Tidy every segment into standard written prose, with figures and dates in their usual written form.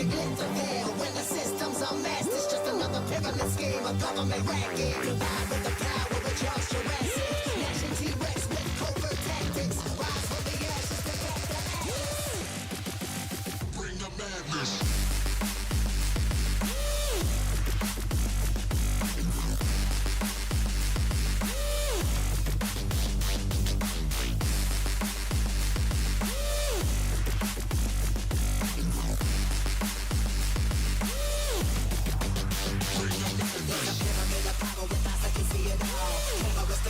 drastic interfere. When the system's a mess, it's just another pyramid scheme, a government racket. Combined with the power of Charles Jurassic, gnashing T-Rex with covert tactics. Rise from the ashes to back the atlas. Bring the madness.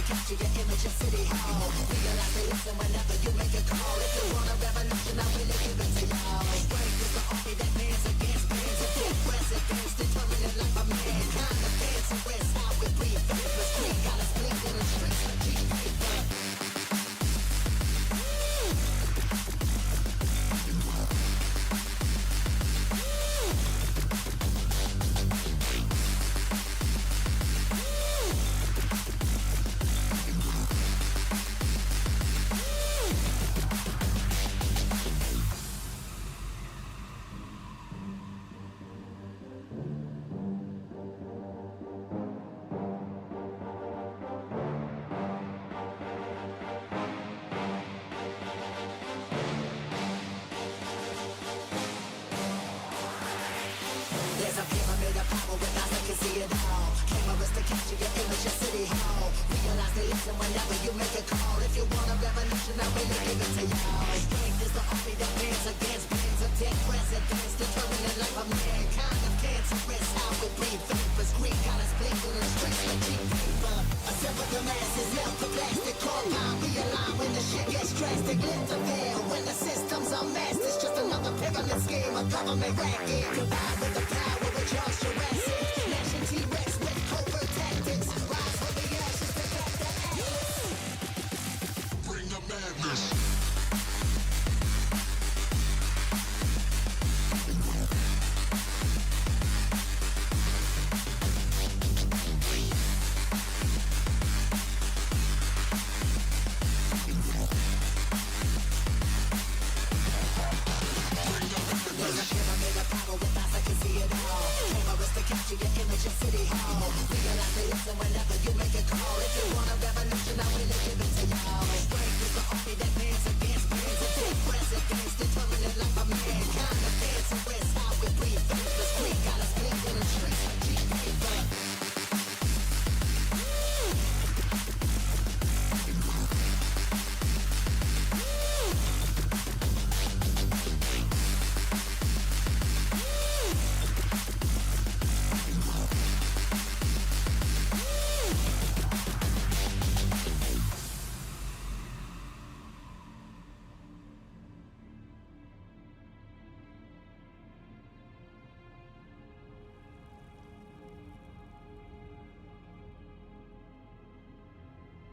Capture your image of City Hall. Realize they listen whenever you make a call. If you want a revolution, I really give it to y'all. Strength is the army that bands against bands of dead presidents, determining life of mankind. The fans who rest out with breathe. Faithless creed got us bleeding in streets of cheap paper. There's a pyramid of power with eyes that can see it all. Cameras to capture your image of City Hall. Realize they listen whenever you make a call. If you want a revolution, I really give it to y'all. Strength is the army that bands against bands of dead presidents, determining life of mankind. Of cancerous, how we breathe. Vapors, greed got us blinking in streets like cheap paper. Assemble the masses, melt the plastic compound. Realign when the shit gets drastic. Lift the veil when the system's a mess. It's just another pyramid scheme, a government racket. Combined with the power of Charles Jurassic, gnashing T-Rex with covert tactics. Rise from the ashes to back the atlas. Bring the madness. Capture your image of City Hall. Realize they listen whenever you make a call. If you want a revolution, I really give it to y'all. Strength is the army that bands against bands of dead presidents, determining life of mankind. The fans who rest out with breathe. Faithless creed got us blinking in streets like cheap paper.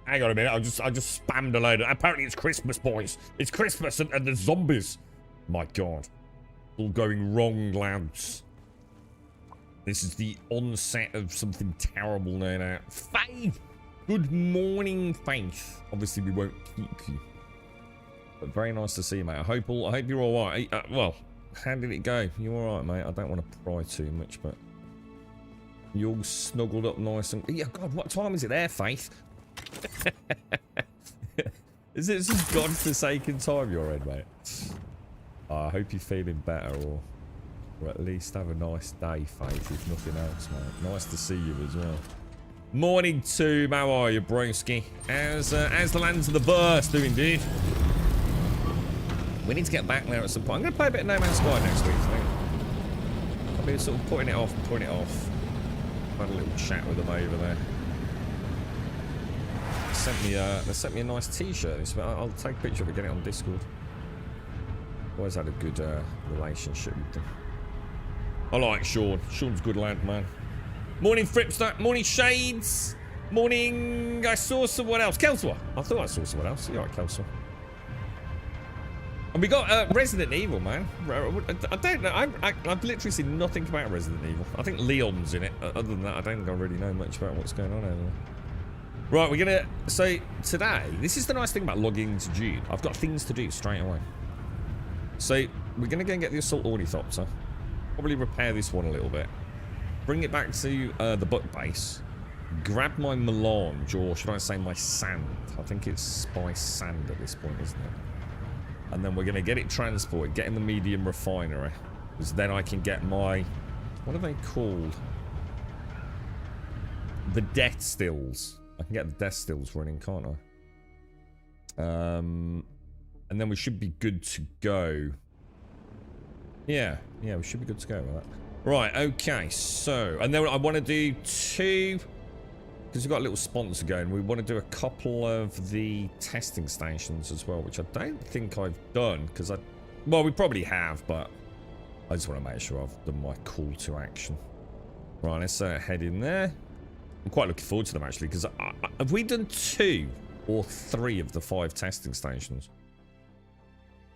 Hang on a minute, I just spammed a load. Apparently it's Christmas, boys. It's Christmas and the zombies. My God. All going wrong, lads. This is the onset of something terrible, no doubt. Faith! Good morning, Faith. Obviously, we won't keep you. But very nice to see you, mate. I hope you're alright. Well, how did it go? You alright, mate? I don't want to pry too much, but... You all snuggled up nice and... Yeah, God, what time is it there, Faith? Is it just godforsaken time you're in, mate? I hope you're feeling better, or at least have a nice day, Faith, if nothing else, mate. Nice to see you as well. Morning, Tomb. How are you, broski? As the lands of the burst doing, dude? We need to get back there at some point. I'm going to play a bit of No Man's Sky next week, I think. I've been sort of putting it off and putting it off. Had a little chat with them over there. They sent me a nice t-shirt. I'll take a picture of it, get it on Discord. Always had a good relationship with them. I like Sean. Sean's a good lad, man. Morning, Fripster. Morning, Shades. Morning. I saw someone else. Kelswa. I thought I saw someone else. You're right, Kelswa. And we got Resident Evil, man. I don't know. I've literally seen nothing about Resident Evil. I think Leon's in it. Other than that, I don't think I really know much about what's going on over there. Right, we're gonna... So, today, this is the nice thing about logging into Dune. I've got things to do straight away. So, we're gonna go and get the Assault Ornithopter. probably repair this one a little bit. Bring it back to the butt base. Grab my melange, or should I say my sand? I think it's spice sand at this point, isn't it? And then we're going to get it transported, get in the medium refinery. Because then I can get my... What are they called? The death stills. I can get the death stills running, can't I? And then we should be good to go. Yeah, we should be good to go with that. Right, okay, so... And then I want to do 2... Because we've got a little sponsor going, we want to do a couple of the testing stations as well, which I don't think I've done, because I... Well, we probably have, but I just want to make sure I've done my call to action. Right, let's head in there. I'm quite looking forward to them, actually, because have we done 2 or 3 of the 5 testing stations?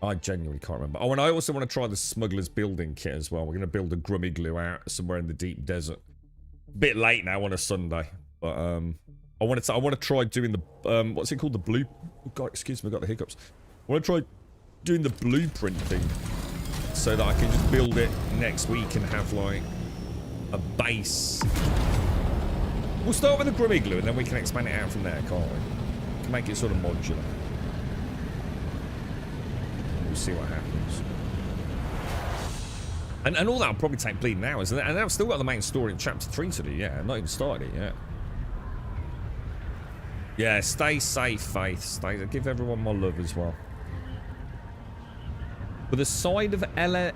I genuinely can't remember. Oh, and I also want to try the smuggler's building kit as well. We're going to build a grum igloo out somewhere in the deep desert. Bit late now on a Sunday. But I want to try doing the what's it called, the blue... Oh God, excuse me, I got the hiccups. I want to try doing the blueprint thing so that I can just build it next week and have like a base. We'll start with the grum igloo and then we can expand it out from there, can't we? We can make it sort of modular. We'll see what happens. And all that will probably take bleeding hours, and I've still got the main story in chapter 3 to do. Yeah, I've not even started it yet. Yeah, stay safe, Faith. Give everyone my love as well. But the side of I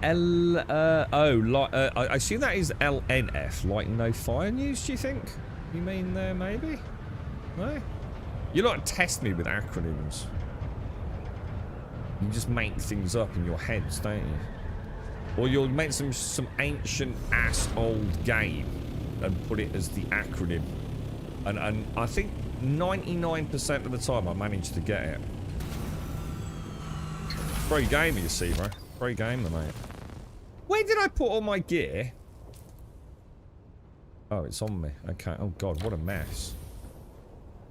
assume that is LNF, like no fire news, do you think? You mean there, maybe? No? You like to test me with acronyms. You just make things up in your heads, don't you? Or you'll make some ancient ass old game and put it as the acronym. And I think 99% of the time I managed to get it. Free gamer, you see, bro. Free gamer, mate. Where did I put all my gear? Oh, it's on me. Okay. Oh, God, what a mess.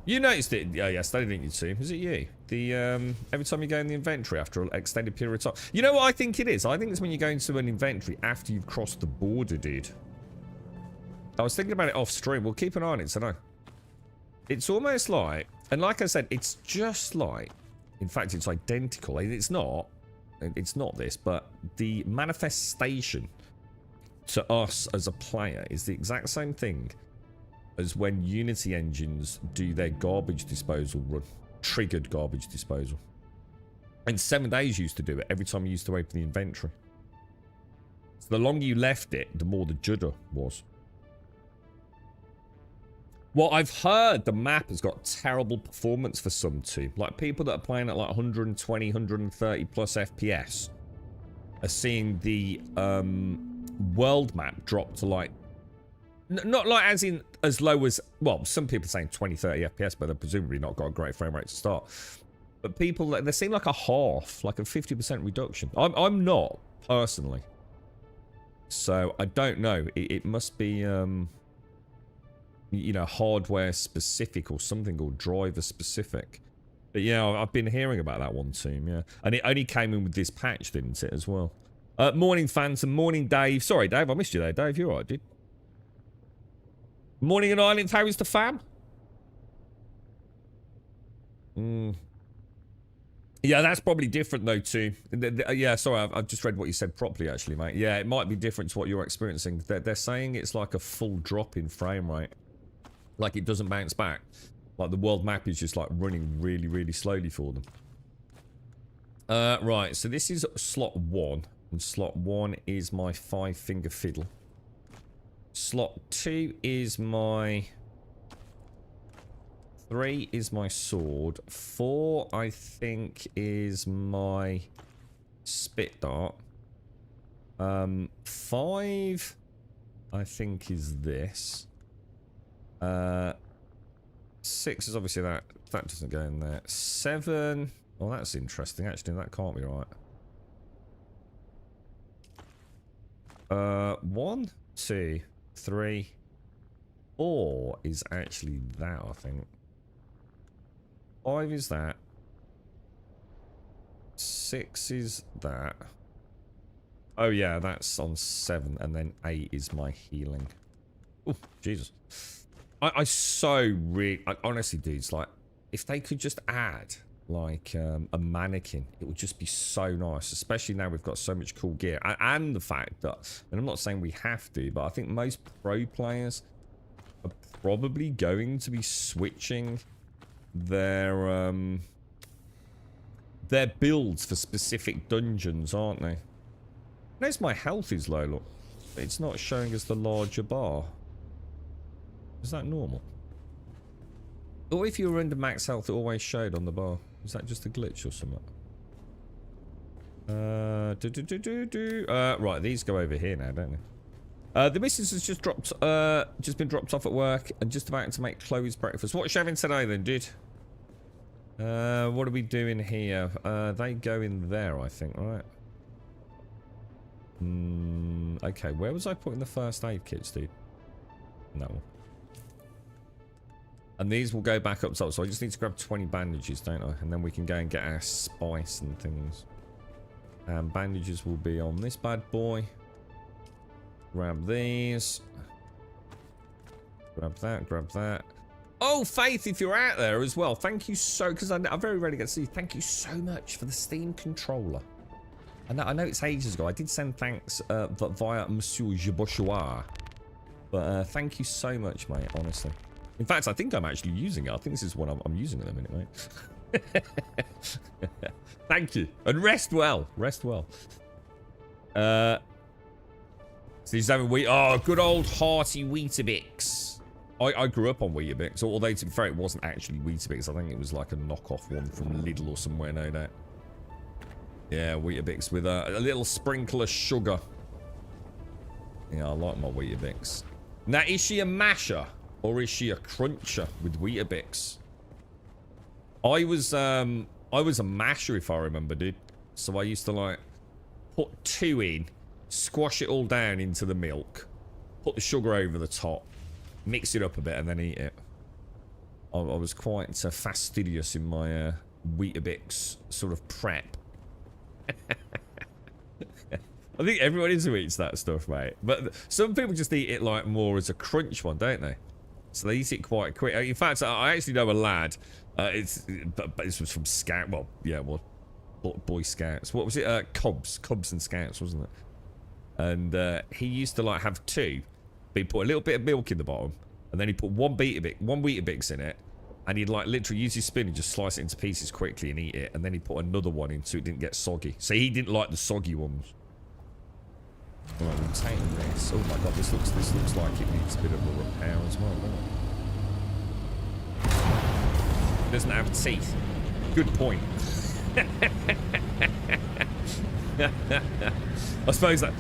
You noticed it. Oh, yes, they didn't you see. Was it you? The, every time you go in the inventory after an extended period of time. You know what I think it is? I think it's when you go into an inventory after you've crossed the border, dude. I was thinking about it off stream. We'll keep an eye on it, so no. It's almost like, and like I said, it's just like, in fact, it's identical. It's not this, but the manifestation to us as a player is the exact same thing as when Unity engines do their garbage disposal run. Triggered garbage disposal. And 7 days used to do it every time you used to open the inventory. So the longer you left it, the more the judder was. Well, I've heard the map has got terrible performance for some too. Like people that are playing at like 120, 130 plus FPS are seeing the world map drop to like, not like as in as low as, well, some people are saying 20, 30 FPS, but they're presumably not got a great frame rate to start. But people, they seem like a half, like a 50% reduction. I'm not, personally. So, I don't know. It must be, you know, hardware specific or something, or driver specific. But yeah, I've been hearing about that one team, yeah. And it only came in with this patch, didn't it, as well? Morning, Phantom. Morning, Dave. Sorry, Dave, I missed you there. Dave, you alright, dude? Morning in Ireland. How is the fam? Yeah, that's probably different though too. Yeah, sorry, I've just read what you said properly actually, mate. Yeah, it might be different to what you're experiencing. They're saying it's like a full drop in frame rate. Like it doesn't bounce back. Like the world map is just like running really, really slowly for them. Right, so this is slot 1. And slot 1 is my 5-finger fiddle. Slot 2 is my... 3 is my sword. 4, I think, is my spit dart. 5, I think, is this. 6 is obviously that. That doesn't go in there. 7... Well, that's interesting. Actually, that can't be right. 1, 2, 3, 4 is actually that, I think. 5 is that. 6 is that. Oh yeah, that's on 7, and then 8 is my healing. Oh, Jesus. Honestly, dudes, like, if they could just add, like, a mannequin, it would just be so nice, especially now we've got so much cool gear. And the fact that, and I'm not saying we have to, but I think most pro players are probably going to be switching their builds for specific dungeons, aren't they? Notice my health is low, look. It's not showing us the larger bar. Is that normal? Or if you were under max health, it always showed on the bar. Is that just a glitch or something? Right, these go over here now, don't they? The missus has just been dropped off at work and just about to make Chloe's breakfast. What are you having today then, dude? What are we doing here? They go in there, I think, right? Okay, where was I putting the first aid kits, dude? That one. And these will go back up top, so I just need to grab 20 bandages, don't I? And then we can go and get our spice and things. Bandages will be on this bad boy. Grab these. Grab that, grab that. Oh, Faith, if you're out there as well, thank you so... Because I very rarely get to see you. Thank you so much for the Steam controller. I know it's ages ago. I did send thanks via Monsieur Jebochois. But thank you so much, mate, honestly. In fact, I think I'm actually using it. I think this is what I'm using at the minute, mate. Thank you. And rest well. Rest well. So he's having wheat. Oh, good old hearty Weetabix. I grew up on Weetabix. Although, to be fair, it wasn't actually Weetabix. I think it was like a knockoff one from Lidl or somewhere, no doubt. Yeah, Weetabix with a little sprinkle of sugar. Yeah, I like my Weetabix. Now, is she a masher? Or is she a cruncher with Weetabix? I was a masher, if I remember, dude. So I used to, like, put 2 in, squash it all down into the milk, put the sugar over the top, mix it up a bit, and then eat it. I was quite fastidious in my Weetabix sort of prep. I think everyone who eats that stuff, mate. But some people just eat it, like, more as a crunch one, don't they? So they eat it quite quick. In fact, I actually know a lad. But this was from Scout. Well, yeah, well, Boy Scouts. What was it? Cubs and Scouts, wasn't it? And he used to like have 2. But he put a little bit of milk in the bottom, and then he put one Weetabix in it, and he'd like literally use his spoon and just slice it into pieces quickly and eat it. And then he'd put another one in so it didn't get soggy. So he didn't like the soggy ones. Right, we'll take this. Oh my god, this looks like it needs a bit of a repair as well, doesn't it? It doesn't have teeth. Good point. I suppose that.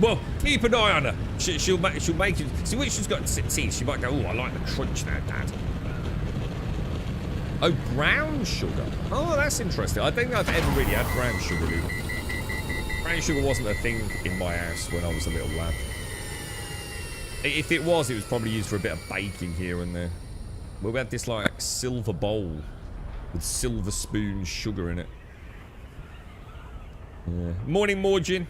Well, keep an eye on her. She'll make it. See, when she's got teeth, she might go, oh, I like the crunch now, Dad. Oh, brown sugar. Oh, that's interesting. I don't think I've ever really had brown sugar, dude. Brown sugar wasn't a thing in my house when I was a little lad. If it was probably used for a bit of baking here and there. We had this like silver bowl with silver spoon sugar in it. Yeah. Morning, Morgin.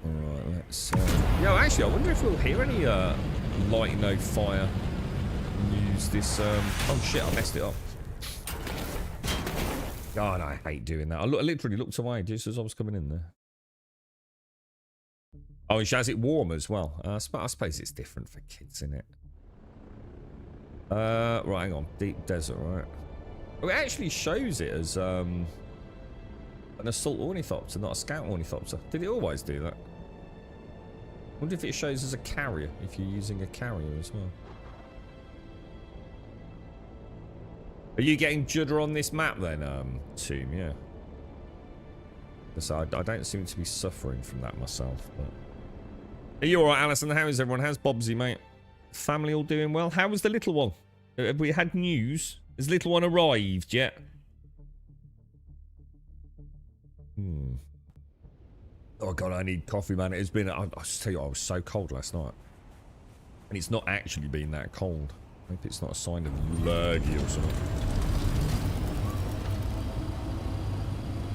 Alright, let's... Yo, actually, I wonder if we'll hear any light no fire news this... Oh shit, I messed it up. God, I hate doing that. I literally looked away just as I was coming in there. Oh, and she has it warm as well. I suppose it's different for kids, isn't it? Right, hang on. Deep desert, right? Oh, it actually shows it as an assault ornithopter, not a scout ornithopter. Did it always do that? I wonder if it shows as a carrier, if you're using a carrier as well. Are you getting judder on this map then, Tomb? Yeah. So I don't seem to be suffering from that myself, but... Are you alright, Alison? How is everyone? How's Bobsy, mate? Family all doing well? How was the little one? Have we had news? Has the little one arrived yet? Oh god, I need coffee, man. It's been... I'll just tell you, I was so cold last night. And it's not actually been that cold. I hope it's not a sign of lurgy or something.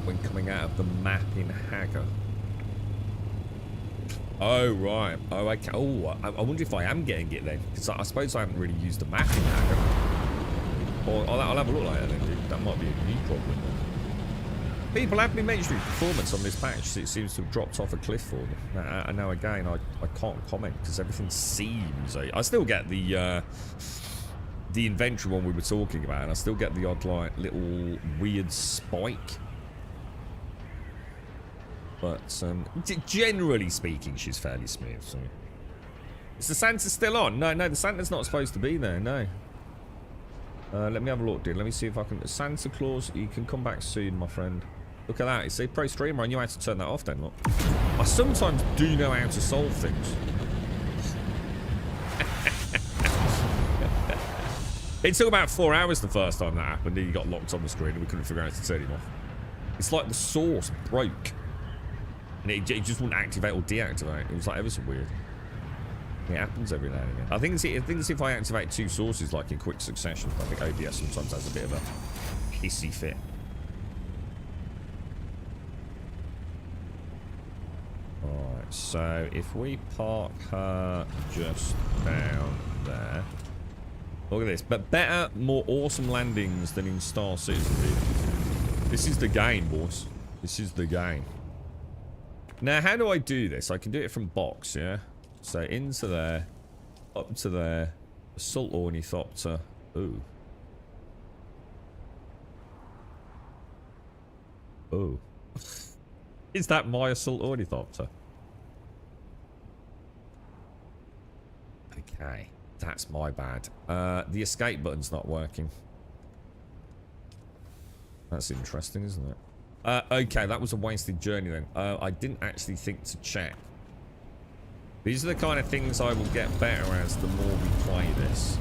when coming out of the map in Hagar. Oh, right. Oh, okay. Oh, I wonder if I am getting it then. Because I suppose I haven't really used the map in Hagar. Or I'll have a look later then, dude. That might be a new problem. People have been mentioning performance on this patch. It seems to have dropped off a cliff for them. Now again, I can't comment because everything seems... I still get the inventory one we were talking about, and I still get the odd, like, little weird spike. But, generally speaking, she's fairly smooth, so... Is the Santa still on? No, the Santa's not supposed to be there, no. Let me have a look, dude. Let me see if I can... Santa Claus, you can come back soon, my friend. Look at that. You see, Pro Streamer, I knew how to turn that off then, look. I sometimes do know how to solve things. It took about 4 hours the first time that happened, and he got locked on the screen, and we couldn't figure out how to turn him off. It's like the source broke. And it just wouldn't activate or deactivate. It was like ever so weird. It happens every now and again. I think it's if I activate 2 sources like in quick succession. I think OBS sometimes has a bit of a hissy fit. Alright, so if we park her just down there. Look at this. But better, more awesome landings than in Star Citizen, dude. This is the game, boys. This is the game. Now, how do I do this? I can do it from box, yeah? So, into there, up to there, assault ornithopter. Ooh. Ooh. Is that my assault ornithopter? Okay. That's my bad. The escape button's not working. That's interesting, isn't it? Okay, that was a wasted journey then. I didn't actually think to check. These are the kind of things I will get better as the more we play this.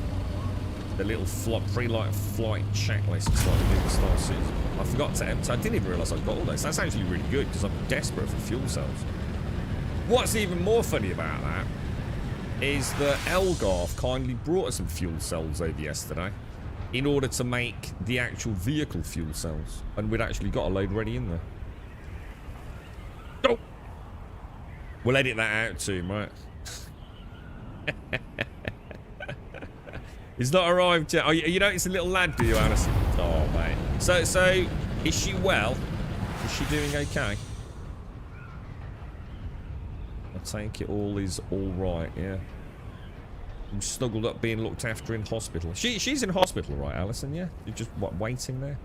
The little pre-light flight checklist like we did in Star Citizen. I forgot to empty. I didn't even realise I got all those. That's actually really good because I'm desperate for fuel cells. What's even more funny about that is that Elgarth kindly brought us some fuel cells over yesterday in order to make the actual vehicle fuel cells. And we'd actually got a load ready in there. Oh! We'll edit that out too, right? He's not arrived yet. Oh, you notice a little lad, do you, Alison? Oh, mate. So, is she well? Is she doing okay? I take it all is all right, yeah. I'm snuggled up being looked after in hospital. She's in hospital, right, Alison, yeah? You're just, what, waiting there?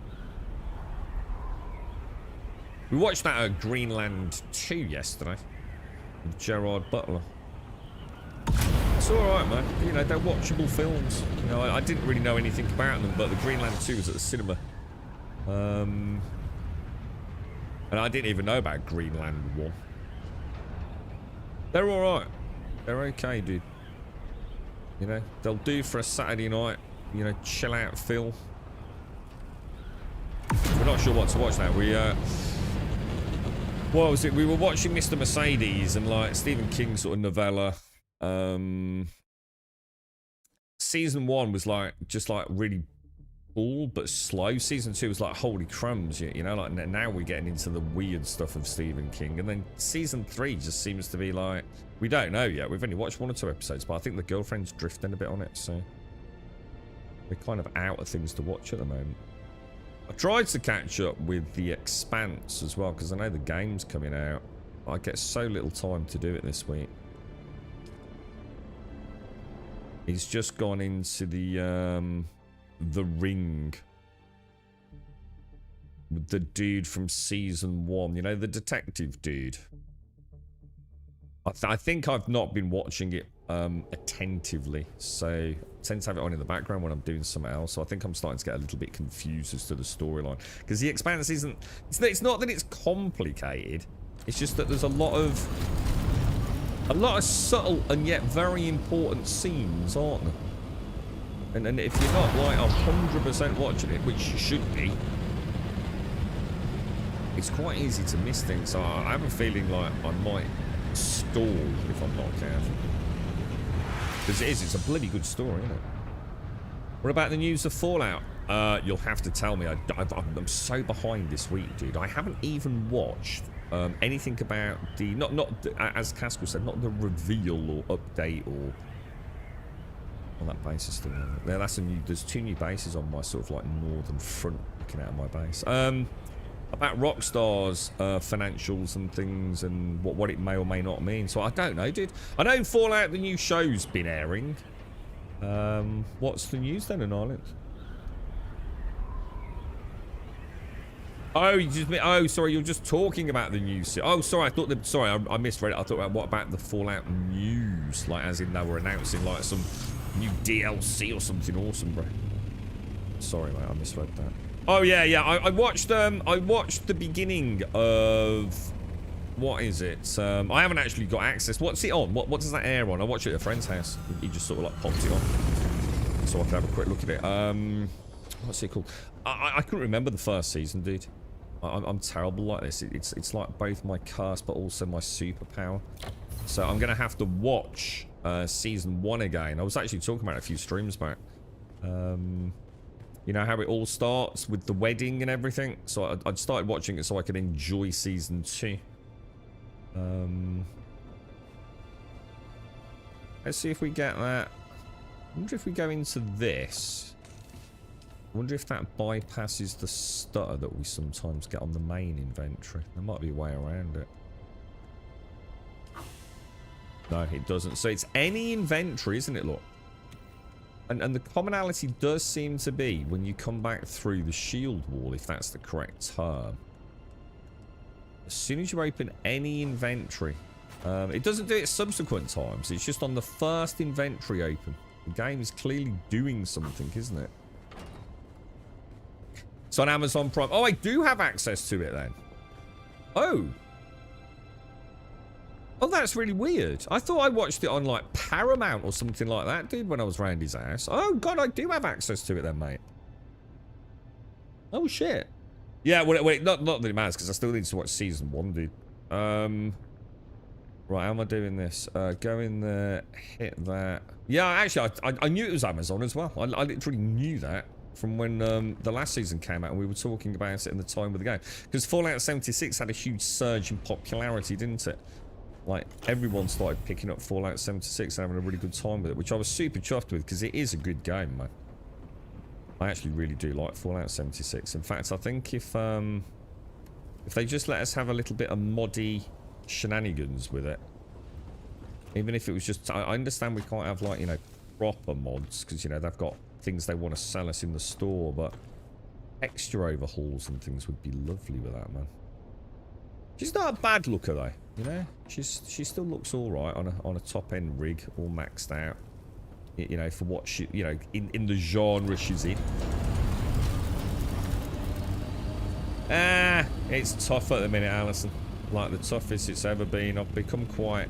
We watched that Greenland 2 yesterday. With Gerard Butler. It's alright, man. You know, they're watchable films. You know, I didn't really know anything about them, but the Greenland 2 was at the cinema. And I didn't even know about Greenland 1. They're alright. They're okay, dude. You know, they'll do for a Saturday night, you know, chill out feel. We're not sure what to watch now. What was it? We were watching Mr. Mercedes and like Stephen King sort of novella. Season 1 was like, just like really cool but slow. Season 2 was like, holy crumbs, you know, like now we're getting into the weird stuff of Stephen King. And then season 3 just seems to be like, we don't know yet. We've only watched 1 or 2 episodes, but I think the girlfriend's drifting a bit on it, so we're kind of out of things to watch at the moment. I tried to catch up with The Expanse as well, because I know the game's coming out. I get so little time to do it this week. He's just gone into the Ring with the dude from season 1, you know, the detective dude. I think I've not been watching it attentively, so I tend to have it on in the background when I'm doing something else, so I think I'm starting to get a little bit confused as to the storyline, because The Expanse isn't, it's not that it's complicated, it's just that there's a lot of subtle and yet very important scenes, aren't there? And if you're not like 100% watching it, which you should be, it's quite easy to miss things. So I have a feeling like I might stall if I'm not careful. Because it's a bloody good story, isn't it? What about the news of Fallout? You'll have to tell me. I'm so behind this week, dude. I haven't even watched anything about the as Casco said, not the reveal or update or. Well, that base is still on. Yeah, that's a new. There's 2 new bases on my sort of like northern front, looking out of my base. About Rockstar's financials and things and what it may or may not mean. So I don't know, dude. I know Fallout, the new show's been airing. What's the news then in Ireland? Oh, sorry, you're just talking about the news. Oh, sorry, I misread it. I thought, what about the Fallout news? Like, as in they were announcing like some new DLC or something awesome, bro. Sorry, mate, I misread that. Oh yeah, I watched the beginning of what is it? I haven't actually got access. What's it on? What does that air on? I watched it at a friend's house. He just sort of like popped it on, so I could have a quick look at it. What's it called? I couldn't remember the first season, dude. I'm terrible like this. It's like both my curse but also my superpower. So I'm gonna have to watch season 1 again. I was actually talking about it a few streams back. You know how it all starts with the wedding and everything. So I'd started watching it so I could enjoy season 2. Let's see if we get that. I wonder if we go into this. I wonder if that bypasses the stutter that we sometimes get on the main inventory. There might be a way around it. No, it doesn't. So it's any inventory, isn't it? Look. And the commonality does seem to be when you come back through the shield wall, if that's the correct term. As soon as you open any inventory, it doesn't do it subsequent times. It's just on the first inventory open. The game is clearly doing something, isn't it? It's on Amazon Prime. Oh, I do have access to it then. Oh. Oh, that's really weird. I thought I watched it on like Paramount or something like that, dude, when I was round his ass. Oh, God, I do have access to it then, mate. Oh, shit. Yeah, wait, not that it matters, because I still need to watch season 1, dude. Right, how am I doing this? Go in there, hit that. Yeah, actually, I knew it was Amazon as well. I literally knew that from when the last season came out and we were talking about it in the time of the game. Because Fallout 76 had a huge surge in popularity, didn't it? Like, everyone started picking up Fallout 76 and having a really good time with it, which I was super chuffed with, because it is a good game, man. I actually really do like Fallout 76. In fact, I think if they just let us have a little bit of moddy shenanigans with it, even if it was just... I understand we can't have, like, you know, proper mods, because, you know, they've got things they want to sell us in the store, but texture overhauls and things would be lovely with that, man. She's not a bad looker, though. You know, she still looks all right on a top end rig, all maxed out. You know, for what she, you know, in the genre she's in. It's tough at the minute, Alison. Like the toughest it's ever been. I've become quite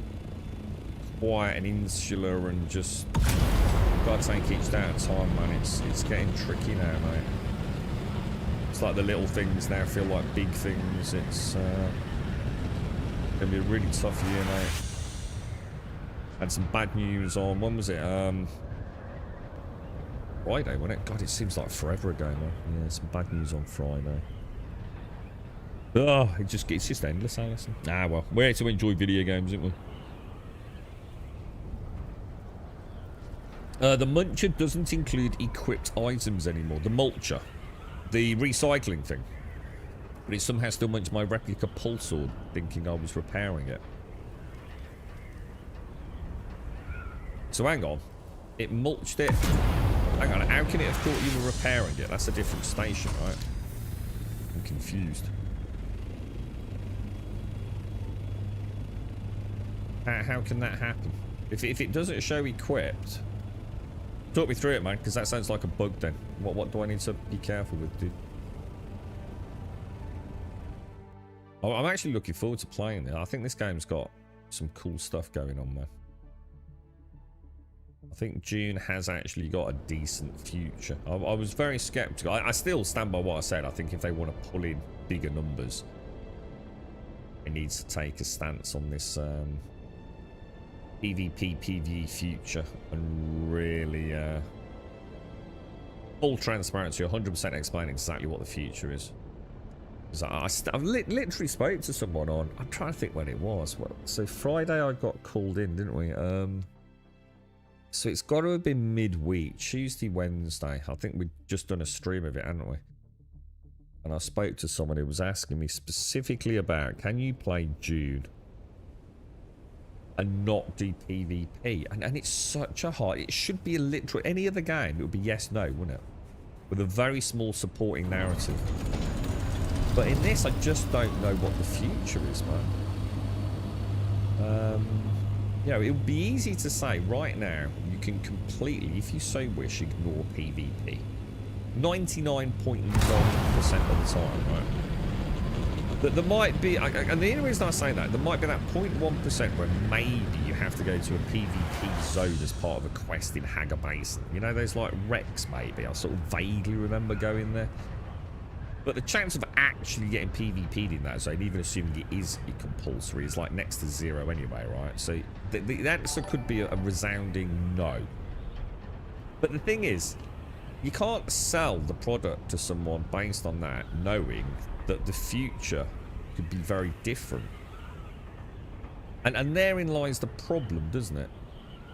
quiet and insular and just gotta take each day at a time, man. It's getting tricky now, mate. It's like the little things now feel like big things. It's gonna be a really tough year, mate. Had some bad news on, when was it? Friday, wasn't it? God, it seems like forever ago, man. Yeah, some bad news on Friday. Oh, it's just endless, Alison. Ah, well, we're here to enjoy video games, aren't we? The Muncher doesn't include equipped items anymore. The Mulcher. The recycling thing. But it somehow still munches my replica pulse sword, thinking I was repairing it. So hang on. It mulched it. Hang on, how can it have thought you were repairing it? That's a different station, right? I'm confused. How can that happen? If it doesn't show equipped... Talk me through it, man, because that sounds like a bug then. What do I need to be careful with, dude? Oh, I'm actually looking forward to playing it. I think this game's got some cool stuff going on, man. I think Dune has actually got a decent future. I was very skeptical. I still stand by what I said. I think if they want to pull in bigger numbers, it needs to take a stance on this PvP, PvE future and really Full transparency, 100% explaining exactly what the future is. I've literally spoke to someone on, I'm trying to think when it was. Well, so Friday I got called in, didn't we? So it's got to have been midweek, Tuesday, Wednesday. I think we'd just done a stream of it, hadn't we? And I spoke to someone who was asking me specifically about, can you play Dune and not do PvP? And it's such a hard, it should be a literal, any other game, it would be yes, no, wouldn't it? With a very small supporting narrative. But in this, I just don't know what the future is, man. You know, it would be easy to say right now, you can completely, if you so wish, ignore PvP. 99.9% of the time, right? That there might be, and the only reason I say that, there might be that 0.1% where maybe you have to go to a PvP zone as part of a quest in Hagar Basin. You know, there's like Rex, maybe. I sort of vaguely remember going there. But the chance of actually getting PvP'd in that zone, even assuming it is compulsory, is like next to zero anyway, right? So the answer could be a resounding no. But the thing is, you can't sell the product to someone based on that, knowing that the future could be very different. And therein lies the problem, doesn't it?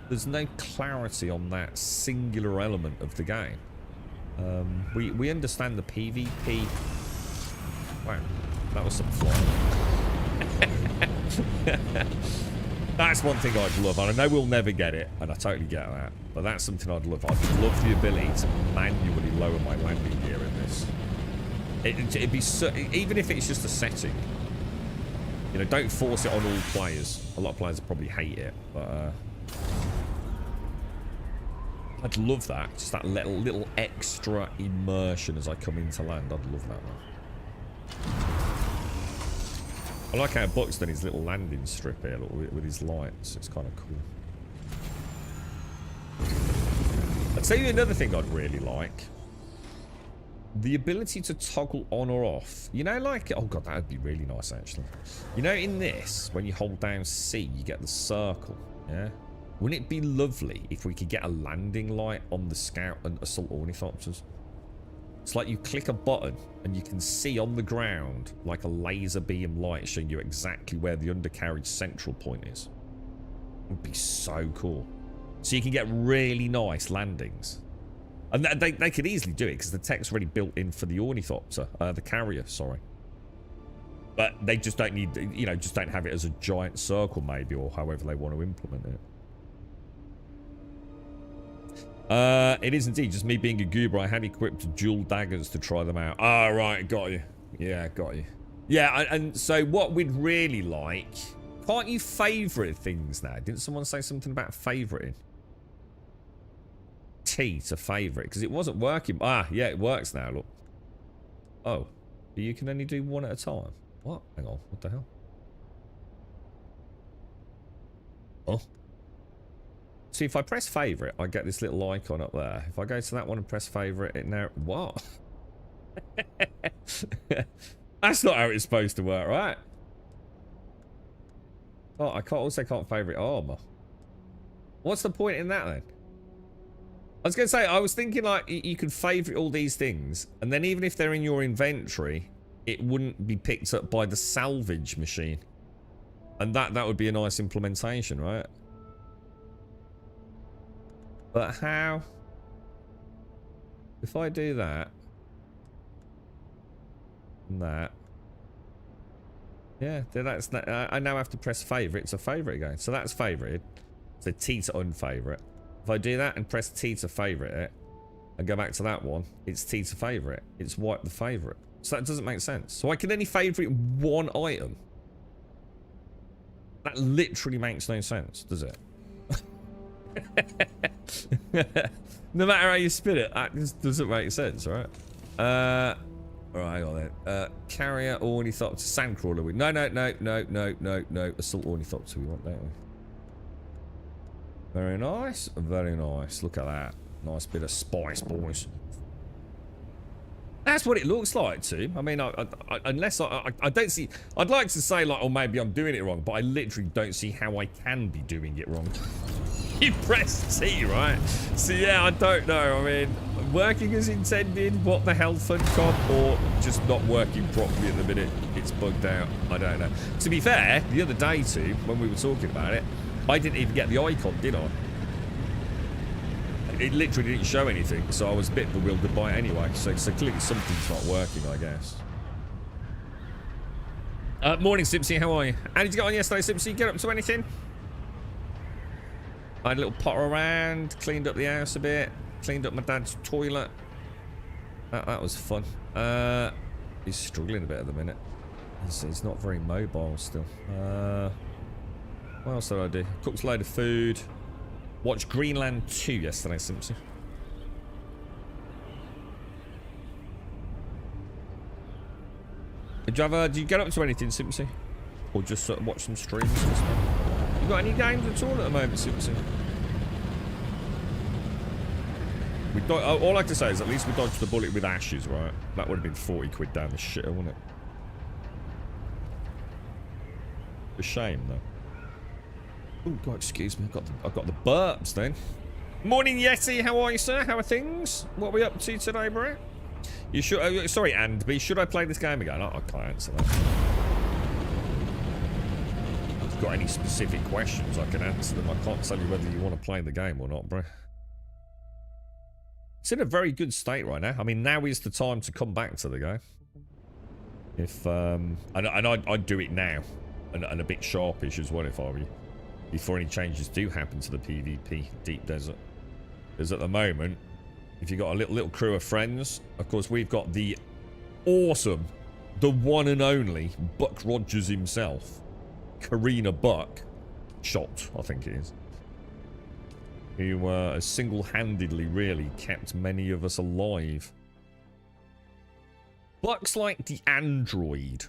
There's no clarity on that singular element of the game. We understand the PvP. Wow, that was some flying. That's one thing I'd love, and I know we'll never get it, and I totally get that, but that's something I'd love. I'd love the ability to manually lower my landing gear in this. It'd be so, even if it's just a setting. You know, don't force it on all players. A lot of players probably hate it, but I'd love that. Just that little extra immersion as I come into land. I'd love that, man. I like how Buck's done his little landing strip here with his lights. It's kind of cool. I'll tell you another thing I'd really like. The ability to toggle on or off. You know, like, oh god, that would be really nice, actually. You know, in this, when you hold down C, you get the circle, yeah? Wouldn't it be lovely if we could get a landing light on the scout and assault ornithopters? It's like you click a button and you can see on the ground like a laser beam light showing you exactly where the undercarriage central point is. It would be so cool. So you can get really nice landings. And they could easily do it because the tech's already built in for the ornithopter, the carrier, sorry. But they just don't need, you know, just don't have it as a giant circle maybe, or however they want to implement it. It is indeed just me being a goober. I had equipped dual daggers to try them out. Ah, right, got you. Yeah, got you. Yeah, and so what we'd really like, can't you favourite things now? Didn't someone say something about favoriting? T to favourite, because it wasn't working. Ah, yeah, it works now, look. Oh, but you can only do one at a time. What? Hang on, what the hell? Oh. See, if I press favourite, I get this little icon up there. If I go to that one and press favourite, it now... What? That's not how it's supposed to work, right? Oh, I also can't favourite armour. What's the point in that, then? I was going to say, I was thinking, like, you could favourite all these things, and then even if they're in your inventory, it wouldn't be picked up by the salvage machine. And that would be a nice implementation, right? But how? If I do that and that, yeah, then that's that. I now have to press favourite. It's a favourite again, so that's favoured. So T to unfavourite. If I do that and press T to favourite it, and go back to that one, it's T to favourite. It's wipe the favourite. So that doesn't make sense. So I can only favourite one item. That literally makes no sense, does it? No matter how you spin it, that just doesn't make sense, right? Alright, hang on then. Carrier ornithopter, sandcrawler. No. Assault ornithopter we want, don't we? Very nice, very nice. Look at that. Nice bit of spice, boys. That's what it looks like too. I mean, unless I don't see... I'd like to say, like, oh, maybe I'm doing it wrong, but I literally don't see how I can be doing it wrong. You press T, right? So, yeah, I don't know. I mean, working as intended? What the hell, Funcom? Or just not working properly at the minute? It's bugged out. I don't know. To be fair, the other day too, when we were talking about it, I didn't even get the icon, did I? It literally didn't show anything, so I was a bit bewildered by it anyway. So clearly something's not working, I guess. Morning, Simpsy. How are you? How did you get on yesterday, Simpsy? Get up to anything? I had a little potter around, cleaned up the house a bit, cleaned up my dad's toilet. That was fun. He's struggling a bit at the minute. He's not very mobile still. What else did I do? Cooked a load of food. Watched Greenland 2 yesterday, Simpson. Did you get up to anything, Simpson? Or just sort of watch some streams and stuff? You got any games at all at the moment, Simpson? All I have to say is at least we dodged the bullet with Ashes, right? That would have been 40 quid down the shitter, wouldn't it? A shame, though. Oh, God, excuse me. I've got the burps, then. Morning, Yeti. How are you, sir? How are things? What are we up to today, bro? You should... sorry, Andby. Should I play this game again? I can't answer that. If you've got any specific questions, I can answer them. I can't tell you whether you want to play the game or not, bro. It's in a very good state right now. I mean, now is the time to come back to the game. If, and I'd do it now. And a bit sharpish as well, if I were you. Before any changes do happen to the PvP Deep Desert. Because at the moment, if you've got a little crew of friends, of course, we've got the awesome, the one and only Buck Rogers himself. Karina Buck. Shot, I think it is. Who has single-handedly, really, kept many of us alive. Buck's like the android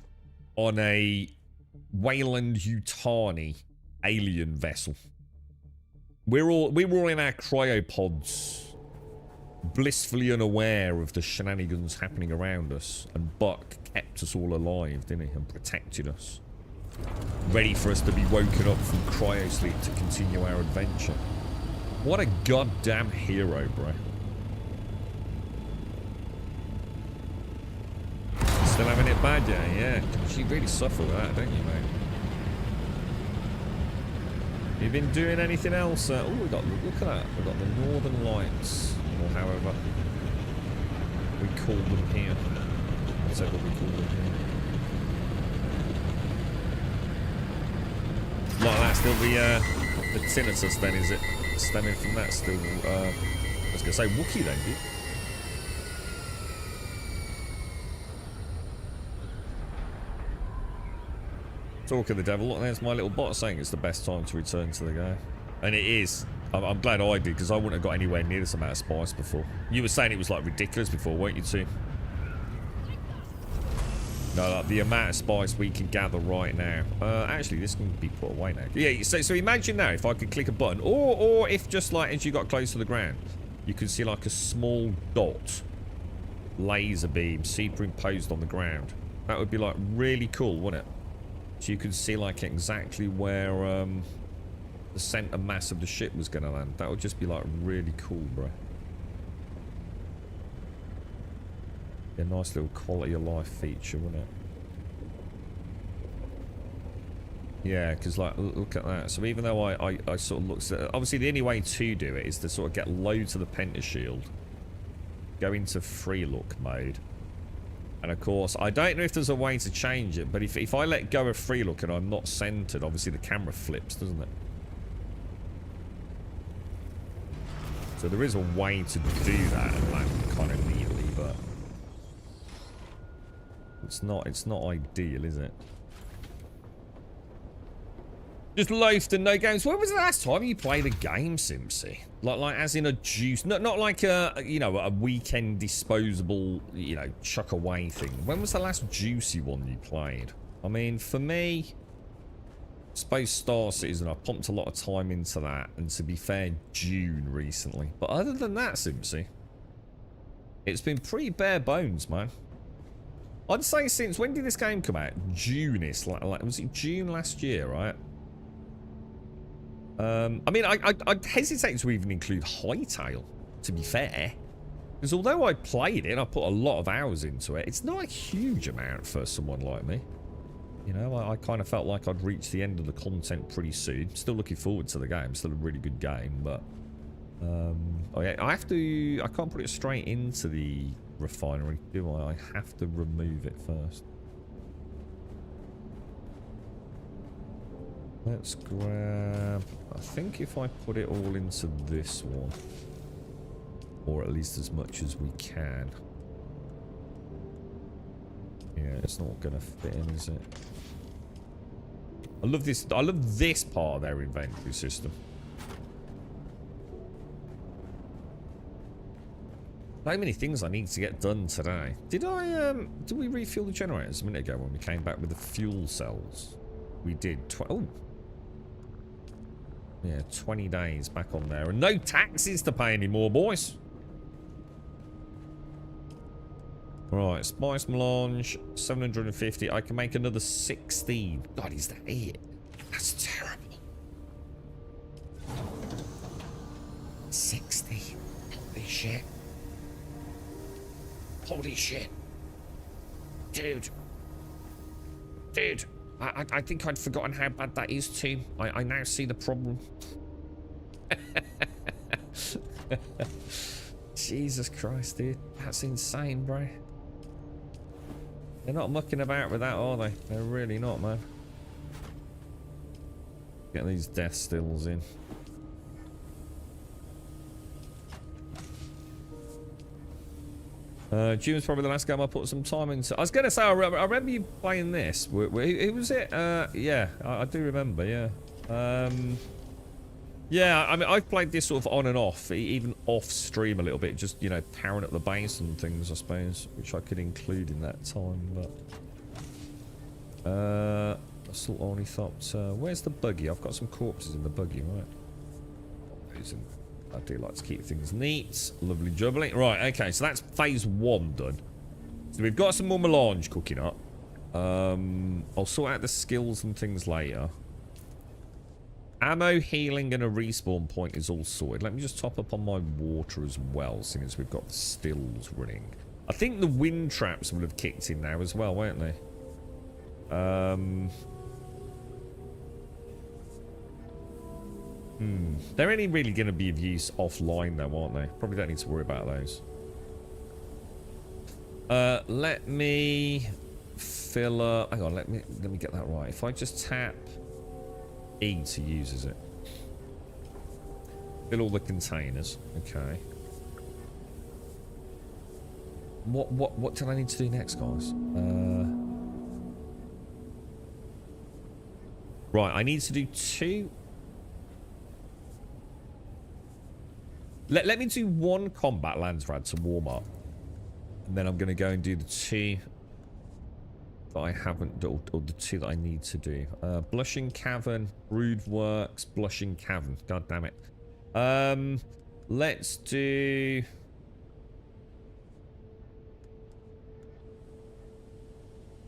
on a Weyland-Yutani alien vessel. We were all in our cryopods, blissfully unaware of the shenanigans happening around us, and Buck kept us all alive, didn't he, and protected us, ready for us to be woken up from cryosleep to continue our adventure. What a goddamn hero, bro. Still having it bad, yeah. You really suffer with that, don't you, mate? You been doing anything else? Oh, look at that. We've got the Northern Lights, or however we call them here. Whatever we call them here. Like that's still the tinnitus then, is it? Stemming from that still, I was going to say Wookiee then, dude. Talk of the devil, look, there's my little bot saying it's the best time to return to the game. And it is. I'm glad I did, because I wouldn't have got anywhere near this amount of spice before. You were saying it was like ridiculous before, weren't you too? No, like the amount of spice we can gather right now. Actually, this can be put away now. Yeah, so imagine now if I could click a button, or if just like as you got close to the ground, you could see like a small dot, laser beam superimposed on the ground. That would be like really cool, wouldn't it? So you could see like exactly where the center mass of the ship was going to land. That would just be like really cool, bro. A nice little quality of life feature, wouldn't it? Yeah, because like, look at that. So even though I sort of looked at... Obviously, the only way to do it is to sort of get low to the pentashield. Go into free look mode. And of course, I don't know if there's a way to change it, but if I let go of free look and I'm not centered, obviously the camera flips, doesn't it? So there is a way to do that and land kind of neatly, but... It's not ideal, is it? Just loafed and no games. When was the last time you played a game, Simpsy? Like as in a juice, not like a, you know, a weekend disposable, you know, chuck away thing. When was the last juicy one you played? I mean, for me, I suppose Star Citizen, I pumped a lot of time into that, and to be fair, Dune recently. But other than that, Simpsy, it's been pretty bare bones, man. I'd say since, when did this game come out? June-ish, like was it June last year, right? I mean, I'd hesitate to even include Hightail, to be fair. Because although I played it, I put a lot of hours into it, it's not a huge amount for someone like me. You know, I kind of felt like I'd reached the end of the content pretty soon. Still looking forward to the game. Still a really good game, but... oh yeah, I can't put it straight into the refinery, do I? I have to remove it first. Let's grab... I think if I put it all into this one, or at least as much as we can. Yeah, it's not going to fit in, is it? I love this part of their inventory system. So many things I need to get done today. Did we refuel the generators a minute ago when we came back with the fuel cells? We did. Oh. Yeah, 20 days back on there. And no taxes to pay anymore, boys. Right, spice melange, 750. I can make another 16. God, is that it? That's terrible. 60. Holy shit. Holy shit. Dude. Dude. I think I'd forgotten how bad that is too. I now see the problem. Jesus Christ, dude. That's insane, bro. They're not mucking about with that, are they? They're really not, man. Get these death stills in. Dune's probably the last game I put some time into. I was going to say, I remember you playing this. Who was it? Yeah, I do remember, yeah. Yeah, I mean, I've played this sort of on and off, even off stream a little bit, just, you know, powering up the base and things, I suppose, which I could include in that time, but... I sort of only thought, where's the buggy? I've got some corpses in the buggy, right? I do like to keep things neat. Lovely jubbly. Right, okay, so that's phase 1 done. So we've got some more melange cooking up. I'll sort out the skills and things later. Ammo, healing, and a respawn point is all sorted. Let me just top up on my water as well, seeing as we've got the stills running. I think the wind traps will have kicked in now as well, won't they? They're only really going to be of use offline though, aren't they? Probably don't need to worry about those. Let me fill up... Hang on, let me get that right. If I just tap E to use, is it? Fill all the containers. Okay. What did I need to do next, guys? Right, I need to do 2... Let me do 1 combat Landsrad to warm up. And then I'm going to go and do the 2 that I haven't done, or the 2 that I need to do. Blushing Cavern, Brood Works, Blushing Cavern. God damn it. Let's do...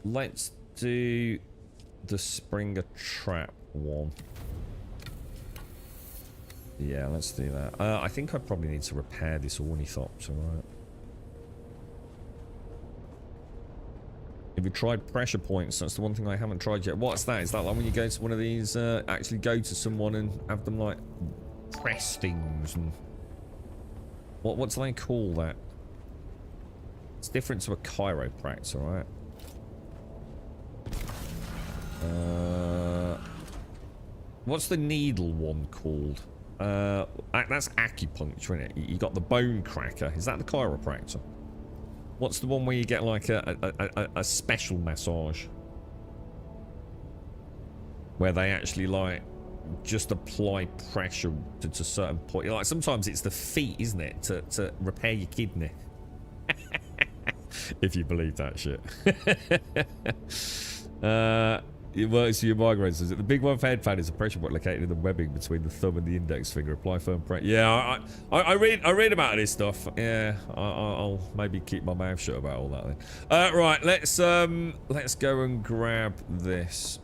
Let's do the Springer Trap one. Yeah, let's do that. I think I probably need to repair this ornithopter, right? Have you tried pressure points? That's the one thing I haven't tried yet. What's that? Is that like when you go to one of these, actually go to someone and have them like press things and... What do they call that? It's different to a chiropractor, right? What's the needle one called? That's acupuncture, isn't it? You got the bone cracker. Is that the chiropractor? What's the one where you get like a special massage? Where they actually like just apply pressure to certain point. Like sometimes it's the feet, isn't it? To repair your kidney. If you believe that shit. It works for your migraines. Is it the big one for head fan is a pressure point located in the webbing between the thumb and the index finger. Apply firm pressure. Yeah, I read about this stuff. Yeah, I'll maybe keep my mouth shut about all that then. Right, let's go and grab this.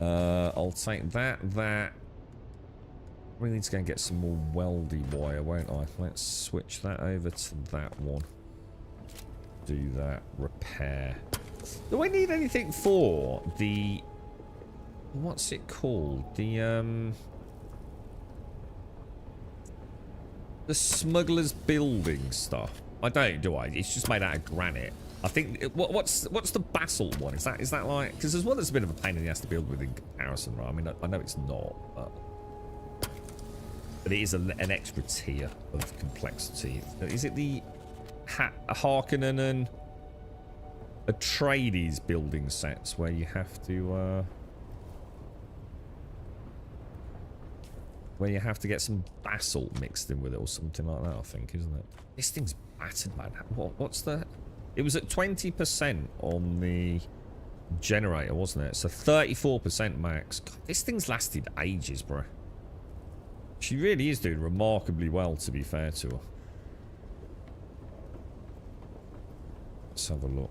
I'll take that. We need to go and get some more weldy wire, won't I? Let's switch that over to that one. Do that. Repair. Do I need anything for the... What's it called? The smuggler's building stuff. I don't, do I? It's just made out of granite. I think... What's the basalt one? Is that like... Because there's one that's a bit of a pain in the ass to build with in comparison, right? I mean, I know it's not, but it is an extra tier of complexity. Is it the Harkonnen and Atreides building sets where you have to get some basalt mixed in with it or something like that, I think, isn't it? This thing's battered, man. What's the... It was at 20% on the generator, wasn't it? So 34% max. God, this thing's lasted ages, bro. She really is doing remarkably well, to be fair to her. Let's have a look.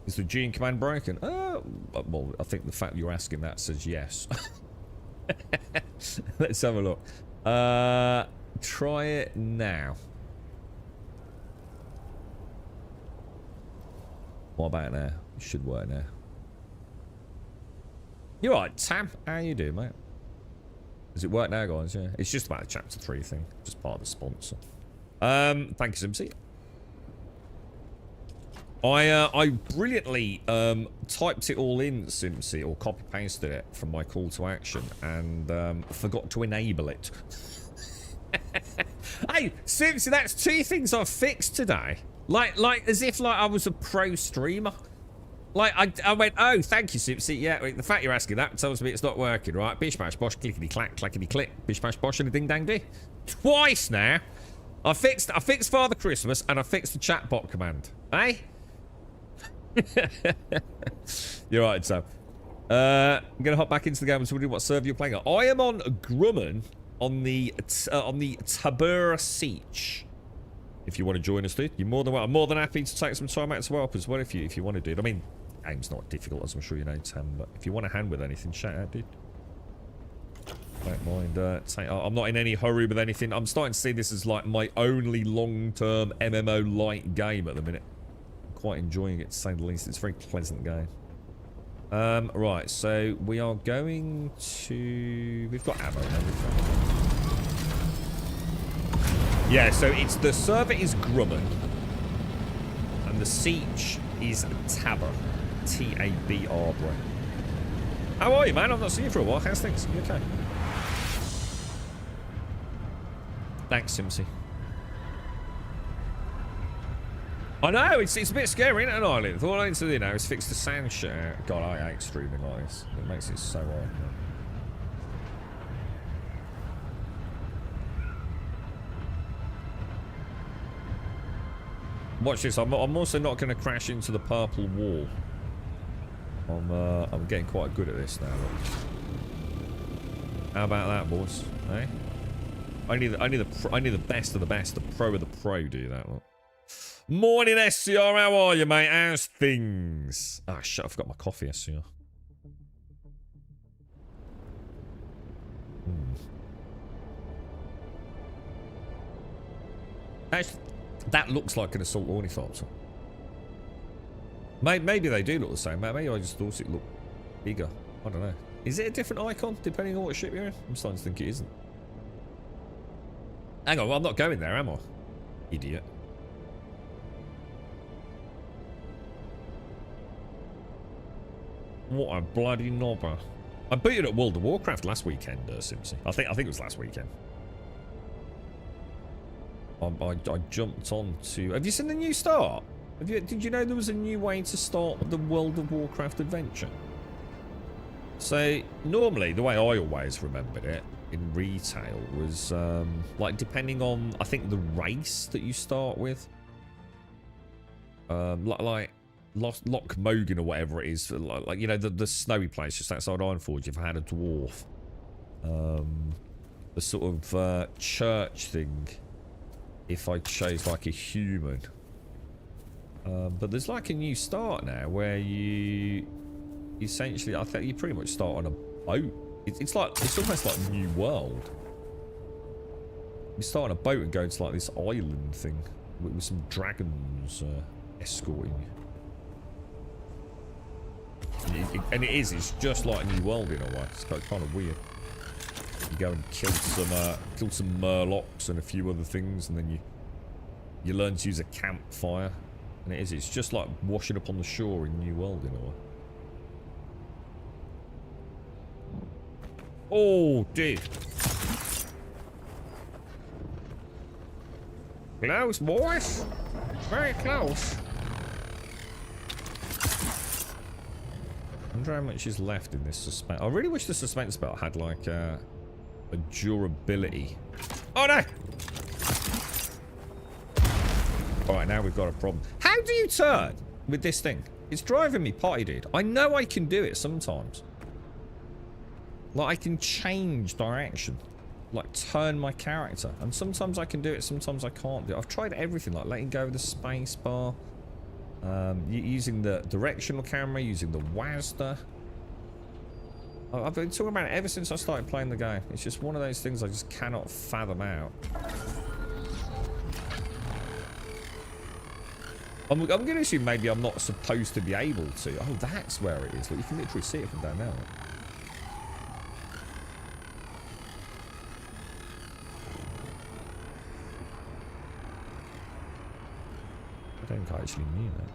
Is the Dune command broken? Well, I think the fact you're asking that says yes. Let's have a look. Try it now. What about now? It should work now. You're right, Tam. How you doing, mate? Does it work now, guys? Yeah. It's just about a chapter 3 thing. Just part of the sponsor. Thank you, Simpsy. I brilliantly typed it all in, Simpsy, or copy pasted it from my call to action, and forgot to enable it. Hey, Simpsy, that's 2 things I've fixed today. Like as if like I was a pro streamer. Like I went, oh, thank you, Simpsy. Yeah, the fact you're asking that tells me it's not working, right? Bish bash bosh, clickety clack, clackety click, bish bash bosh, and a ding dang ding. Twice now. I fixed Father Christmas and I fixed the chatbot command. Eh? You're right, Sam. I'm gonna hop back into the game and see what server you're playing on. I am on Grumman on the Tabura Siege. If you want to join us, dude, you're more than well. I'm more than happy to take some time out to help as well if you want to, dude. I mean, game's not difficult, as I'm sure you know, Tam, but if you want a hand with anything, shout out, dude. Don't mind. I'm not in any hurry with anything. I'm starting to see this as like my only long-term MMO light game at the minute. I'm quite enjoying it, to say the least. It's a very pleasant game. Right, so we are going to... We've got ammo and everything. Yeah, so it's the server is Grumman, and the siege is Tabr, T-A-B-R, bro. How are you, man? I've not seen you for a while. How's things? You okay? Thanks, Simsy. I know, it's a bit scary, isn't it, an island? All I need to do now is fix the sound shit out. God, I hate streaming like this. It makes it so hard. Watch this. I'm also not going to crash into the purple wall. I'm getting quite good at this now. How about that, boys? Eh? Only the best of the best, the pro of the pro do that. Look. Morning, SCR. How are you, mate? How's things? Ah, shit. I forgot my coffee, SCR. Actually, that looks like an assault ornithopter. Maybe they do look the same. Maybe I just thought it looked bigger. I don't know. Is it a different icon depending on what ship you're in? I'm starting to think it isn't. Hang on, well, I'm not going there, am I? Idiot. What a bloody knobber. I beat it at World of Warcraft last weekend, Simpsy. I think it was last weekend. I jumped on to... Have you seen the new start? Did you know there was a new way to start the World of Warcraft adventure? So, normally, the way I always remembered it in retail was, like, depending on, I think, the race that you start with. Like Loch Mogan or whatever it is. Like you know, the snowy place just outside Ironforge, if I had a dwarf. The sort of church thing, if I chose, like, a human. But there's, like, a new start now where you... Essentially, I think you pretty much start on a boat. It's almost like New World. We start on a boat and go to like this island thing with some dragons escorting you. And it's just like New World in a way. It's kind of weird. You go and kill some murlocs and a few other things, and then you learn to use a campfire. And it's just like washing up on the shore in New World in a way. Oh dear. Close, boys. Very close. I wonder how much is left in this suspense. I really wish the suspense belt had like a durability. Oh no! Alright, now we've got a problem. How do you turn with this thing? It's driving me potty, dude. I know I can do it sometimes. Like, I can change direction. Like, turn my character. And sometimes I can do it, sometimes I can't do it. I've tried everything, like letting go of the space bar. Using the directional camera, using the WASD. I've been talking about it ever since I started playing the game. It's just one of those things I just cannot fathom out. I'm going to assume maybe I'm not supposed to be able to. Oh, that's where it is. Look, you can literally see it from down there. I don't think I actually knew that.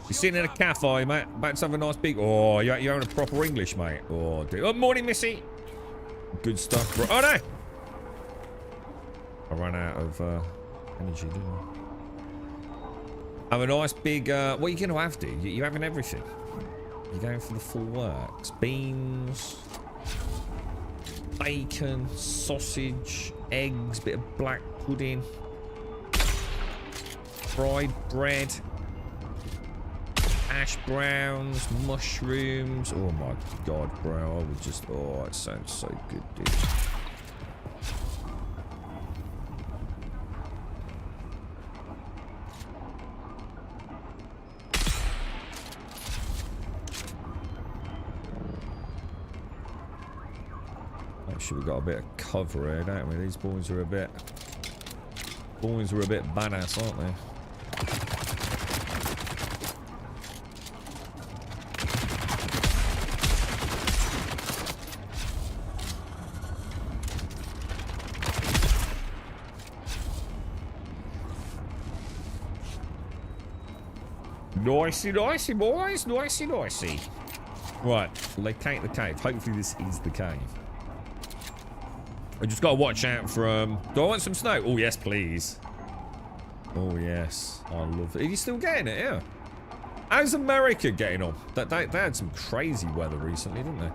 You're sitting in a cafe, mate. About to have a nice big... Oh, you're having a proper English, mate. Oh, dear. Oh, morning, Missy. Good stuff, bro. Oh, no! I ran out of energy, didn't I? Have a nice big... what are you going to have, dude? You're having everything. You're going for the full works. Beans... bacon, sausage, eggs, bit of black pudding... fried bread, hash browns, mushrooms. Oh my god, bro. I would just... Oh, it sounds so good, dude. Make sure we've got a bit of cover here, don't we? These boys are a bit... Boys are a bit badass, aren't they? Nicey, nicey, boys. Nicey, nicey. Right, locate the cave. Hopefully this is the cave. I just gotta watch out from... Do I want some snow? Oh, yes, please. Oh, yes. I love it. Are you still getting it? Yeah. How's America getting on? They had some crazy weather recently, didn't they?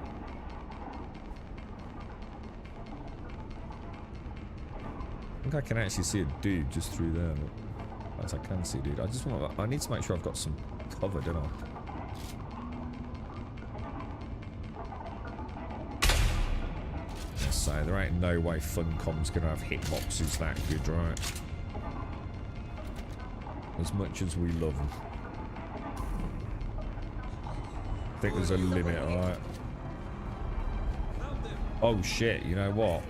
I think I can actually see a dude just through there. Look. As I can see, dude. I need to make sure I've got some cover, don't I? Let's say there ain't no way Funcom's gonna have hitboxes that good, right? As much as we love them. I think there's a limit, alright? Oh shit, you know what?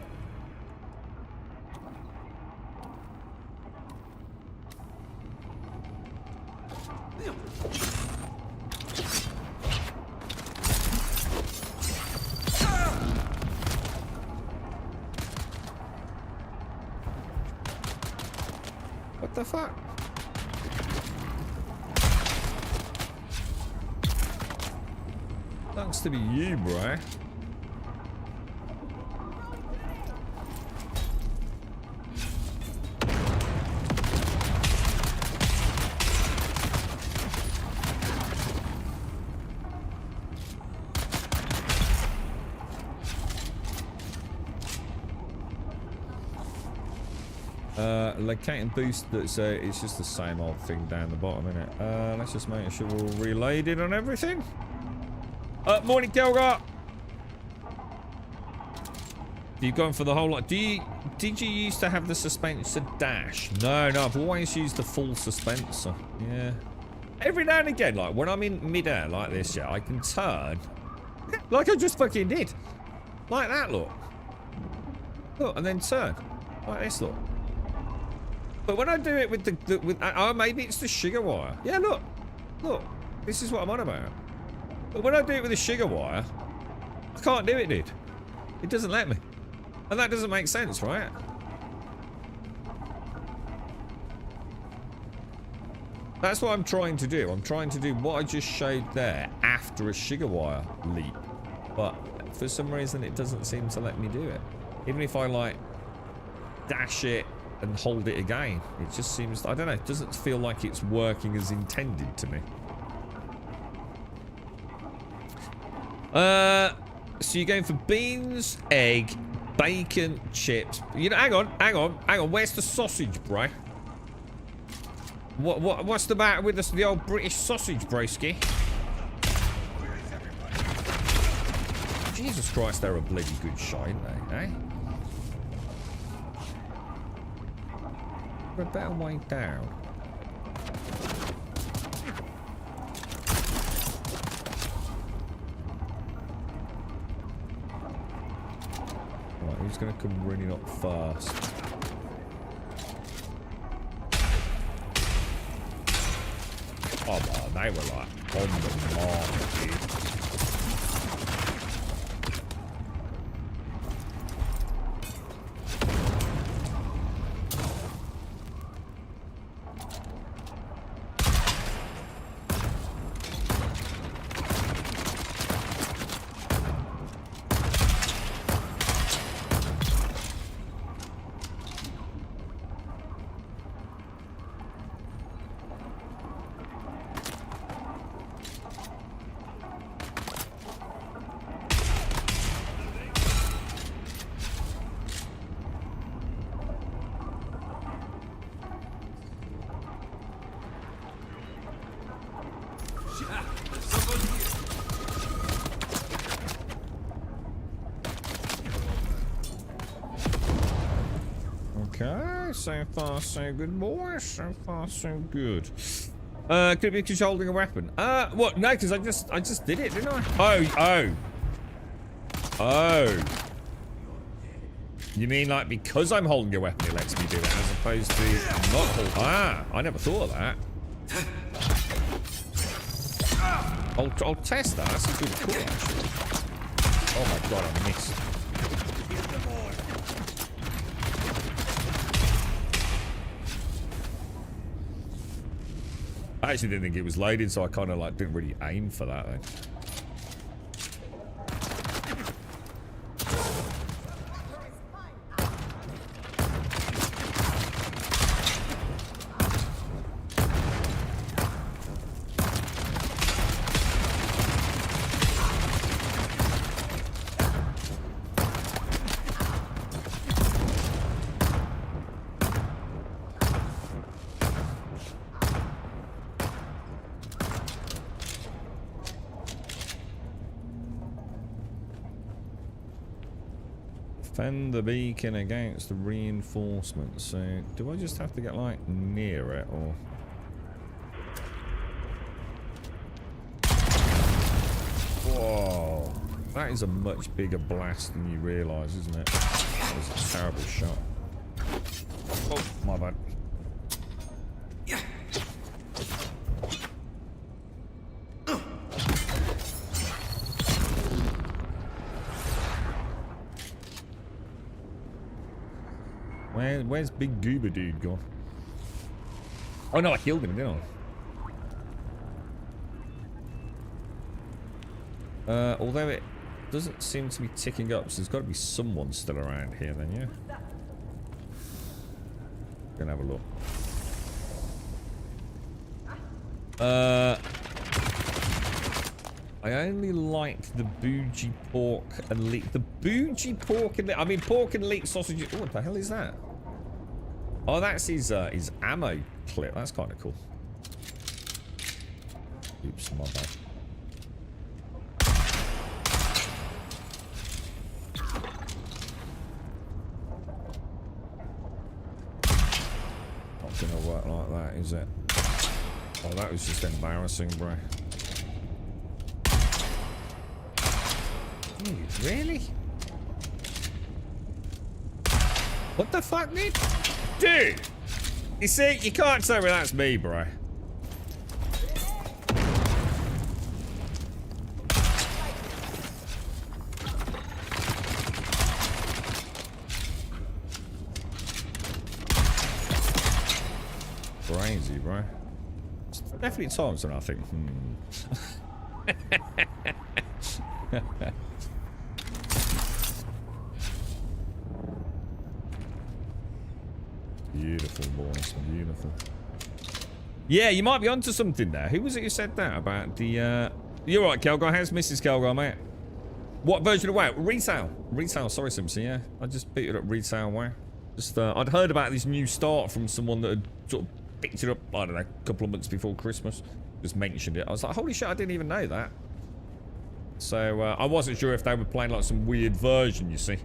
What the fuck? Thanks to be you, bro. Locating boost, that's it's just the same old thing down the bottom, innit? Let's just make sure we're all reloaded on everything. Morning, Kelgar. You've gone for the whole lot. Did you used to have the suspenser dash? No, I've always used the full suspenser. Yeah. Every now and again, like when I'm in midair like this, yeah, I can turn like I just fucking did. Like that, look. Look, and then turn. Like this, look. But when I do it with oh, maybe it's the sugar wire. Yeah, look. Look. This is what I'm on about. But when I do it with the sugar wire, I can't do it, dude. It doesn't let me. And that doesn't make sense, right? That's what I'm trying to do. I'm trying to do what I just showed there after a sugar wire leap. But for some reason, it doesn't seem to let me do it. Even if I, like, dash it and hold it again, it just seems, I don't know, it doesn't feel like it's working as intended to me. So you're going for beans, egg, bacon, chips. You know, hang on. Where's the sausage, bro? What's the matter with the old British sausage, broski? Jesus Christ, they're a bloody good shot, ain't they, eh? We're a better way down. Right, who's gonna come running up first? Oh, man, they were like on the mark, dude. Okay, so far so good, boys. So far so good. Could it be because you're holding a weapon? What? No, because I just did it, didn't I? Oh. You mean like because I'm holding a weapon it lets me do it as opposed to not holding? Ah, I never thought of that. I'll test that. That's a good call, actually. Oh my god, I missed. I actually didn't think it was loaded, so I kind of like didn't really aim for that then. Defend the beacon against the reinforcements. So, do I just have to get, like, near it, or...? Whoa. That is a much bigger blast than you realise, isn't it? That was a terrible shot. Oh, my bad. Where's Big Goober Dude gone? Oh no, I killed him, didn't I? Although it doesn't seem to be ticking up, so there's got to be someone still around here then, yeah? Gonna have a look. I only liked the bougie pork and leek. The bougie pork and I mean pork and leek sausages. Oh, what the hell is that? Oh, that's his ammo clip. That's kind of cool. Oops, my bad. Not gonna work like that, is it? Oh, that was just embarrassing, bro. Dude, really? What the fuck, dude? Dude! You see, you can't tell me that's me, bro. Crazy, bro. It's definitely times when I think, Beautiful, boys. Beautiful. Yeah, you might be onto something there. Who was it who said that about the, You're right, Kelgar. How's Mrs. Kelgar, mate? What version of WoW? Retail. Retail, sorry, Simpson, yeah. I just picked it up retail WoW. Just, I'd heard about this new start from someone that had sort of picked it up, I don't know, a couple of months before Christmas. Just mentioned it. I was like, holy shit, I didn't even know that. So, I wasn't sure if they were playing like some weird version, you see.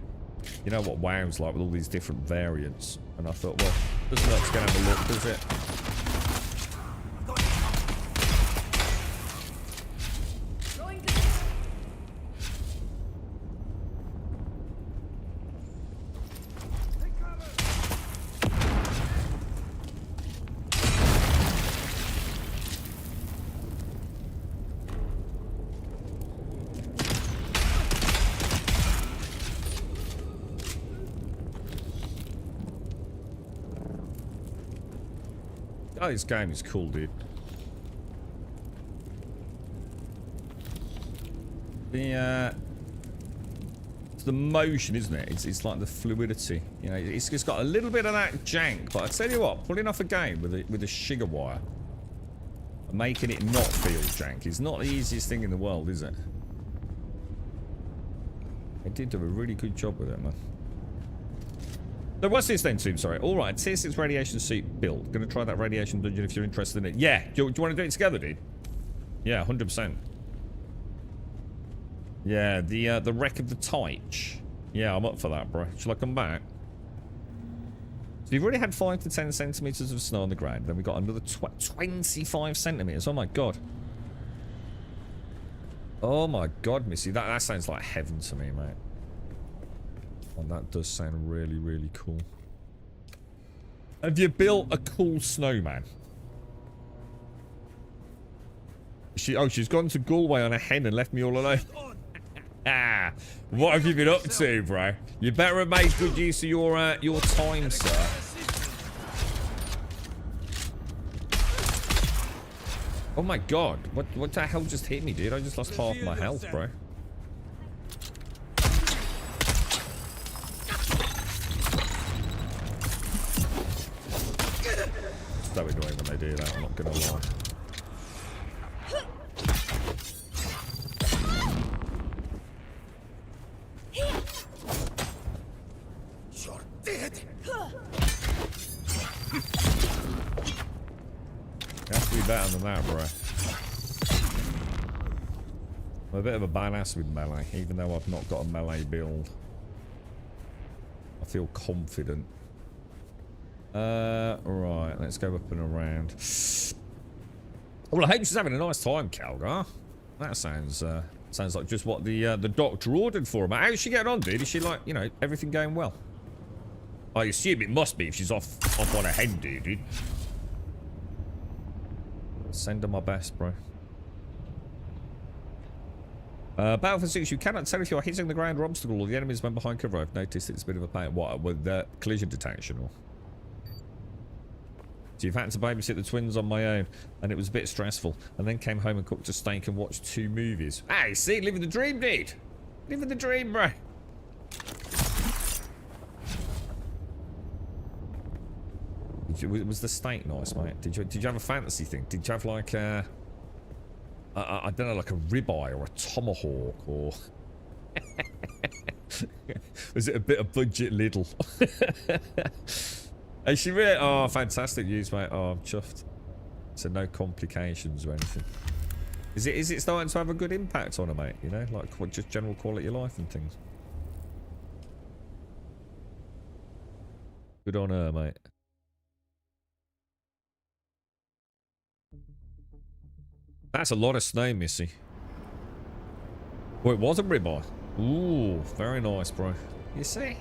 You know what WoW's like with all these different variants. And I thought, well, doesn't look to have a look, does it? Oh, this game is cool, dude. It's the motion, isn't it? It's like the fluidity. You know, it's got a little bit of that jank, but I tell you what, pulling off a game with a sugar wire and making it not feel jank is not the easiest thing in the world, is it? They did do a really good job with it, man. So what's this then, Tomb? Sorry. All right, tier 6 radiation suit build. Gonna try that radiation dungeon if you're interested in it. Yeah. Do you want to do it together, dude? Yeah, 100%. Yeah, the wreck of the Teich. Yeah, I'm up for that, bro. Shall I come back? So you've already had 5 to 10 centimeters of snow on the ground. Then we got another 25 centimeters. Oh my god. Oh my god, Missy. That sounds like heaven to me, mate. And that does sound really, really cool. Have you built a cool snowman? She's gone to Galway on a hen and left me all alone. What have you been up to, bro? You better have made good use of your time, sir. Oh my god, what the hell just hit me, dude? I just lost half my health, bro. So annoying when they do that, I'm not gonna lie. You're dead. You have to be better than that, bro. I'm a bit of a badass with melee, even though I've not got a melee build. I feel confident. Right, let's go up and around. Well, I hope she's having a nice time, Calgar. That sounds like just what the doctor ordered for her. How's she getting on, dude? Is she like, you know, everything going well? I assume it must be if she's off on a head, dude. Send her my best, bro. Battlefield 6, you cannot tell if you're hitting the ground or obstacle or the enemies when behind cover. I've noticed it's a bit of a pain. What, with collision detection or? So you've had to babysit the twins on my own, and it was a bit stressful. And then came home and cooked a steak and watched 2 movies. Hey, see, living the dream, dude. Living the dream, bro. Was the steak nice, mate? Did you have a fantasy thing? Did you have like I don't know, like a ribeye or a tomahawk or? Was it a bit of budget Lidl? Is she really? Oh, fantastic news, mate. Oh, I'm chuffed. So no complications or anything. Is it starting to have a good impact on her, mate? You know, like what, just general quality of life and things. Good on her, mate. That's a lot of snow, Missy. Oh, it was a ribeye. Ooh, very nice, bro. You see?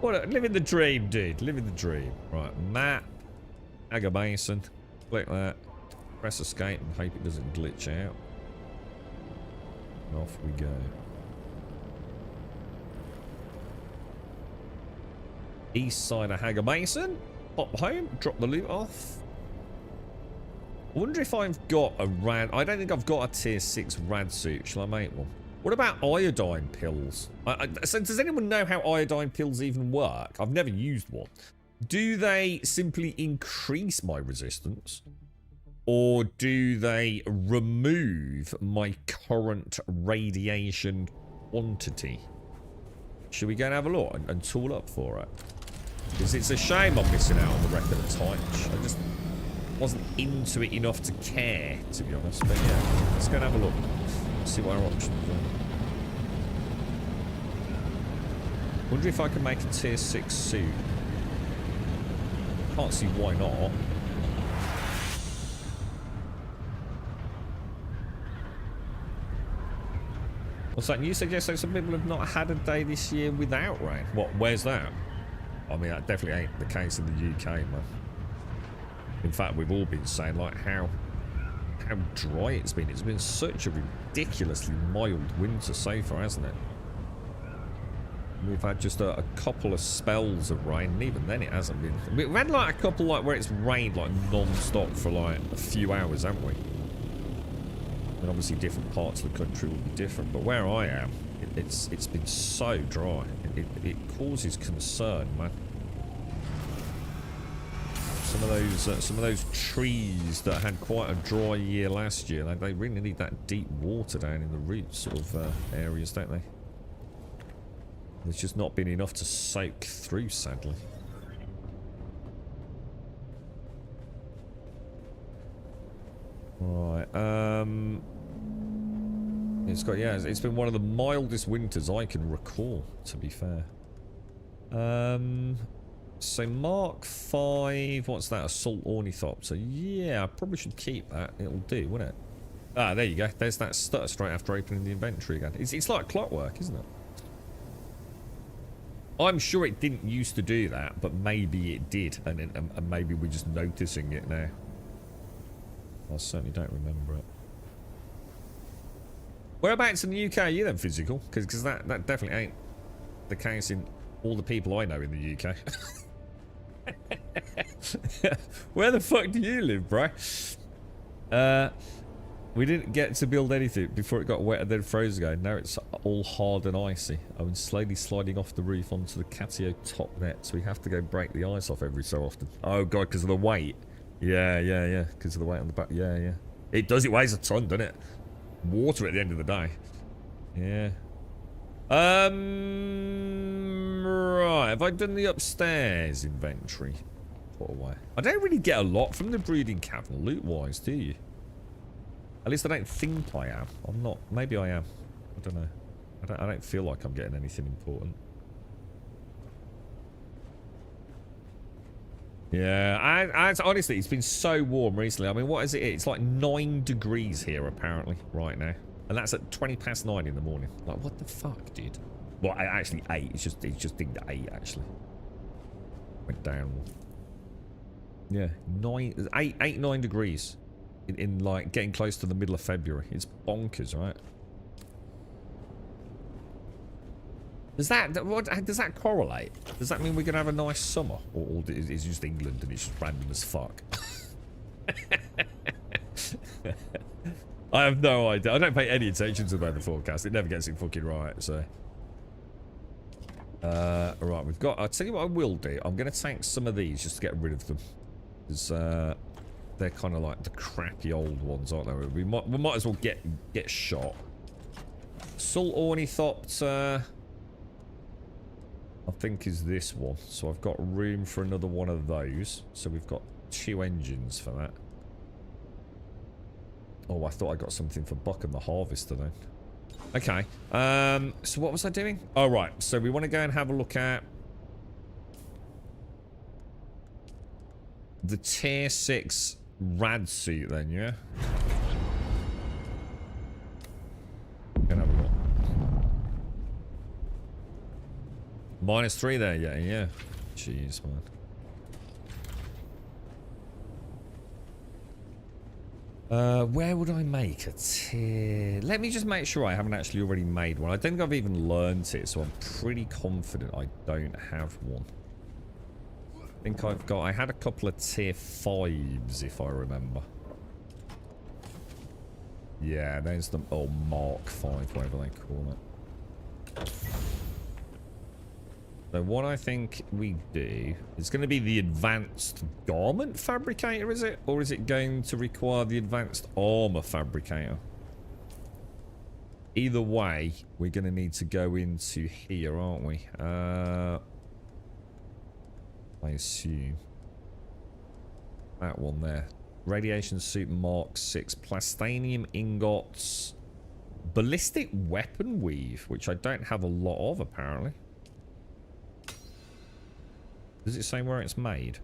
Living the dream, dude. Living the dream. Right, map. Aga Basin. Click that. Press escape and hope it doesn't glitch out. And off we go. East side of Hager Basin. Pop home. Drop the loot off. I wonder if I've got a rad... I don't think I've got a tier 6 rad suit. Shall I make one? What about iodine pills? So does anyone know how iodine pills even work? I've never used one. Do they simply increase my resistance? Or do they remove my current radiation quantity? Should we go and have a look and tool up for it? Because it's a shame I'm missing out on the record of touch. I just wasn't into it enough to care, to be honest. But yeah, let's go and have a look. See what our options are. Wonder if I can make a tier 6 suit. Can't see why not. What's that? You suggest that some people have not had a day this year without rain. What? Where's that? I mean, that definitely ain't the case in the UK, man. In fact, we've all been saying, like, how dry it's been. It's been such a ridiculously mild winter so far, hasn't it? We've had just a couple of spells of rain, and even then it hasn't been... We've had, like, a couple, like, where it's rained, like, non-stop for, like, a few hours, haven't we? And obviously different parts of the country will be different, but where I am, it's been so dry. It causes concern, man. Some of those trees that had quite a dry year last year, they really need that deep water down in the root sort of areas, don't they? There's just not been enough to soak through, sadly. Right, it's been one of the mildest winters I can recall, to be fair. So Mark 5, what's that? Assault Ornithopter. Yeah, I probably should keep that. It'll do, won't it? Ah, there you go. There's that stutter straight after opening the inventory again. It's like clockwork, isn't it? I'm sure it didn't used to do that, but maybe it did, and maybe we're just noticing it now. I certainly don't remember it. Whereabouts in the UK are you then, physical? Because that definitely ain't the case in all the people I know in the UK. Where the fuck do you live, bro? We didn't get to build anything before it got wet and then froze again. Now it's all hard and icy. I'm slowly sliding off the roof onto the catio top net, so we have to go break the ice off every so often. Oh god, because of the weight. Yeah. Because of the weight on the back. Yeah. It does. It weighs a ton, doesn't it? Water at the end of the day. Yeah. Right. Have I done the upstairs inventory? Put away. I don't really get a lot from the breeding cavern loot-wise, do you? At least I don't think I am. I'm not. Maybe I am. I don't know. I don't feel like I'm getting anything important. Yeah, honestly, it's been so warm recently. I mean, what is it? It's like 9 degrees here, apparently, right now. And that's at 9:20 in the morning. Like, what the fuck, dude? Well, actually, 8. It's just dinged at 8, actually. Went down. Yeah, 9 degrees. In like, getting close to the middle of February. It's bonkers, right? Does that correlate? Does that mean we're gonna have a nice summer, or is it just England and it's just random as fuck? I have no idea. I don't pay any attention to the weather forecast. It never gets it fucking right. So, right, we've got. I'll tell you what I will do. I'm gonna tank some of these just to get rid of them, because they're kind of like the crappy old ones, aren't they? We might as well get shot. Salt Ornithopter, I think, is this one. So I've got room for another one of those. So we've got 2 engines for that. Oh, I thought I got something for Buck and the Harvester then. Okay. So what was I doing? Oh, right. So we want to go and have a look at the tier 6 rad suit then, yeah? Gonna have a look. -3 there, yeah, yeah. Jeez, man. Where would I make a tier? Let me just make sure I haven't actually already made one. I don't think I've even learnt it, so I'm pretty confident I don't have one. I think I had a couple of tier 5s, if I remember. Yeah, there's the, oh, Mark 5, whatever they call it. So what I think we do, it's going to be the advanced garment fabricator, is it? Or is it going to require the advanced armor fabricator? Either way, we're going to need to go into here, aren't we? I assume. That one there. Radiation suit Mark 6. Plastanium ingots. Ballistic weapon weave, which I don't have a lot of, apparently. Does it say where it's made?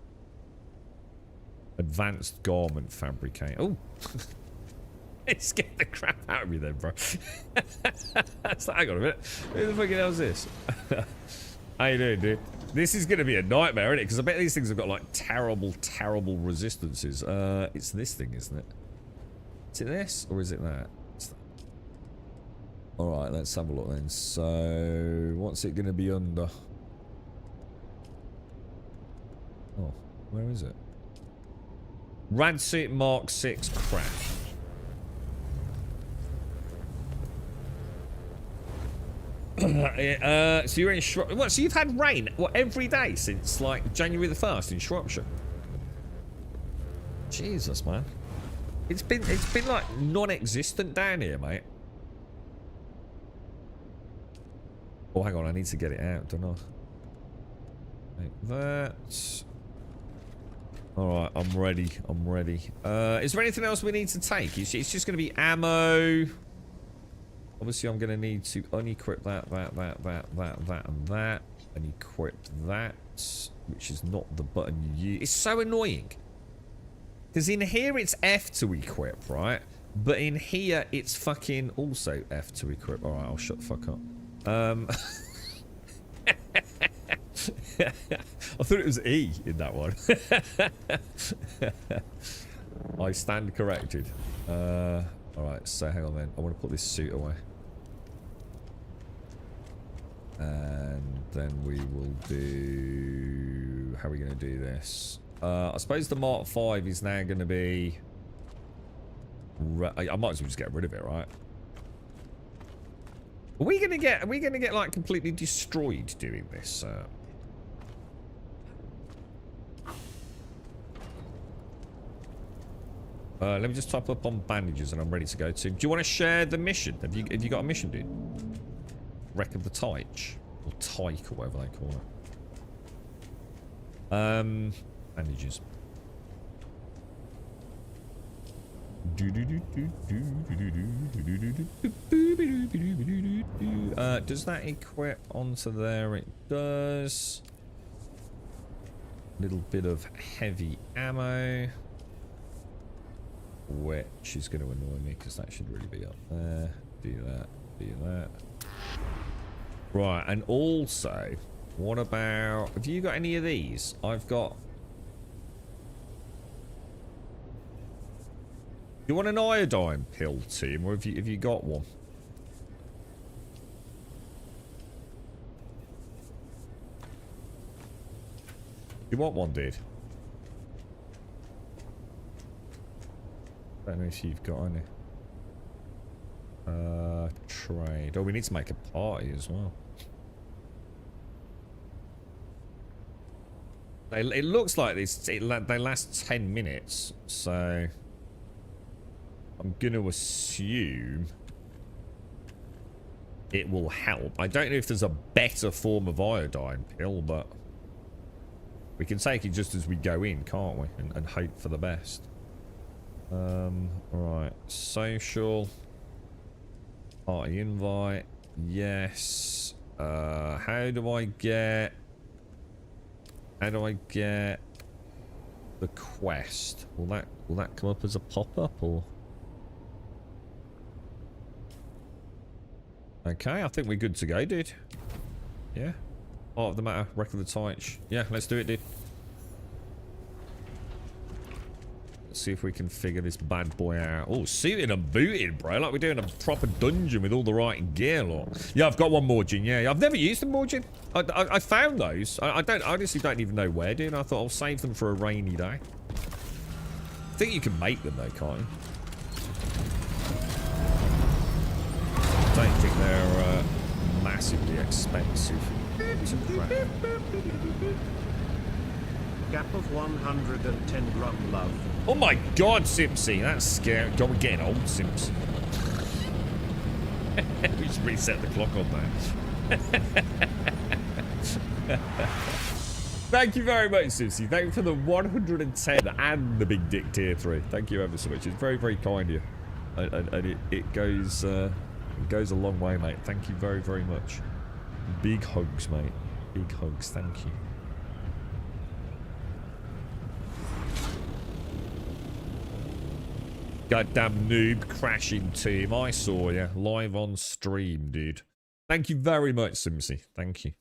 Advanced garment fabricator. Oh! It scared the crap out of me then, bro. Hang on a minute. Who the fucking hell is this? How you doing, dude? This is going to be a nightmare, isn't it? Because I bet these things have got, like, terrible, terrible resistances. It's this thing, isn't it? Is it this? Or is it that? Alright, let's have a look then. So, what's it going to be under? Oh, where is it? Radsuit Mark 6 crash. So you're in Shropshire. What? So you've had rain every day since like January the 1st in Shropshire. Jesus, man. It's been like non-existent down here, mate. Oh, hang on, I need to get it out, don't I? Like that. Alright, I'm ready. I'm ready. Is there anything else we need to take? It's just going to be ammo. Obviously, I'm going to need to unequip that, and that. And equip that, which is not the button you use. It's so annoying. Because in here, it's F to equip, right? But in here, it's fucking also F to equip. Alright, I'll shut the fuck up. I thought it was E in that one. I stand corrected. Alright, so hang on then. I want to put this suit away. And then we will do... How are we going to do this? I suppose the Mark 5 is now going to be... I might as well just get rid of it, right? Are we gonna get like completely destroyed doing this? Let me just top up on bandages and I'm ready to go to. Do you want to share the mission? Have you got a mission, dude? Wreck of the Tyche or Tyke or whatever they call it. Bandages. Does that equip onto there? It does. Little bit of heavy ammo, which is going to annoy me because that should really be up there. Do that, do that. Right, and also, what about... Have you got any of these? I've got... You want an iodine pill, team, or have you got one? You want one, dude? I don't know if you've got any. Trade. Oh, we need to make a party as well. It looks like they last 10 minutes, so I'm gonna assume it will help. I don't know if there's a better form of iodine pill, but we can take it just as we go in, can't we? And hope for the best. Right, social party invite, yes. How do I get the quest? Will that come up as a pop-up or? Okay, I think we're good to go, dude. Yeah. Part of the matter. Wreck of the Titch. Yeah, let's do it, dude. Let's see if we can figure this bad boy out. Oh, suited and booted, bro. Like we're doing a proper dungeon with all the right gear, look. Yeah, I've got one more, Jin. Yeah, I've never used them more, Jin. I found those. I honestly don't even know where, dude. I thought I'll save them for a rainy day. I think you can make them, though, can't you? I don't think they're massively expensive. Gap of 110 rum, love. Oh my god, Simpsy, that's scary. God, we're getting old, Simps. We should reset the clock on that. Thank you very much, Simpsy. Thank you for the 110 and the big dick tier 3. Thank you ever so much. It's very, very kind of you. And it goes a long way, mate. Thank you very, very much. Big hugs, mate. Big hugs. Thank you. Goddamn noob crashing team. I saw you live on stream, dude. Thank you very much, Simsy. Thank you.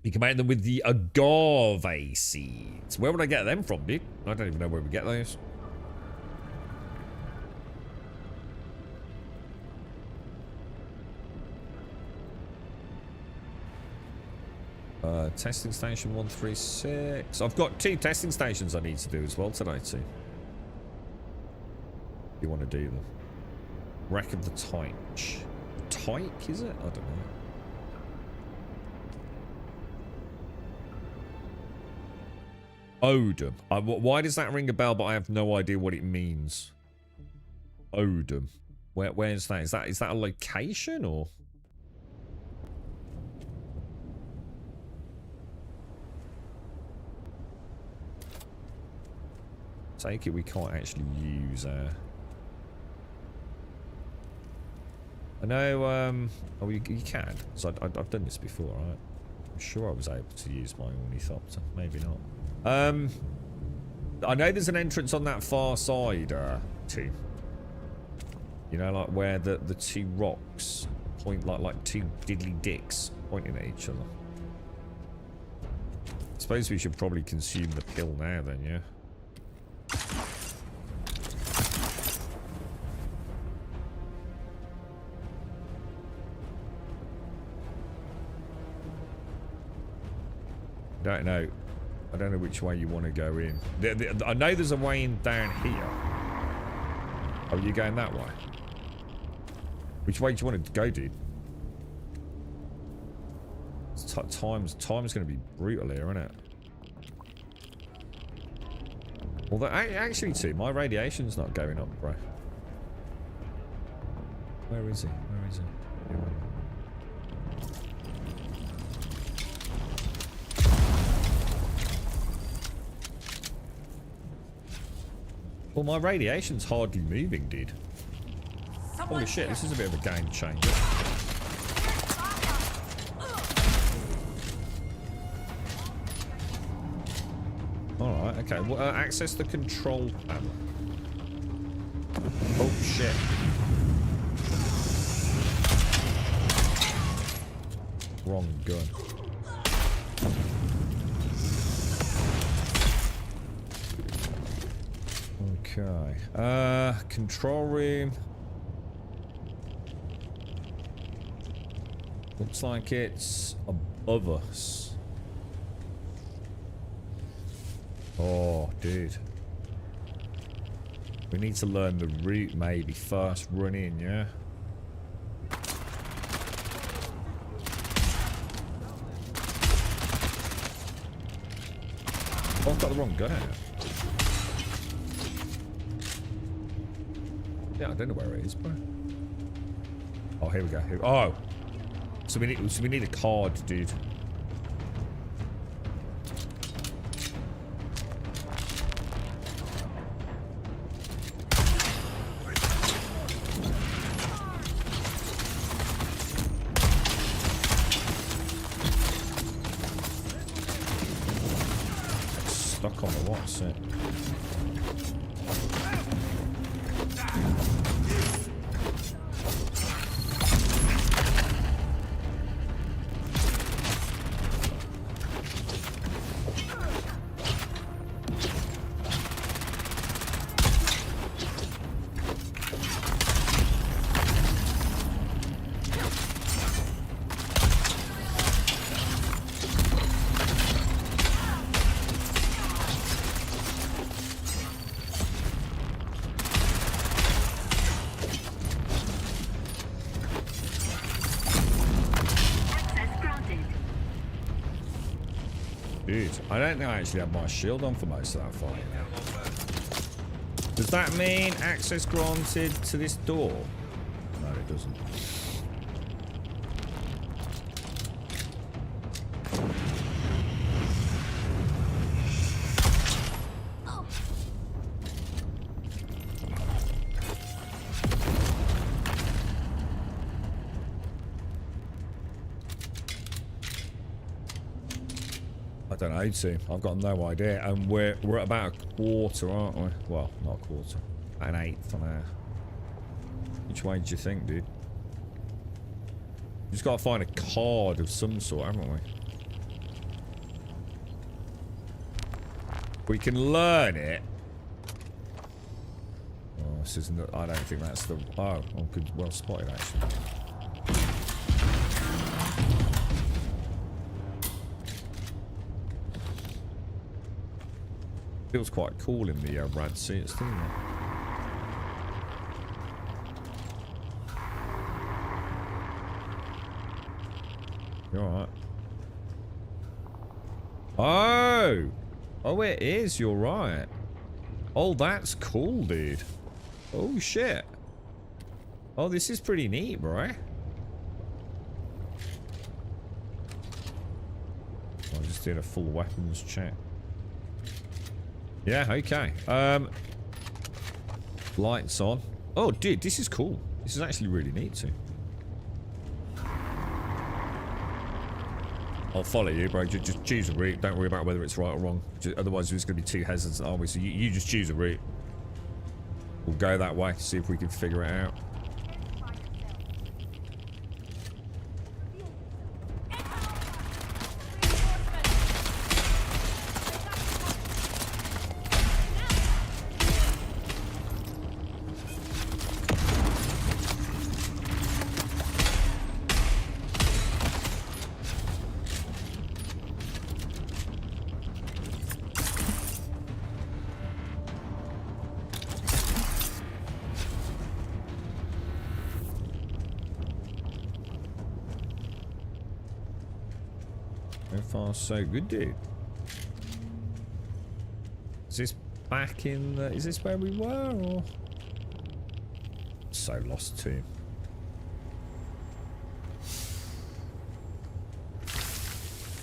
You can make them with the agave seeds. Where would I get them from, dude? I don't even know where we get those. Testing station 136. I've got 2 testing stations I need to do as well today, too. You want to do them? Wreck of the Tyche. Tyche, is it? I don't know. Odom. Why does that ring a bell, but I have no idea what it means? Odom. Where's that? Is that a location, or? Take it we can't actually use I know oh, you can, so I've done this before, right? I'm sure I was able to use my ornithopter, maybe not. I know there's an entrance on that far side too, you know, like where the 2 rocks point, like 2 diddly dicks pointing at each other. I suppose we should probably consume the pill now then, yeah. Don't know. I don't know which way you want to go in. I know there's a way in down here. Oh, you going that way? Which way do you want to go, dude? Time's going to be brutal here, isn't it? Although, actually, too, my radiation's not going up, bro. Where is he? Where is he? Well, my radiation's hardly moving, dude. Holy shit, this is a bit of a game changer. Alright, okay. Well, access the control panel. Oh, shit. Wrong gun. Okay. Control room. Looks like it's above us. Oh, dude. We need to learn the route maybe first run in, yeah? Oh, I've got the wrong gun out. Yeah, I don't know where it is, bro. Oh, here we go. Oh, so we need a card, dude. Stuck on the what's it? Dude, I don't think I actually have my shield on for most of that fight. Does that mean access granted to this door? No, it doesn't. I don't know, too. I've got no idea. And we're at about a quarter, aren't we? Well, not a quarter. An eighth of an hour. Which way do you think, dude? Just gotta find a card of some sort, haven't we? We can learn it. Oh, this isn't. I don't think that's the. Oh, good. Well spotted, actually. Feels quite cool in the rad suits, doesn't it? You alright? Oh! Oh, it is. You're right. Oh, that's cool, dude. Oh, shit. Oh, this is pretty neat, bro. I just did a full weapons check. Yeah, okay. Lights on. Oh, dude, this is cool. This is actually really neat, too. I'll follow you, bro. Just choose a route. Don't worry about whether it's right or wrong. Otherwise, we're just going to be too hesitant, aren't we? So you just choose a route. We'll go that way, see if we can figure it out. So far, so good, dude. Is this back in the... Is this where we were, or...? So lost, too.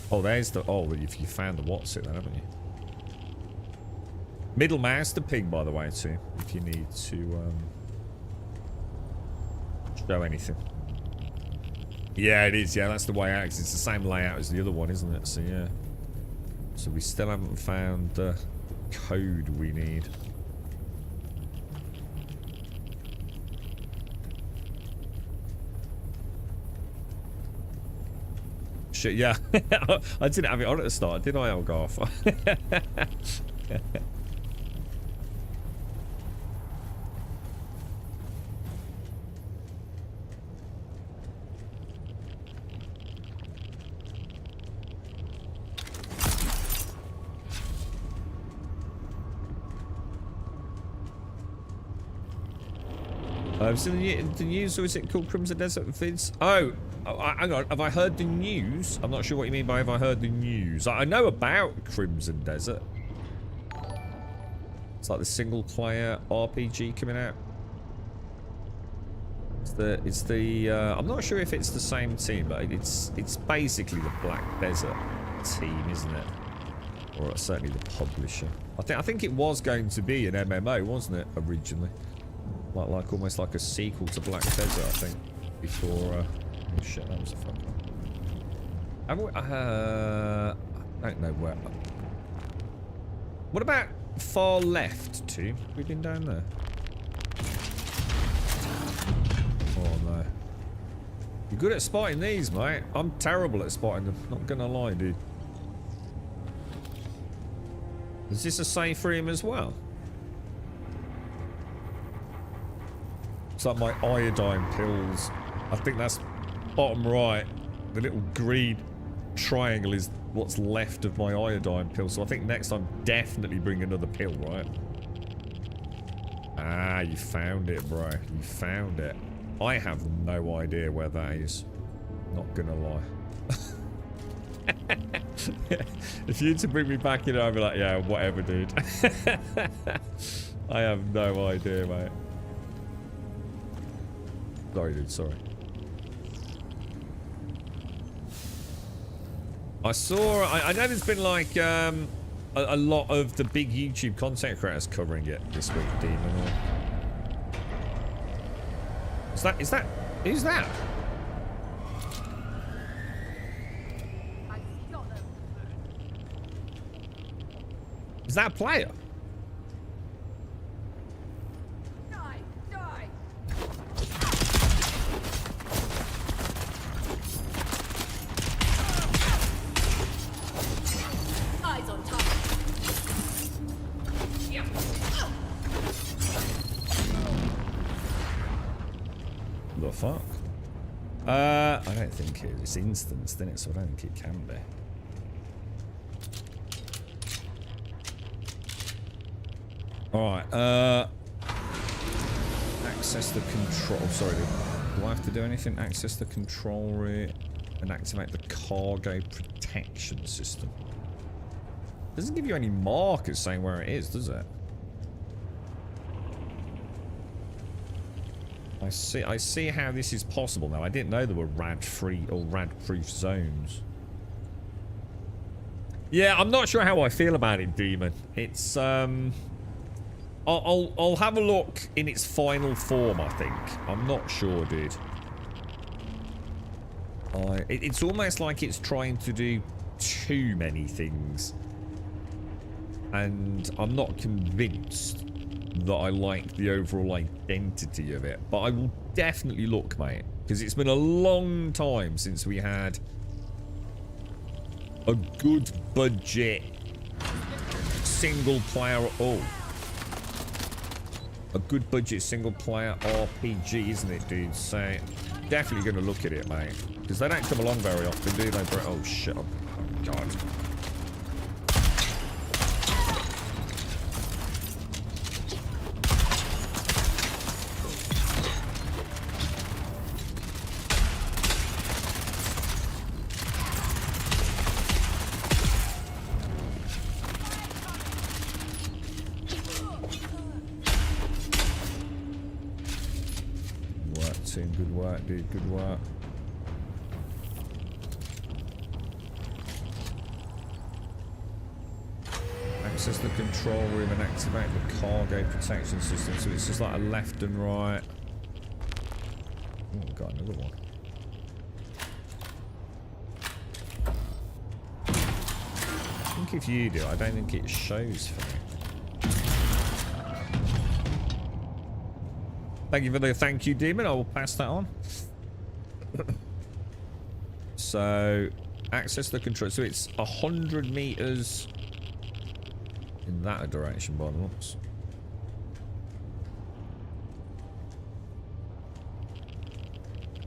Oh, there's the... Oh, you found the what's it then, haven't you? Middle mouse to ping, by the way, too. If you need to, show anything. Yeah, it is. Yeah, that's the way out. 'Cause it's the same layout as the other one, isn't it? So, yeah. So we still haven't found the code we need. Shit, yeah. I didn't have it on at the start, did I, Elgarth? So the news, or is it called Crimson Desert Vids? Oh, hang on. Have I heard the news? I'm not sure what you mean by have I heard the news. I know about Crimson Desert. It's like the single player RPG coming out. It's the I'm not sure if it's the same team, but it's basically the Black Desert team, isn't it? Or certainly the publisher. I think it was going to be an MMO, wasn't it, originally? Like almost like a sequel to Black Desert, I think. Before oh shit, that was a fuck up. I don't know where. What about far left, team? We've been down there. Oh no. You're good at spotting these, mate. I'm terrible at spotting them, not gonna lie, dude. Is this a safe room as well? It's like my iodine pills. I think that's bottom right. The little green triangle is what's left of my iodine pill. So I think next time definitely bring another pill, right? Ah, you found it, bro. You found it. I have no idea where that is. Not gonna lie. If you were to bring me back in, I'd be like, yeah, whatever, dude. I have no idea, mate. Sorry, dude, sorry. I know there's been like a lot of the big YouTube content creators covering it this week, Demon. Who's that? Is that a player? Eyes on top. The fuck? I don't think it's instanced, isn't it? So I don't think it can be. Alright, access the control. Sorry, do I have to do anything? Access the control room and activate the cargo protection system. Doesn't give you any markers saying where it is, does it? I see how this is possible now. I didn't know there were rad-free or rad-proof zones. Yeah, I'm not sure how I feel about it, Demon. It's I'll have a look in its final form, I think. I'm not sure, dude. It's almost like it's trying to do too many things. And I'm not convinced that I like the overall identity of it. But I will definitely look, mate. Because it's been a long time since we had a good budget single player. Oh. A good budget single player RPG, isn't it, dude? So, definitely going to look at it, mate. Because they don't come along very often, do they, bro? Oh, shit. Oh, God. Good work, dude. Good work. Access the control room and activate the cargo protection system. So it's just like a left and right. Oh, we've got another one. I think if you do, I don't think it shows for me. Thank you for the thank you, Demon. I will pass that on. So, access the control. So it's 100 meters in that direction by the looks.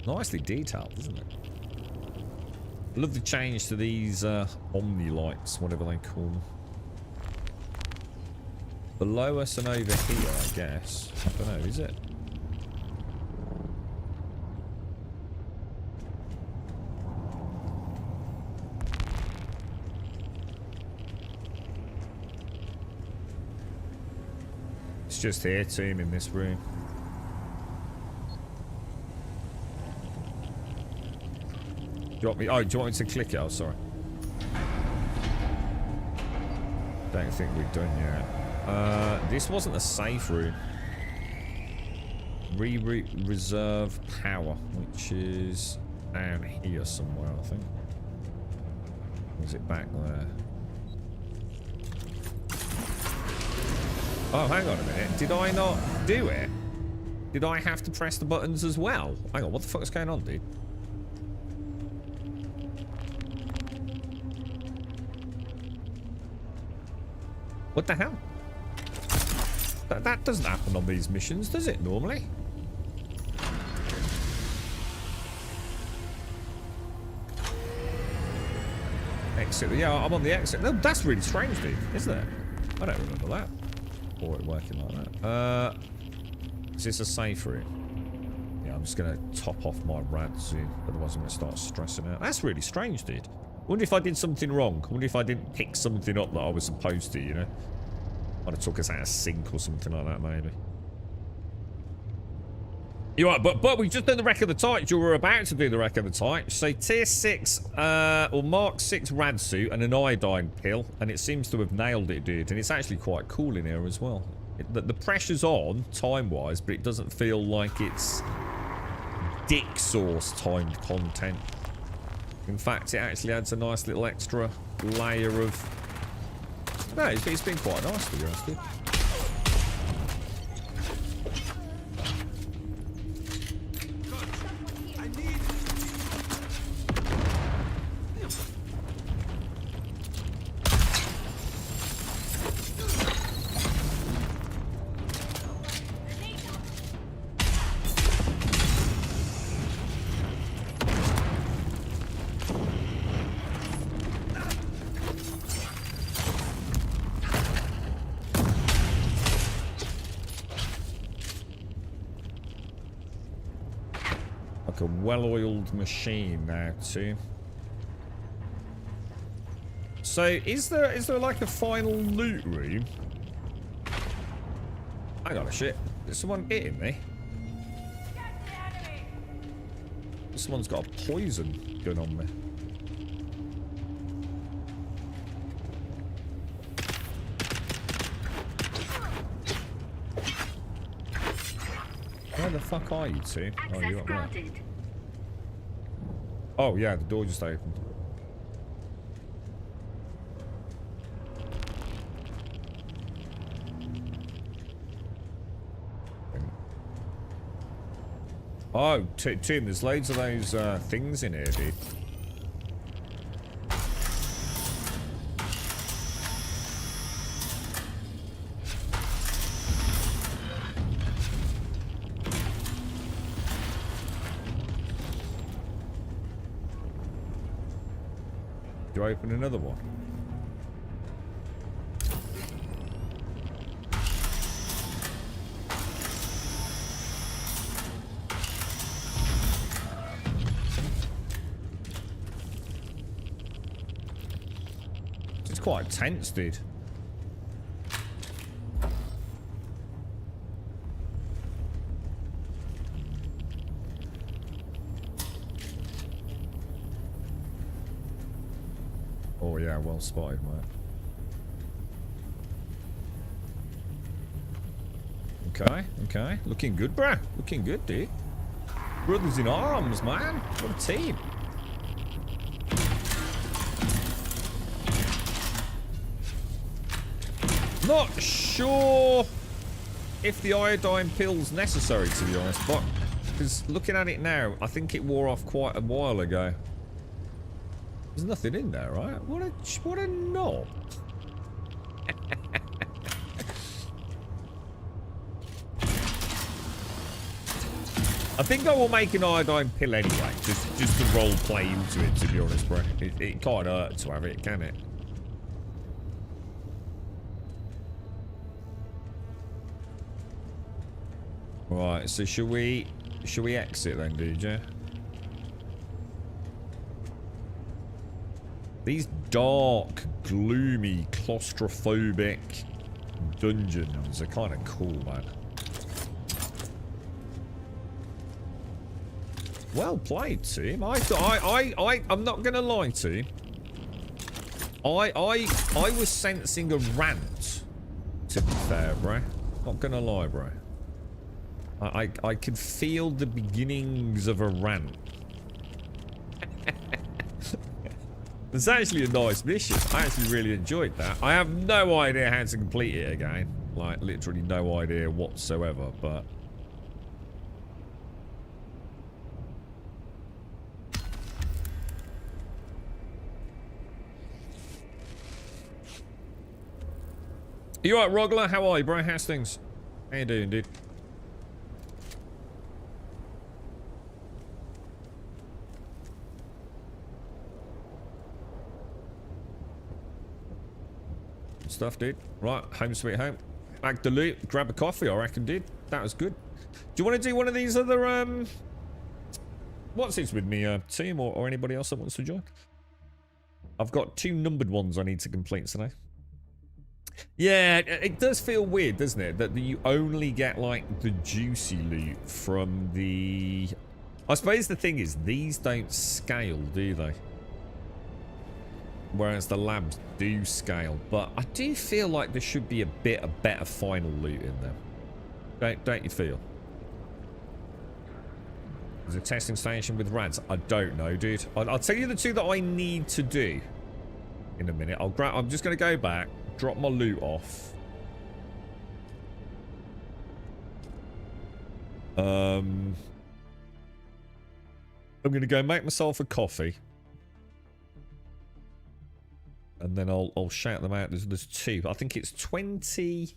Nicely detailed, isn't it? I love the change to these Omni lights, whatever they call them. Below us and over here, I guess. I don't know, is it? It's just here, team, in this room. Do you want me? Oh, do you want me to click it? Oh, sorry. Don't think we've done yet. This wasn't a safe room. Reroute reserve power, which is down here somewhere, I think. Or is it back there? Oh, hang on a minute. Did I not do it? Did I have to press the buttons as well? Hang on, what the fuck is going on, dude? What the hell? That doesn't happen on these missions, does it, normally? Exit. Yeah, I'm on the exit. No, that's really strange, dude, isn't it? I don't remember that. Or it working like that. Is this a safe room? Yeah, I'm just going to top off my rad soon. Otherwise, I'm going to start stressing out. That's really strange, dude. wonder if I did something wrong. I wonder if I didn't pick something up that I was supposed to, you know? Might have took us out of sync or something like that, maybe. You're right, but we've just done the wreck of the Titan. You were about to do the wreck of the Titan. So tier 6, or Mark 6 rad suit and an iodine pill. And it seems to have nailed it, dude. And it's actually quite cool in here as well. The pressure's on, time-wise, but it doesn't feel like it's dick sauce timed content. In fact, it actually adds a nice little extra layer of... No, it's been quite nice, to be honest with you. Like a well-oiled machine now too. So is there like a final loot room? Hang on a shit. Is someone hitting me? Someone's got a poison gun on me. Where the fuck are you two? Oh, you're up there. Oh yeah, the door just opened. Oh, Tim, there's loads of those things in here, dude. Do I open another one? It's quite tense, dude. Oh yeah, well spotted, mate. Okay, okay. Looking good, bruh. Looking good, dude. Brothers in arms, man. What a team. Not sure if the iodine pill's necessary, to be honest, but because looking at it now, I think it wore off quite a while ago. There's nothing in there, right? What a knob. I think I will make an iodine pill anyway, just to role play into it, to be honest, bro. It can't hurt to have it, can it? Right, so should we exit then, dude, yeah? These dark, gloomy, claustrophobic dungeons are kind of cool, man. Well played, team. I'm not gonna lie to you. I was sensing a rant, to be fair, bro. Not gonna lie, bro. I could feel the beginnings of a rant. It's actually a nice mission. I actually really enjoyed that. I have no idea how to complete it again. Like, literally no idea whatsoever, but... You alright, Rogler? How are you, bro? How's things? How you doing, dude? Good stuff, dude. Right, home sweet home. Back to loot. Grab a coffee, I reckon, dude. That was good. Do you want to do one of these other, what's this with me, team or anybody else that wants to join? I've got 2 numbered ones I need to complete today. Yeah, it does feel weird, doesn't it? That you only get, like, the juicy loot from the... I suppose the thing is, these don't scale, do they? Whereas the labs do scale. But I do feel like there should be a bit of better final loot in there. Don't you feel? There's a testing station with rats. I don't know, dude. I'll tell you the 2 that I need to do in a minute. I'm just going to go back, drop my loot off. I'm going to go make myself a coffee. And then I'll shout them out. There's 2. I think it's 20.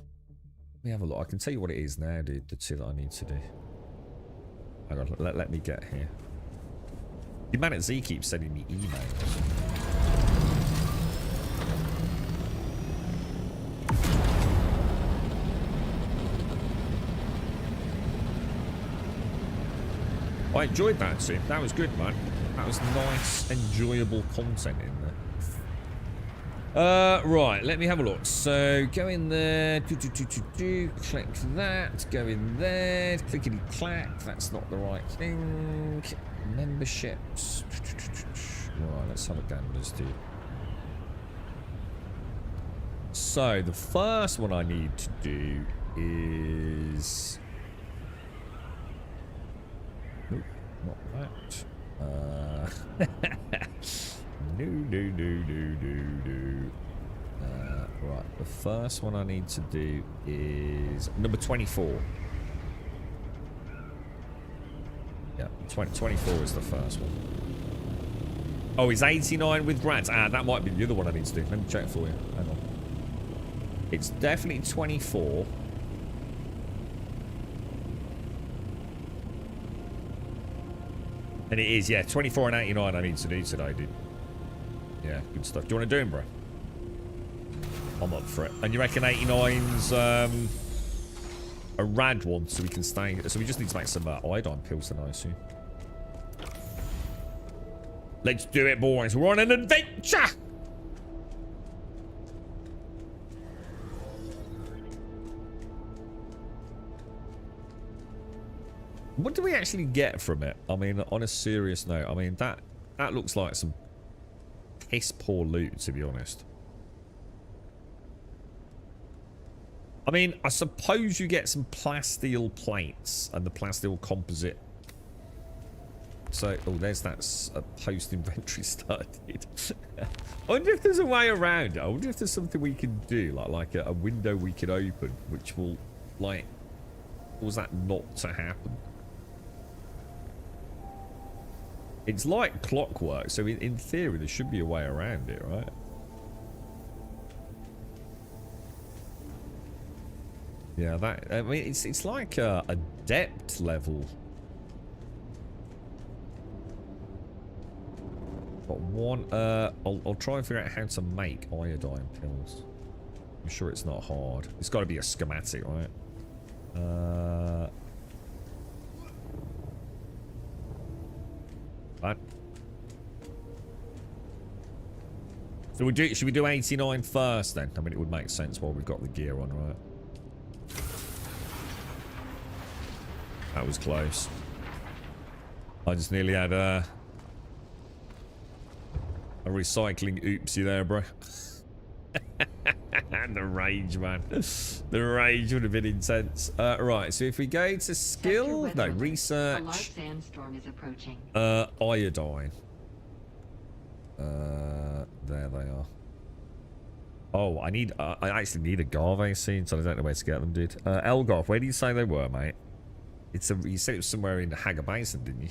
Let me have a look. I can tell you what it is now, dude. The 2 that I need to do. Hang on, let me get here. The man at Z keeps sending me emails. I enjoyed that too. That was good, man. That was nice, enjoyable content in there. Right, let me have a look. So, go in there, click that, go in there, clickety clack, that's not the right thing. Memberships. Right, let's have a ganders, dude. So, the first one I need to do is... Nope, not that. No. Right, the first one I need to do is number 24. Yeah, 24 is the first one. Oh, it's 89 with rats. Ah, that might be the other one I need to do. Let me check for you. Hang on. It's definitely 24. And it is, yeah, 24 and 89 I need to do today, dude. Yeah, good stuff. Do you want to do him, bro? I'm up for it. And you reckon 89's a rad one, so we can stay... So we just need to make some iodine pills then, I assume. Let's do it, boys. We're on an adventure! What do we actually get from it? I mean, on a serious note, I mean, that looks like some piss poor loot, to be honest. I mean, I suppose you get some plasteel plates and the plasteel composite. So, oh, there's that post-inventory started. I wonder if there's a way around it. I wonder if there's something we can do, like a window we can open, which will, like, cause that not to happen. It's like clockwork, so in theory there should be a way around it, right? Yeah, that, I mean, it's like a depth level. Got one, I'll try and figure out how to make iodine pills. I'm sure it's not hard. It's got to be a schematic, right? That. So should we do 89 first then? I mean, it would make sense while we've got the gear on, right? That was close. I just nearly had a recycling oopsie there, bro. The rage, man. The rage would have been intense. Right, so if we go to skill, no, research. A large sandstorm is approaching. Iodine. There they are. Oh, I actually need agave seeds, so I don't know where to get them, dude. Elgoth, where do you say they were, mate? You said it was somewhere in the Haga Basin, didn't you?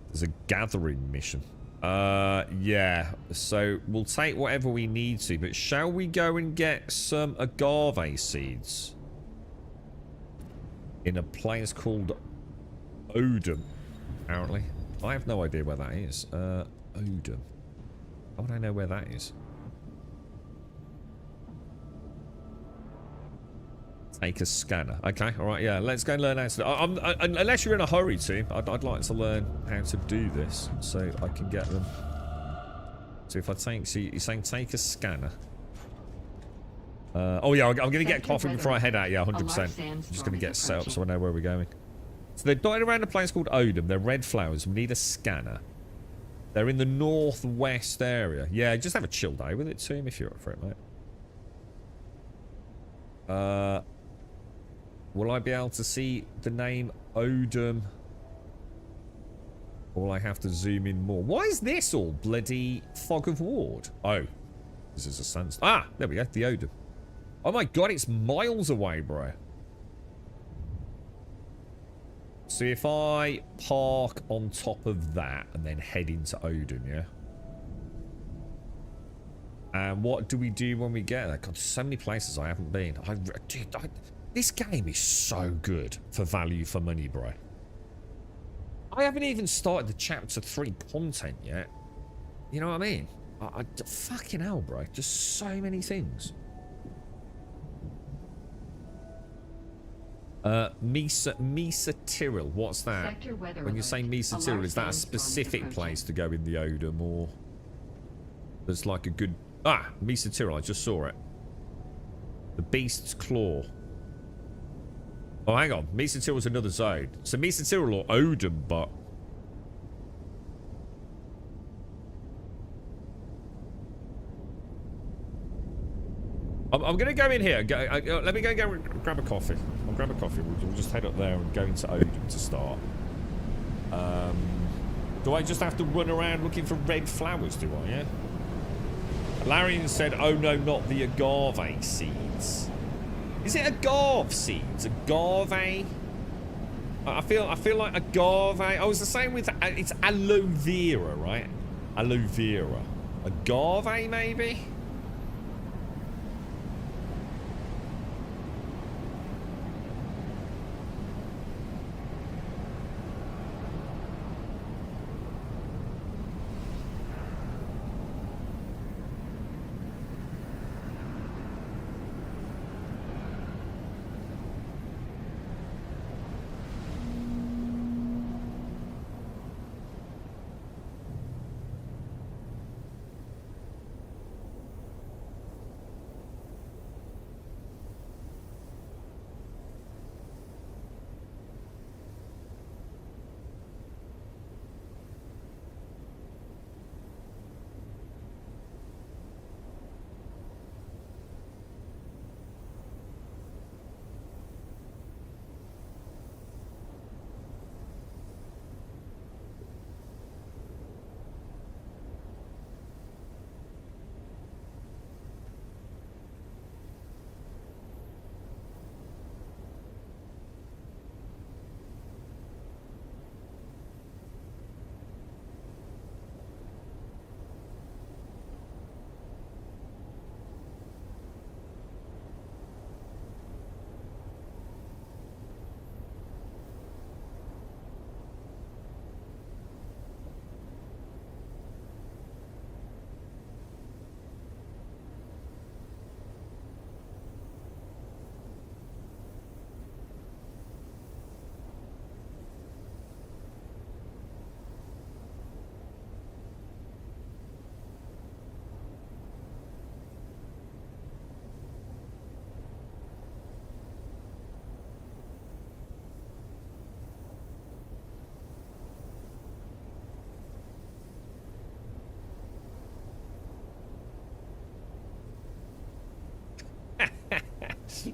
There's a gathering mission. Yeah. So we'll take whatever we need to, but shall we go and get some agave seeds? In a place called Odom, apparently. I have no idea where that is. Odom. How would I know where that is? Take a scanner. Okay, all right, yeah. Let's go and learn how to. Unless you're in a hurry, team, I'd like to learn how to do this so I can get them. So if I take, so you're saying take a scanner. Oh yeah, I'm gonna get coffee before I head out. Yeah, 100%. I'm just gonna get set up so I know where we're going. So they're dotted around a place called Odom. They're red flowers. We need a scanner. They're in the northwest area. Yeah, just have a chill day with it, team, if you're up for it, mate. Will I be able to see the name Odom? Or will I have to zoom in more? Why is this all bloody fog of ward? Oh, this is a sense. Ah, there we go, the Odom. Oh my god, it's miles away, bro. So if I park on top of that and then head into Odom, yeah? And what do we do when we get there? God, so many places I haven't been. Dude, this game is so good for value for money, bro. I haven't even started the chapter 3 content yet. You know what I mean? Fucking hell, bro. Just so many things. Mesa Tyrrell. What's that? When you say Mesa Tyrrell, is that a specific place to go in the Odom, or there's like a good... Ah, Mesa Tyrrell. I just saw it. The Beast's Claw. Oh, hang on. Mesa Tyrrell's another zone. So Mesa Tyrrell or Odom, but... I'm going to go in here. Let me go grab a coffee. I'll grab a coffee. We'll just head up there and go into Odom to start. Do I just have to run around looking for red flowers, do I, yeah? Larian said, oh no, not the agave seeds. Is it agave seeds? Agave? I feel like agave. Oh, it's the same with... It's aloe vera, right? Aloe vera. Agave, maybe?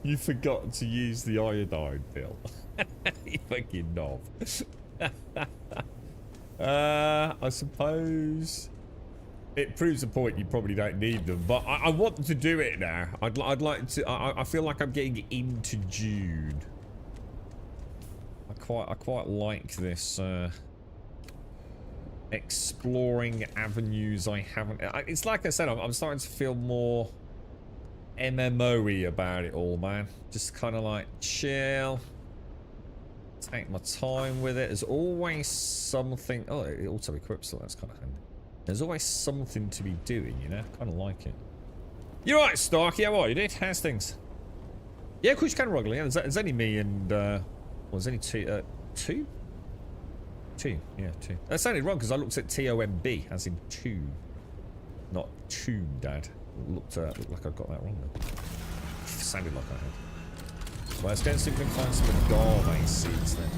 You forgot to use the iodine pill. You fucking knob. I suppose it proves the point you probably don't need them, but I want to do it now. I'd like to. I feel like I'm getting into Dune. I quite like this exploring avenues I haven't. It's like I said, I'm starting to feel more MMO-y about it all, man. Just kind of like chill, take my time with it. There's always something. Oh, it auto equips, so that's kind of handy. There's always something to be doing, you know. Kind of like it. You're right, Starky. How are you, dude? How's things? Yeah, of course you can, Rogley. Yeah, there's only me and, well, there's only two? Two, yeah, two. That's only wrong because I looked at T-O-M-B, as in tomb. Not tomb, Dad. Looked like I got that wrong then. Sounded like I had. Well, let's go and see if we can find some agave seeds then.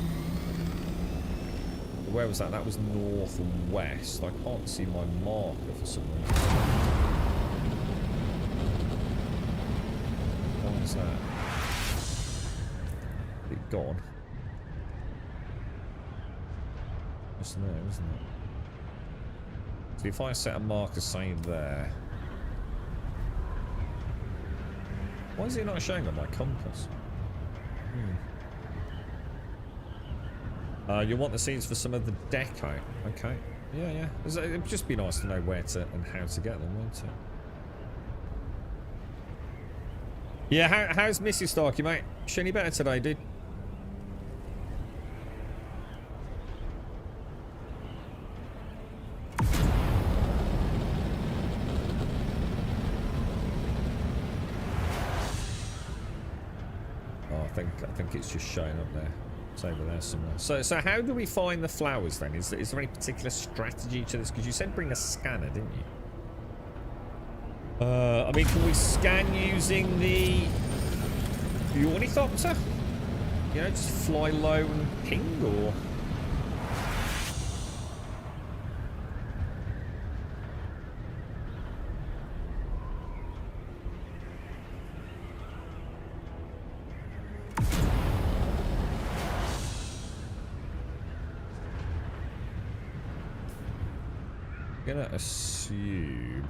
Where was that? That was north and west. I can't see my marker for some reason. What was that? It gone. Just there, isn't it? So if I set a marker, say there. Why is it not showing on my compass? You want the seeds for some of the deco? Okay. Yeah. It'd just be nice to know where to and how to get them, wouldn't it? Yeah, how's Mrs. Starkey, mate? She any better today, dude? I think it's just showing up there. It's over there somewhere. So how do we find the flowers then? Is there any particular strategy to this? Because you said bring a scanner, didn't you? I mean, can we scan using the ornithopter? You know, just fly low and ping, or? I'm gonna assume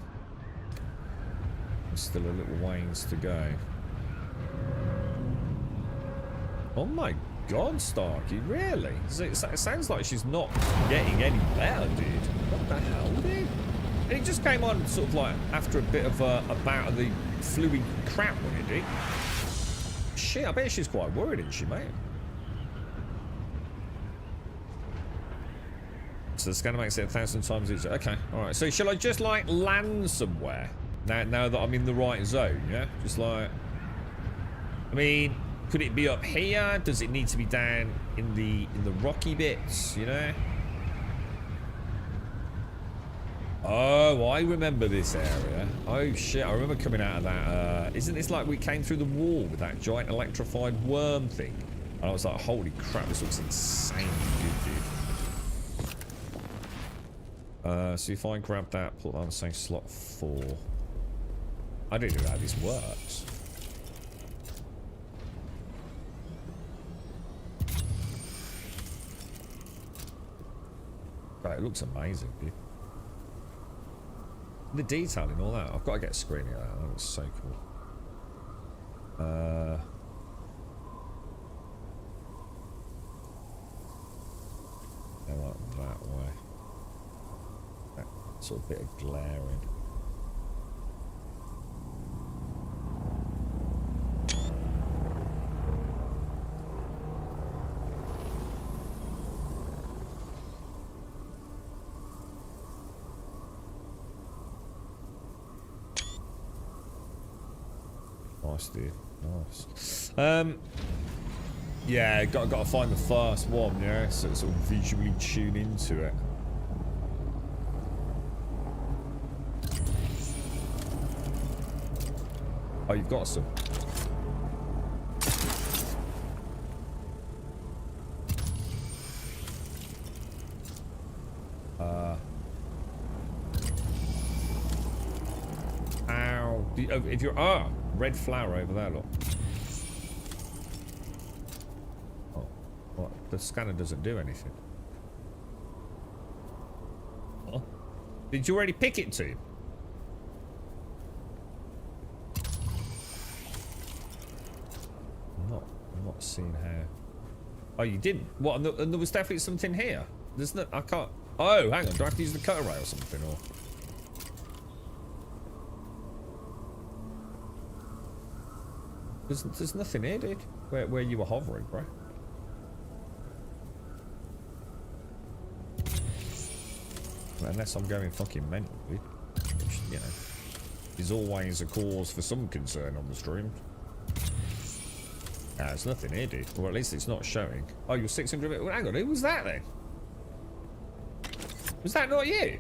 there's still a little ways to go. Oh my god, Starkey, really? It sounds like she's not getting any better, dude. What the hell, dude? And it just came on sort of like after a bit of a bout of the fluid crap, wasn't it, dude? Shit, I bet she's quite worried, isn't she, mate? So the scanner makes it 1,000 times each. Okay, alright. So shall I just like land somewhere? Now that I'm in the right zone, yeah? Just like, I mean, could it be up here? Does it need to be down in the rocky bits, you know? Oh, I remember this area. Oh shit, I remember coming out of that. Isn't this like we came through the wall with that giant electrified worm thing? And I was like, holy crap, this looks insane good, dude. So if I grab that, put that on, say, slot 4. I don't know how this works. Right, it looks amazing, dude. The detail and all that. I've got to get a screen of that. That looks so cool. Go like that way. That sort of bit of glaring. Nice, dude. Nice. Yeah, got to find the first one, yeah, so sort of visually tune into it. Oh, you've got some. Ow. If you're red flower over there, look. Oh, what? The scanner doesn't do anything. Huh? Did you already pick it to? I'm not seeing how. Oh, you didn't? What? And there was definitely something here. There's no. I can't. Oh, hang on. Do I have to use the cutter ray or something, or? There's nothing here, dude. Where you were hovering, bro. Unless I'm going fucking mental, dude. Which, you know, is always a cause for some concern on the stream. Nah, there's nothing here, dude. Or at least it's not showing. Oh, you're 600. Well, hang on, who was that then? Was that not you?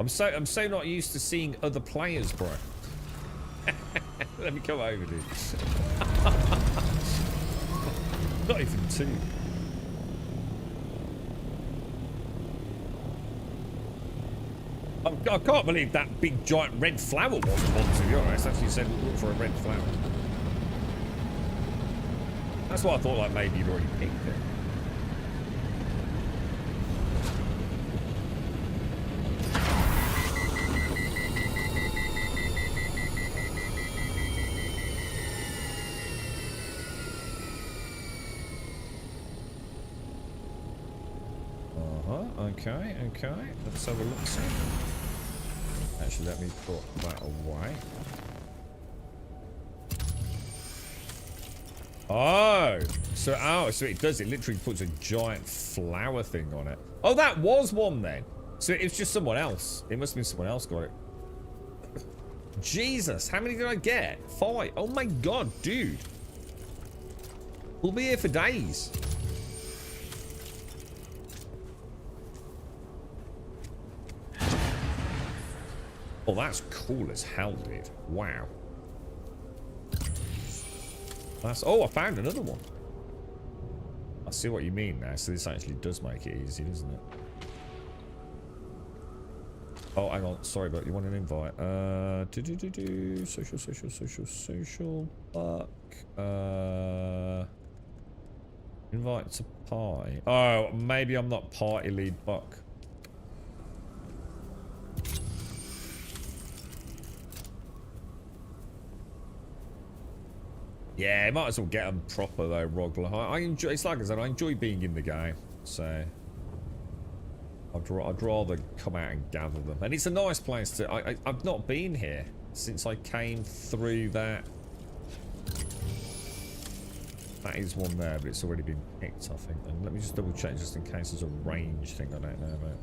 I'm so not used to seeing other players, bro. Let me come over, dude. Not even two. I can't believe that big giant red flower wasn't one, to be honest. Actually said look for a red flower. That's why I thought like maybe you'd already picked it. Okay, okay. Let's have a look. See. Actually, let me put that away. Oh, so it does. It literally puts a giant flower thing on it. Oh, that was one then. So it's just someone else. It must have been someone else got it. Jesus, how many did I get? 5. Oh my god, dude. We'll be here for days. Oh, that's cool as hell, dude. Wow. That's... Oh, I found another one. I see what you mean now. So this actually does make it easy, doesn't it? Oh, hang on. Sorry, but you want an invite. Social. Buck. Invite to pie. Oh, maybe I'm not party lead Buck. Yeah, might as well get them proper though, Rogler. I enjoy. It's like I said, I enjoy being in the game, so I'd rather come out and gather them. And it's a nice place to. I've not been here since I came through that. That is one there, but it's already been picked, I think. And let me just double check just in case there's a range thing I don't know about.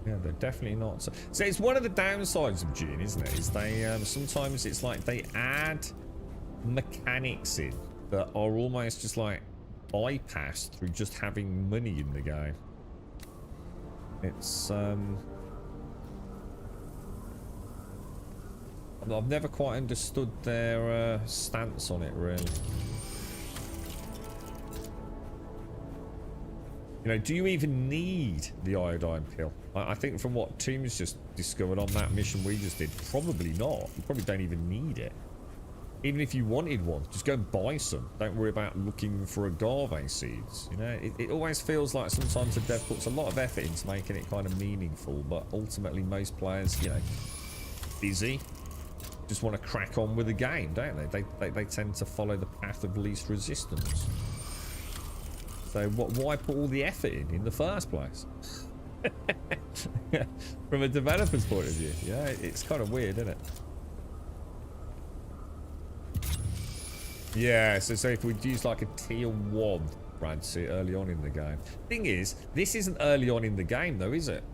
Yeah, they're definitely not. So it's one of the downsides of Dune, isn't it? Is they sometimes it's like they add mechanics in that are almost just like bypassed through just having money in the game. It's I've never quite understood their stance on it, really. You know, do you even need the iodine pill? I think from what Tombs just discovered on that mission we just did, probably not. You probably don't even need it. Even if you wanted one, just go and buy some. Don't worry about looking for agave seeds. You know, it always feels like sometimes the dev puts a lot of effort into making it kind of meaningful, but ultimately most players, you know, busy, just want to crack on with the game, don't they? They tend to follow the path of least resistance. So why put all the effort in the first place? From a developer's point of view, yeah, it's kind of weird, isn't it? Yeah, so if we'd use like a tier 1 Brad suit early on in the game. Thing is, this isn't early on in the game though, is it?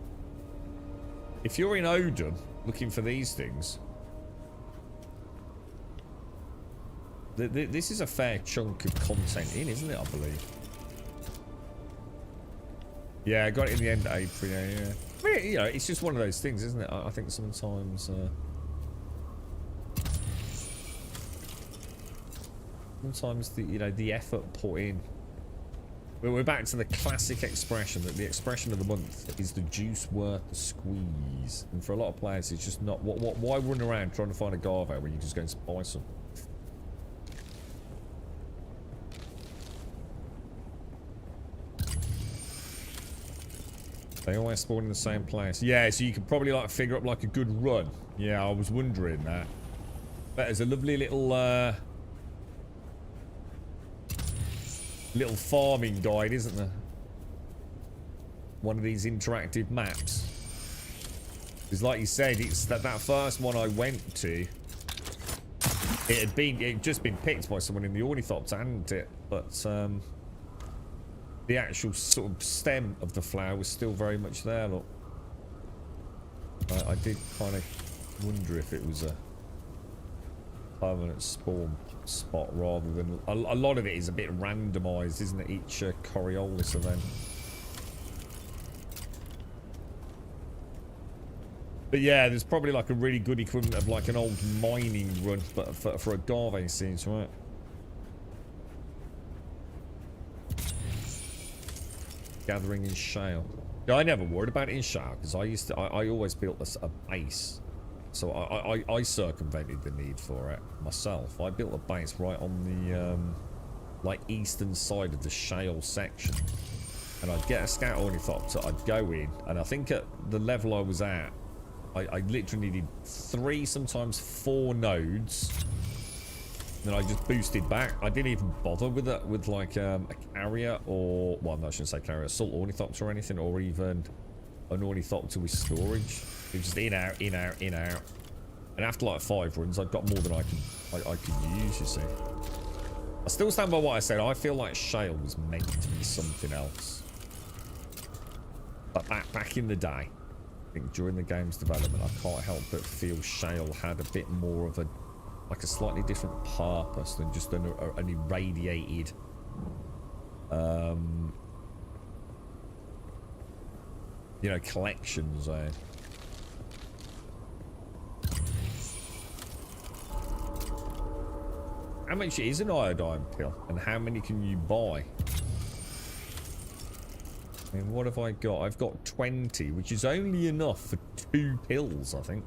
If you're in Odin looking for these things, this is a fair chunk of content in, isn't it, I believe? Yeah, I got it in the end of April, yeah. I mean, you know, it's just one of those things, isn't it? I think sometimes... sometimes the effort put in. We're back to the classic expression that the expression of the month is the juice worth the squeeze. And for a lot of players, it's just not. Why run around trying to find a agave when you just go and buy some? They always spawn in the same place. Yeah, so you could probably like figure up like a good run. Yeah, I was wondering that. But there's a lovely little farming guide, isn't there? One of these interactive maps. Because like you said, it's that first one I went to. It'd just been picked by someone in the ornithopter, hadn't it? But the actual sort of stem of the flower was still very much there. Look, I did kind of wonder if it was a permanent spawn spot rather than a lot of it is a bit randomized, isn't it? Each Coriolis event. But yeah, there's probably like a really good equivalent of like an old mining run, but for agave seeds, right? Gathering in shale. Yeah, I never worried about it in shale because I always built a base, so I circumvented the need for it myself. I built a base right on the like eastern side of the shale section, and I'd get a scout ornithopter. I'd go in, and I think at the level I was at, I literally needed 3, sometimes 4 nodes. Then I just boosted back. I didn't even bother with it, with like a carrier or, well, no, I shouldn't say carrier, assault ornithopter or anything, or even an ornithopter with storage. It was just in, out, in, out, in, out. And after like 5 runs, I've got more than I could use, you see. I still stand by what I said. I feel like shale was meant to be something else. But back in the day, I think during the game's development, I can't help but feel shale had a bit more of a, like a slightly different purpose than just an irradiated, you know, collection zone. How much is an iodine pill, and how many can you buy? I mean, what have I got? I've got 20, which is only enough for 2 pills, I think.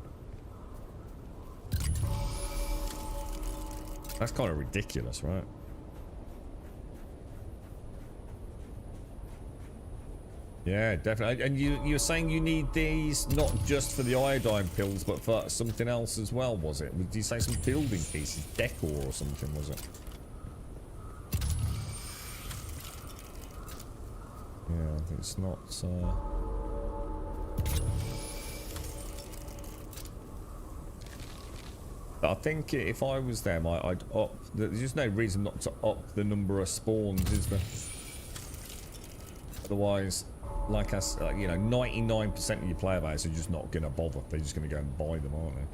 That's kind of ridiculous, right? Yeah, definitely. And you're saying you need these not just for the iodine pills, but for something else as well, was it? Did you say some building pieces, decor or something, was it? Yeah, it's not... But I think if I was them, I'd up... There's just no reason not to up the number of spawns, is there? Otherwise, like I said, you know, 99% of your player base are just not going to bother. They're just going to go and buy them, aren't they?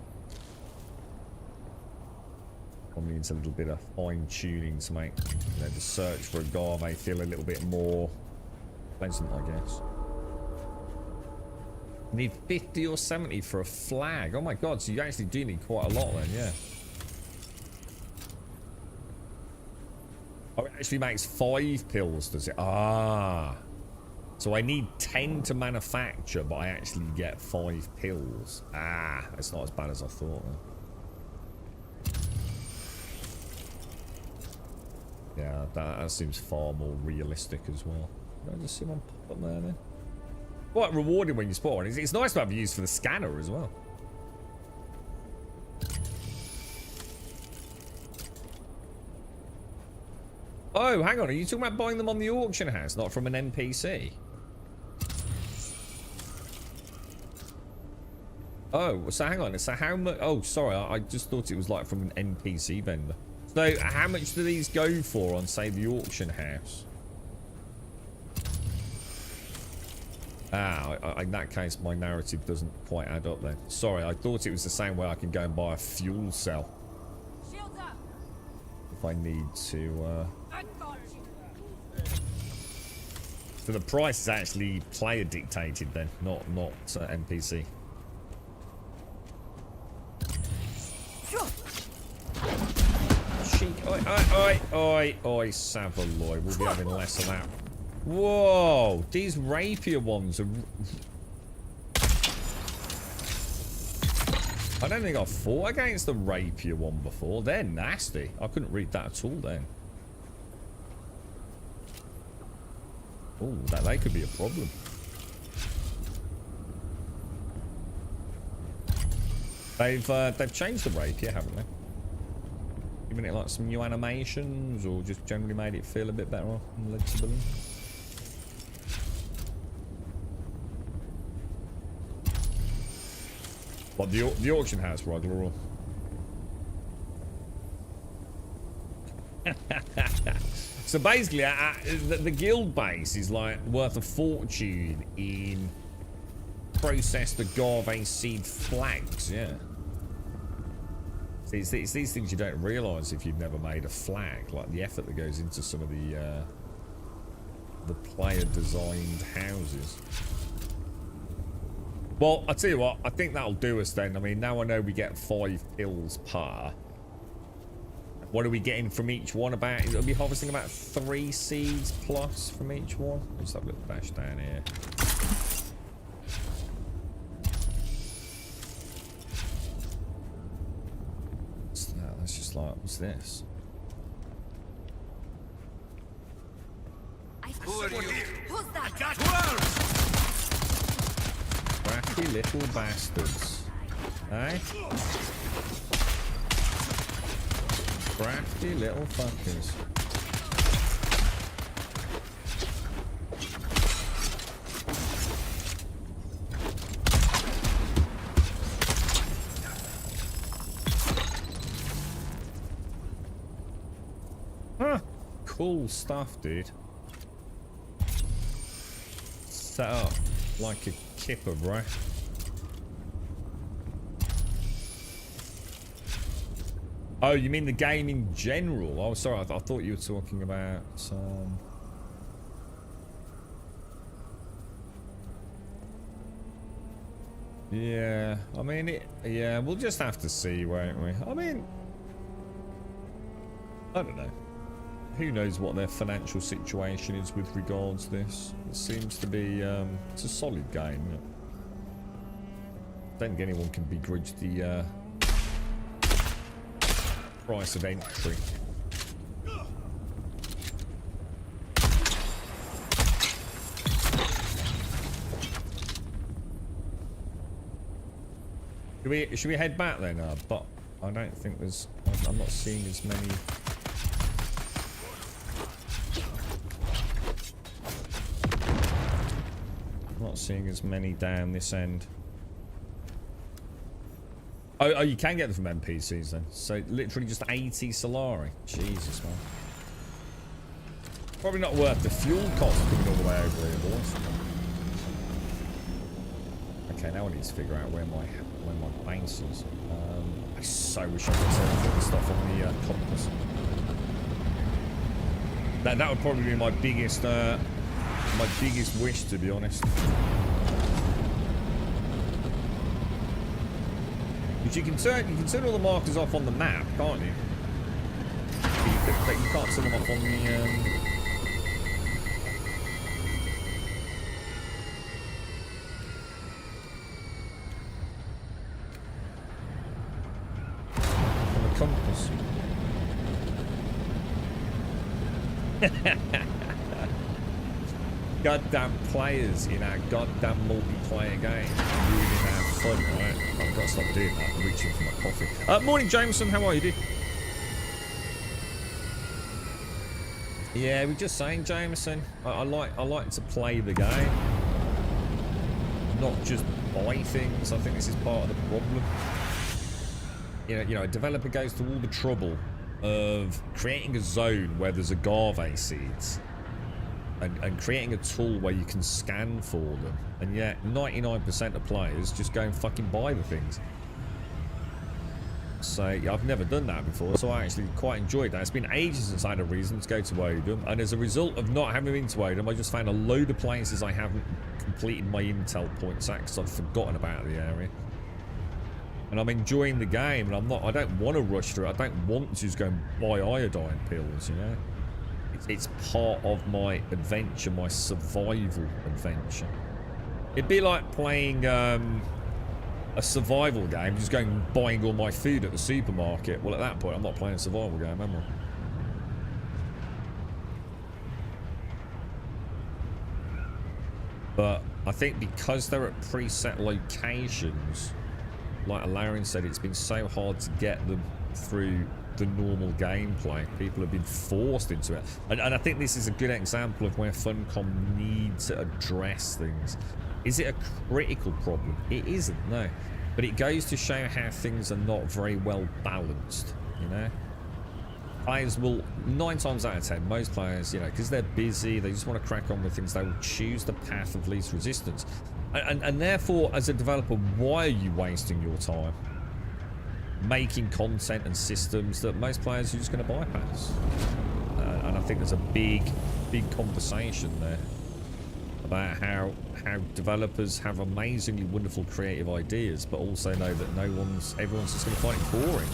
Probably needs a little bit of fine-tuning to make, you know, the search for agave feel a little bit more pleasant, I guess. Need 50 or 70 for a flag. Oh my god, so you actually do need quite a lot then, yeah. Oh, it actually makes 5 pills, does it? Ah. So I need 10 to manufacture, but I actually get 5 pills. Ah, it's not as bad as I thought, then. Yeah, that seems far more realistic as well. Can I just see one pop up there then? Quite rewarding when you spawn. It's nice to have use for the scanner as well. Oh, hang on. Are you talking about buying them on the auction house, not from an NPC? Oh, so hang on. So how much? Oh, sorry. I just thought it was like from an NPC vendor. So how much do these go for on, say, the auction house? Ah, in that case, my narrative doesn't quite add up then. Sorry, I thought it was the same way I can go and buy a fuel cell. If I need to, So the price is actually player dictated then, not NPC. Oi, Savaloy. We'll be having less of that. Whoa, these rapier ones are... I don't think I've fought against the rapier one before. They're nasty. I couldn't read that at all then. Oh, that could be a problem. They've changed the rapier, haven't they? Given it like some new animations, or just generally made it feel a bit better and legible. What, the auction house, Rogler? Or... So basically, the guild base is like worth a fortune in processed agave seed flags. Yeah. It's these things you don't realise if you've never made a flag, like the effort that goes into some of the player-designed houses. Well, I'll tell you what, I think that'll do us then. I mean, now I know we get 5 pills per. What are we getting from each one? About, it'll be harvesting about 3 seeds plus from each one. Let's have a little dash down here. What's that? That's just like, what's this? Who are you? Who's that? Crafty little bastards. Eh? Crafty little fuckers. Huh. Cool stuff, dude. Set up like a kipper, right? Oh, you mean the game in general? Oh, sorry, I thought you were talking about yeah, I mean yeah, we'll just have to see, won't we? I mean, I don't know. Who knows what their financial situation is with regards to this? It seems to be it's a solid game. I don't think anyone can begrudge the price of entry. Should we head back then? But I don't think there's. I'm not seeing as many. I'm not seeing as many down this end. Oh, you can get them from NPCs then. So literally just 80 Solari. Jesus, man. Probably not worth the fuel cost coming all the way over here, boys. Okay, now I need to figure out where my base is. I so wish I could tell the stuff on the compass. That would probably be my biggest wish, to be honest. But you can turn all the markers off on the map, can't you? But you can't turn them off on the compass. Goddamn players in our goddamn multiplayer game. Really have fun, right? I've got to stop doing that. I'm reaching for my coffee. Morning, Jameson. How are you, dude? Yeah, we're just saying, Jameson. I like to play the game, not just buy things. I think this is part of the problem. You know, a developer goes to all the trouble of creating a zone where there's agave seeds and creating a tool where you can scan for them, and yet 99% of players just go and fucking buy the things. So yeah, I've never done that before, so I actually quite enjoyed that. It's been ages since I had a reason to go to Odom, and as a result of not having been to Odom, I just found a load of places I haven't completed my intel points at because I've forgotten about the area. And I'm enjoying the game, and I don't want to rush through it. I don't want to just go and buy iodine pills, you know? It's part of my adventure, my survival adventure. It'd be like playing a survival game, just going and buying all my food at the supermarket. Well, at that point, I'm not playing a survival game, am I? But I think because they're at preset locations, like Alarian said, it's been so hard to get them through the normal gameplay. People have been forced into it. And I think this is a good example of where Funcom needs to address things. Is it a critical problem? It isn't, no. But it goes to show how things are not very well balanced, you know? players will, 9 times out of 10, most players, you know, because they're busy, they just want to crack on with things, they will choose the path of least resistance. And therefore, as a developer, why are you wasting your time making content and systems that most players are just going to bypass? And I think there's a big conversation there about how developers have amazingly wonderful creative ideas, but also know that everyone's just going to find it boring.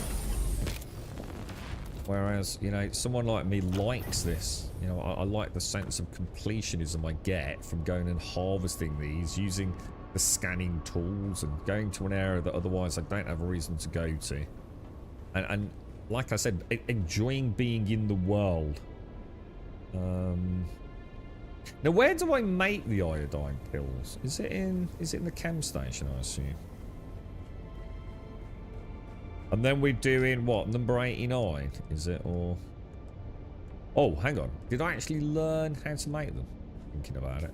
Whereas, you know, someone like me likes this. You know, I like the sense of completionism I get from going and harvesting these, using the scanning tools and going to an area that otherwise I don't have a reason to go to. And like I said, enjoying being in the world. Now, where do I make the iodine pills? Is it in the chem station, I assume? And then we're doing what, number 89, is it? Or oh, hang on, did I actually learn how to make them? Thinking about it.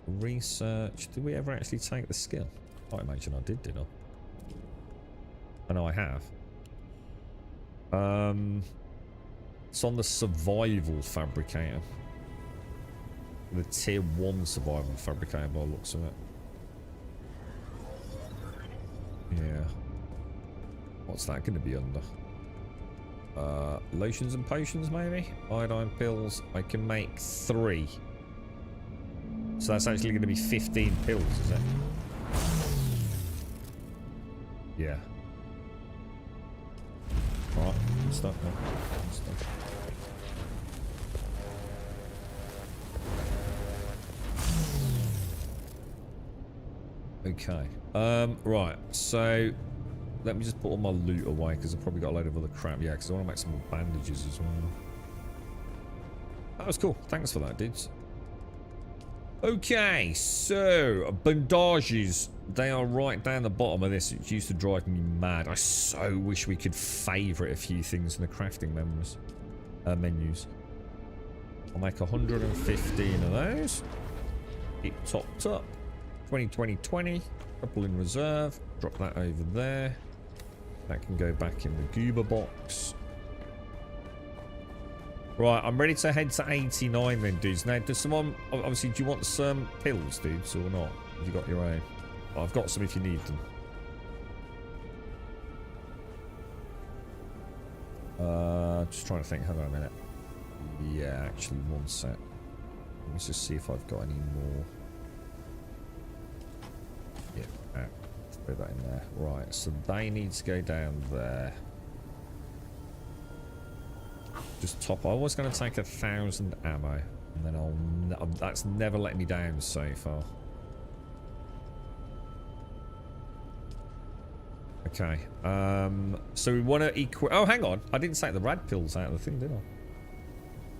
Research, did we ever actually take the skill? I imagine I did I? I know I have. It's on the survival fabricator. The tier 1 survival fabricator by the looks of it. Yeah. What's that going to be under? Lotions and potions, maybe? Iodine pills. I can make 3. So that's actually going to be 15 pills, is it? Yeah. Alright, good stuff, man. Good stuff. Okay. Right, so let me just put all my loot away because I've probably got a load of other crap. Yeah, because I want to make some more bandages as well. That was cool. Thanks for that, dudes. Okay, so bandages. They are right down the bottom of this. It used to drive me mad. I so wish we could favourite a few things in the crafting menus. I'll make 115 of those. Keep topped up. 20, couple in reserve. Drop that over there. That can go back in the goober box. Right, I'm ready to head to 89 then, dudes. Now, does someone... Obviously, do you want some pills, dudes, or not? Have you got your own? Oh, I've got some if you need them. Just trying to think. Hang on a minute. Yeah, actually, one sec. Let's just see if I've got any more. Yeah, let's put that in there. Right, so they need to go down there. Just top. I was going to take 1,000 ammo, and then that's never let me down so far. Okay. So we want to equip. Oh, hang on. I didn't take the rad pills out of the thing, did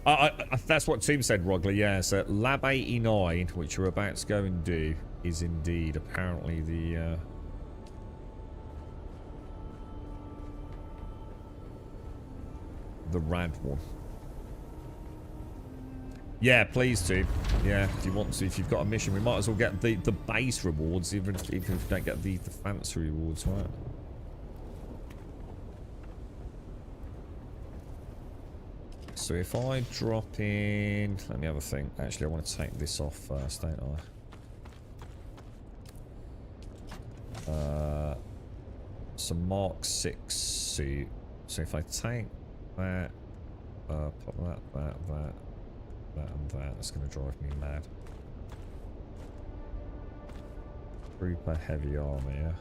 I? That's what Tim said, Rogler. Yeah. So Lab 89, which we're about to go and do, is indeed apparently the. The rad one. Yeah, please do. Yeah, if you want to, if you've got a mission, we might as well get the base rewards, even if we don't get the fancy rewards, right? So if I drop in, let me have a think. Actually, I want to take this off first, don't I? Some Mark 6 suit. So if I take that, pop that, and that. That's going to drive me mad. Trooper heavy armor,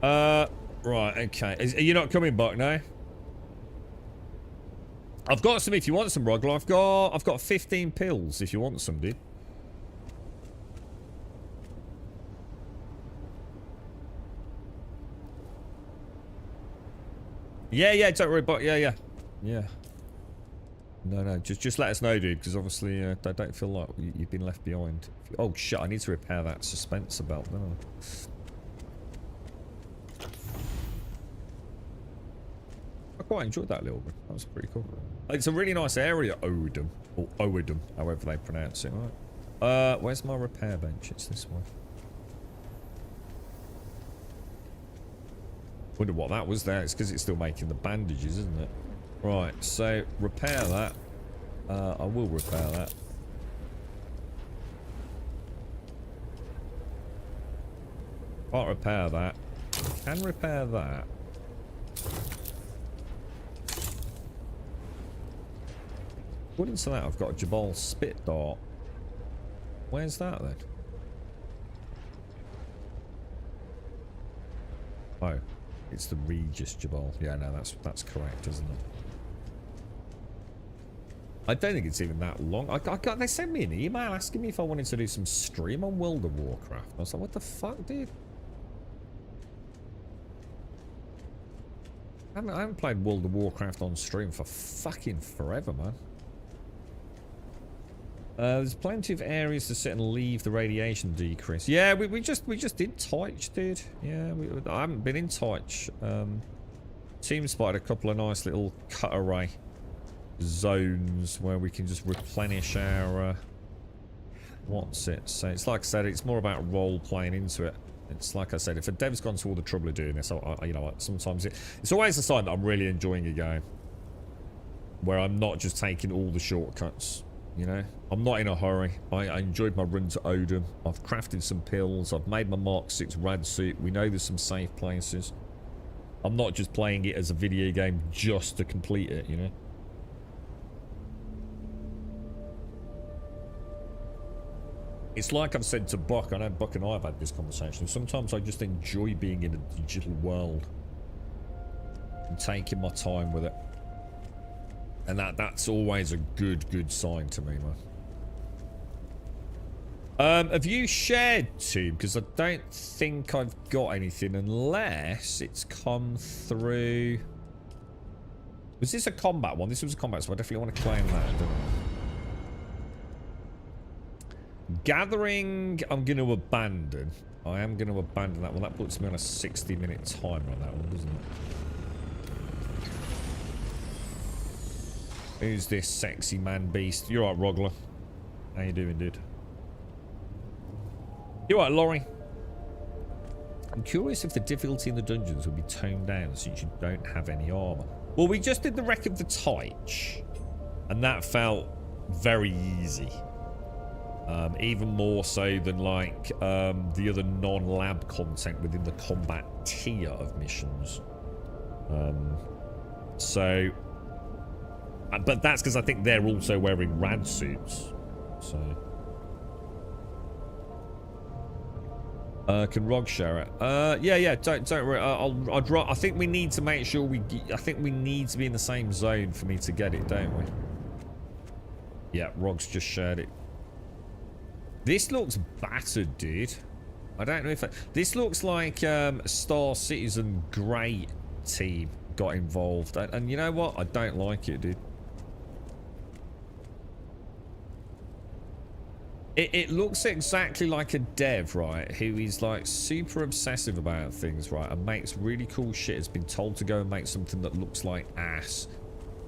yeah. Right, okay. Are you not coming back now? I've got some if you want some, Rogler. I've got 15 pills if you want some, dude. Yeah, don't worry about. Yeah. No, just let us know, dude, because obviously I don't feel like you've been left behind. Oh shit, I need to repair that suspensor belt, don't I quite enjoyed that little bit. That was pretty cool. It's a really nice area, Oedum, or Oedum, however they pronounce it. Right. Where's my repair bench? It's this one. Wonder what that was there. It's because it's still making the bandages, isn't it? Right, so repair that. I will repair that. Can't repair that. Can repair that. According to that, I've got a Jabal spit dart. Where's that then? Oh, it's the Regis Jabal. Yeah, no, that's correct, isn't it? I don't think it's even that long. They sent me an email asking me if I wanted to do some stream on World of Warcraft. I was like, what the fuck, dude? I haven't played World of Warcraft on stream for fucking forever, man. There's plenty of areas to sit and leave the radiation decrease. Yeah, we just did Teich, dude. Yeah, I haven't been in Teich. Team spotted a couple of nice little cutaway zones where we can just replenish our what's it? So it's like I said, it's more about role playing into it. It's like I said, if a dev's gone to all the trouble of doing this, you know what? Sometimes it's always a sign that I'm really enjoying a game, where I'm not just taking all the shortcuts. You know, I'm not in a hurry. I enjoyed my run to Odin. I've crafted some pills. I've made my Mark 6 rad suit. We know there's some safe places. I'm not just playing it as a video game just to complete it, you know. It's like I've said to Buck. I know Buck and I have had this conversation. Sometimes I just enjoy being in a digital world and taking my time with it. And that's always a good sign to me, man. Have you shared Tube? Because I don't think I've got anything unless it's come through. Was this a combat one? This was a combat, so I definitely want to claim that, don't I? Gathering, I'm going to abandon. I am going to abandon that one. That puts me on a 60-minute timer on that one, doesn't it? Who's this sexy man beast? You're right, Rogler. How you doing, dude? You're right, Laurie. I'm curious if the difficulty in the dungeons will be toned down since you don't have any armor. Well, we just did the Wreck of the Teich, and that felt very easy. Even more so than like the other non-lab content within the combat tier of missions. But that's because I think they're also wearing rad suits. So, can Rog share it? Yeah. Don't worry. I think we need to make sure I think we need to be in the same zone for me to get it, don't we? Yeah, Rog's just shared it. This looks battered, dude. I don't know if this looks like Star Citizen Grey team got involved, and you know what? I don't like it, dude. It looks exactly like a dev, right, who is like super obsessive about things, right, and makes really cool shit, has been told to go and make something that looks like ass,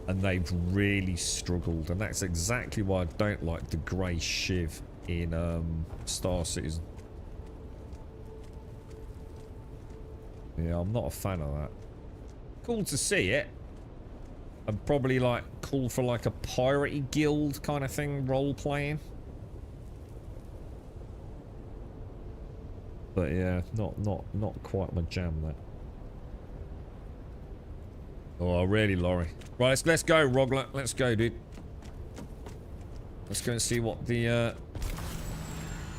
and they've really struggled, and that's exactly why I don't like the grey shiv in Star Citizen. Yeah, I'm not a fan of that. Cool to see it. And probably like cool for like a piratey guild kind of thing, role playing. But yeah, not quite my jam, that. Oh, really, Laurie. Right, let's go, Rogler. Let's go, dude. Let's go and see what the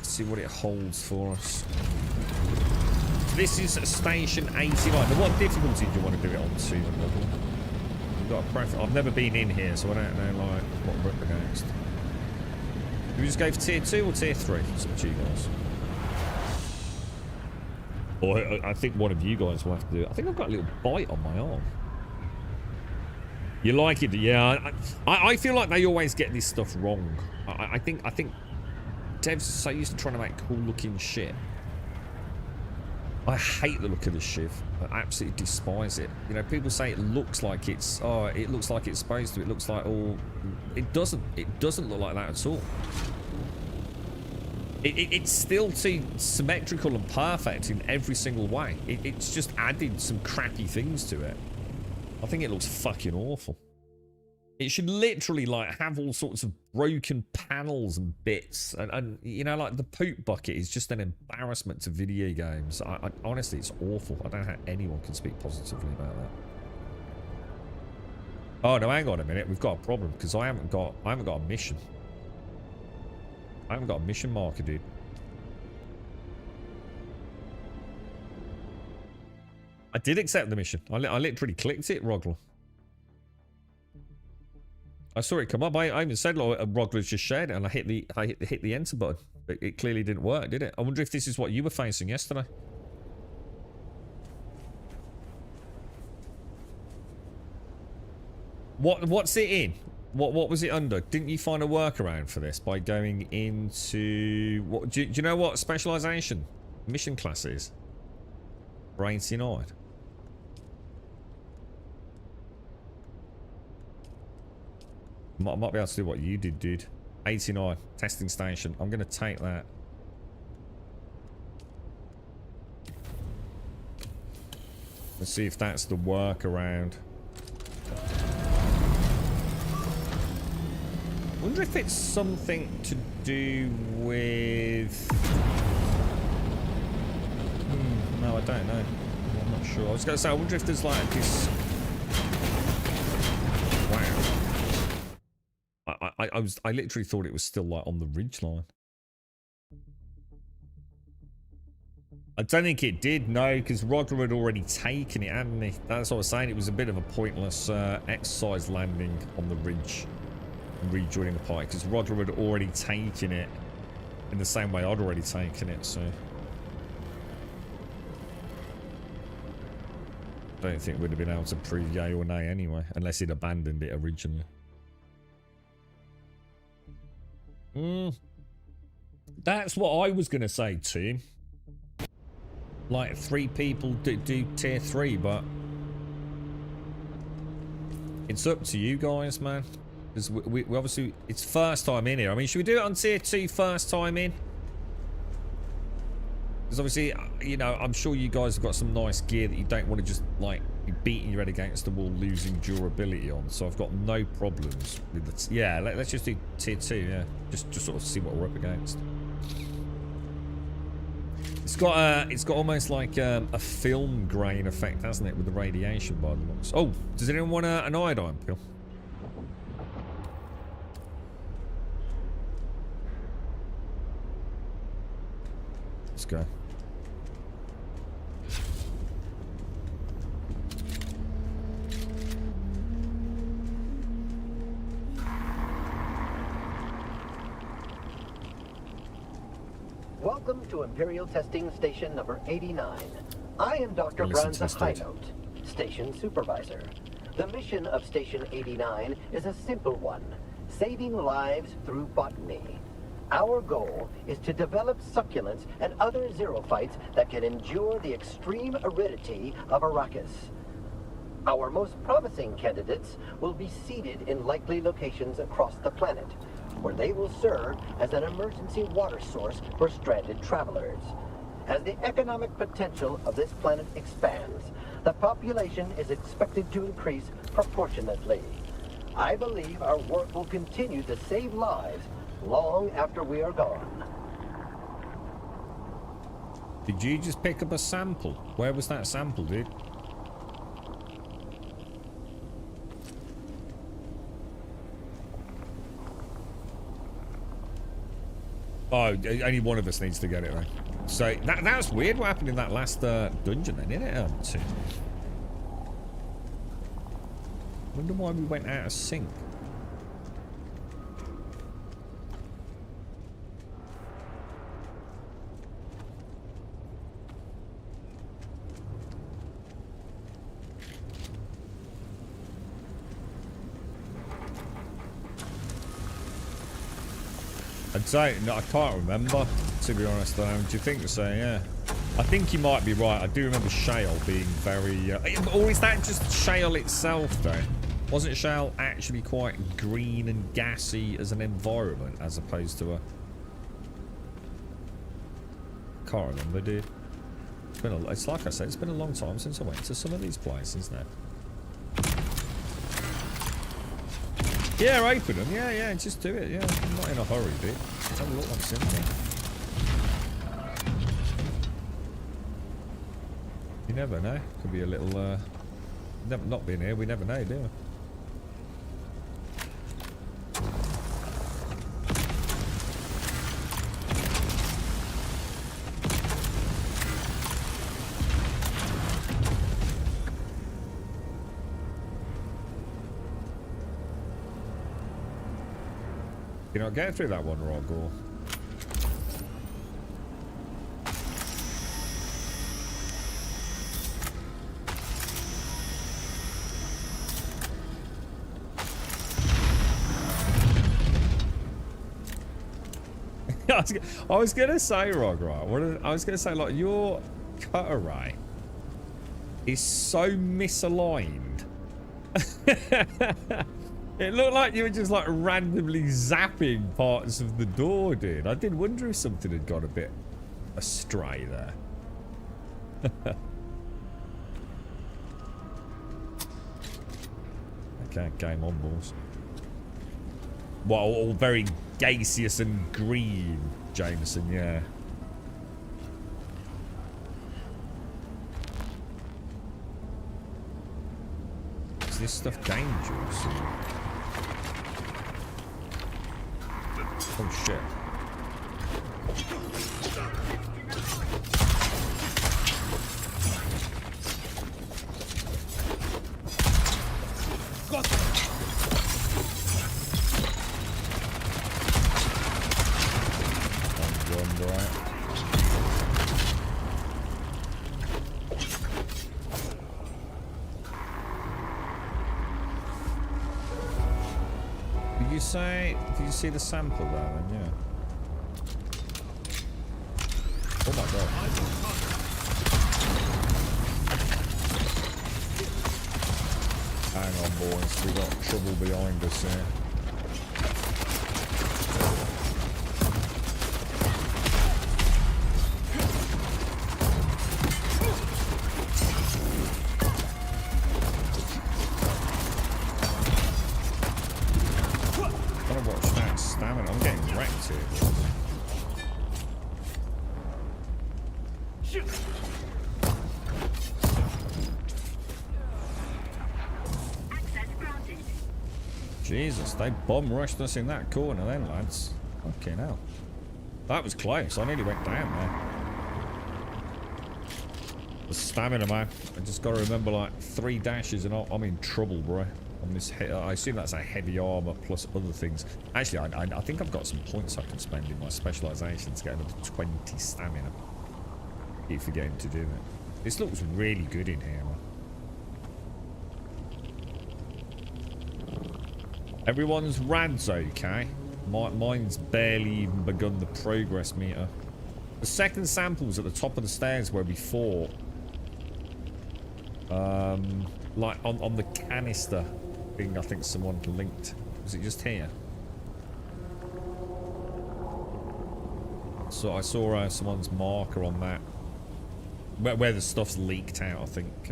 see what it holds for us. This is station 89. Now, what difficulty do you want to do it on, Susan? You've got a preference. I've never been in here, so I don't know like what we're up against. Do we just go for tier 2 or tier 3? It's up to you guys. Or I think one of you guys will have to do it. I think I've got a little bite on my arm. You like it? Yeah. I feel like they always get this stuff wrong. I think devs are so used to trying to make cool looking shit. I hate the look of this shiv. I absolutely despise it. You know, people say it looks like it's it looks like it's supposed to. It looks like all. It doesn't look like that at all. It's still too symmetrical and perfect in every single way. It's just added some crappy things to it. I think it looks fucking awful. It should literally like have all sorts of broken panels and bits, and you know, like the poop bucket is just an embarrassment to video games. I honestly, it's awful. I don't know how anyone can speak positively about that. Oh no, hang on a minute, we've got a problem because I haven't got a mission. I haven't got a mission marker, dude. I did accept the mission. I literally clicked it, Rogler. I saw it come up. I even said, like, Rogler's just shared it, and I hit the enter button. But it clearly didn't work, did it? I wonder if this is what you were facing yesterday. What's it in? What was it under? Didn't you find a workaround for this by going into what? Do you know what specialization mission class is? For 89. I might be able to do what you did, dude. 89 testing station. I'm gonna take that. Let's see if that's the workaround. Wonder if it's something to do with... no, I don't know. I'm not sure. I was going to say, I wonder if there's like this... Wow. I literally thought it was still like on the ridge line. I don't think it did, no, because Rogler had already taken it, hadn't he? That's what I was saying. It was a bit of a pointless exercise landing on the ridge. Rejoining the party because Rogler had already taken it in the same way I'd already taken it, so I don't think we'd have been able to prove yay or nay anyway, unless he'd abandoned it originally. That's what I was gonna say too. Like 3 people do tier 3, but it's up to you guys, man. Because we obviously, it's first time in here. I mean, should we do it on tier 2 first time in? Because obviously, you know, I'm sure you guys have got some nice gear that you don't want to just, like, be beating your head against the wall, losing durability on. So I've got no problems with the... Yeah, let's just do tier 2, yeah. Just sort of see what we're up against. It's got almost like a film grain effect, hasn't it, with the radiation by the looks. Oh, does anyone want an iodine pill? Let's go. Welcome to Imperial Testing Station number 89. I am Dr. Branza Highnote, Station Supervisor. The mission of Station 89 is a simple one, saving lives through botany. Our goal is to develop succulents and other xerophytes that can endure the extreme aridity of Arrakis. Our most promising candidates will be seeded in likely locations across the planet, where they will serve as an emergency water source for stranded travelers. As the economic potential of this planet expands, the population is expected to increase proportionately. I believe our work will continue to save lives long after we are gone. Did you just pick up a sample? Where was that sample, dude? Oh, only one of us needs to get it, right? So that was weird what happened in that last dungeon then, isn't it? Wonder why we went out of sync. I can't remember, to be honest. Do you think so? Yeah, I think you might be right. I do remember Shale being very or is that just Shale itself though? Wasn't Shale actually quite green and gassy as an environment as opposed to a... Can't remember, dude. It's like I said, it's been a long time since I went to some of these places now. Yeah, open them. Yeah, just do it. Yeah, I'm not in a hurry, dude. Let's have a look what's in there. You never know. Could be a little, never not being here, we never know, do we? You're not getting through that one, Rogor. I was gonna say, Rog, right? I was gonna say, like, your cutter ray is so misaligned. It looked like you were just like randomly zapping parts of the door, dude. I did wonder if something had gone a bit astray there. Okay, game on, balls. Well, all very gaseous and green, Jameson, yeah. Is this stuff dangerous? Oh shit. Did you see the sample there then? Yeah. Oh my god. Hang on, boys. We got trouble behind us here. I'm getting wrecked here. Jesus, they bomb rushed us in that corner then, lads. Fucking hell. That was close. I nearly went down there. The stamina, man. I just got to remember like 3 dashes and I'm in trouble, bro. On this, I assume that's a heavy armor plus other things. Actually, I think I've got some points I can spend in my specialization to get another 20 stamina. Keep forgetting to do it. This looks really good in here, man. Everyone's rad's okay. Mine's barely even begun the progress meter. The second sample's at the top of the stairs where we fought. Like on the canister thing, I think someone linked. Was it just here? So I saw someone's marker on that. Where the stuff's leaked out, I think.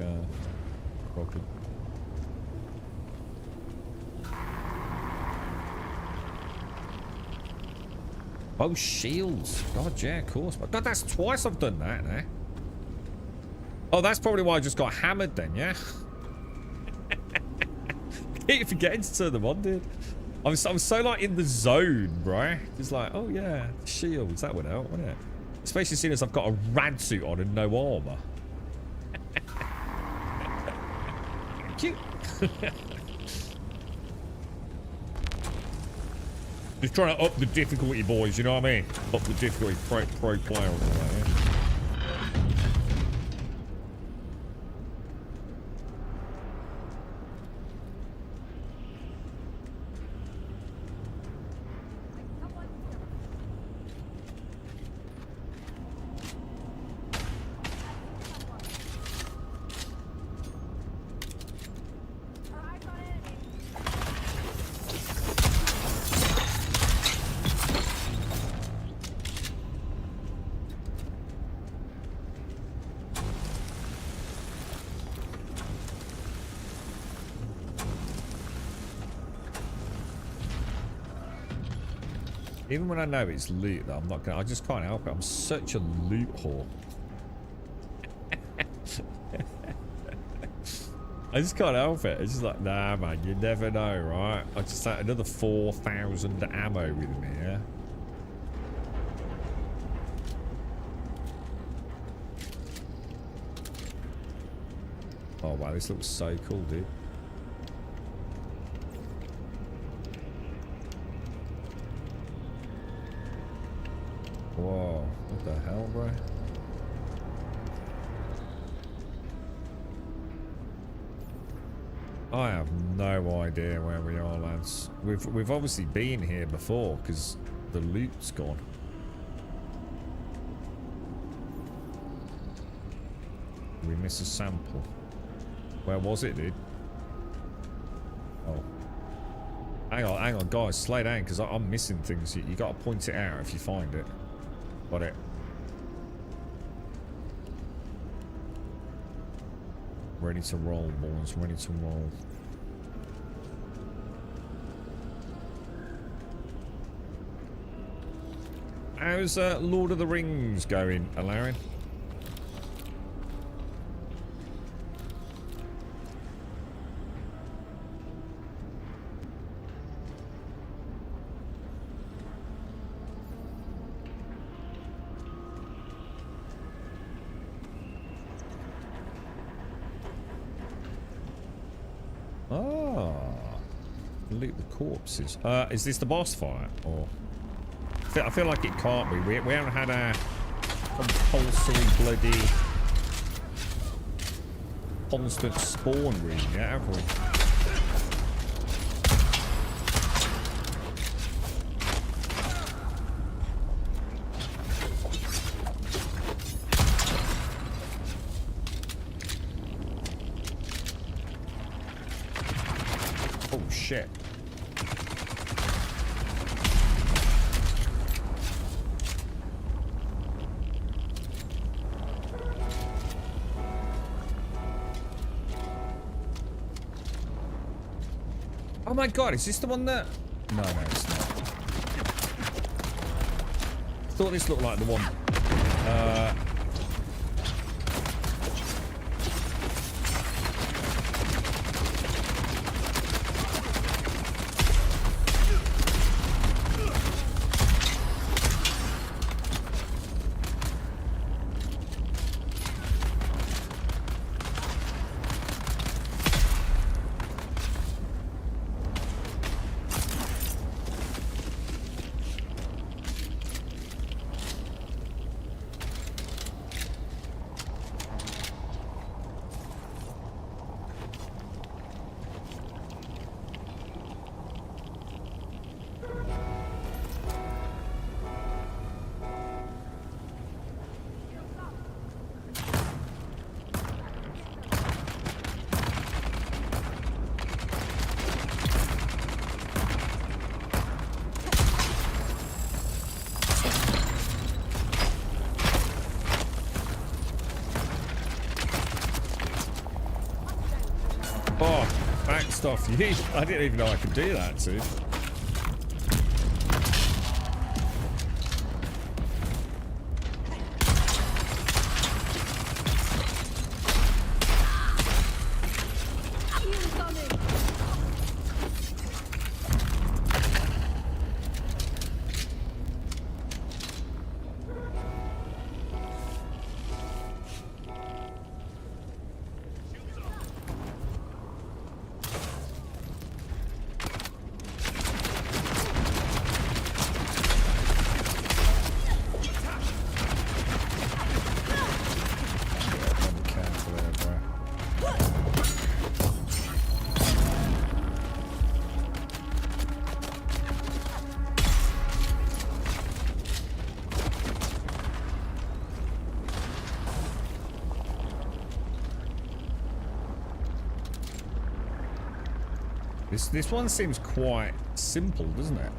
Probably. Oh, shields. God, yeah, of course. But God, that's twice I've done that now. Oh, that's probably why I just got hammered then, yeah? Keep forgetting to turn them on, dude. I'm so like in the zone, bro. Just like, oh yeah, shields, that went out, wouldn't it? Especially seeing as I've got a rad suit on and no armor. Cute. Just trying to up the difficulty, boys, you know what I mean? Up the difficulty, pro player and all that, yeah? Even when I know it's loot, though, I'm not gonna. I just can't help it. I'm such a loot whore. I just can't help it. It's just like, nah, man, you never know, right? I just had another 4,000 ammo with me, yeah? Oh, wow, this looks so cool, dude. Whoa, what the hell, bro? I have no idea where we are, lads. We've obviously been here before because the loot's gone. We miss a sample. Where was it, dude? Oh. Hang on, guys, slow down because I'm missing things. You got to point it out if you find it. Got it. Ready to roll, boys. Ready to roll. How's Lord of the Rings going, Alarin? Loot the corpses. Is this the boss fight? Or I feel like it can't be. We haven't had a compulsory bloody constant spawn room yet, have we? Oh shit. Oh my god, is this the one that... No, it's not. I thought this looked like the one. Off you. I didn't even know I could do that, too. This one seems quite simple, doesn't it?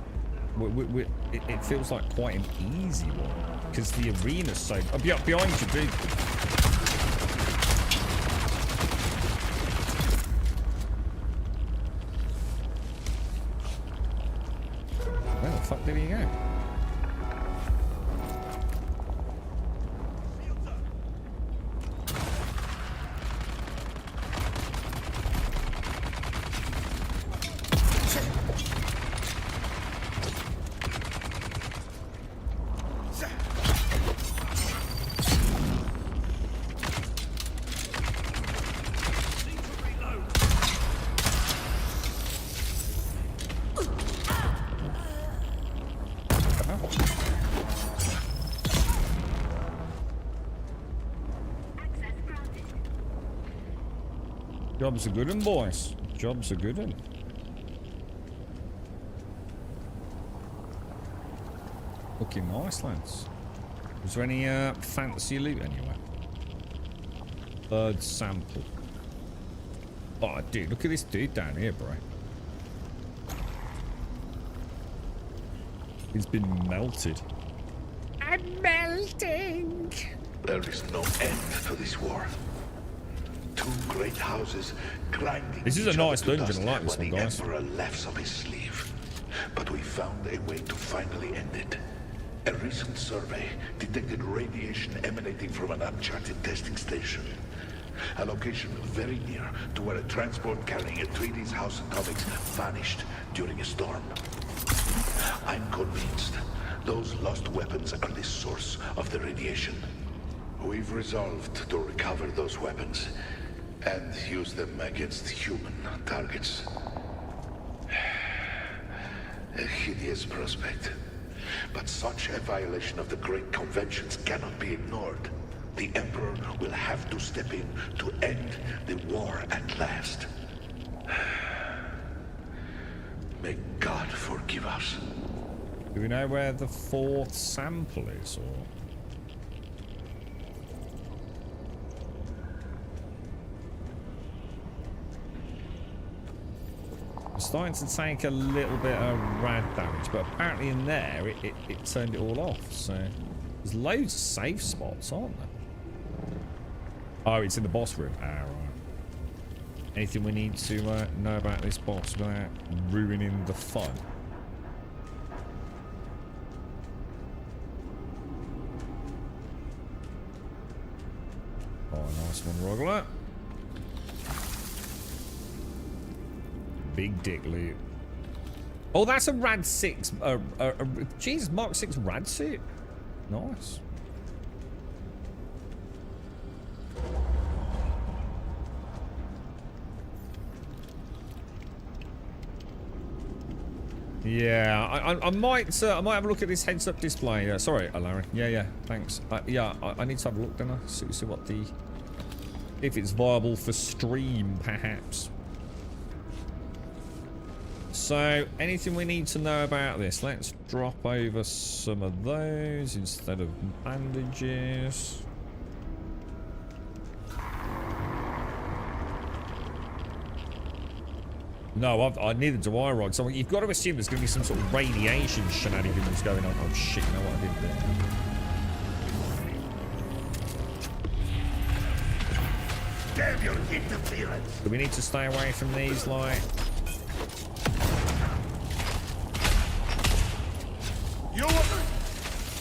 It feels like quite an easy one because the arena's so... Oh, behind you, dude. Where the fuck did he go? Job's a good one, boys. Job's a good one. Looking nice, lads. Is there any fancy loot anywhere? Third sample. Oh, dude, look at this dude down here, bro. He's been melted. I'm melting. There is no end to this war. Two great houses grinding. This is a each nice other to dungeon, I like dust this one, when guys. the Emperor laughs up his sleeve. But we found a way to finally end it. A recent survey detected radiation emanating from an uncharted testing station. A location very near to where a transport carrying Atreides House Atomics vanished during a storm. I'm convinced those lost weapons are the source of the radiation. We've resolved to recover those weapons and use them against human targets. A hideous prospect. But such a violation of the great conventions cannot be ignored. The Emperor will have to step in to end the war at last. May God forgive us. Do we know where the fourth sample is, or? I'm starting to take a little bit of rad damage, but apparently in there it turned it all off. So there's loads of safe spots, aren't there? Oh, it's in the boss room. Ah, right. Anything we need to know about this boss without ruining the fun? Oh, nice one, Rogler. Big dick loot. Oh, that's a Rad 6. Jesus, Mark 6 Rad suit. Nice. Yeah, I might have a look at this heads-up display. Sorry, Larry. Yeah, thanks. Yeah, I need to have a look, don't I? See what the... if it's viable for stream, perhaps. So, anything we need to know about this? Let's drop over some of those instead of bandages. No, neither do I, Rod. So you've got to assume there's going to be some sort of radiation shenanigans going on. Oh shit, you know what I did there? Damn your interference! Do we need to stay away from these, like... You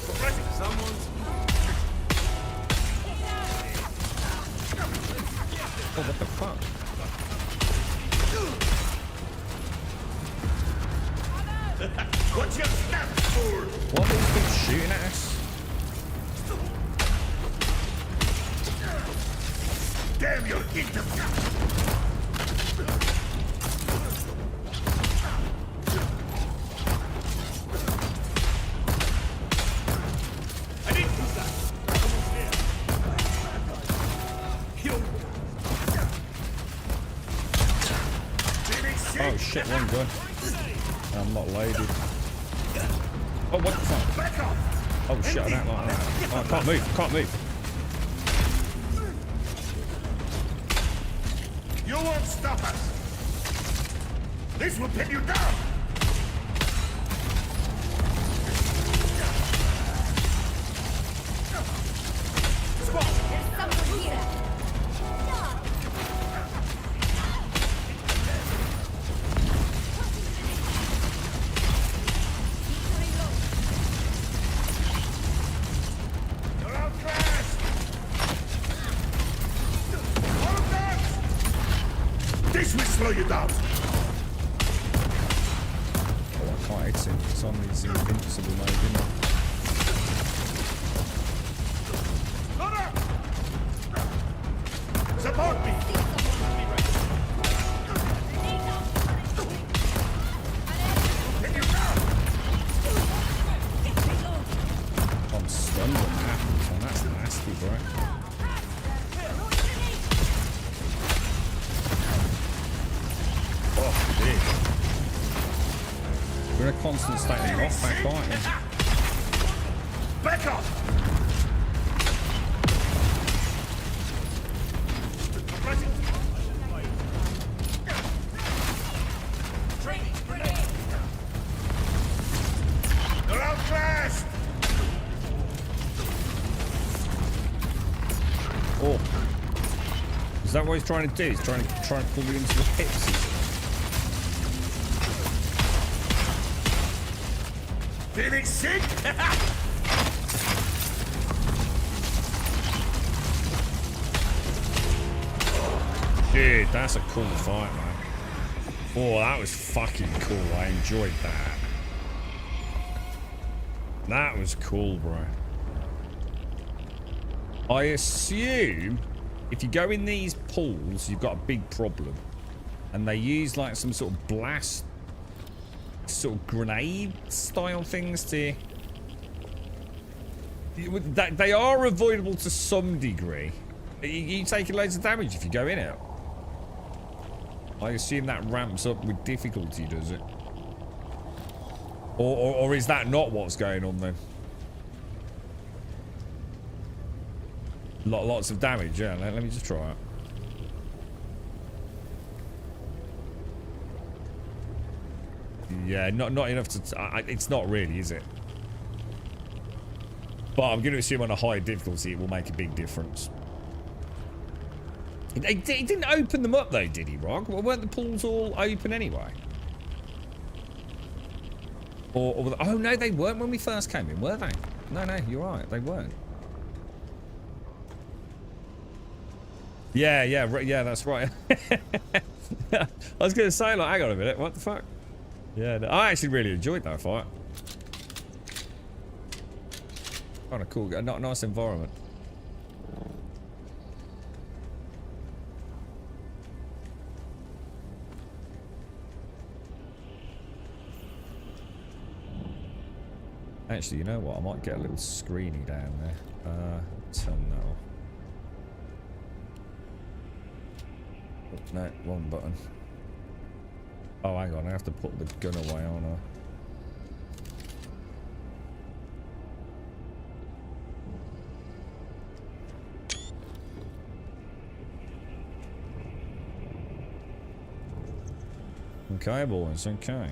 suppressing someone's... Oh, what the fuck? What's your snap for? What are these things shooting at us? Damn your interference! I need to that. Oh shit, one gun. I'm not loaded. Oh, what the fuck? Back off! Oh shit, I don't like that. Oh, I can't move, can't move. You won't stop us! This will pin you down! There's someone here. You're outclassed! All guns! This will slow you down! Oh, I can't hit him. It's on these invincible mode, isn't it? Loader! Support me! Pin you down! I'm stunned when that happens, man. That's nasty, bro. constant state of knockback, aren't you? Back off! They're outclassed! Oh. Is that what he's trying to do? He's trying to pull me into the pits. Feeling sick? Dude, that's a cool fight, man. Oh, that was fucking cool. I enjoyed that. That was cool, bro. I assume if you go in these pools, you've got a big problem. And they use like some sort of blast, sort of grenade style things to... They are avoidable to some degree. You taking loads of damage if you go in it. I assume that ramps up with difficulty, does it? Or is that not what's going on then? Lots of damage, yeah. Let me just try it. Yeah, not enough to... it's not really, is it? But I'm going to assume on a higher difficulty it will make a big difference. He didn't open them up though, did he, Rog? Well, weren't the pools all open anyway? Oh no, they weren't when we first came in, were they? No, you're right, they weren't. Yeah, that's right. I was going to say, like, hang on a minute, what the fuck? Yeah, no, I actually really enjoyed that fight. Kind of cool, nice environment. Actually, you know what? I might get a little screeny down there. Turn that off. Oh, no, wrong button. Oh, hang on. I have to put the gun away, aren't I? Okay, boys. Okay.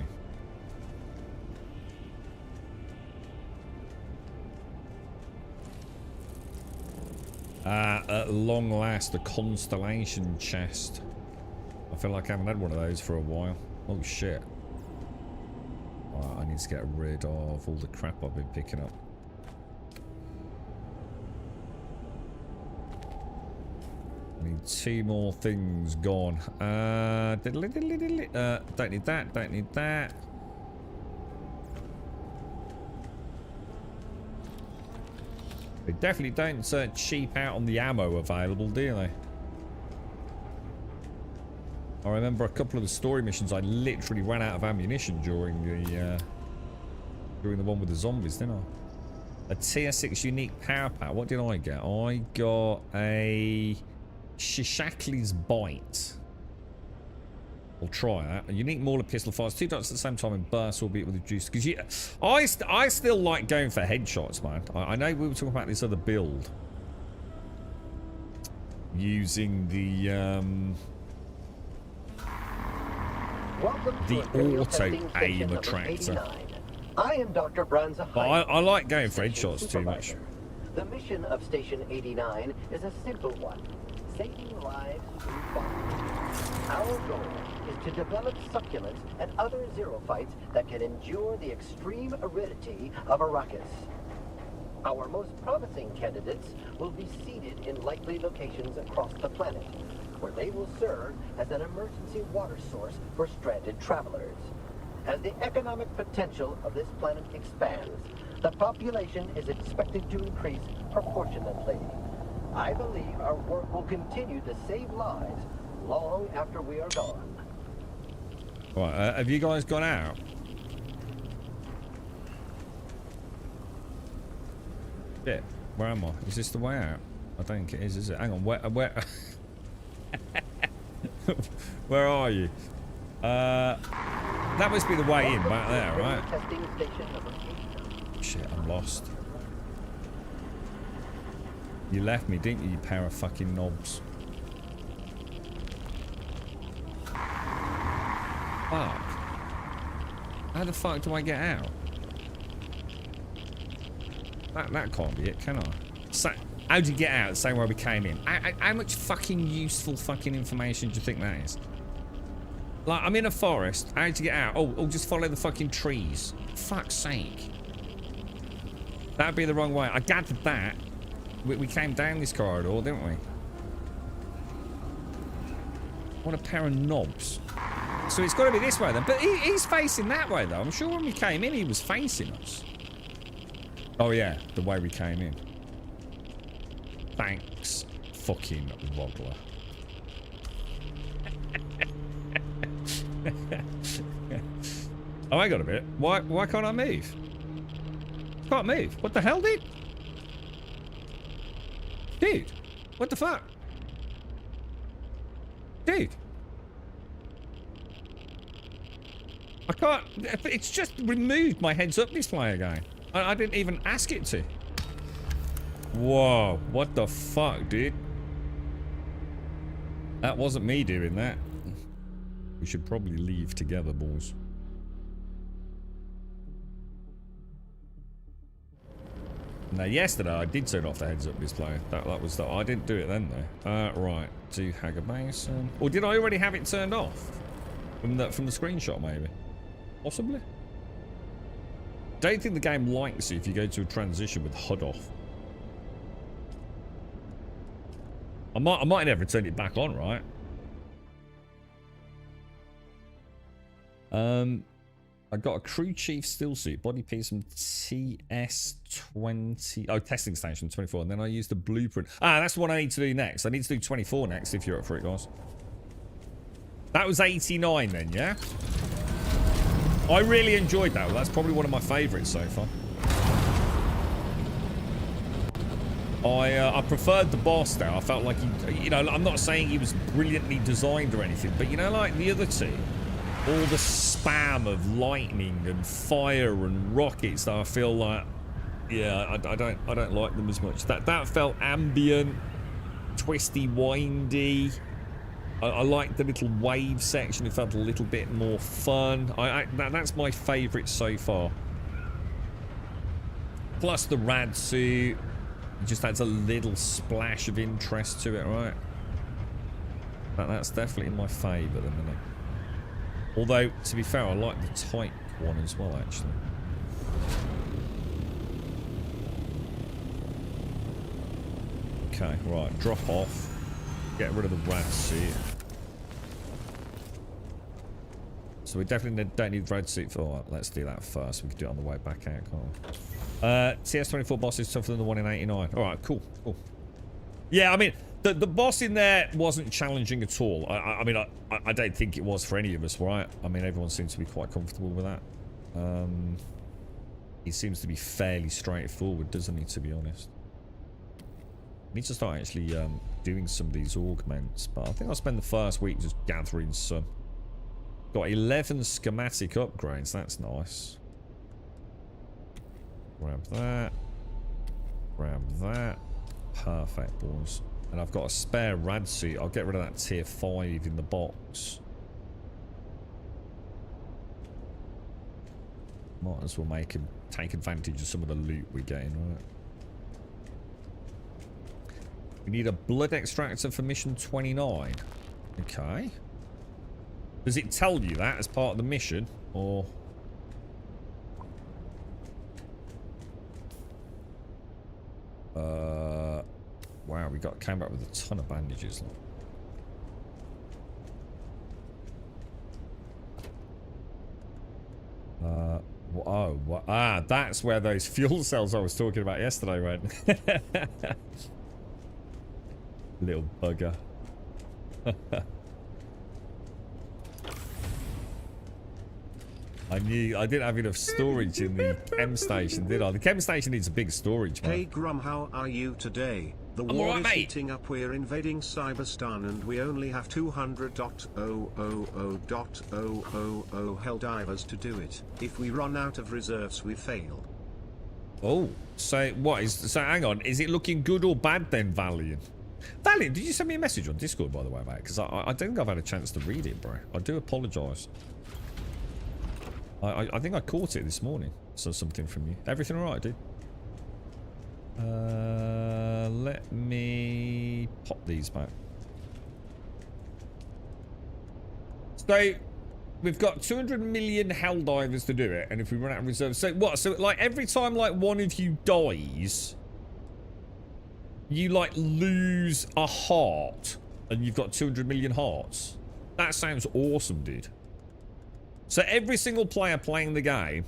At long last, a constellation chest. I feel like I haven't had one of those for a while. Oh shit. Right, I need to get rid of all the crap I've been picking up. I need 2 more things gone. Don't need that, don't need that. They definitely don't cheap out on the ammo available, do they? I remember a couple of the story missions I literally ran out of ammunition during the one with the zombies, didn't I? A tier 6 unique power pack. What did I get? I got a Shishakli's Bite. I'll try that. A unique Mauler pistol fires 2 dots at the same time and bursts, albeit with reduced. Because I still like going for headshots, man. I know we were talking about this other build using the auto aim attractor. I am Dr. Branza. But I like going for headshots too much. The mission of Station 89 is a simple one: saving lives through fire. Our goal is to develop succulents and other xerophytes that can endure the extreme aridity of Arrakis. Our most promising candidates will be seeded in likely locations across the planet, where they will serve as an emergency water source for stranded travelers. As the economic potential of this planet expands, the population is expected to increase proportionately. I believe our work will continue to save lives long after we are gone. Right, have you guys gone out? Shit, where am I? Is this the way out? I don't think it is it? Hang on, where where are you? That must be the way in back there, right? Testing station number 89. Shit, I'm lost. You left me, didn't you, you pair of fucking knobs? Fuck. How the fuck do I get out? That can't be it, can I? So, how do you get out the same way we came in? How much fucking useful fucking information do you think that is? Like, I'm in a forest. How do you get out? Oh, just follow the fucking trees. Fuck's sake. That'd be the wrong way. I gathered that. We came down this corridor, didn't we? What a pair of knobs. So it's got to be this way then. But he's facing that way, though. I'm sure when we came in, he was facing us. Oh, yeah. The way we came in. Thanks, fucking Rodler. Oh, hang on a minute. Why can't I move? Can't move. What the hell, dude? Dude, what the fuck? Dude. I can't... It's just removed my heads up display again. I didn't even ask it to. Whoa, what the fuck, dude? That wasn't me doing that. We should probably leave together, boys. Now, yesterday I did turn off the heads-up display. That was the... I didn't do it then, though. Right. Do Hager Basin. Or did I already have it turned off? From the screenshot, maybe? Possibly? Don't think the game likes you if you go to a transition with HUD off. I might never turn it back on, right? I got a crew chief still suit, body piece from TS20. Oh, testing station 24. And then I used the blueprint. Ah, that's what I need to do next. I need to do 24 next if you're up for it, guys. That was 89 then, yeah? I really enjoyed that. Well, that's probably one of my favorites so far. I preferred the boss there. I felt like he, you know, I'm not saying he was brilliantly designed or anything, but you know, like the other two, all the spam of lightning and fire and rockets that I feel like, yeah, I don't like them as much. That felt ambient, twisty, windy. I liked the little wave section. It felt a little bit more fun. That's my favourite so far. Plus the rad suit. It just adds a little splash of interest to it, right? That's definitely my favourite at the minute. Although, to be fair, I like the type one as well, actually. Okay, right. Drop off. Get rid of the rad suit. So we definitely don't need the rad suit for... Oh, let's do that first. We can do it on the way back out, can't we? TS24 boss is tougher than the one in 89. Alright, cool. Yeah, I mean, the boss in there wasn't challenging at all. I mean, I don't think it was for any of us, right? I mean, everyone seems to be quite comfortable with that. He seems to be fairly straightforward, doesn't he, to be honest? I need to start actually doing some of these augments, but I think I'll spend the first week just gathering some. Got 11 schematic upgrades, that's nice. Grab that. Grab that. Perfect, boys. And I've got a spare rad suit. I'll get rid of that tier 5 in the box. Might as well take advantage of some of the loot we're getting, right? We need a blood extractor for mission 29. Okay. Does it tell you that as part of the mission? Or... wow, we came back with a ton of bandages. That's where those fuel cells I was talking about yesterday went. Little bugger. I knew I didn't have enough storage in the chem station, did I? The chem station needs a big storage, man. Hey Grum, how are you today? The I'm war alright, is mate. heating up. We're invading Cyberstan and we only have 200.000.000 Helldivers to do it. If we run out of reserves, we fail. Oh, so what is... So hang on, is it looking good or bad then, Valiant? Valiant, did you send me a message on Discord, by the way, mate? Because I don't think I've had a chance to read it, bro. I do apologise. I think I caught it this morning. So something from you. Everything alright, dude? Let me pop these back. So, we've got 200 million Helldivers to do it, and if we run out of reserves... So what? So, like, every time, like, one of you dies... You, like, lose a heart, and you've got 200 million hearts. That sounds awesome, dude. So every single player playing the game,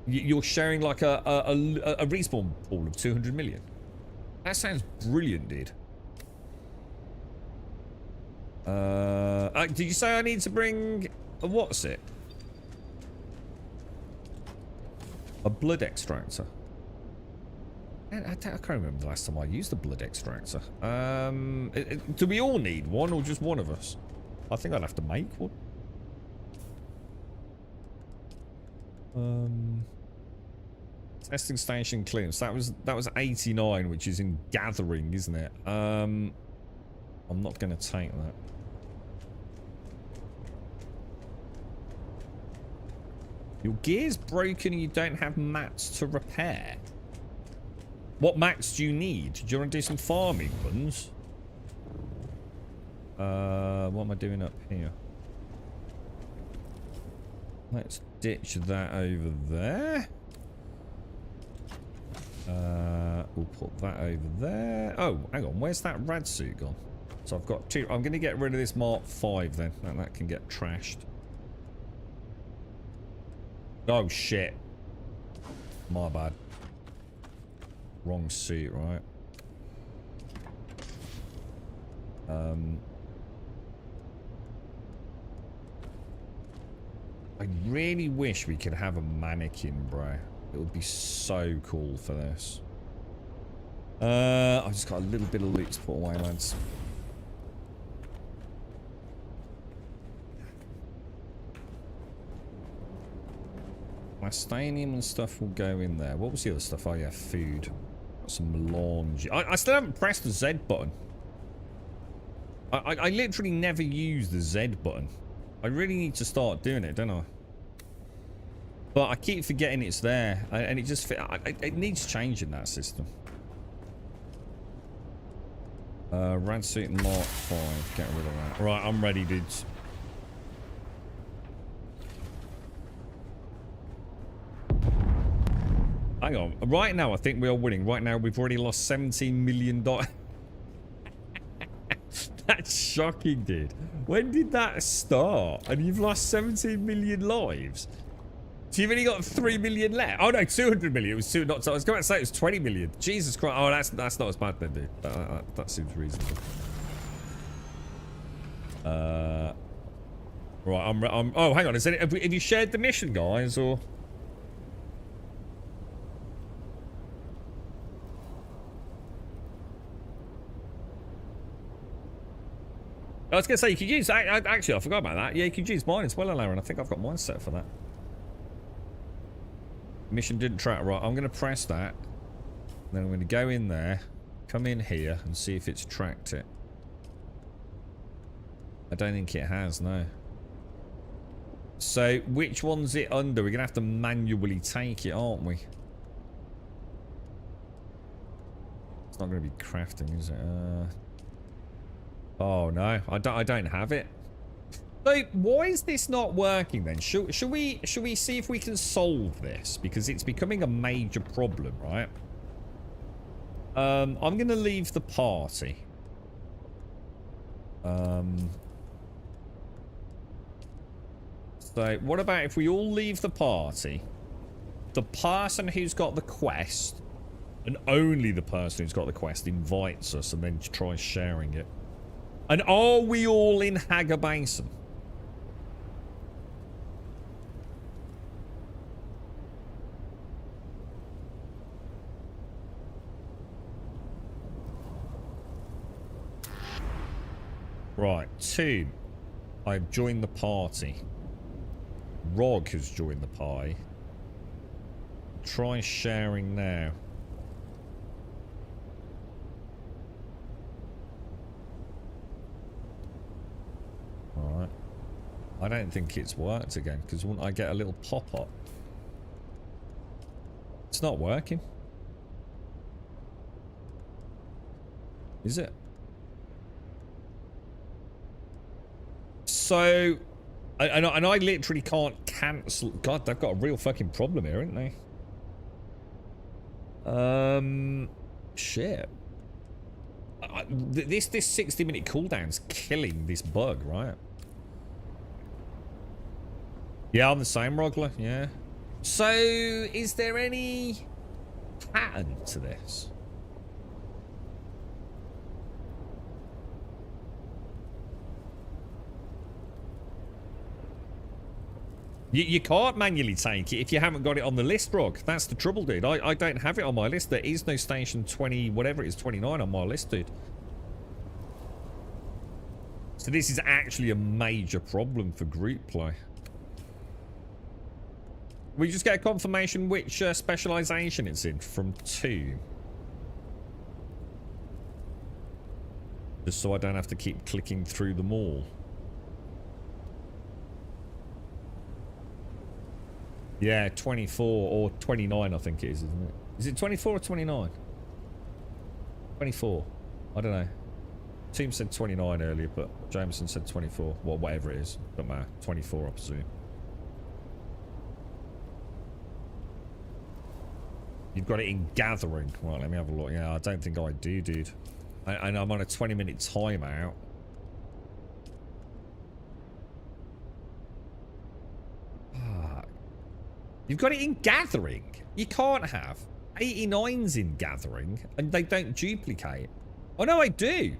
you're sharing, like, a respawn pool of 200 million. That sounds brilliant, dude. Did you say I need to bring a what's it? A blood extractor. I can't remember the last time I used the blood extractor. Do we all need one or just one of us? I think I'd have to make one. Testing station clearance. That was 89, which is in gathering, isn't it? I'm not going to take that. Your gear's broken and you don't have mats to repair. What mats do you need? Do you want to do some farming, buns? What am I doing up here? Let's ditch that over there. We'll put that over there. Oh, hang on. Where's that rad suit gone? So I've got two. I'm going to get rid of this Mark 5 then. That can get trashed. Oh, shit. My bad. Wrong suit, right? I really wish we could have a mannequin, bro. It would be so cool for this. I've just got a little bit of loot to put away, lads. My stanium and stuff will go in there. What was the other stuff? Oh yeah, food. Got some laundry. I still haven't pressed the Z button. I literally never use the Z button. I really need to start doing it, don't I? But I keep forgetting it's there, and it just it needs changing, that system. Rad suit Mark 5. Get rid of that. Right, I'm ready, dudes. Hang on. Right now, I think we are winning. Right now, we've already lost $17 million. That's shocking, dude. When did that start? And you've lost 17 million lives? So you've only got 3 million left? Oh no, 200 million. It was two. Not. So I was going to say it was 20 million. Jesus Christ. Oh, that's not as bad then, dude. That seems reasonable. Right. I'm. Oh, hang on. Have you shared the mission, guys, or? I was going to say, you could use... Actually, I forgot about that. Yeah, you could use mine as well, Aaron. I think I've got mine set for that. Mission didn't track. Right, I'm going to press that. Then I'm going to go in there, come in here, and see if it's tracked it. I don't think it has, no. So, which one's it under? We're going to have to manually take it, aren't we? It's not going to be crafting, is it? Oh no, I don't have it. So why is this not working then? Should we see if we can solve this, because it's becoming a major problem, right? I'm gonna leave the party. So what about if we all leave the party? The person who's got the quest, and only the person who's got the quest, invites us and then tries sharing it. And are we all in Hager Basin? Right, 2. I've joined the party. Rog has joined the party. Try sharing now. Alright. I don't think it's worked again, because wouldn't I get a little pop-up? It's not working. Is it? So, and I literally can't cancel. God, they've got a real fucking problem here, haven't they? Shit. This 60-minute cooldown's killing this bug, right? Yeah, I'm the same, Rogler. Yeah. So, is there any pattern to this? You can't manually take it if you haven't got it on the list, Rog. That's the trouble, dude. I don't have it on my list. There is no station 20, whatever it is, 29 on my list, dude. So this is actually a major problem for group play. We just get a confirmation which specialization it's in from 2. Just so I don't have to keep clicking through them all. Yeah, 24 or 29 I think it is, isn't it? Is it 24 or 29? 24. I don't know. Team said 29 earlier, but Jameson said 24. Well, whatever it is. Don't matter. 24, I presume. You've got it in gathering. Well, let me have a look. Yeah, I don't think I do, dude. And I'm on a 20-minute timeout. You've got it in gathering. You can't have 89s in gathering, and they don't duplicate. Oh no, I do.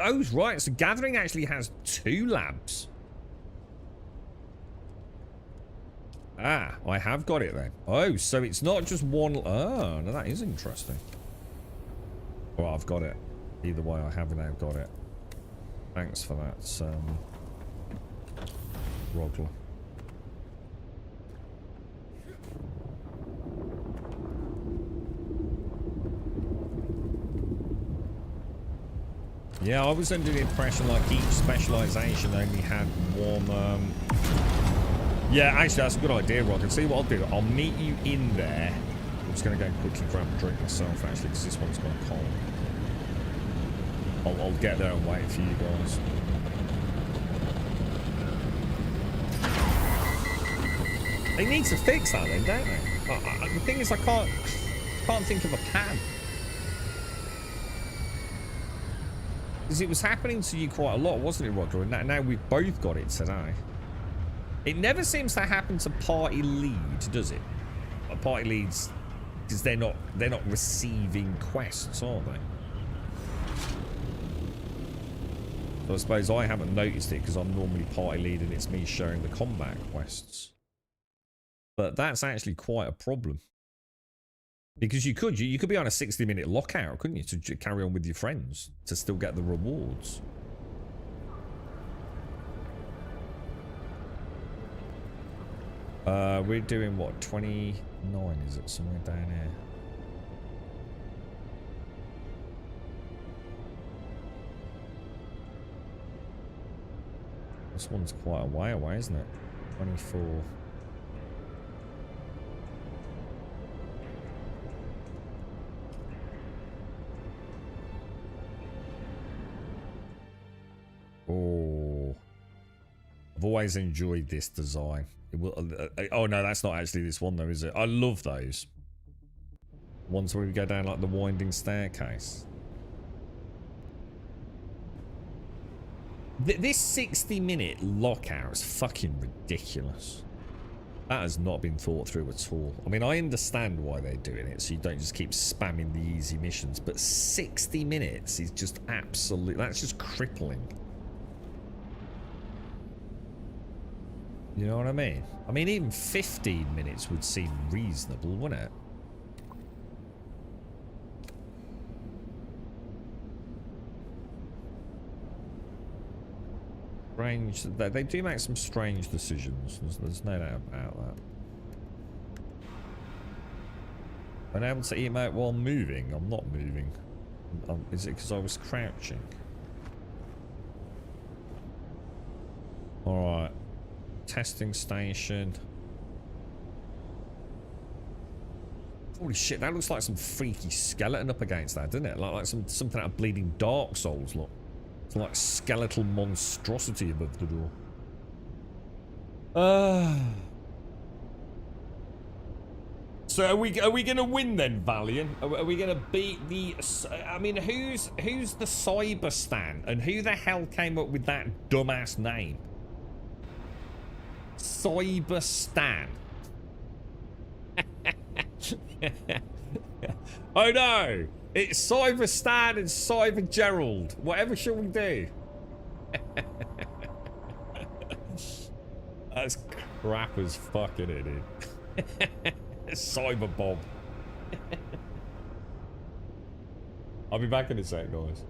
Oh, right. So gathering actually has 2 labs. Ah, I have got it then. Oh, so it's not just one. Oh, no, that is interesting. Well, I've got it. Either way, I have now got it. Thanks for that, Rogler. Yeah, I was under the impression like each specialization only had one. Yeah, actually, that's a good idea, Rog. And see what I'll do. I'll meet you in there. I'm just going to go and quickly grab a drink myself, actually, because this one's gone cold. I'll get there and wait for you guys. They need to fix that then, don't they? The thing is, I can't think of a pan. Because it was happening to you quite a lot, wasn't it, Roger? And now we've both got it today. It never seems to happen to party lead, does it? Party leads, because they're not receiving quests, are they? So I suppose I haven't noticed it because I'm normally party lead and it's me showing the combat quests. But that's actually quite a problem. Because you could be on a 60-minute lockout, couldn't you, to carry on with your friends to still get the rewards. We're doing what, 29 is it, somewhere down here? This one's quite a way away, isn't it? 24. Oh, I've always enjoyed this design. It will, oh no, that's not actually this one though, is it? I love those ones where we go down like the winding staircase. This 60-minute lockout is fucking ridiculous. That has not been thought through at all. I mean, I understand why they're doing it, so you don't just keep spamming the easy missions, but 60 minutes is just absolute. That's just crippling. You know what I mean? I mean, even 15 minutes would seem reasonable, wouldn't it? strange. They do make some strange decisions. There's no doubt about that. Unable to emote while moving. I'm not moving. Is it because I was crouching? Alright. Testing station. Holy shit, that looks like some freaky skeleton up against that, doesn't it? Like something out of Bleeding Dark Souls, look. It's like skeletal monstrosity above the door. So are we gonna win then, Valiant? Are we gonna beat the? I mean, who's the Cyber Stan, and who the hell came up with that dumbass name? Cyber Stan. Oh no! It's Cyber Stan and Cyber Gerald. Whatever shall we do? That's crap as fuck, isn't it, dude? Cyber Bob. I'll be back in a sec, guys.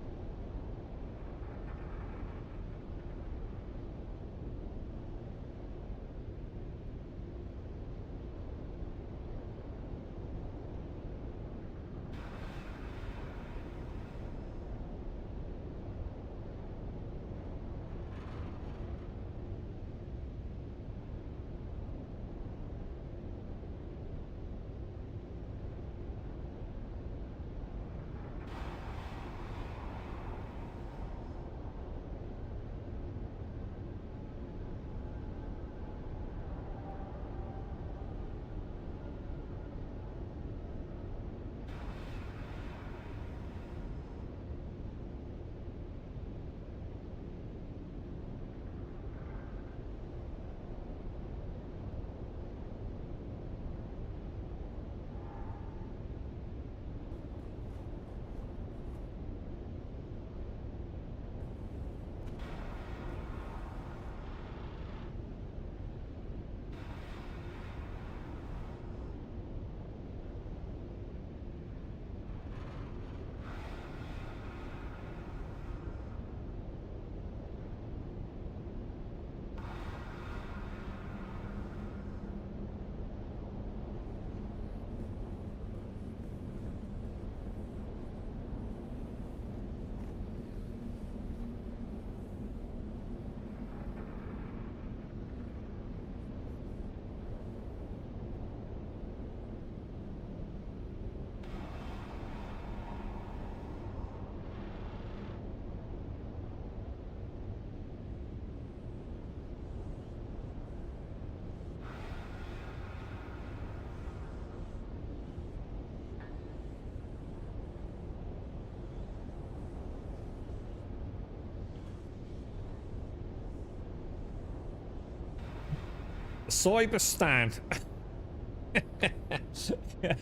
Cyber Stan.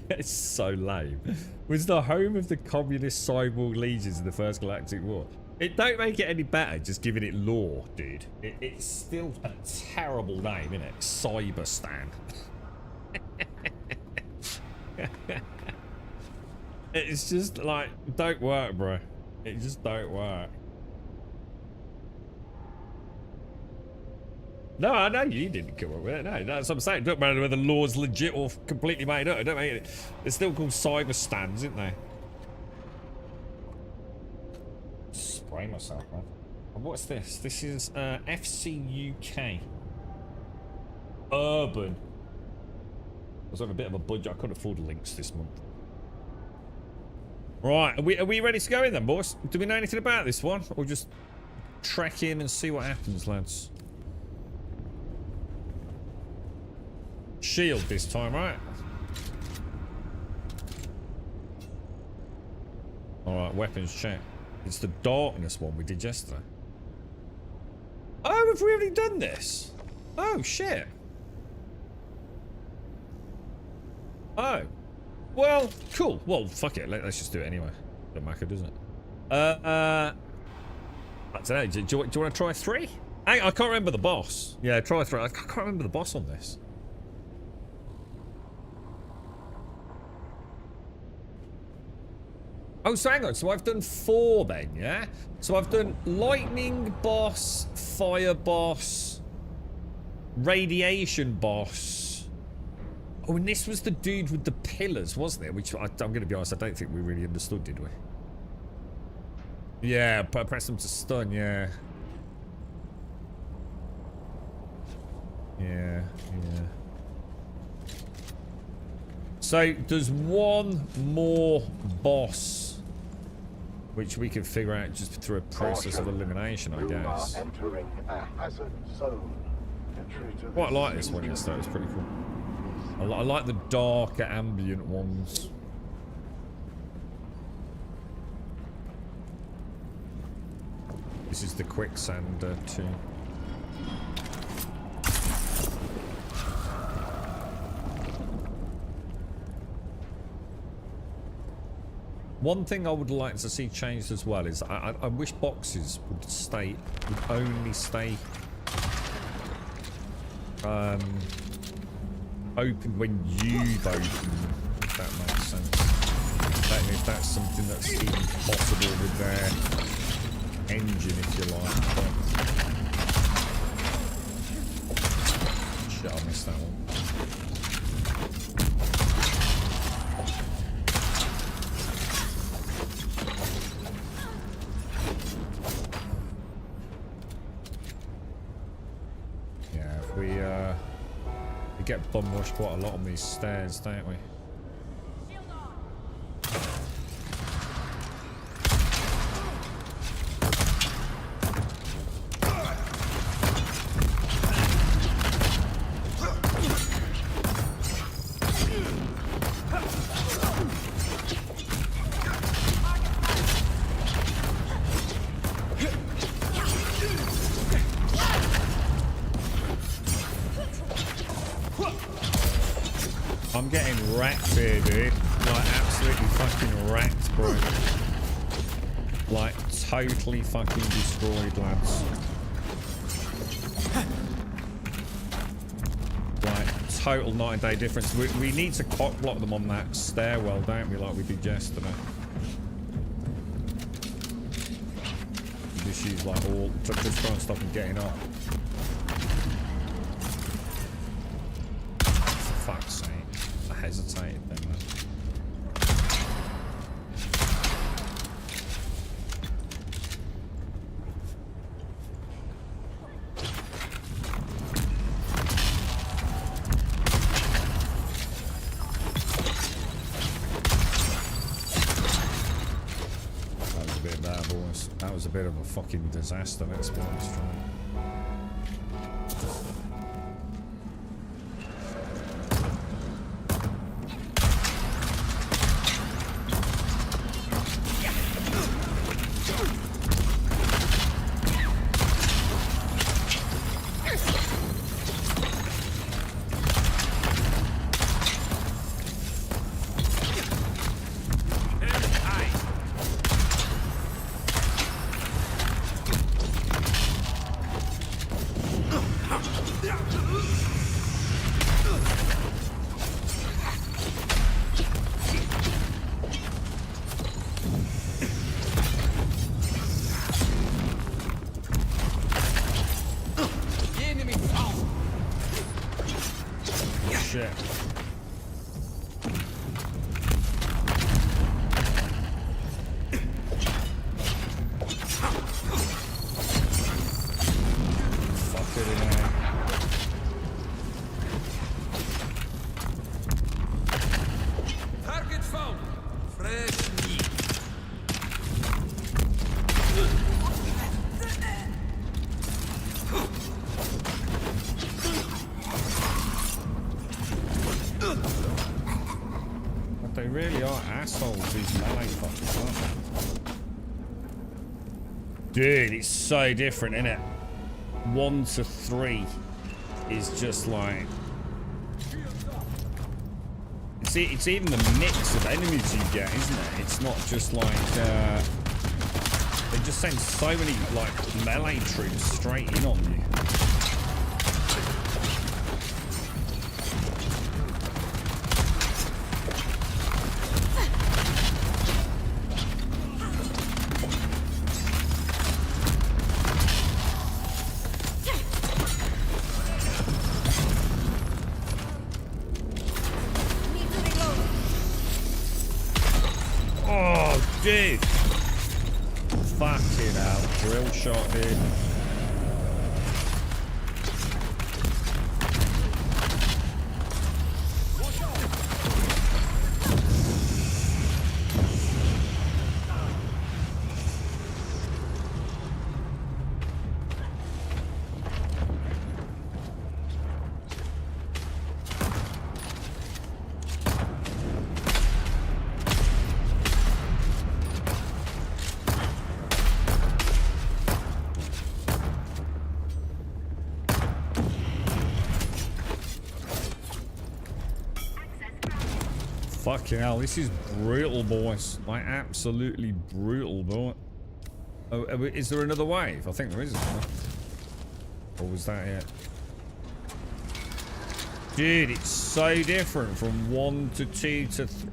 It's so lame. Was the home of the communist cyborg legions in the First Galactic War. It don't make it any better just giving it lore, dude. It's still a terrible name, isn't it? Cyber Stan. It's just like, don't work, bro. It just don't work. No, I know you didn't come up with it. No, that's what I'm saying. It doesn't matter whether the law's legit or completely made up. It don't make it. They're still called cyber stands, isn't they? Spray myself, man. And what's this? This is FC UK. Urban. I was on a bit of a budget. I couldn't afford links this month. Right, are we ready to go in then, boys? Do we know anything about this one? Or just trek in and see what happens, lads? Shield this time, right? Alright, weapons check. It's the darkness one we did yesterday. Oh, have we already done this? Oh, shit. Oh. Well, cool. Well, fuck it. Let's just do it anyway. Doesn't matter, doesn't it? I don't know. Do you want to try 3? I can't remember the boss. Yeah, try 3. I can't remember the boss on this. Oh, so hang on. So I've done 4 then, yeah? So I've done Lightning Boss, fire boss. Radiation boss. Oh, and this was the dude with the pillars, wasn't it? Which I'm going to be honest, I don't think we really understood, did we? Yeah, press them to stun, yeah. Yeah. So, there's one more boss which we can figure out just through a process of elimination, I guess. Entering a hazard zone. Quite like this one instead, it's pretty cool. I like the darker ambient ones. This is the quicksand too. One thing I would like to see changed as well is I wish boxes would only stay open when you've opened them, if that makes sense. I don't know if that's something that's even possible with their engine, if you like. But shit, I missed that one. We get bum rushed quite a lot on these stairs, don't we? I'm getting wrecked here, dude. Like, absolutely fucking wrecked, bro. Like, totally fucking destroyed, lads. Like, total night and day difference. We need to cock block them on that stairwell, don't we? Like we did yesterday. Just use, like, all... Just try and stop them getting up. For fuck's sake. I hesitated then, man. That was a bit bad, boys. That was a bit of a fucking disaster, let's be honest. Dude, it's so different, isn't it? 1 to 3 is just like... It's even the mix of enemies you get, isn't it? It's not just like... they just send so many, like, melee troops straight in on you. shot, dude. Fucking hell, this is brutal, boys. Like, absolutely brutal, boy. Oh, is there another wave? I think there is, isn't there? Or was that it? Dude, it's so different from 1 to 2 to 3.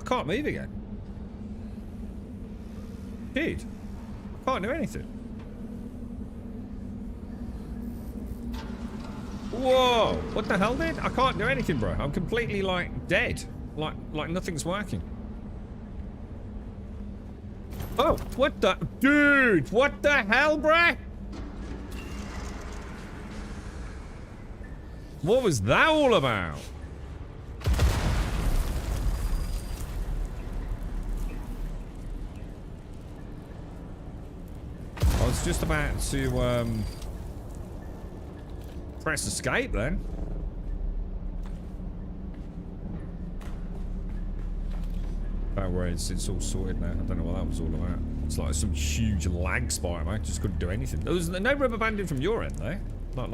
I can't move again. Dude, I can't do anything. Whoa! What the hell, dude? I can't do anything, bro. I'm completely, like, dead. Like nothing's working. Oh, what the... Dude, what the hell, bruh? What was that all about? I was just about to, press escape then. Don't worry, it's all sorted now. I don't know what that was all about. It's like some huge lag spike, mate. Just couldn't do anything. There was no rubber banding from your end, though.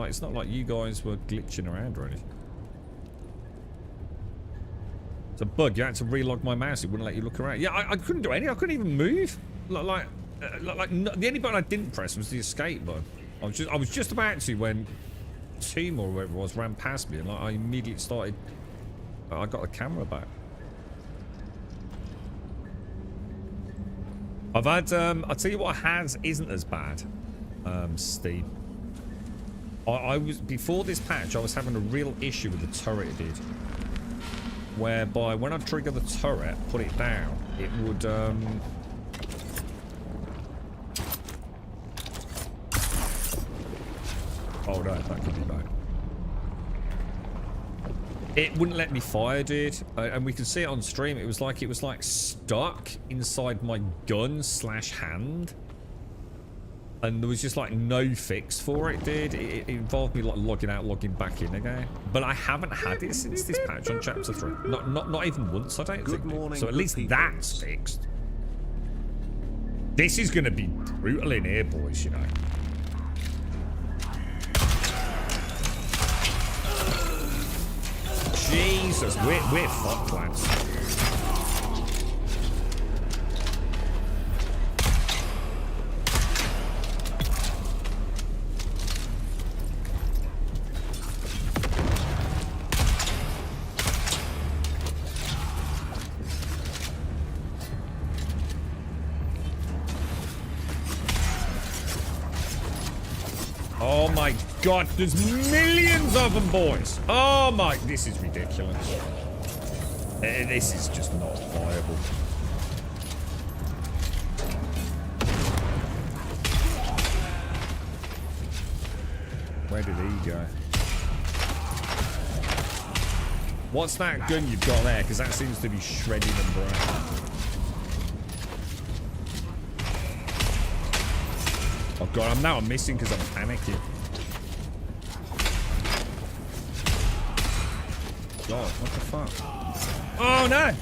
It's not like you guys were glitching around or anything. It's a bug. You had to relog my mouse. It wouldn't let you look around. Yeah, I couldn't do anything. I couldn't even move. The only button I didn't press was the escape button. I was just about to when team or whoever it was ran past me, and I immediately started. I got the camera back. I've had. I'll tell you what isn't as bad, Steve. I was before this patch. I was having a real issue with the turret. It did, whereby when I trigger the turret, put it down, it would. Oh no, that could be bad. It wouldn't let me fire, dude, and we can see it on stream. It was like stuck inside my gun/hand, and there was just like no fix for it, dude. It involved me like logging out, logging back in again. But I haven't had it since this patch on chapter 3. Not even once, I don't think. Morning, so at least that's fixed. This is gonna be brutal in here, boys. You know. Jesus, we're fucked, lads. Oh my God, there's millions of them, boys. Oh my, this is ridiculous. This is just not viable. Where did he go? What's that gun you've got there? Because that seems to be shredding them, bro. Oh God, I'm missing because I'm panicking. God, what the fuck? Oh no!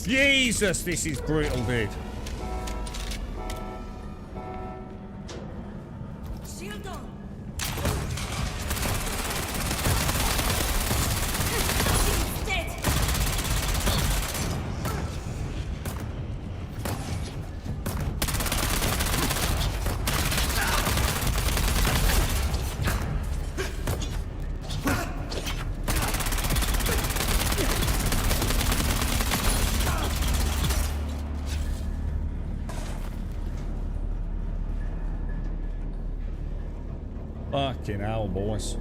Jesus, this is brutal, dude. Fucking hell, boys.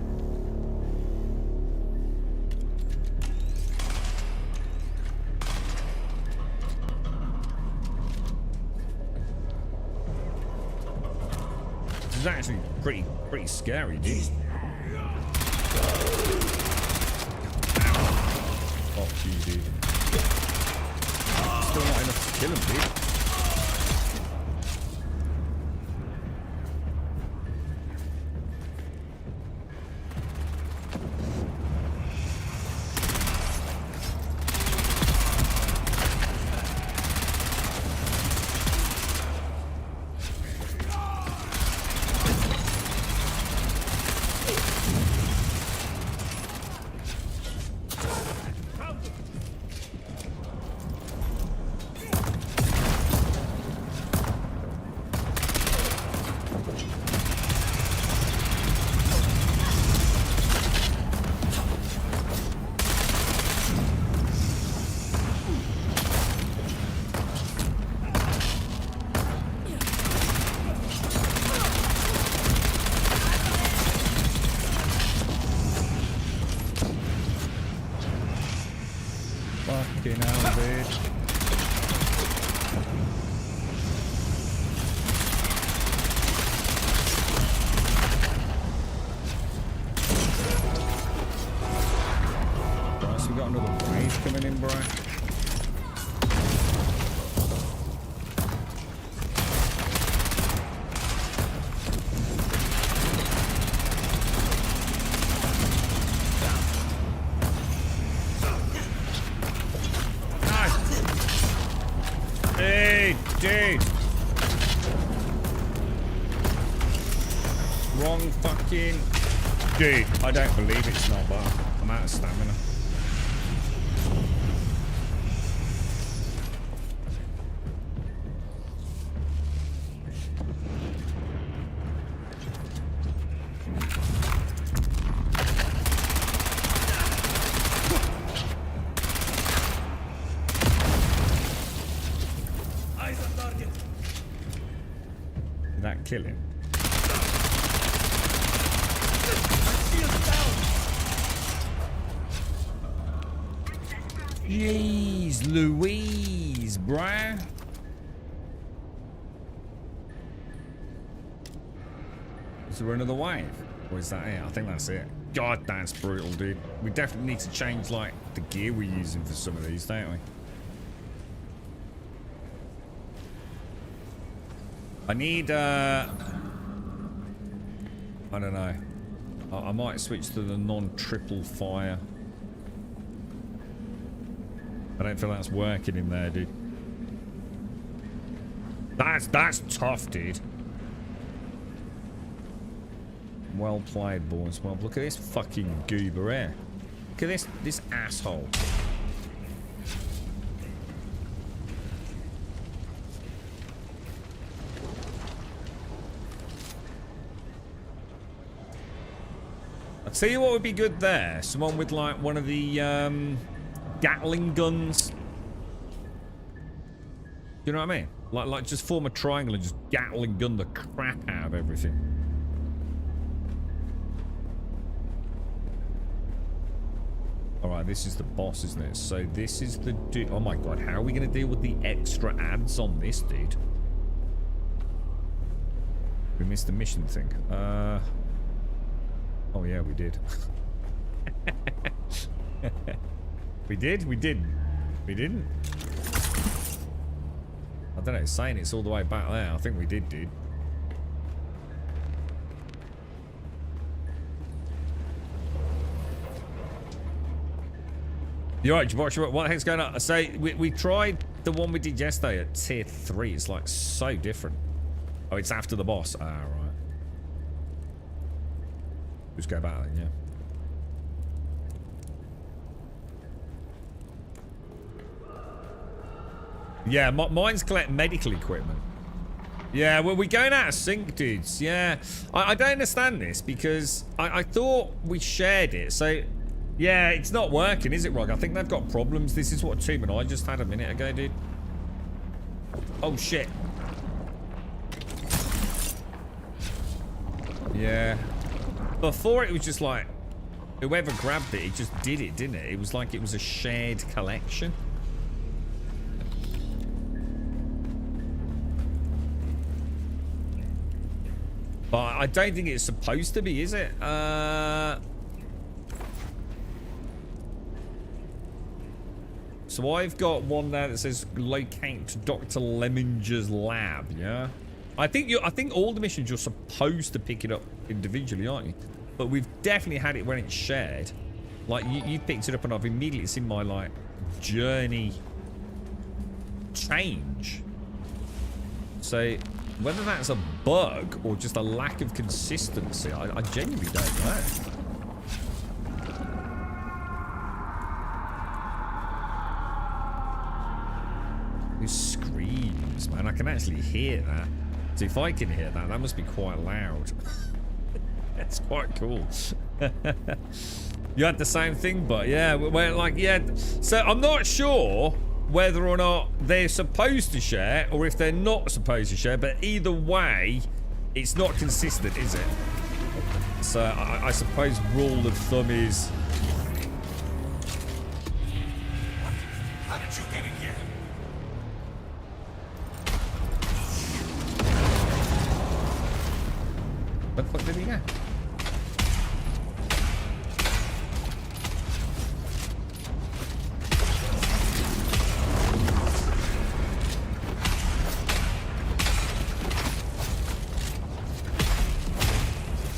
This is actually pretty scary, dude. Fuck you, dude. Still not enough to kill him, dude. Fucking hell, dude. Right, so we got another wave coming in, bro. Dude! Wrong fucking... Dude, I don't believe it's not that. I'm out of stamina. Did that kill him? Jeez Louise, bruh. Is there another wave? Or is that it? I think that's it. God, that's brutal, dude. We definitely need to change, like, the gear we're using for some of these, don't we? I need, I don't know. I might switch to the non-triple fire. I don't feel that's working in there, dude. That's tough, dude. Well played, boys. Well, look at this fucking goober here. Look at this asshole. I'll tell you what would be good there. Someone with like one of the Gatling guns. You know what I mean? Like just form a triangle and just Gatling gun the crap out of everything. Alright, this is the boss, isn't it? So this is the dude. Oh my god, how are we going to deal with the extra ads on this dude? We missed the mission thing. Oh yeah, we did. We did? We did. We didn't? I don't know, it's saying it's all the way back there. I think we did, dude. You're right, Jabot. What the heck's going on? I say, we tried the one we did yesterday at tier 3. It's like so different. Oh, it's after the boss. Ah, right. Just go back then, yeah. Yeah, mine's collect medical equipment. Yeah, well, we're going out of sync, dudes. Yeah, I don't understand this because I thought we shared it. So, yeah, it's not working, is it, Rog? I think they've got problems. This is what Tomb and I just had a minute ago, dude. Oh, shit. Yeah. Before it was just like, whoever grabbed it, it just did it, didn't it? It was like it was a shared collection. But I don't think it's supposed to be, is it? So I've got one there that says locate Dr. Leminger's lab, yeah? I think all the missions you're supposed to pick it up individually, aren't you? But we've definitely had it when it's shared. Like you picked it up and I've immediately seen my like journey change. So whether that's a bug or just a lack of consistency, I genuinely don't know. These screams, man. I can actually hear that. So if I can hear that, that must be quite loud. It's quite cool. You had the same thing, but yeah, we're like, yeah. So I'm not sure whether or not they're supposed to share or if they're not supposed to share, but either way, it's not consistent, is it? So I suppose rule of thumb is... How did you get in here? Where the fuck did he go?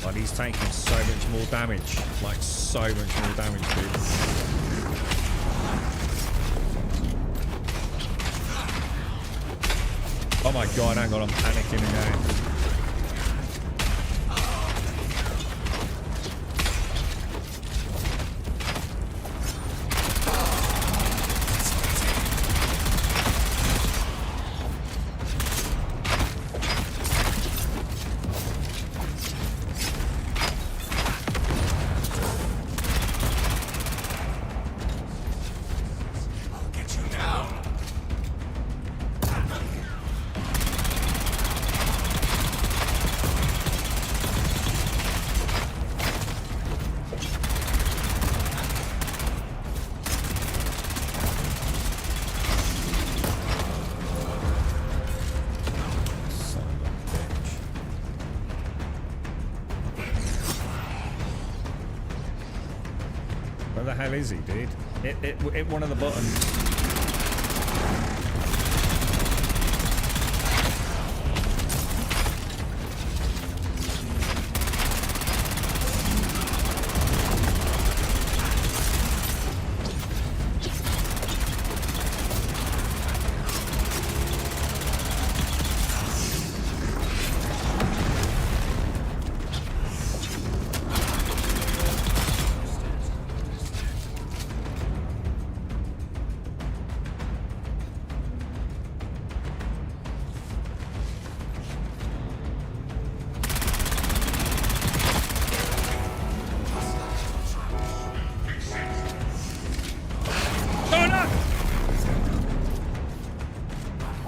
But he's taking so much more damage. Like, so much more damage, dude. Oh my god, hang on, I'm panicking again. Where the hell is he, dude? Hit one of the buttons.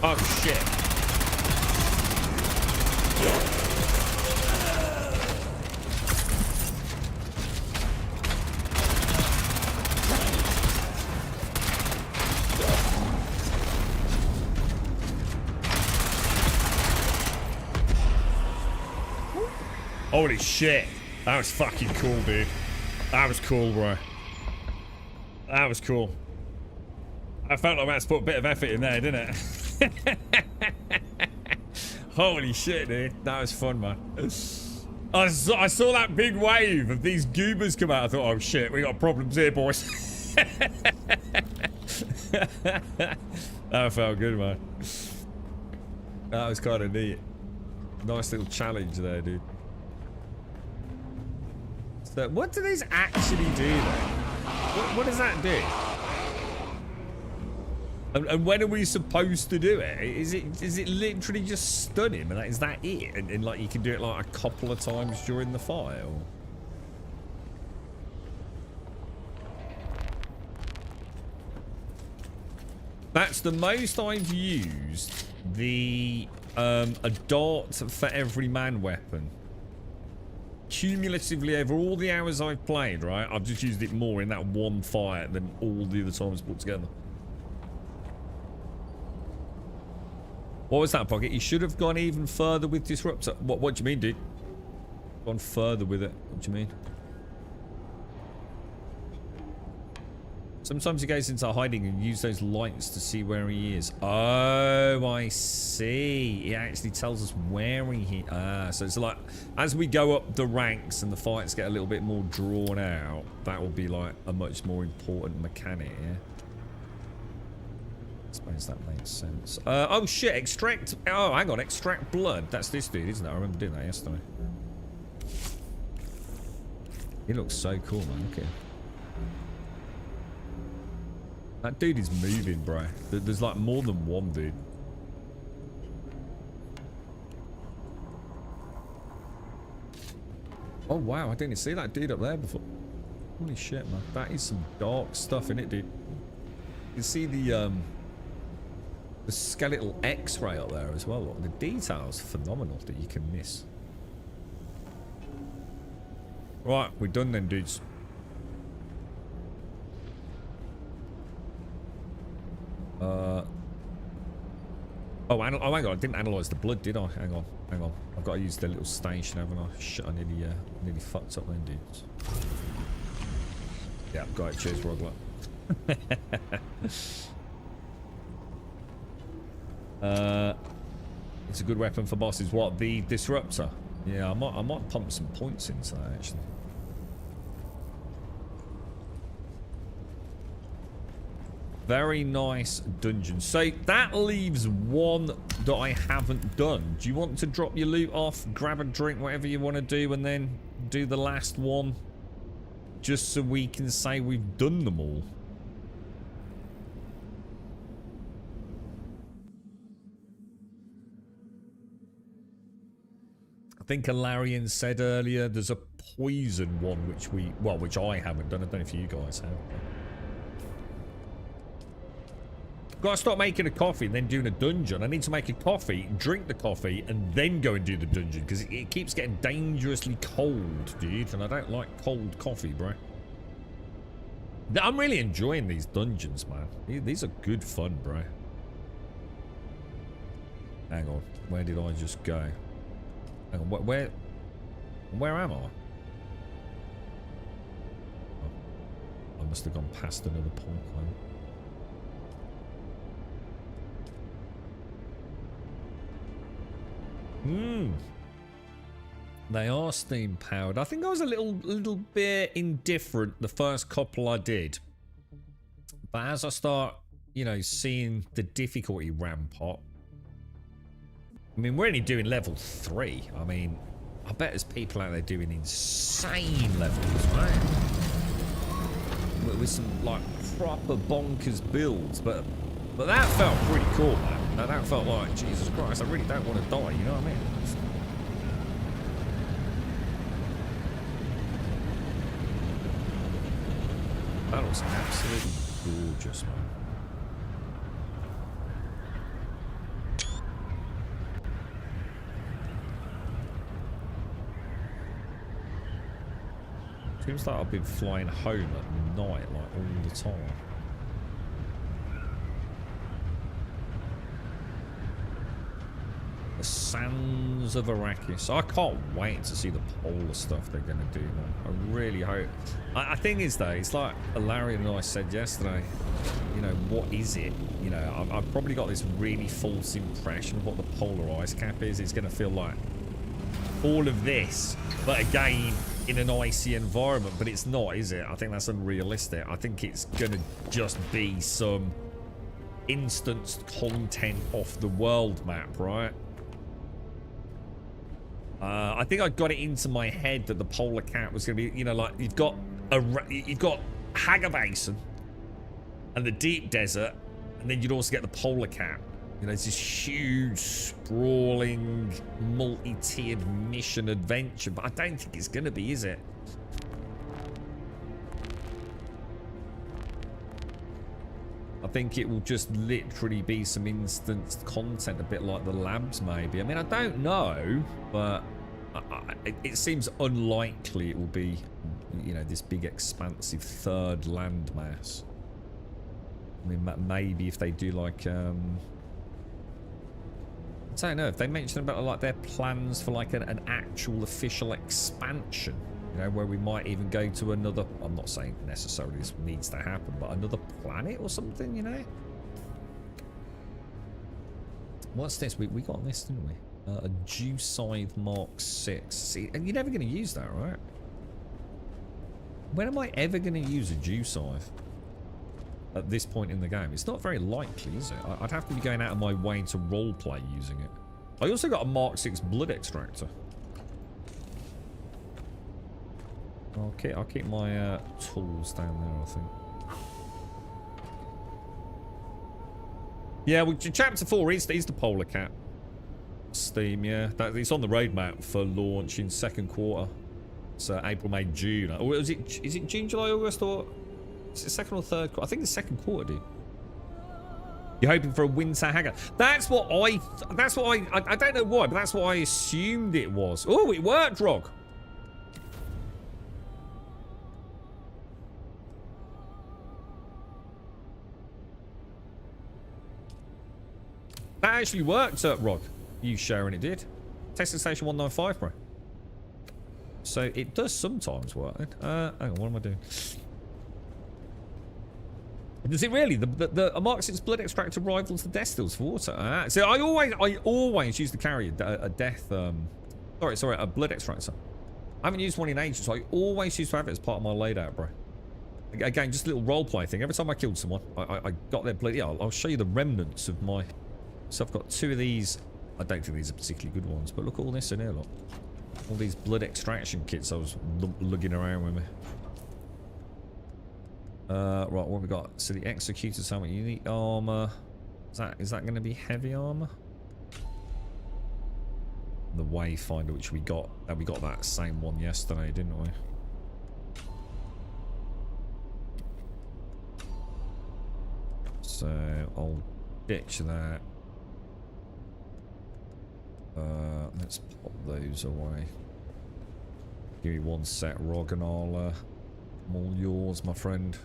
Oh shit. Holy shit. That was fucking cool, dude. That was cool, bro. That was cool. I felt like I had to put a bit of effort in there, didn't it? Holy shit, dude. That was fun, man. I saw that big wave of these goobers come out. I thought, oh shit, we got problems here, boys. That felt good, man. That was kind of neat. Nice little challenge there, dude. So, what do these actually do, then? What does that do? And when are we supposed to do it? Is it literally just stun him? And is that it? And like you can do it like a couple of times during the fight? Or? That's the most I've used the a dart for every man weapon. cumulatively over all the hours I've played, right, I've just used it more in that one fight than all the other times put together. What was that, Pocket? You should have gone even further with Disruptor. What do you mean, dude? Gone further with it. What do you mean? Sometimes he goes into hiding and use those lights to see where he is. Oh, I see. It actually tells us where he is. Ah, so it's like, as we go up the ranks and the fights get a little bit more drawn out, that will be like a much more important mechanic, yeah? I suppose that makes sense. Oh shit, extract. Oh, hang on, extract blood. That's this dude, isn't it? I remember doing that yesterday. He looks so cool, man. Look at him. That dude is moving, bro. There's like more than one dude. Oh wow, I didn't see that dude up there before. Holy shit, man. That is some dark stuff in it, dude. You can see the skeletal X-ray up there as well. Look, the details phenomenal that you can miss. Right, we're done then, dudes. Oh, hang on, I didn't analyze the blood, did I? Hang on. I've got to use the little station, haven't I? Shit, I nearly fucked up then, dudes. Yeah, got it. Cheers, Rogler. It's a good weapon for bosses. What, the Disruptor? Yeah, I might pump some points into that, actually. Very nice dungeon. So that leaves one that I haven't done. Do you want to drop your loot off, grab a drink, whatever you want to do, and then do the last one? Just so we can say we've done them all. I think Alarian said earlier there's a poison one which I haven't done. I don't know if you guys have. Gotta stop making a coffee and then doing a dungeon. I need to make a coffee, drink the coffee, and then go and do the dungeon because it keeps getting dangerously cold, dude, and I don't like cold coffee, bro. I'm really enjoying these dungeons, man. These are good fun, bro. Hang on, where did I just go? Hang on, where am I? Oh, I must have gone past another point, man. They are steam powered. I think I was a little bit indifferent the first couple I did, but as I start, you know, seeing the difficulty ramp up. I mean, we're only doing level 3. I mean, I bet there's people out there doing insane levels, right? With some like proper bonkers builds, but that felt pretty cool, man. That felt like, Jesus Christ, I really don't want to die, you know what I mean? That looks absolutely gorgeous, man. Seems like I've been flying home at night, like all the time. The Sands of Arrakis. I can't wait to see the polar stuff they're going to do, man. I really hope. I think is though, it's like Larry and I said yesterday, you know, what is it? You know, I've probably got this really false impression of what the polar ice cap is. It's going to feel like all of this, but again, in an icy environment, but it's not, is it? I think that's unrealistic. I think it's going to just be some instanced content off the world map, right? I think I got it into my head that the polar cap was going to be, you know, like you've got Hagar Basin and the deep desert, and then you'd also get the polar cap. You know, it's this huge, sprawling, multi-tiered mission adventure, but I don't think it's going to be, is it? I think it will just literally be some instanced content, a bit like the labs, maybe. I mean, I don't know, but It seems unlikely it will be, you know, this big expansive third landmass. I mean, maybe if they do like, I don't know, if they mention about like their plans for like an actual official expansion, you know, where we might even go to another, I'm not saying necessarily this needs to happen, but another planet or something, you know? What's this? We got this, didn't we? A Dew Scythe Mark 6. See, and you're never going to use that, right? When am I ever going to use a Dew Scythe? At this point in the game, it's not very likely, is it? I'd have to be going out of my way to roleplay using it. I also got a Mark 6 blood extractor. I'll keep my tools down there, I think. Yeah, well, chapter 4 is the polar cap. Steam, yeah. It's on the roadmap for launch in second quarter. So April, May, June. Or is it June, July, August, or is it second or third quarter? I think it's second quarter, dude. You're hoping for a winter hangar. That's what I don't know why, but that's what I assumed it was. Oh, it worked, Rog. That actually worked, Rog. You sharing it did. Testing station 195, bro. So it does sometimes work. Hang on, what am I doing? Does it really? The Mark 6 blood extractor rivals the death stills for water. So I always used to carry a death. Sorry, a blood extractor. I haven't used one in ages, so I always used to have it as part of my loadout, bro. Again, just a little roleplay thing. Every time I killed someone, I got their blood. Yeah, I'll show you the remnants of my. So I've got 2 of these. I don't think these are particularly good ones, but look at all this in here, look. All these blood extraction kits I was lugging around with me. Right, what have we got? So the executor's helmet, unique armor. Is that going to be heavy armor? The wayfinder, which we got that same one yesterday, didn't we? So I'll ditch that. Let's pop those away. Give me one sec, Rog, and I'm all yours, my friend.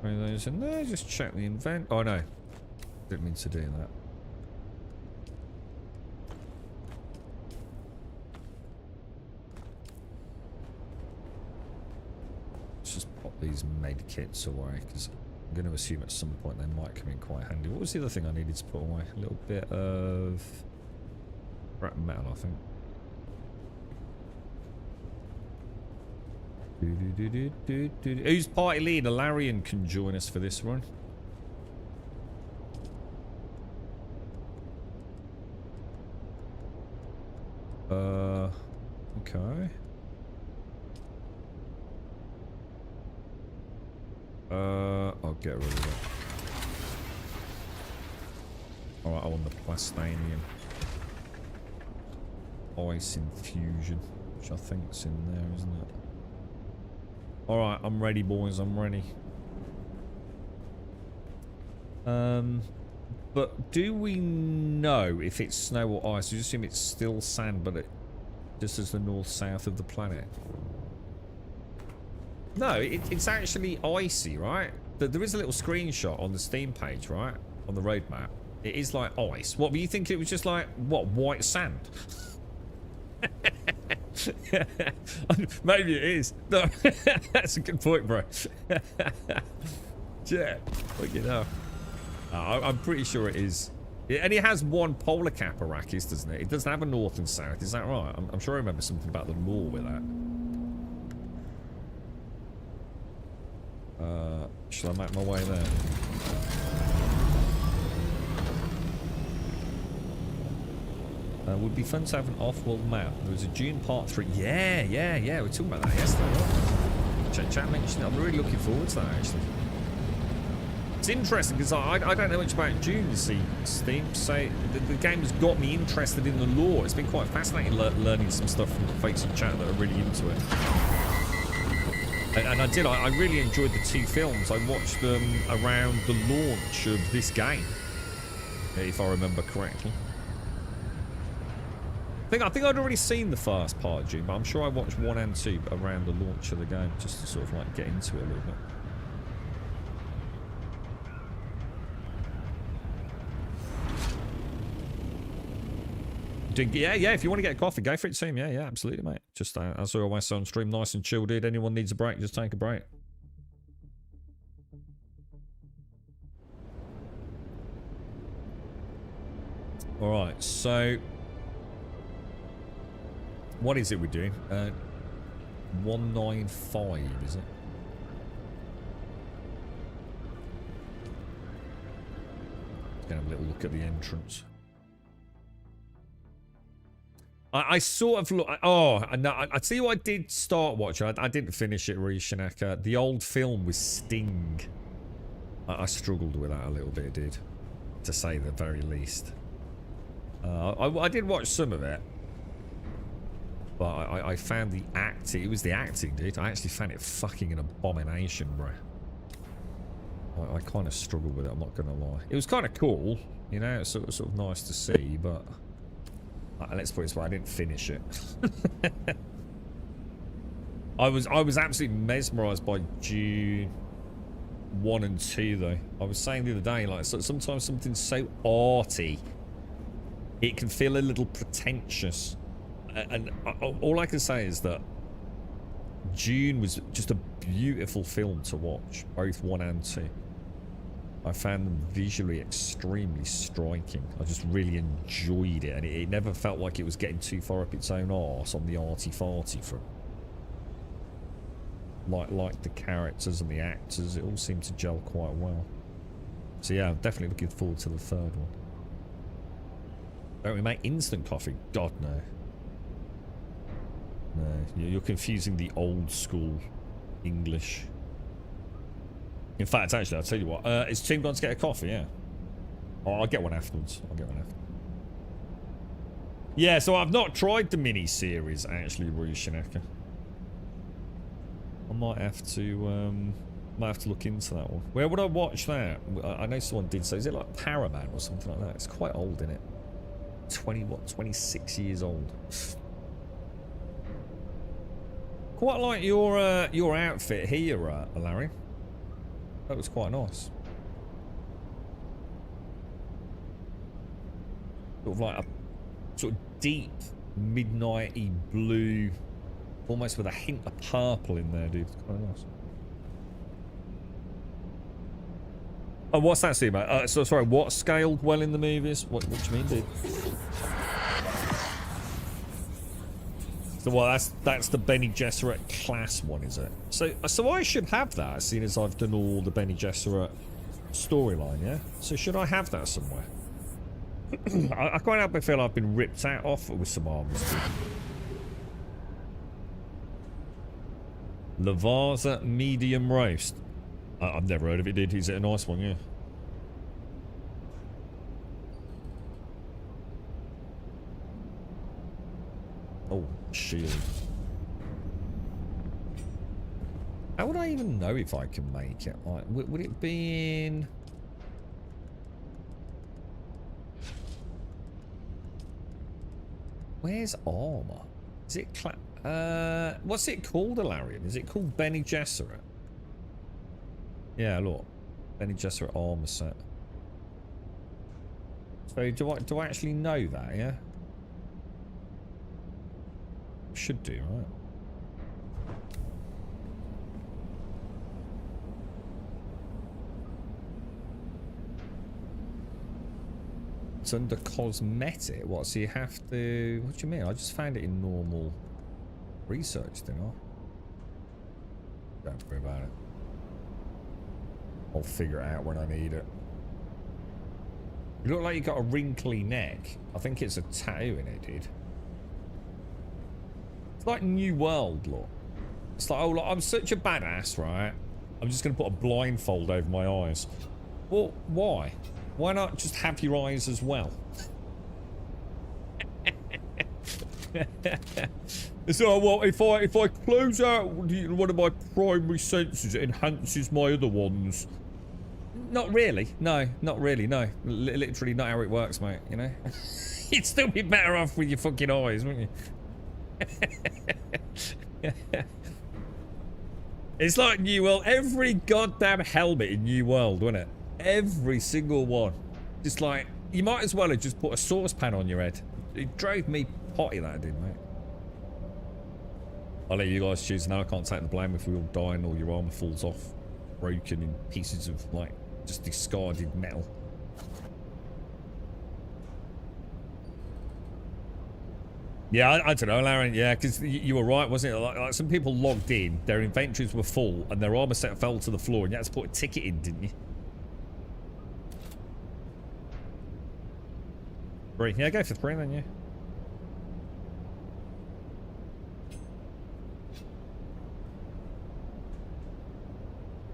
Bring those in there. Just check the invent. Oh no, didn't mean to do that. Let's just pop these med kits away because I'm going to assume at some point they might come in quite handy. What was the other thing I needed to put away? A little bit of scrap metal, I think. Who's party leader? Larian can join us for this run. Okay. I'll get rid of it. Alright, I want the plastanium. Ice infusion, which I think's in there, isn't it? Alright, I'm ready, boys, I'm ready. But do we know if it's snow or ice? We just assume it's still sand, but just as the north-south of the planet. No, it's actually icy, right? There is a little screenshot on the Steam page, right? On the roadmap. It is like ice. What, were you thinking it was just like, what, white sand? Maybe it is. No, that's a good point, bro. Yeah, but you know, I'm pretty sure it is. And it has one polar cap, Arrakis, doesn't it? It doesn't have a north and south. Is that right? I'm sure I remember something about the law with that. Shall I make my way there? Would be fun to have an off-world map. There was a Dune Part 3. Yeah. We were talking about that yesterday. Chat mentioned it. I'm really looking forward to that, actually. It's interesting because I don't know much about Dune, you see, Steam. So the game has got me interested in the lore. It's been quite fascinating learning some stuff from the folks in chat that are really into it. And I really enjoyed the 2 films. I watched them around the launch of this game, if I remember correctly. I think I'd already seen the first part of Dune, but I'm sure I watched 1 and 2 around the launch of the game, just to sort of like get into it a little bit. Yeah, if you want to get a coffee, go for it, team. Yeah, absolutely, mate. Just as always on stream, nice and chilled, dude. Anyone needs a break, just take a break. Alright, so what is it we're doing? 195, is it? Gonna have a little look at the entrance. I sort of look. Oh, no, I tell you what, I did start watching. I didn't finish it, Rishanaka. The old film with Sting. I struggled with that a little bit, did, to say the very least. I did watch some of it, but I found the acting. It was the acting, dude. I actually found it fucking an abomination, bro. I kind of struggled with it. I'm not gonna lie. It was kind of cool, you know. It's sort of nice to see, but. Let's put it this way, I didn't finish it. I was absolutely mesmerised by Dune 1 and 2 though. I was saying the other day, like, sometimes something's so arty, it can feel a little pretentious. And all I can say is that Dune was just a beautiful film to watch, both 1 and 2. I found them visually extremely striking. I just really enjoyed it, and it never felt like it was getting too far up its own arse on the arty-farty front. Like the characters and the actors, it all seemed to gel quite well. So yeah, I'm definitely looking forward to the third one. Don't we make instant coffee? God, no. No, you're confusing the old school English. In fact, actually, I'll tell you what. Is Tim going to get a coffee? Yeah. Oh, I'll get one afterwards. Yeah, so I've not tried the mini-series, actually, Rishanaka. I might have to look into that one. Where would I watch that? I know someone did say, is it like Paramount or something like that? It's quite old, isn't it? 26 years old. Quite like your outfit here, Larry. That was quite nice. Sort of like a sort of deep, midnighty blue, almost with a hint of purple in there, dude. It's quite nice. Oh, what's that, see, mate? So sorry, what scaled well in the movies? What do you mean, dude? So well, that's the Bene Gesserit class one, is it? So I should have that, seeing as I've done all the Bene Gesserit storyline, yeah? So should I have that somewhere? I can't help but feel I've been ripped out off with some armors. Lavazza medium roast. I've never heard of it, dude. Is it a nice one, yeah? Oh, shield. How would I even know if I can make it? Like, would it be in... Where's armor? Is it what's it called, Alarian? Is it called Bene Gesserit? Yeah, look. Bene Gesserit armor set. So do I actually know that, yeah? Should do, right? It's under cosmetic. What? So you have to... What do you mean? I just found it in normal research, didn't I? Don't worry about it. I'll figure it out when I need it. You look like you got a wrinkly neck. I think it's a tattoo in it, dude. It's like New World, look. It's like, oh, look, I'm such a badass, right? I'm just going to put a blindfold over my eyes. Well, why? Why not just have your eyes as well? So, well, if I close out one of my primary senses, it enhances my other ones. Not really. No, not really. No, literally not how it works, mate. You know, you'd still be better off with your fucking eyes, wouldn't you? It's like New World. Every goddamn helmet in New World, wasn't it? Every single one. Just like, you might as well have just put a saucepan on your head. It drove me potty, that did, mate. I'll let you guys choose now. I can't take the blame if we all die and all your armor falls off, broken in pieces of, like, just discarded metal. Yeah, I don't know, Lauren. Yeah, because you were right, wasn't it? Like some people logged in, their inventories were full, and their armor set fell to the floor, and you had to put a ticket in, didn't you? Three. Yeah, go for 3 then, yeah.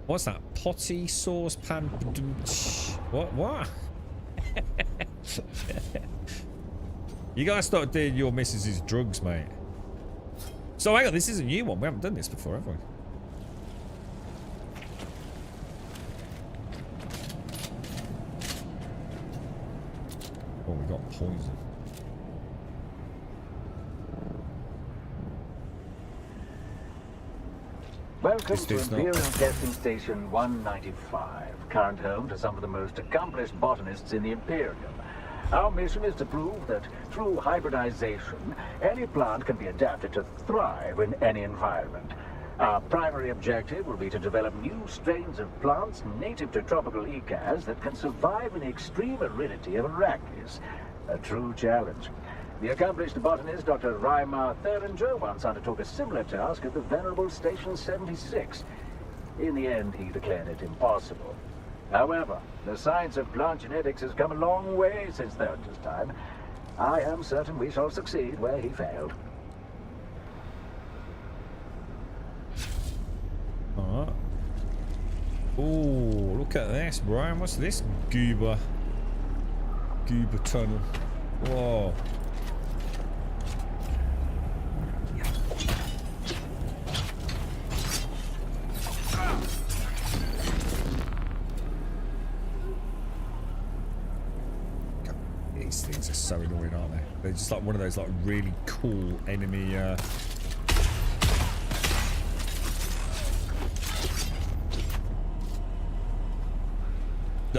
What's that? Potty saucepan? What? You guys start doing your missus's drugs, mate. So hang on, this is a new one. We haven't done this before, have we? Oh, we got poison. Welcome to Imperial Testing Station 195, current home to some of the most accomplished botanists in the Imperium. Our mission is to prove that through hybridization, any plant can be adapted to thrive in any environment. Our primary objective will be to develop new strains of plants native to tropical ecas that can survive in the extreme aridity of Arrakis. A true challenge. The accomplished botanist Dr. Raimar Theringer once undertook a similar task at the venerable Station 76. In the end, he declared it impossible. However, the science of plant genetics has come a long way since Therenger's time. I am certain we shall succeed where he failed. Alright. Oh, look at this, Brian. What's this goober tunnel? Whoa. These things are so annoying, aren't they? They're just like one of those like really cool enemy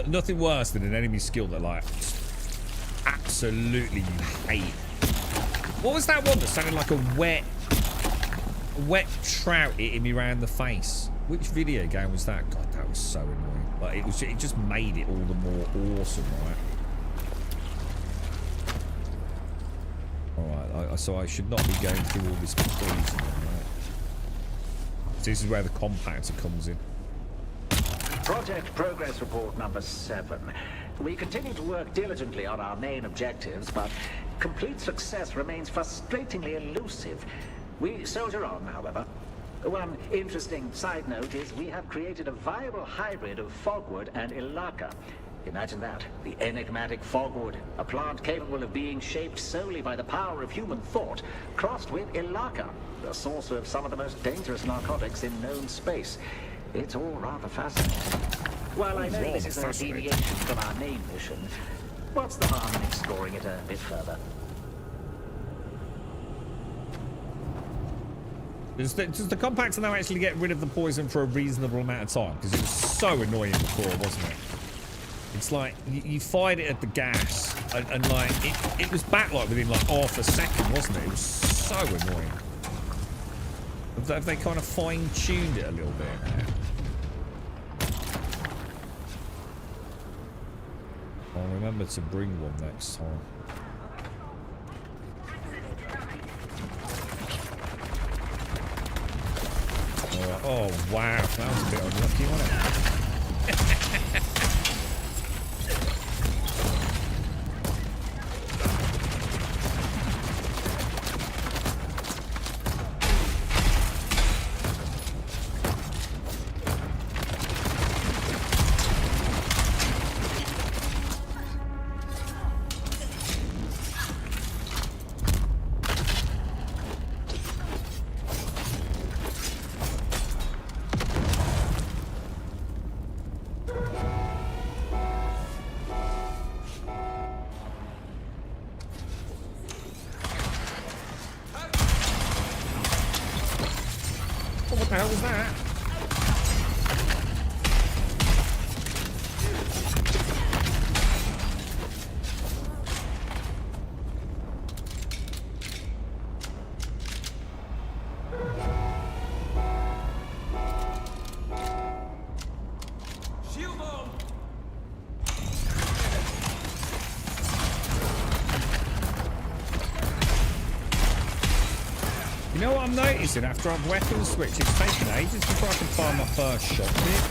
nothing worse than an enemy skill that like absolutely you hate. What was that one that sounded like a wet trout hitting me around the face? Which video game was that? God, that was so annoying. Like it just made it all the more awesome, right? Alright, so I should not be going through all this poison, right? So this is where the compactor comes in. Project Progress Report number 7. We continue to work diligently on our main objectives, but complete success remains frustratingly elusive. We soldier on, however. One interesting side note is we have created a viable hybrid of fogwood and Ilaka. Imagine that, the enigmatic fogwood, a plant capable of being shaped solely by the power of human thought, crossed with Ilaka, the source of some of the most dangerous narcotics in known space. It's all rather fascinating. While I know this is a deviation from our main mission, what's the harm in exploring it a bit further? Does the compactor now actually get rid of the poison for a reasonable amount of time? Because it was so annoying before, wasn't it? It's like, you fired it at the gas, and like, it was back like within like half a second, wasn't it? It was so annoying. Have they kind of fine-tuned it a little bit now? I'll remember to bring one next time. Oh wow, that was a bit unlucky, wasn't it? the hell was that? You know what I'm noticing after I've weapon switched? It's taken ages before I can find my first shot here.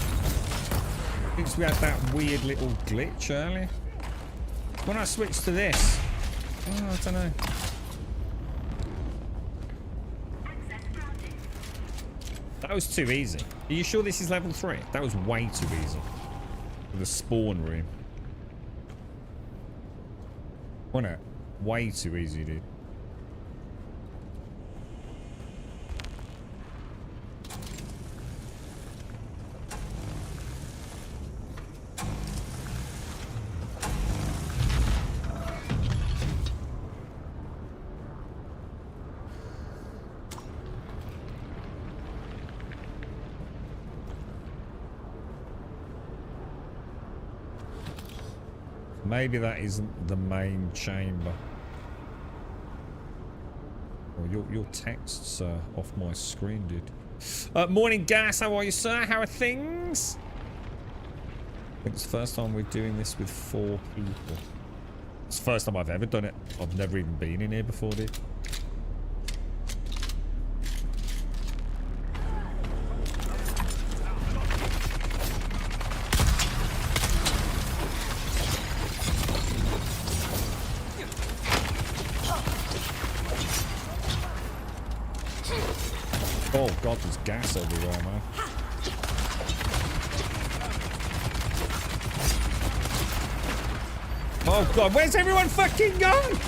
Because we had that weird little glitch earlier. When I switched to this, oh, I don't know. That was too easy. Are you sure this is level 3? That was way too easy. The spawn room. Wasn't it? Way too easy, dude. Maybe that isn't the main chamber. Oh, your text's off my screen, dude. Morning, Gas. How are you, sir? How are things? I think it's the first time we're doing this with 4 people. It's the first time I've ever done it. I've never even been in here before, dude. Oh god, there's gas everywhere, man. Oh god, where's everyone fucking gone?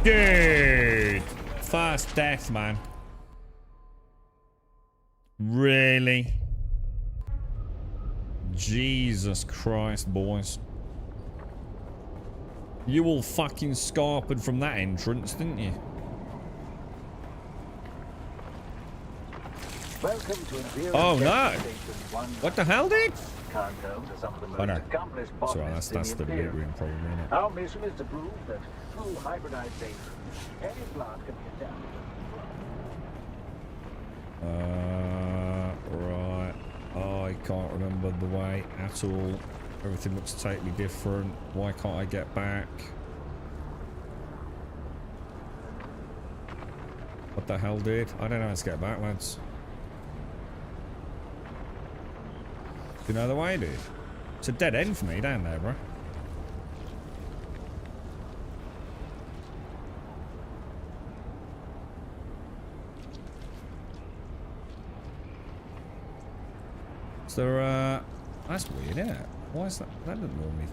Dude. First death, man. Really? Jesus Christ, boys. You all fucking scarpered from that entrance, didn't you? Welcome to Imperial Oh no! Station What the hell, dude? Current home to some of the most Oh no. accomplished Sorry, botanists that's in the the loot Imperium. room problem, isn't it? Our mission is to prove that through hybridization, any plant can be adapted. Right. I can't remember the way at all. Everything looks totally different. Why can't I get back? What the hell, dude? I don't know how to get back, lads. Do you know the way, dude? It's a dead end for me down there, bro. Is there, that's weird, isn't it? Why is that? That doesn't normally...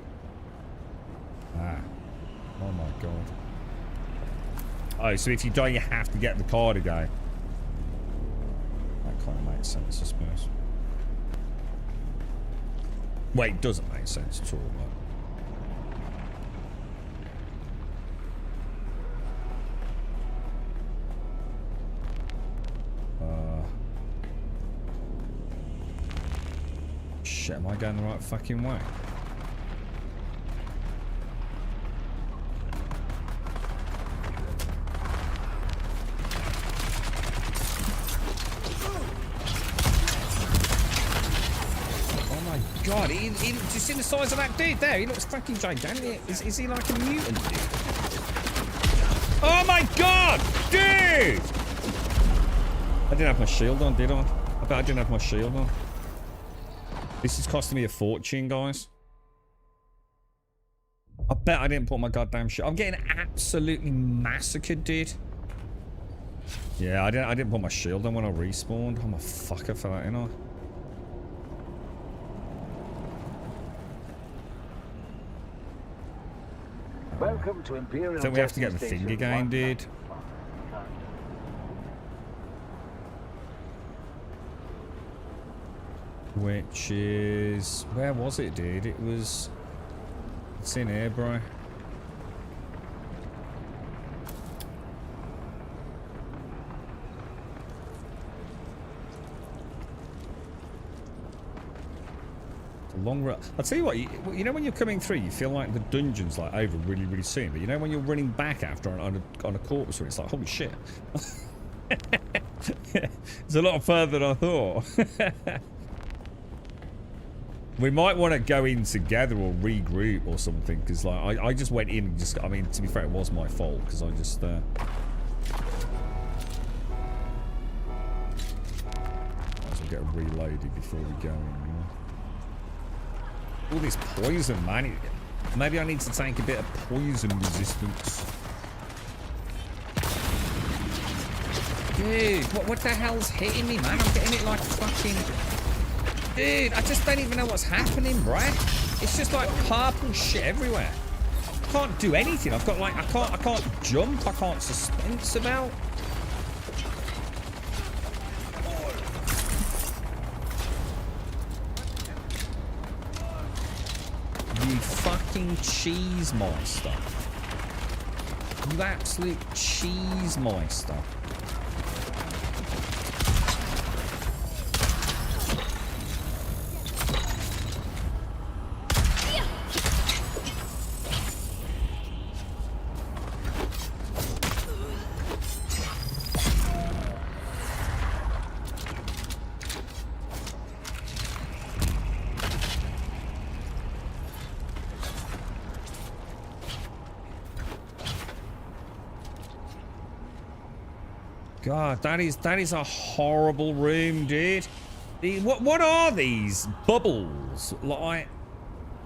Ah. Oh my god. Oh, so if you die, you have to get the card again. That kind of makes sense, I suppose. Wait, it doesn't make sense at all, but... Shit, am I going the right fucking way? God, he just see the size of that dude there. He looks fucking gigantic. Is he like a mutant, dude? Oh my god, dude! I didn't have my shield on, did I? I bet I didn't have my shield on. This is costing me a fortune, guys. I bet I didn't put my goddamn shield. I'm getting absolutely massacred, dude. Yeah, I didn't put my shield on when I respawned. I'm a fucker for that, you know. Welcome to Imperial. So we have to get the thing again, dude. Which is... Where was it, dude? It was... It's in here, bro. Long run. I'll tell you what, you know when you're coming through, you feel like the dungeon's like over really, really soon. But you know when you're running back after on a corpse, it's like, holy shit. It's a lot further than I thought. We might want to go in together or regroup or something, because like I just went in and just, I mean, to be fair, it was my fault, because I just might as well get reloaded before we go in, you know? All this poison, man. Maybe I need to take a bit of poison resistance. Dude, what the hell's hitting me, man? I'm getting it like fucking... Dude, I just don't even know what's happening, right? It's just like purple shit everywhere. I can't do anything. I've got like, I can't jump. I can't suspense about. You fucking cheese monster. You absolute cheese monster. God, that is a horrible room, dude. What are these bubbles? Like,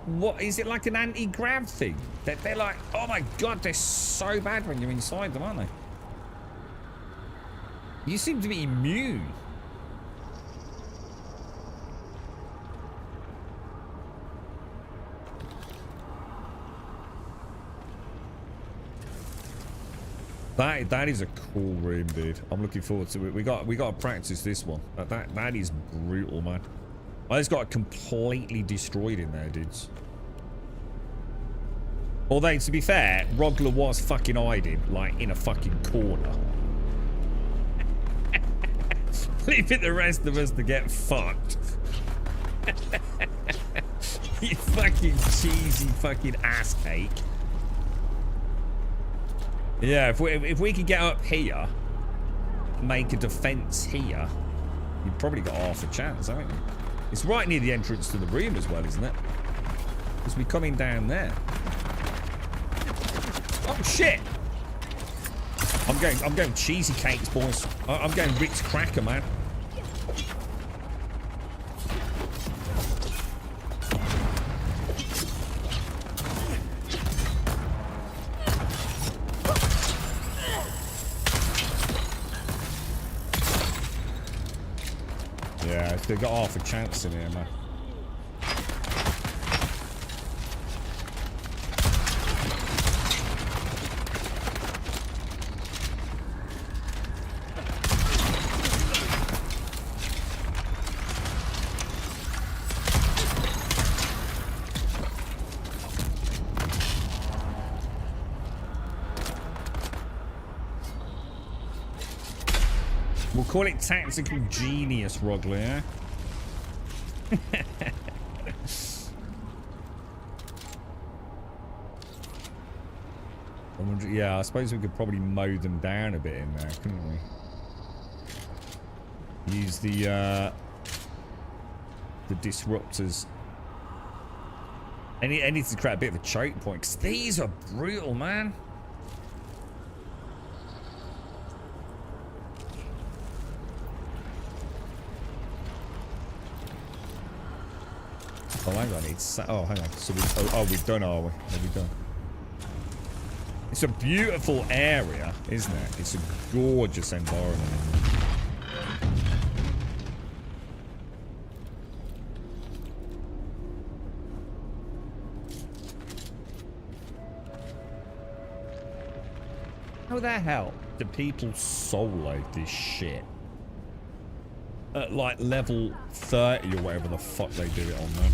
what is it, like an anti-grav thing? They're like, oh my god, they're so bad when you're inside them, aren't they? You seem to be immune. That is a cool room, dude. I'm looking forward to it. We got to practice this one. That is brutal, man. I just got completely destroyed in there, dudes. Although, to be fair, Rogler was fucking hiding, like, in a fucking corner. Leaving the rest of us to get fucked. You fucking cheesy fucking ass cake. Yeah, if we could get up here, make a defense here, you've probably got half a chance, haven't you? It's right near the entrance to the room as well, isn't it? Because we're coming down there. Oh shit! I'm going cheesy cakes, boys. I'm going Ritz cracker, man. Yeah, they've got half a chance in here, man. We'll call it tactical genius, Rogler, yeah? Yeah, I suppose we could probably mow them down a bit in there, couldn't we? Use the disruptors. I need to create a bit of a choke point, because these are brutal, man. Oh, hang on, oh, hang on. So we're done, are we? Are we done? It's a beautiful area, isn't it? It's a gorgeous environment. How the hell do people solo this shit? At like level 30 or whatever the fuck they do it on, man.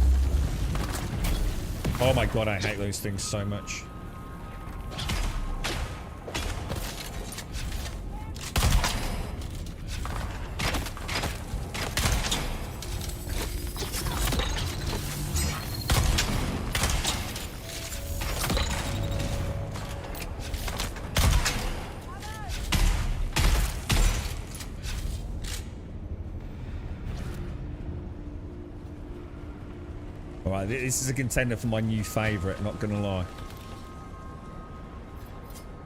Oh my god, I hate those things so much. Alright, this is a contender for my new favourite, not gonna lie.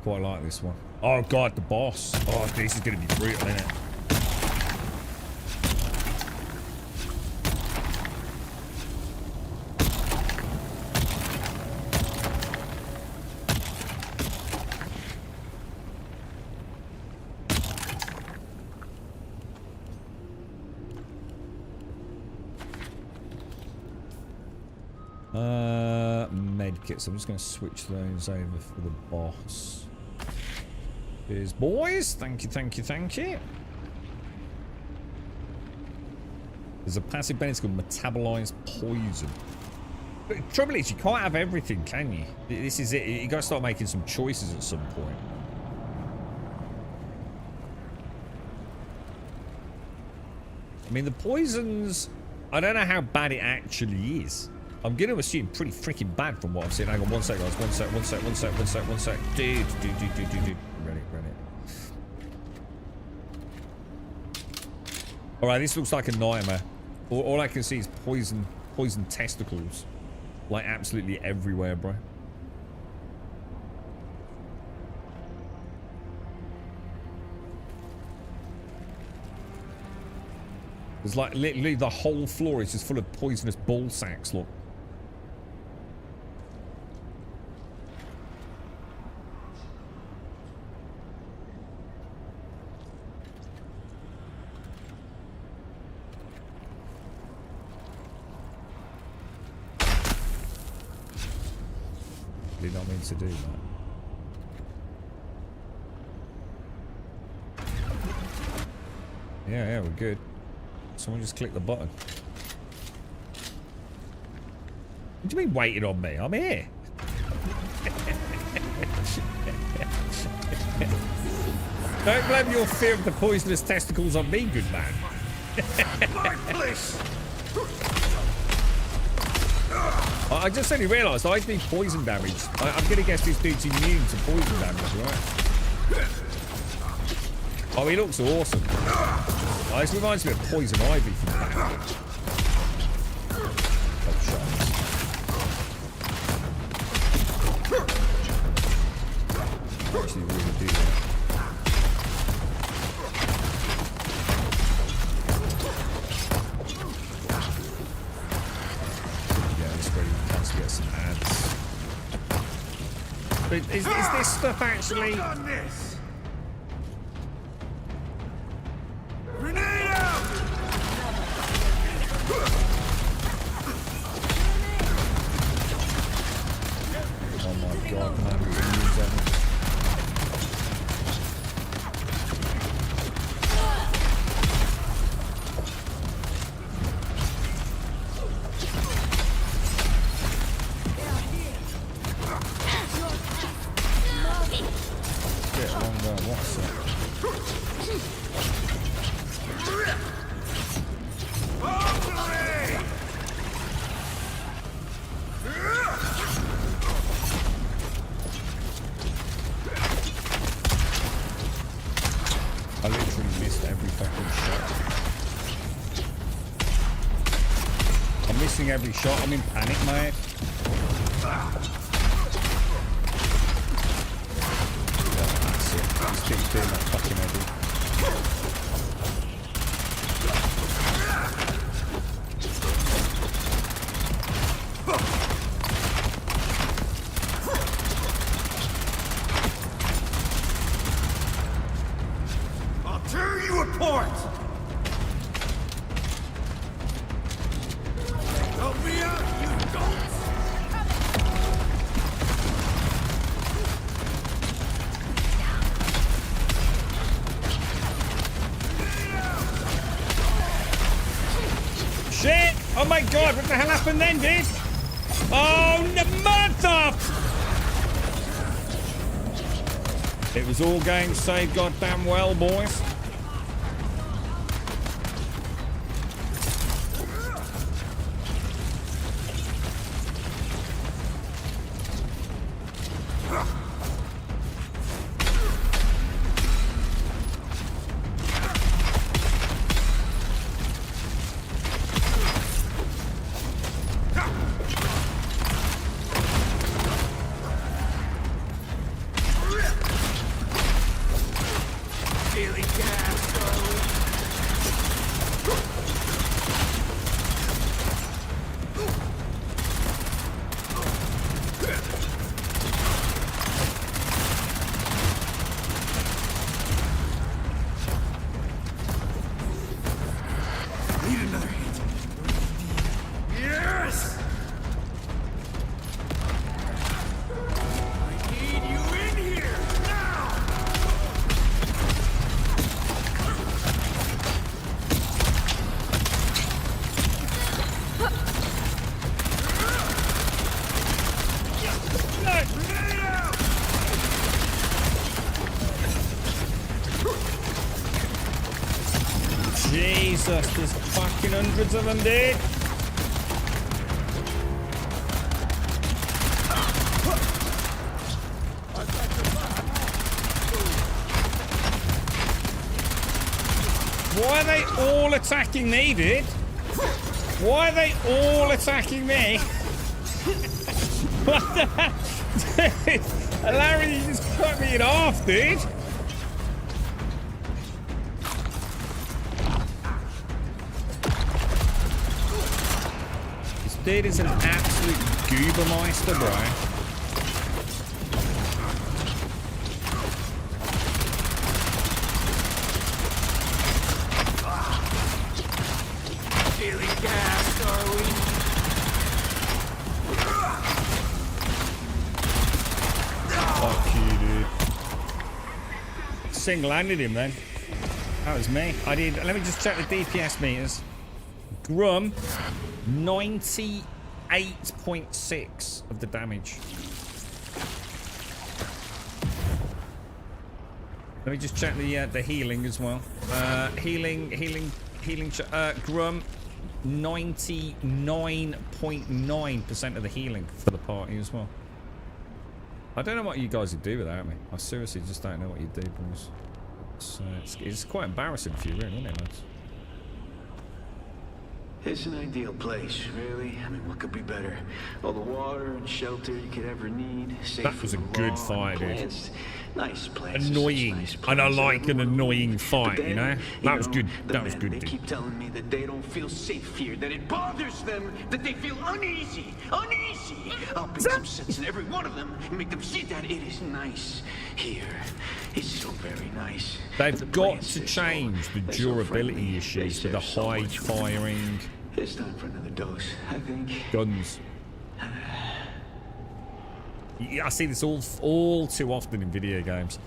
Quite like this one. Oh god, the boss. Oh, this is gonna be brutal, isn't it? Medkits. I'm just going to switch those over for the boss. Cheers, boys. Thank you, thank you, thank you. There's a passive benefit called metabolized poison. But the trouble is, you can't have everything, can you? This is it. You got to start making some choices at some point. I mean, the poisons, I don't know how bad it actually is. I'm going to assume pretty freaking bad from what I've seen. Hang on, one sec, guys. One sec. Dude. Ready. Alright, this looks like a nightmare. All I can see is poison testicles. Like, absolutely everywhere, bro. There's like, literally the whole floor is just full of poisonous ball sacks, look. Did not mean to do that. Yeah, we're good. Someone just click the button. What do you mean waiting on me? I'm here. Don't blame your fear of the poisonous testicles on me, good man. I just only realised I do poison damage. I'm going to guess this dude's immune to poison damage, right? Oh, he looks awesome. Oh, this reminds me of Poison Ivy from the back. Oh, shots. Actually, really do that. Get some ads. But is this stuff actually? Grenade out! Oh my god, man, we can use that. I literally missed every fucking shot. I'm missing every shot. I'm in panic mode. That's it. Just keep doing that fucking heavy. Tear you apart! Help me out, you don'ts! Shit! Oh my god, what the hell happened then, dude? Oh, mother! It was all going so goddamn well, boys. Daily gas, darling. Need another hit. Yes! I need you in here now! Grenade out! Jesus, there's fucking hundreds of them, dude. Why are they all attacking me, dude? Why are they all attacking me? What the hell? Dude, Larry, you just cut me in half, dude. This dude is an absolute goobermeister, bro. Daily gas, darling. Fuck you, dude. Single-handed him then. That was me. I did. Let me just check the DPS meters. Grum, 98.6 of the damage. Let me just check the healing as well. Healing. Grum, 99.9% of the healing for the party as well. I don't know what you guys would do without me. I seriously just don't know what you'd do, boys. It's quite embarrassing for you, really, isn't it, lads? It's an ideal place, really. I mean, what could be better? All the water and shelter you could ever need. Safe That was a from the good law, fight, dude. plants, nice plants. Annoying. Nice And I plants like an everywhere. annoying fight, But you know? then, That was good. the That was men, good, They dude. keep telling me that they don't feel safe here, that it bothers them, that they feel uneasy. Uneasy! I'll bring some sense in every one of them and make them see that it is nice here. It's so very nice. The They've got plants, to they're so- change the they're so durability friendly. issues They with the serve so high much for me. firing It's time for another dose, I think. guns. Yeah, I see this all too often in video games.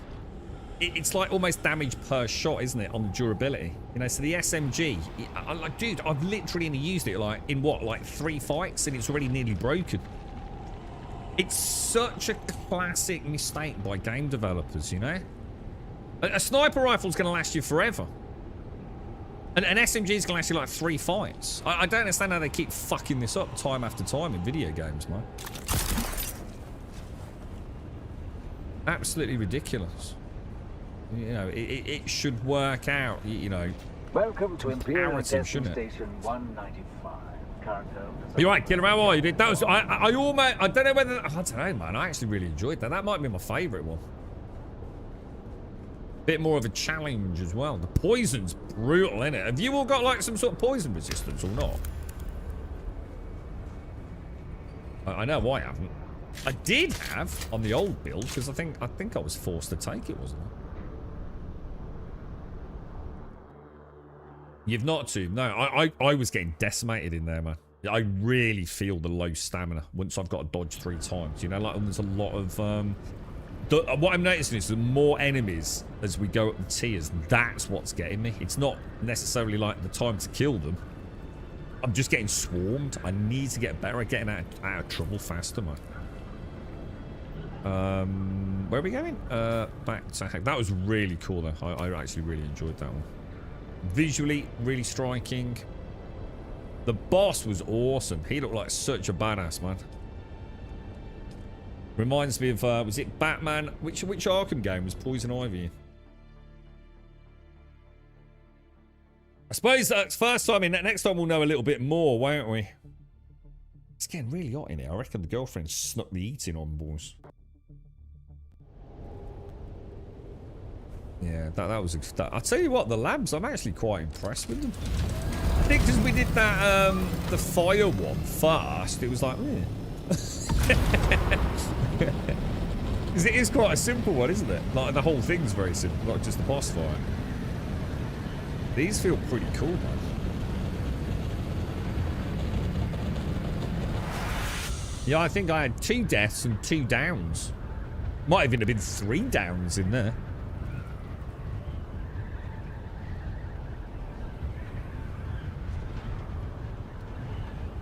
It's like almost damage per shot, isn't it, on the durability? You know, so the SMG, like, dude, I've literally only used it like in what, like 3 fights, and it's already nearly broken. It's such a classic mistake by game developers, you know? A sniper rifle's going to last you forever. An SMG is going to last you like 3 fights. I don't understand how they keep fucking this up time after time in video games, man. Absolutely ridiculous. You know, it should work out, you know. Welcome to Imperial Comparative, Testing shouldn't it? Station 195. Current home to You're right, Killer. How are you, dude? That was I almost, I don't know whether, I don't know, man. I actually really enjoyed that. That might be my favourite one. Bit more of a challenge as well. The poison's brutal, isn't it? Have you all got like some sort of poison resistance or not? I know I haven't. I did have on the old build because I think I was forced to take it, wasn't I? You've not to. No, I was getting decimated in there, man. I really feel the low stamina once I've got to dodge 3 times. You know, like there's a lot of what I'm noticing is the more enemies as we go up the tiers, that's what's getting me. It's not necessarily like the time to kill them. I'm just getting swarmed. I need to get better at getting out of trouble faster, man. Where are we going? Back to Hack. That was really cool, though. I actually really enjoyed that one. Visually, really striking. The boss was awesome. He looked like such a badass, man. Reminds me of, was it Batman? Which Arkham game was Poison Ivy? I suppose that's first time in. Next time we'll know a little bit more, won't we? It's getting really hot in here. I reckon the girlfriend snuck the eating on, boys. Yeah, that was... I'll tell you what, the labs, I'm actually quite impressed with them. I think because we did that, the fire one first, it was like, Because it is quite a simple one, isn't it? Like, the whole thing's very simple, not just the boss fight. These feel pretty cool, man. Yeah, I think I had 2 deaths and 2 downs. Might even have been 3 downs in there.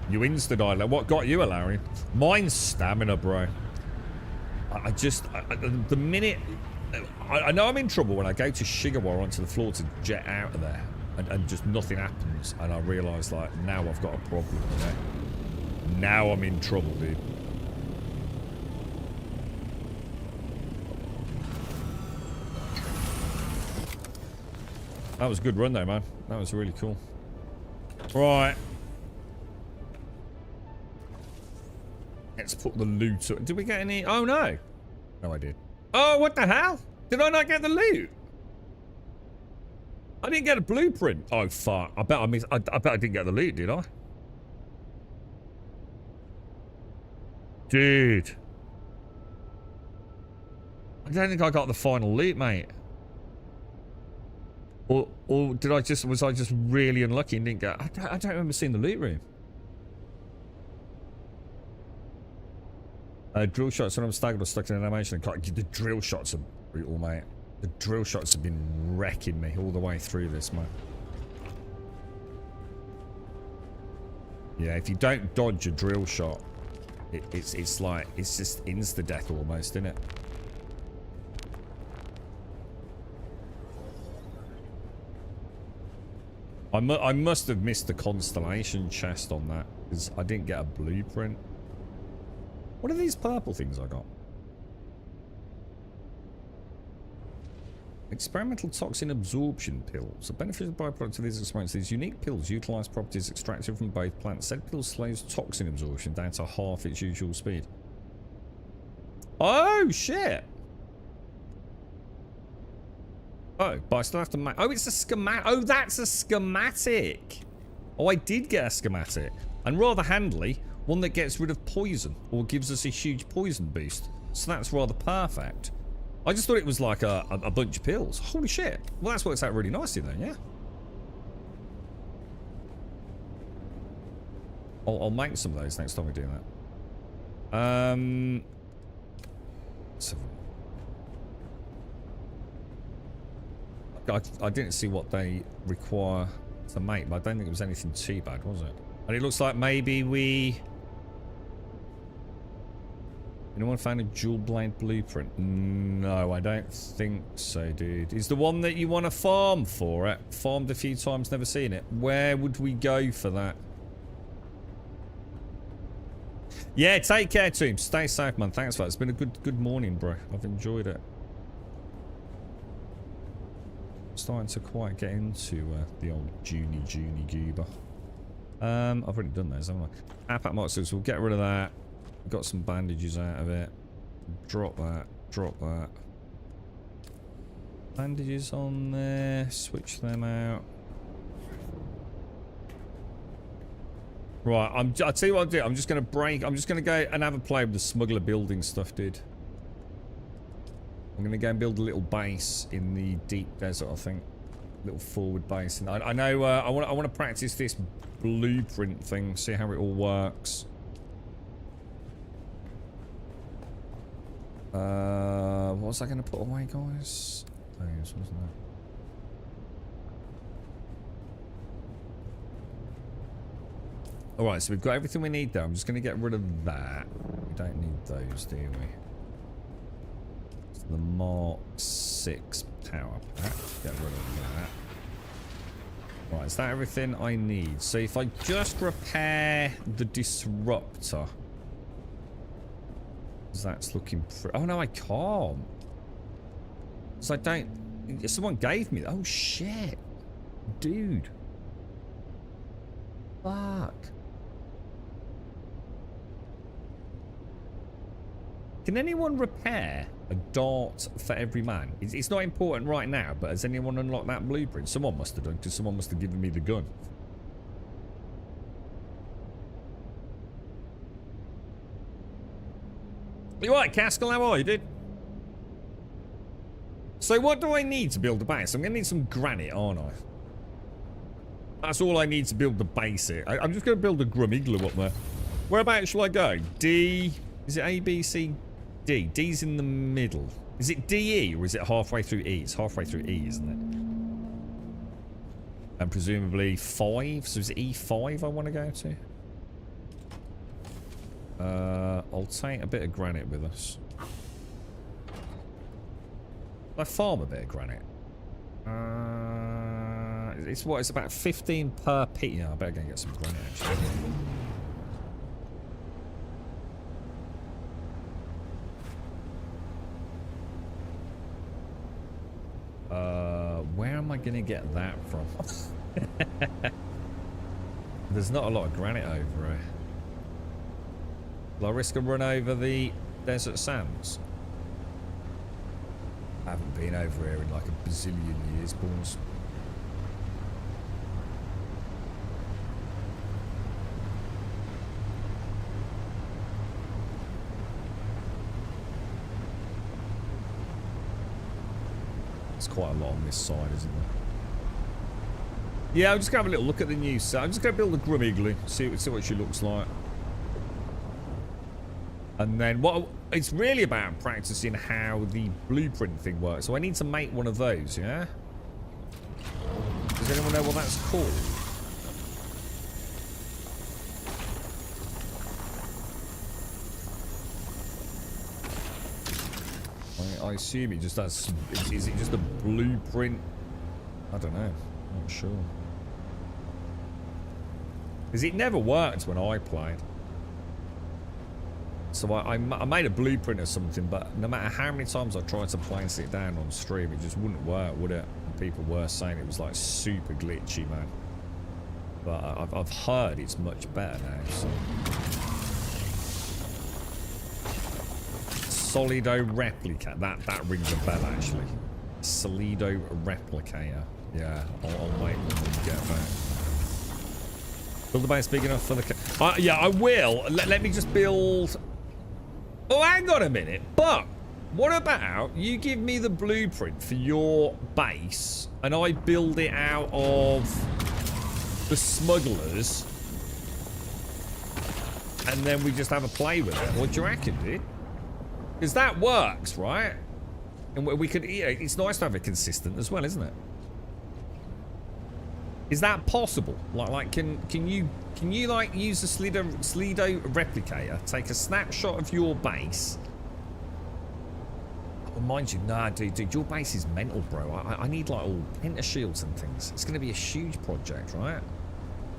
You insta-dial. What got you, Larry? Mine's stamina, bro. The minute... I know I'm in trouble when I go to Shigawa onto the floor to jet out of there. And just nothing happens. And I realise, like, now I've got a problem, you know? Now I'm in trouble, dude. That was a good run, though, man. That was really cool. Right. Let's put the loot up. Did we get any? Oh, no. No, I did. Oh, what the hell? Did I not get the loot? I didn't get a blueprint. Oh, fuck. I bet I bet I didn't get the loot, did I? Dude. I don't think I got the final loot, mate. Or did I just... Was I just really unlucky and didn't get... I don't remember seeing the loot room. Drill shots when I'm staggered or stuck in animation. The drill shots are brutal, mate. The drill shots have been wrecking me all the way through this, man. Yeah, if you don't dodge a drill shot, it's like... It's just insta-death almost, isn't it? I must have missed the constellation chest on that, because I didn't get a blueprint. What are these purple things I got? Experimental toxin absorption pills. A beneficial byproduct of these experiments, these unique pills utilize properties extracted from both plants. Said pill slows toxin absorption down to half its usual speed. Oh, shit! Oh, but I still have to make... Oh, it's a schematic. Oh, that's a schematic. Oh, I did get a schematic. And rather handily, one that gets rid of poison or gives us a huge poison boost. So that's rather perfect. I just thought it was like a bunch of pills. Holy shit. Well, that's works out really nicely then, yeah? I'll make some of those next time we do that. So I didn't see what they require to make, but I don't think it was anything too bad, was it? And it looks like maybe we... Anyone found a dual blade blueprint? No, I don't think so, dude. Is the one that you want to farm for it? Farmed a few times, never seen it. Where would we go for that? Yeah, take care, team. Stay safe, man. Thanks for that. It's been a good morning, bro. I've enjoyed it. Starting to quite get into the old Junie goober. I've already done those, haven't I? Apat monsters, we'll get rid of that. Got some bandages out of it. Drop that. Drop that. Bandages on there. Switch them out. Right, I'll tell you what I'll do. I'm just going to go and have a play with the smuggler building stuff, dude. I'm going to go and build a little base in the deep desert, I think. Little forward base. And I know I want to practice this blueprint thing, see how it all works. What was I going to put away, guys? Those, wasn't it? Alright, so we've got everything we need there. I'm just going to get rid of that. We don't need those, do we? The Mark 6 power pack. Get rid of that. Right, is that everything I need? So if I just repair the disruptor, that's looking pretty... Oh no, I can't. Because I don't... Someone gave me... Oh shit. Dude. Fuck. Can anyone repair A dart for every man. It's not important right now, but has anyone unlocked that blueprint? Someone must have done, because someone must have given me the gun. You alright, Caskell? How are you, dude? So what do I need to build the base? I'm going to need some granite, aren't I? That's all I need to build the base here. I'm just going to build a grum igloo up there. Whereabouts shall I go? D... Is it A, B, C, D? D's in the middle. Is it DE or is it halfway through E? It's halfway through E, isn't it? And presumably 5. So is it E5 I want to go to? I'll take a bit of granite with us. I farm a bit of granite. It's what? It's about 15 per piece. Yeah, I better go and get some granite actually. Where am I gonna get that from? There's not a lot of granite over here. Will I risk a run over the desert sands? I haven't been over here in like a bazillion years, boys. There's quite a lot on this side, isn't there? Yeah, I'm just gonna have a little look at the new set. I'm just gonna build a grum igloo, see what she looks like. And then what it's really about practicing how the blueprint thing works. So I need to make one of those, yeah? Does anyone know what that's called? I assume it just has... Is it just a blueprint? I don't know. I'm not sure. Because it never worked when I played. So I made a blueprint or something, but no matter how many times I tried to place it down on stream, it just wouldn't work, would it? And people were saying it was like super glitchy, man. But I've heard it's much better now, so... Solido Replica. That rings a bell, actually. Solido Replicator. Yeah, I'll wait until we get back. Build the base big enough for the... yeah, I will. Let me just build... Oh, hang on a minute. But what about you give me the blueprint for your base and I build it out of the smugglers and then we just have a play with it? What do you reckon, dude? Because that works, right? And we could... It's nice to have it consistent as well, isn't it? Is that possible? Like can you like use the Solido Replicator, take a snapshot of your base? Oh, mind you, nah, dude, your base is mental, bro. I need like all pentashields and things. It's going to be a huge project, right?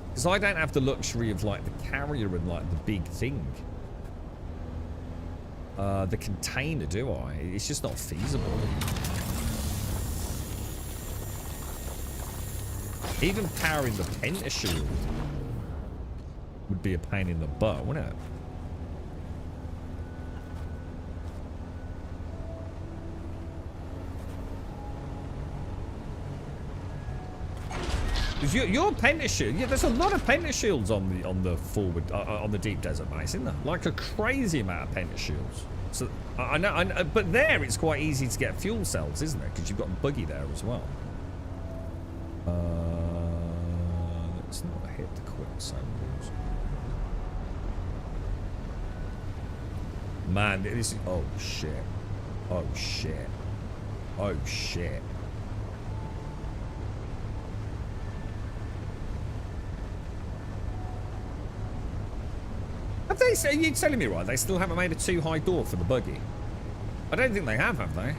Because I don't have the luxury of like the carrier and like the big thing. The container, do I? It's just not feasible. Even powering the pentashield would be a pain in the butt, wouldn't it? Because your pentashield, yeah, there's a lot of pentashields on the forward on the deep desert base, isn't there? Like a crazy amount of pentashields. So I know, but there it's quite easy to get fuel cells, isn't it? Because you've got a buggy there as well. Let's not hit the quicksand. Man, this is... Oh, shit. Oh, shit. Oh, shit. Have they... Are you telling me, right? They still haven't made a too high door for the buggy? I don't think they have they?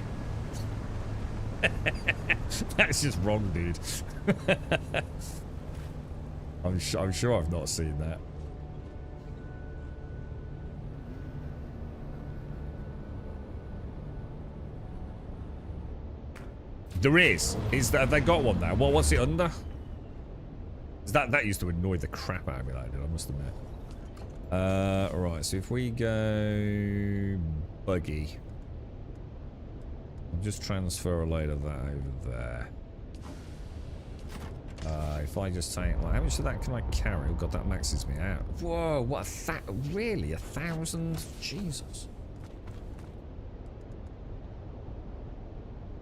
That's just wrong, dude. I'm sure I've not seen that. There is. Have they got one now? What's it under? That used to annoy the crap out of me, that did, I must admit. Right, so if we go buggy. Just transfer a load of that over there. If I just take, well, how much of that can I carry? Oh god, that maxes me out. Whoa, what really? 1,000? Jesus.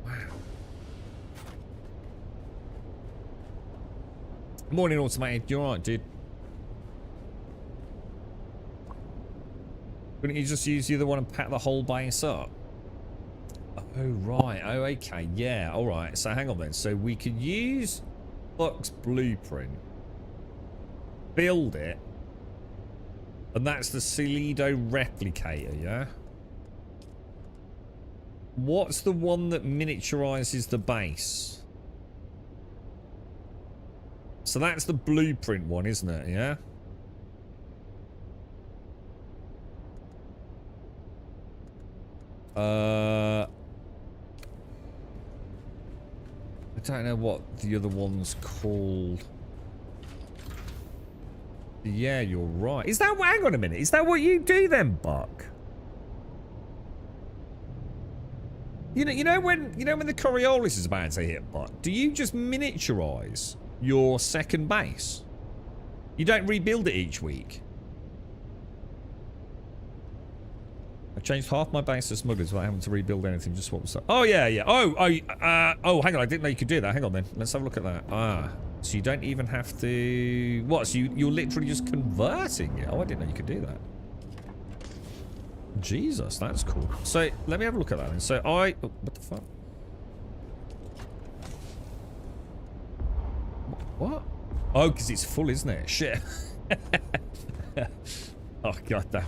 Wow. Morning, automated. You alright, dude? Couldn't you just use the other one and pack the whole base up? Oh, right. Oh, okay. Yeah, alright. So hang on then. So we could use Buck's blueprint, build it, and that's the Celido replicator, yeah? What's the one that miniaturizes the base? So that's the blueprint one, isn't it? Yeah? I don't know what the other one's called. Yeah, you're right. Is that what, hang on a minute, is that what you do then, Buck? You know when the Coriolis is about to hit, Buck, do you just miniaturize your second base? You don't rebuild it each week? I changed half my base to smugglers without having to rebuild anything. Just what was that? Oh, yeah, yeah. Oh, hang on. I didn't know you could do that. Hang on, then. Let's have a look at that. Ah, so you don't even have to... What? So you're literally just converting it? Oh, I didn't know you could do that. Jesus, that's cool. So, let me have a look at that then. So, oh, what the fuck? What? Oh, because it's full, isn't it? Shit. Oh, god damn.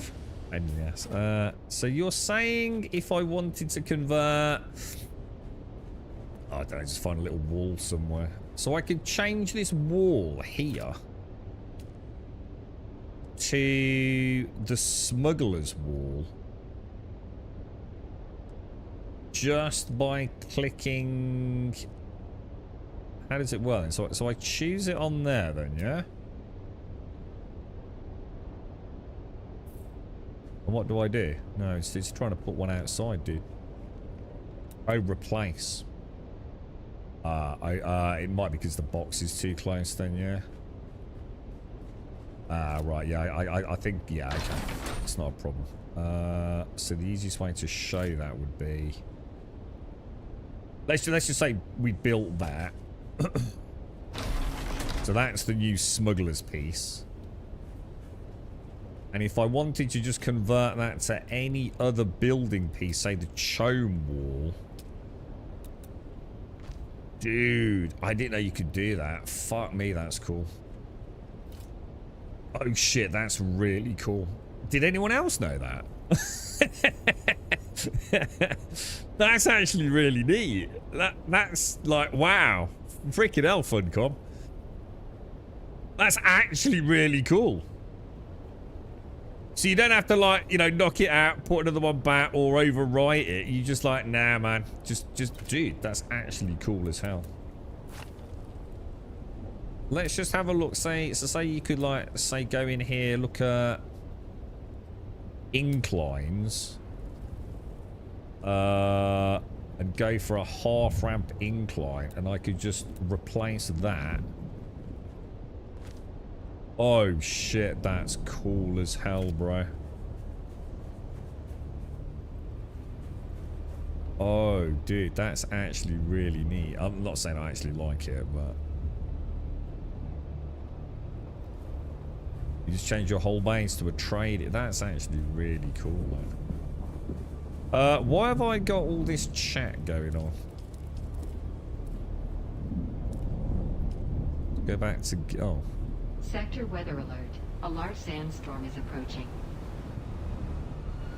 And yes. So you're saying if I wanted to convert... Oh, I don't know, just find a little wall somewhere. So I could change this wall here to the smuggler's wall just by clicking... How does it work then? So I choose it on there then, yeah? And what do I do? No, it's trying to put one outside, dude. Oh, replace. It might be because the box is too close then, yeah? Right, yeah, I think, yeah, okay. It's not a problem. So the easiest way to show that would be... Let's just say we built that. So that's the new smuggler's piece. And if I wanted to just convert that to any other building piece, say the Chome wall. Dude, I didn't know you could do that. Fuck me, that's cool. Oh shit, that's really cool. Did anyone else know that? That's actually really neat. That's like, wow. Freaking hell, Funcom. That's actually really cool. So you don't have to, like, you know, knock it out, put another one back, or overwrite it. You just like, nah, man. Just, dude, that's actually cool as hell. Let's just have a look. Say you could, like, say go in here, look at inclines. And go for a half ramp incline, and I could just replace that. Oh shit, that's cool as hell, bro. Oh, dude, that's actually really neat. I'm not saying I actually like it, but... You just change your whole base to a trade. That's actually really cool, though. Why have I got all this chat going on? Go back to... Oh. Sector weather alert. A large sandstorm is approaching.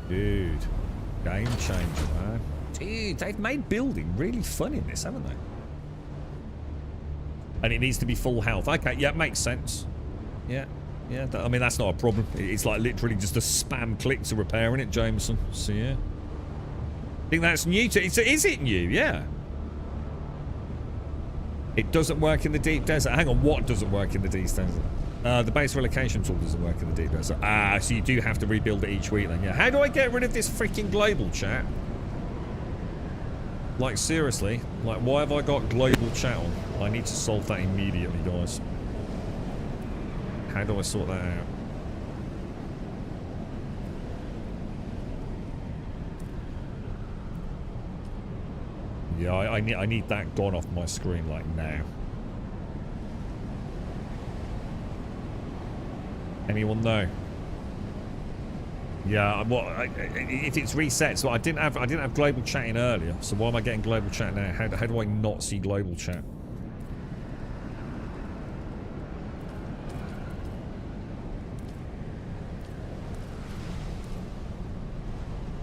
Dude. Game changer, man. Dude, they've made building really fun in this, haven't they? And it needs to be full health. Okay, yeah, makes sense. Yeah, yeah. I mean, that's not a problem. It's like literally just a spam click to repairing it, Jameson. So, yeah. I think that's new to... Is it new? Yeah. It doesn't work in the deep desert. Hang on, what doesn't work in the deep desert? The base relocation tool doesn't work in the deep desert. So you do have to rebuild it each week then, yeah. How do I get rid of this freaking global chat? Like, seriously. Like, why have I got global chat on? I need to solve that immediately, guys. How do I sort that out? Yeah, I need that gone off my screen, like, now. Anyone know? Yeah, well, if it's reset, so I didn't have global chatting earlier. So why am I getting global chat now? How do I not see global chat?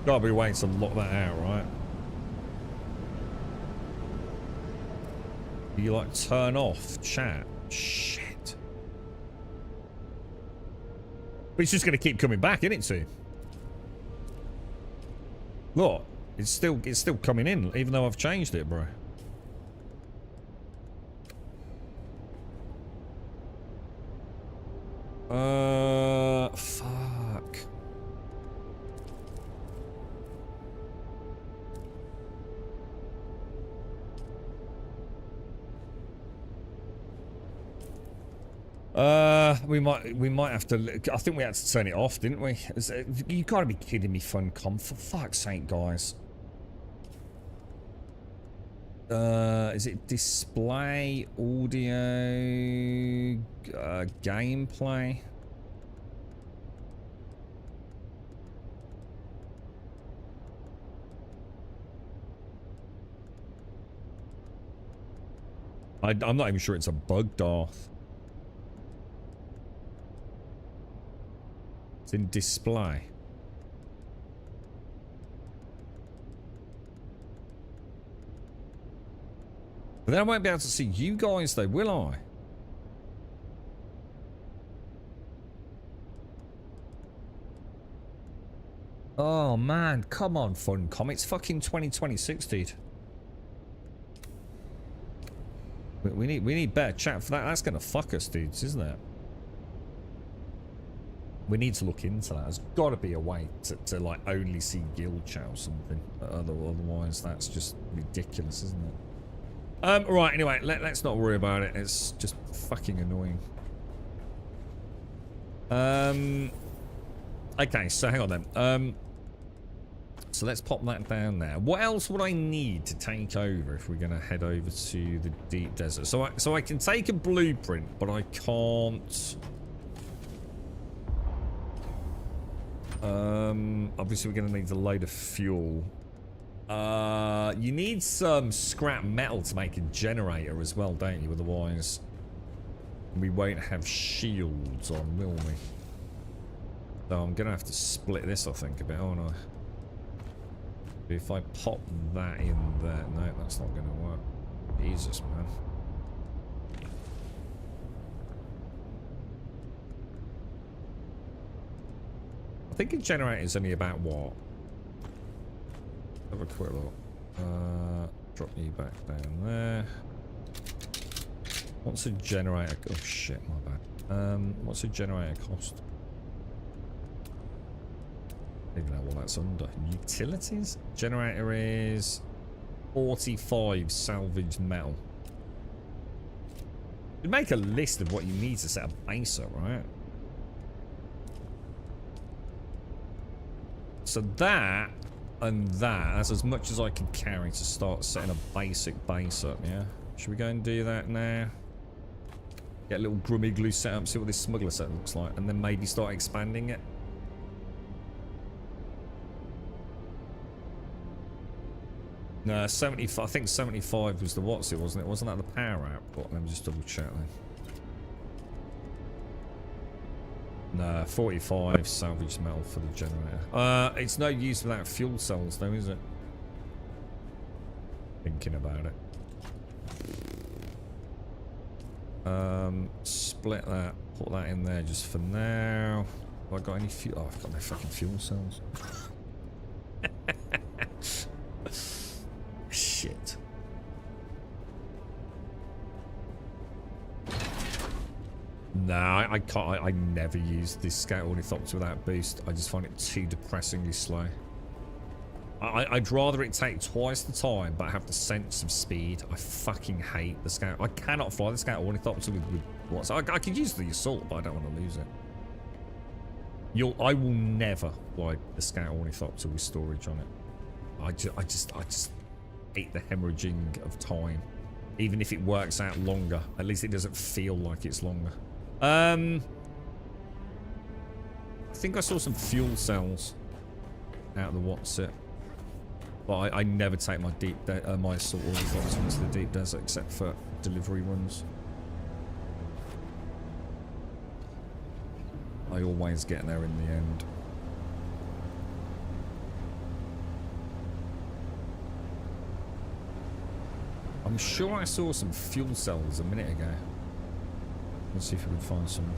Gotta be waiting to lock that out, right? You like turn off chat? Shit. But it's just gonna keep coming back, isn't it, too? Look, it's still coming in, even though I've changed it, bro. Fuck. We might have to. I think we had to turn it off, didn't we? You gotta be kidding me, Funcom! For fuck's sake, guys. Is it display audio gameplay? I'm not even sure it's a bug, Darth. It's in display. But then I won't be able to see you guys though, will I? Oh man, come on, Funcom. It's fucking 2026, dude. We need better chat for that. That's gonna fuck us, dudes, isn't it? We need to look into that. There's got to be a way to like only see guild chat or something. Otherwise, that's just ridiculous, isn't it? Right. Anyway, let's not worry about it. It's just fucking annoying. Okay. So hang on then. So let's pop that down there. What else would I need to take over if we're gonna head over to the deep desert? So I can take a blueprint, but I can't. Obviously we're going to need a load of fuel. You need some scrap metal to make a generator as well, don't you? Otherwise, we won't have shields on, will we? So I'm going to have to split this, I think, a bit, aren't I? If I pop that in there... No, that's not going to work. Jesus, man. I think a generator is only about what? Have a quick look. Drop you back down there. What's a generator? Oh shit, my bad. What's a generator cost? I don't even know what that's under. Utilities? Generator is 45 salvaged metal. You make a list of what you need to set a base up, right? So that and that's as much as I can carry to start setting a basic base up, yeah? Should we go and do that now? Get a little grummy glue set up, see what this smuggler set looks like, and then maybe start expanding it. No, 75. I think 75 was the what's it, wasn't it? Wasn't that the power output? Let me just double check then. No, 45 salvaged metal for the generator. It's no use without fuel cells though, is it? Thinking about it. Split that, put that in there just for now. Have I got any fuel? Oh, I've got no fucking fuel cells. Shit. Nah, I can't. I never use this Scout Ornithopter without boost. I just find it too depressingly slow. I'd rather it take twice the time, but have the sense of speed. I fucking hate the Scout. I cannot fly the Scout Ornithopter with what? I could use the Assault, but I don't want to lose it. I will never fly the Scout Ornithopter with storage on it. I just hate the hemorrhaging of time. Even if it works out longer, at least it doesn't feel like it's longer. I think I saw some fuel cells out of the what's it. But I never take my my Assault Ornithopter into the deep desert except for delivery runs. I always get there in the end. I'm sure I saw some fuel cells a minute ago. Let's see if we can find some.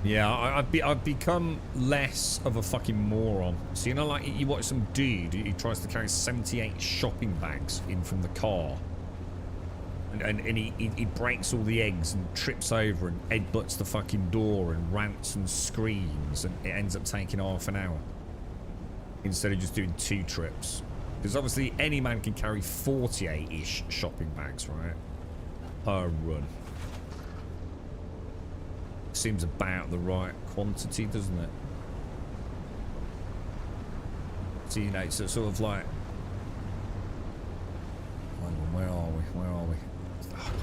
Yeah, I've become less of a fucking moron. So, you know, like, you watch some dude, he tries to carry 78 shopping bags in from the car. And he breaks all the eggs and trips over and headbutts the fucking door and rants and screams, and it ends up taking half an hour. Instead of just doing 2 trips. Because obviously any man can carry 48-ish shopping bags, right? Per run. Seems about the right quantity, doesn't it? So, you know, it's sort of like... Where are we? Where are we? Oh,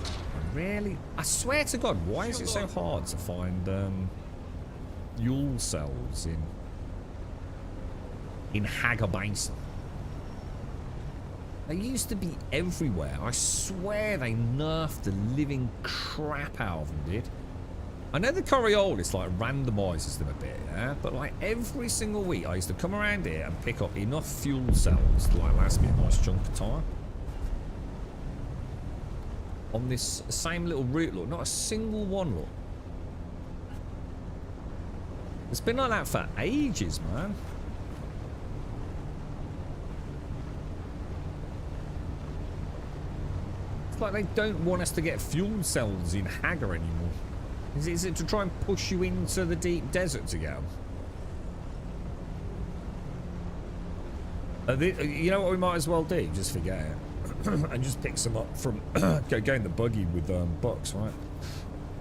really? I swear to God, why is it so hard to find fuel cells in Hagar Basin? They used to be everywhere. I swear they nerfed the living crap out of them, did. I know the Coriolis like randomizes them a bit, yeah? But like every single week I used to come around here and pick up enough fuel cells to like last me a nice chunk of time. On this same little route, look, not a single one, look. It's been like that for ages, man. It's like they don't want us to get fuel cells in Hagar anymore. Is it to try and push you into the deep desert to get them? You know what we might as well do? Just forget it. And just pick some up from... go in the buggy with Bucks, right?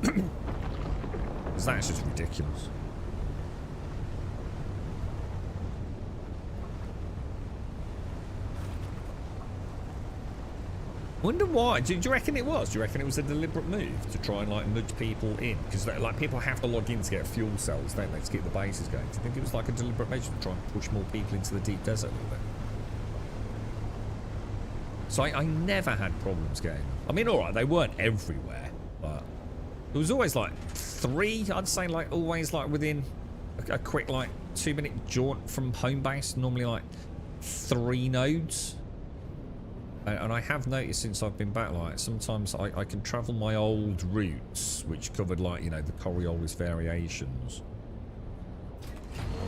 Because that's just ridiculous. Wonder why? Do you reckon it was? Do you reckon it was a deliberate move to try and like nudge people in? Because like people have to log in to get fuel cells, don't they, to keep the bases going? Do you think it was like a deliberate measure to try and push more people into the deep desert a little bit? So I never had problems getting them. I mean, all right, they weren't everywhere, but there was always like 3. I'd say like always like within a quick like 2-minute jaunt from home base. Normally like 3 nodes. And I have noticed since I've been back, like, sometimes I can travel my old routes, which covered, like, you know, the Coriolis variations.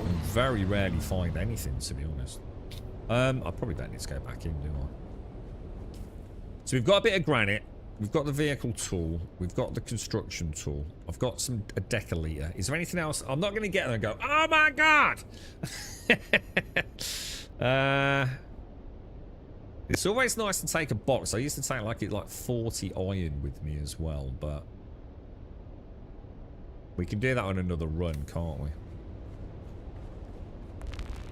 And very rarely find anything, to be honest. I probably don't need to go back in, do I? So we've got a bit of granite. We've got the vehicle tool. We've got the construction tool. I've got a decaliter. Is there anything else? I'm not going to get there and go, oh my God! It's always nice to take a box. I used to take like 40 iron with me as well, but we can do that on another run, can't we?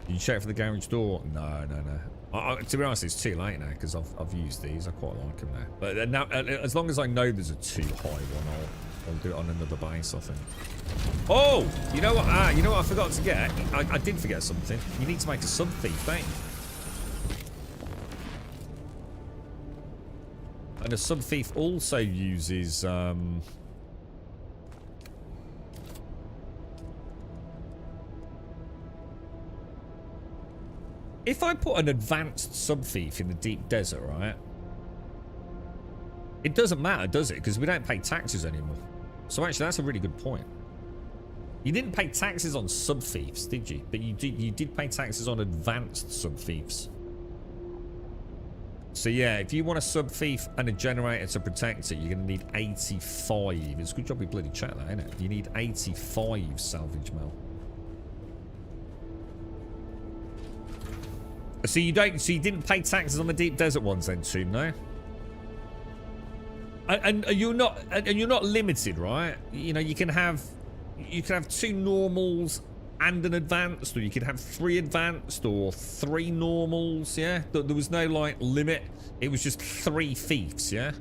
You check for the garage door? No. To be honest, it's too late now because I've used these. I quite like them now. But now, as long as I know there's a too high one, I'll do it on another base, I think. Oh, you know what? You know what I forgot to get? I did forget something. You need to make a sub thief, don't you? And a sub thief also uses if I put an advanced sub thief in the deep desert, right? It doesn't matter, does it? Because we don't pay taxes anymore. So actually, that's a really good point. You didn't pay taxes on sub thieves, did you? But you did pay taxes on advanced sub thieves. So yeah, if you want a sub thief and a generator to protect it, you're going to need 85. It's a good job we bloody checked that, isn't it? You need 85 salvage mail. So you don't. So you didn't pay taxes on the deep desert ones then, Tomb, no? And you're not. And you're not limited, right? You know, you can have 2 normals and an advanced, or you can have 3 advanced or 3 normals. Yeah, there was no like limit. It was just 3 thieves. Yeah.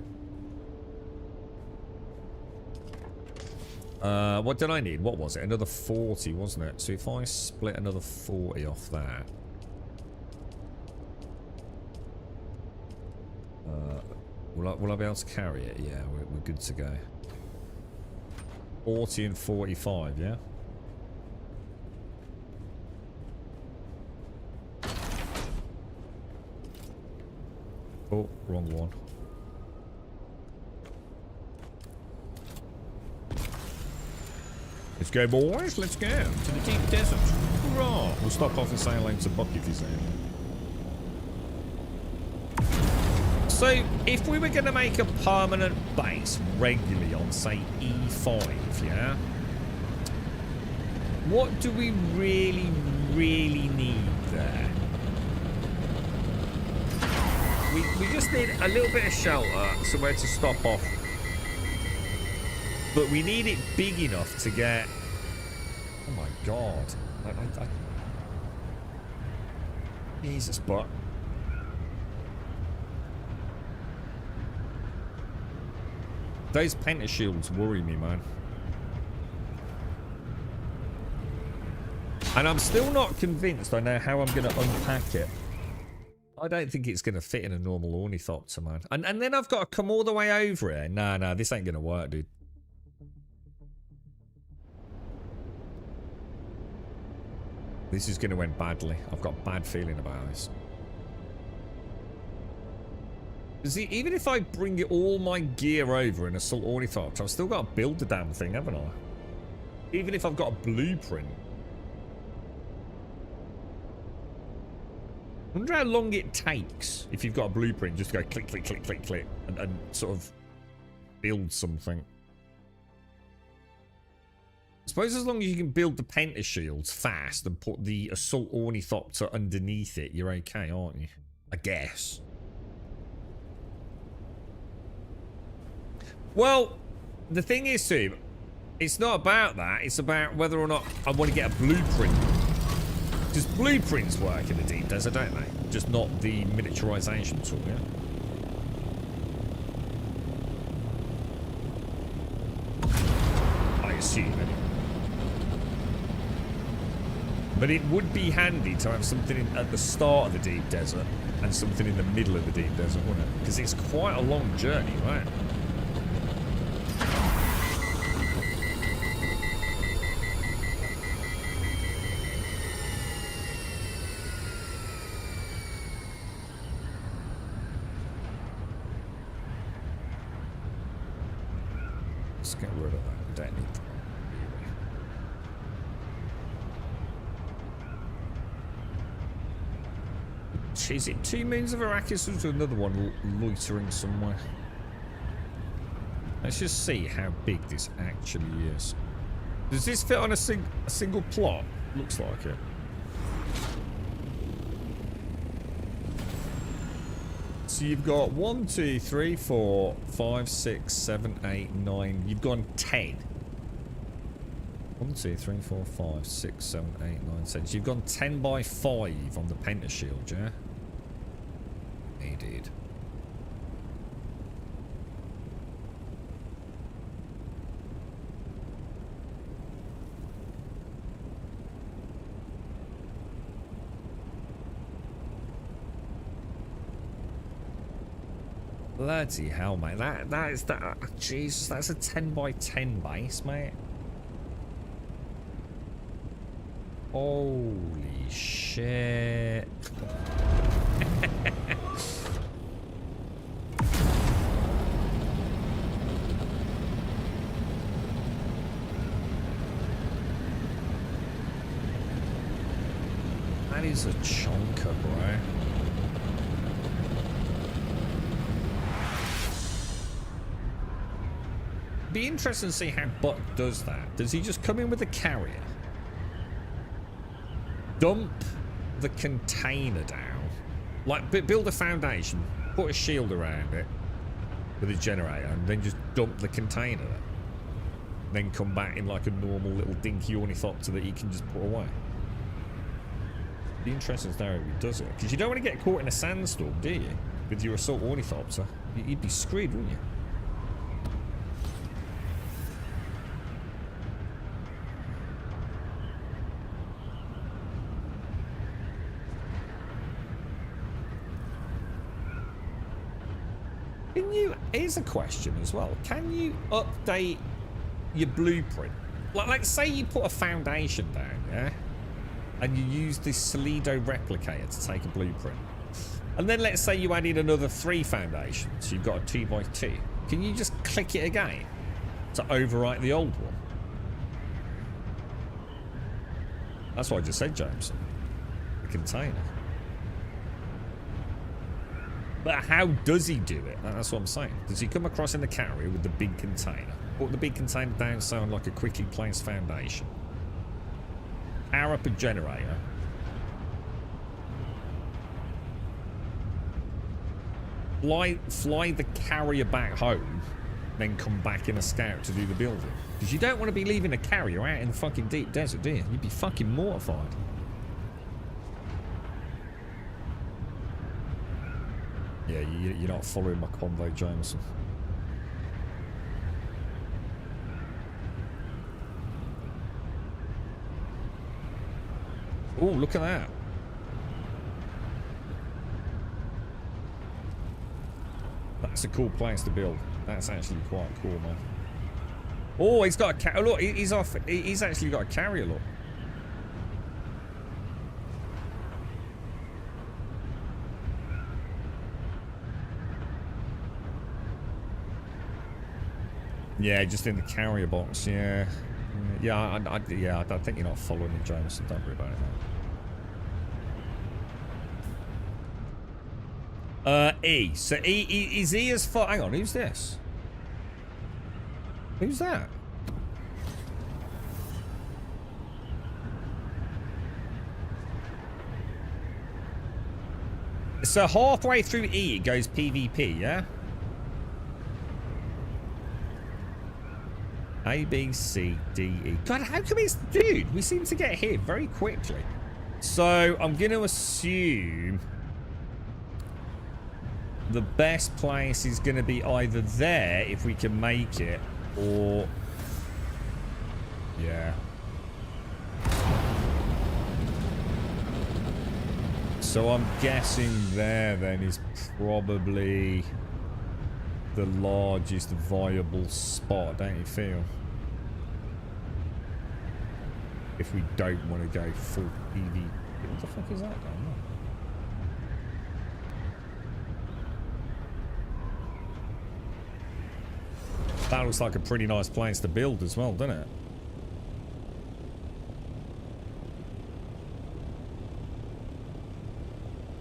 What did I need? What was it? Another 40, wasn't it? So if I split another 40 off that. Will I be able to carry it? Yeah, we're good to go. 40 and 45, yeah? Oh, wrong one. Let's go, boys. Let's go to the deep desert. Hurrah! We'll stop off and say hello to Buck if he's there. So, if we were going to make a permanent base regularly on, say, E5, yeah? What do we really, really need there? We just need a little bit of shelter, somewhere to stop off. But we need it big enough to get... Oh my god. Jesus, but... Those pentashields worry me, man. And I'm still not convinced I know how I'm going to unpack it. I don't think it's going to fit in a normal ornithopter, man. And then I've got to come all the way over it. Nah, this ain't going to work, dude. This is going to end badly. I've got a bad feeling about this. See, even if I bring all my gear over in Assault Ornithopter, I've still got to build the damn thing, haven't I? Even if I've got a blueprint. I wonder how long it takes if you've got a blueprint just to go click, click, click, click, click, and sort of build something. I suppose as long as you can build the pentashields fast and put the Assault Ornithopter underneath it, you're okay, aren't you? I guess. Well, the thing is, too, it's not about that. It's about whether or not I want to get a blueprint. Because blueprints work in the deep desert, don't they? Just not the miniaturization tool, yeah? I assume, anyway. But it would be handy to have something at the start of the deep desert and something in the middle of the deep desert, wouldn't it? Because it's quite a long journey, right? Let's get rid of that. We don't need that. Is it 2 moons of Arrakis or another one loitering somewhere? Let's just see how big this actually is. Does this fit on a single plot? Looks like it. So you've got 1, 2, 3, 4, 5, 6, 7, 8, 9. You've gone 10. 1, 2, 3, 4, 5, 6, 7, 8, 9, 10. So you've gone 10 by 5 on the pentashield, yeah? Indeed. Bloody hell, mate. That is that. Jesus, that's a 10 by 10 base, mate. Holy shit. That is a chonker, bro. Be interesting to see how Buck does that. Does he just come in with a carrier? Dump the container down. Like, build a foundation, put a shield around it with a generator, and then just dump the container there. Then come back in like a normal little dinky ornithopter that you can just put away. Be interesting to know if he does it. Because you don't want to get caught in a sandstorm, do you? With your assault ornithopter. You'd be screwed, wouldn't you? Here's a question as well. Can you update your blueprint? Like, let's say you put a foundation down, yeah? And you use this Solido replicator to take a blueprint. And then let's say you added another 3 foundations. You've got a 2x2. Can you just click it again to overwrite the old one? That's what I just said, James. The container. But how does he do it? That's what I'm saying. Does he come across in the carrier with the big container? Put the big container down so on like a quickly placed foundation. Power up a generator. Fly the carrier back home, then come back in a scout to do the building. Because you don't want to be leaving a carrier out in the fucking deep desert, do you? You'd be fucking mortified. Yeah, you're not following my convo, Jameson. Oh, look at that. That's a cool place to build. That's actually quite cool, man. Oh, he's got a look, he's off. He's actually got a carrier, look. Yeah, just in the carrier box. Yeah, yeah. I think you're not following it, Jameson. Don't worry about it. E. So is E as far? Hang on, who's this? Who's that? So halfway through E, it goes PvP, yeah? A, B, C, D, E. God, how come it's... Dude, we seem to get hit very quickly. So, I'm going to assume... the best place is going to be either there, if we can make it, or... yeah. So, I'm guessing there, then, is probably... the largest viable spot, don't you feel? If we don't want to go full PV. What the fuck is that going on? That looks like a pretty nice place to build as well, doesn't it?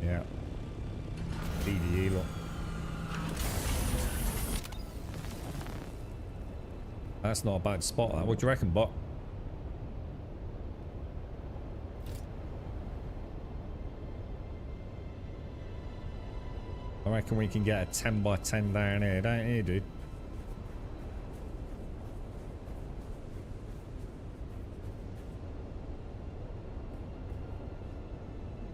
Yeah. PvE, look. That's not a bad spot, that. What do you reckon, bot? I reckon we can get a 10 by 10 down here, don't you, dude?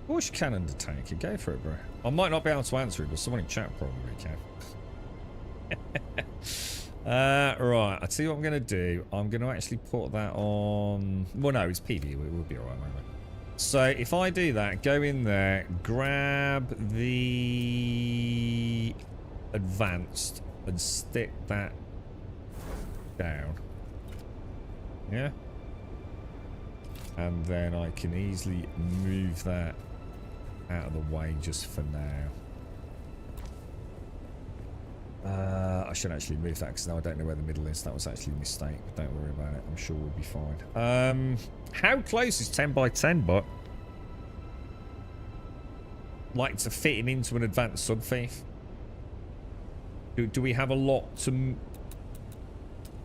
Bush cannon to tank it. Go for it, bro. I might not be able to answer it, but someone in chat probably can. Right, I'll tell you what I'm going to do. I'm going to actually put that on... well, no, it's PV. We'll be alright, won't we? So, if I do that, go in there, grab the advanced, and stick that down. Yeah? And then I can easily move that out of the way just for now. I should actually move that because now I don't know where the middle is. That was actually a mistake. But don't worry about it. I'm sure we'll be fine. How close is 10 by 10, but like to fitting into an advanced sub thief? Do we have a lot to,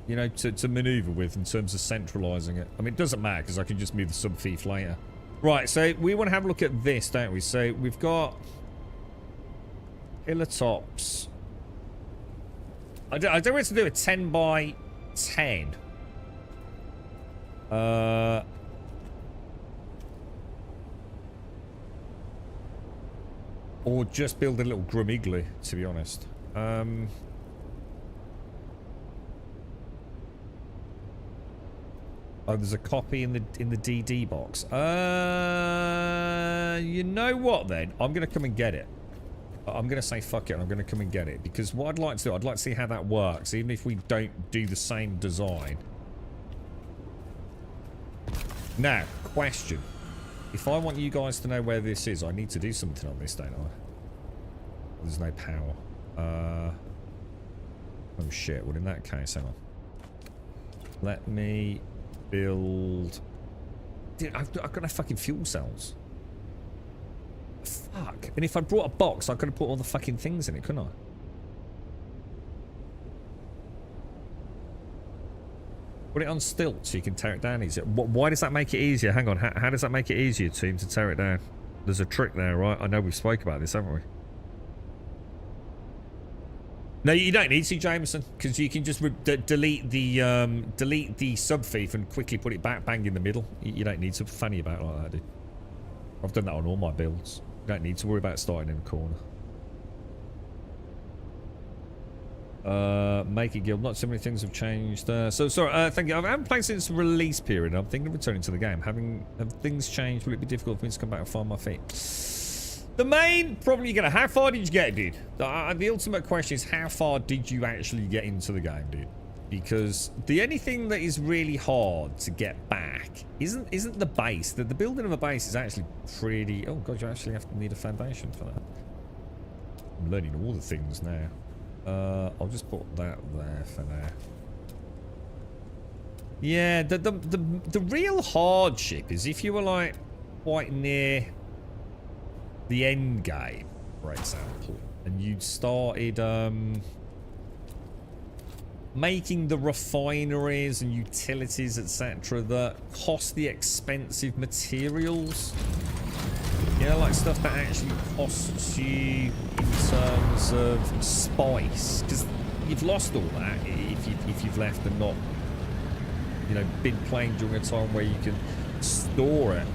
you know, to maneuver with in terms of centralizing it? I mean, it doesn't matter because I can just move the sub thief later. Right, so we want to have a look at this, don't we? So we've got Illitops. I don't want to do a 10 by 10. Or just build a little Grumigly, to be honest. Oh, there's a copy in the DD box. You know what then? I'm gonna come and get it. I'm gonna say fuck it. I'm gonna come and get it because what I'd like to do, I'd like to see how that works, even if we don't do the same design. Now, question. If I want you guys to know where this is, I need to do something on this, don't I? There's no power. Oh shit. Well, in that case, hang on. Let me build... Dude, I've got no fucking fuel cells. Fuck. And if I brought a box, I could have put all the fucking things in it, couldn't I? Put it on stilts so you can tear it down easier. Why does that make it easier? Hang on. How does that make it easier, team, to tear it down? There's a trick there, right? I know we've spoke about this, haven't we? No, you don't need to, Jameson, because you can just delete the subfief and quickly put it back bang in the middle. You don't need to fanny about like that, dude. I've done that on all my builds. You don't need to worry about starting in the corner. Make a guild. Not so many things have changed. So sorry. Thank you. I haven't played since the release period. I'm thinking of returning to the game. Have things changed? Will it be difficult for me to come back and find my feet? The main problem you're gonna. How far did you get, dude? The ultimate question is how far did you actually get into the game, dude? Because the only thing that is really hard to get back isn't the base. The building of a base is actually pretty. Oh god, you actually have to need a foundation for that. I'm learning all the things now. I'll just put that there for now. Yeah, the real hardship is if you were like quite near the end game, for example, and you'd started making the refineries and utilities, etc., that cost the expensive materials. You know, like stuff that actually costs you in terms of spice, because you've lost all that if you've left and not, you know, been playing during a time where you can store it.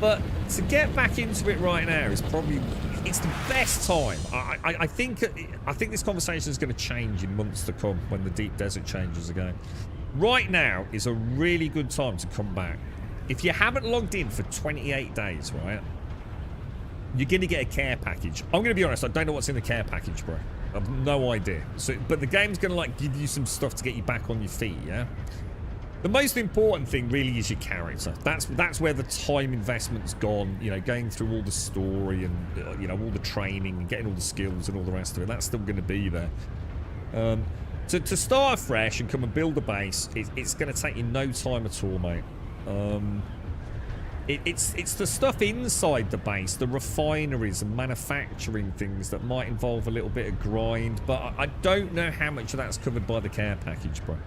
But to get back into it right now is probably it's the best time. I think this conversation is going to change in months to come when the deep desert changes again. Right now is a really good time to come back. If you haven't logged in for 28 days, right, you're going to get a care package. I'm going to be honest, I don't know what's in the care package, bro. I have no idea. So, but the game's going to like give you some stuff to get you back on your feet, yeah? The most important thing really is your character. That's where the time investment's gone, you know, going through all the story and, you know, all the training and getting all the skills and all the rest of it. That's still going to be there. To start afresh and come and build a base, it's going to take you no time at all, mate. It's the stuff inside the base, the refineries and manufacturing things that might involve a little bit of grind, but I don't know how much of that's covered by the care package, bro.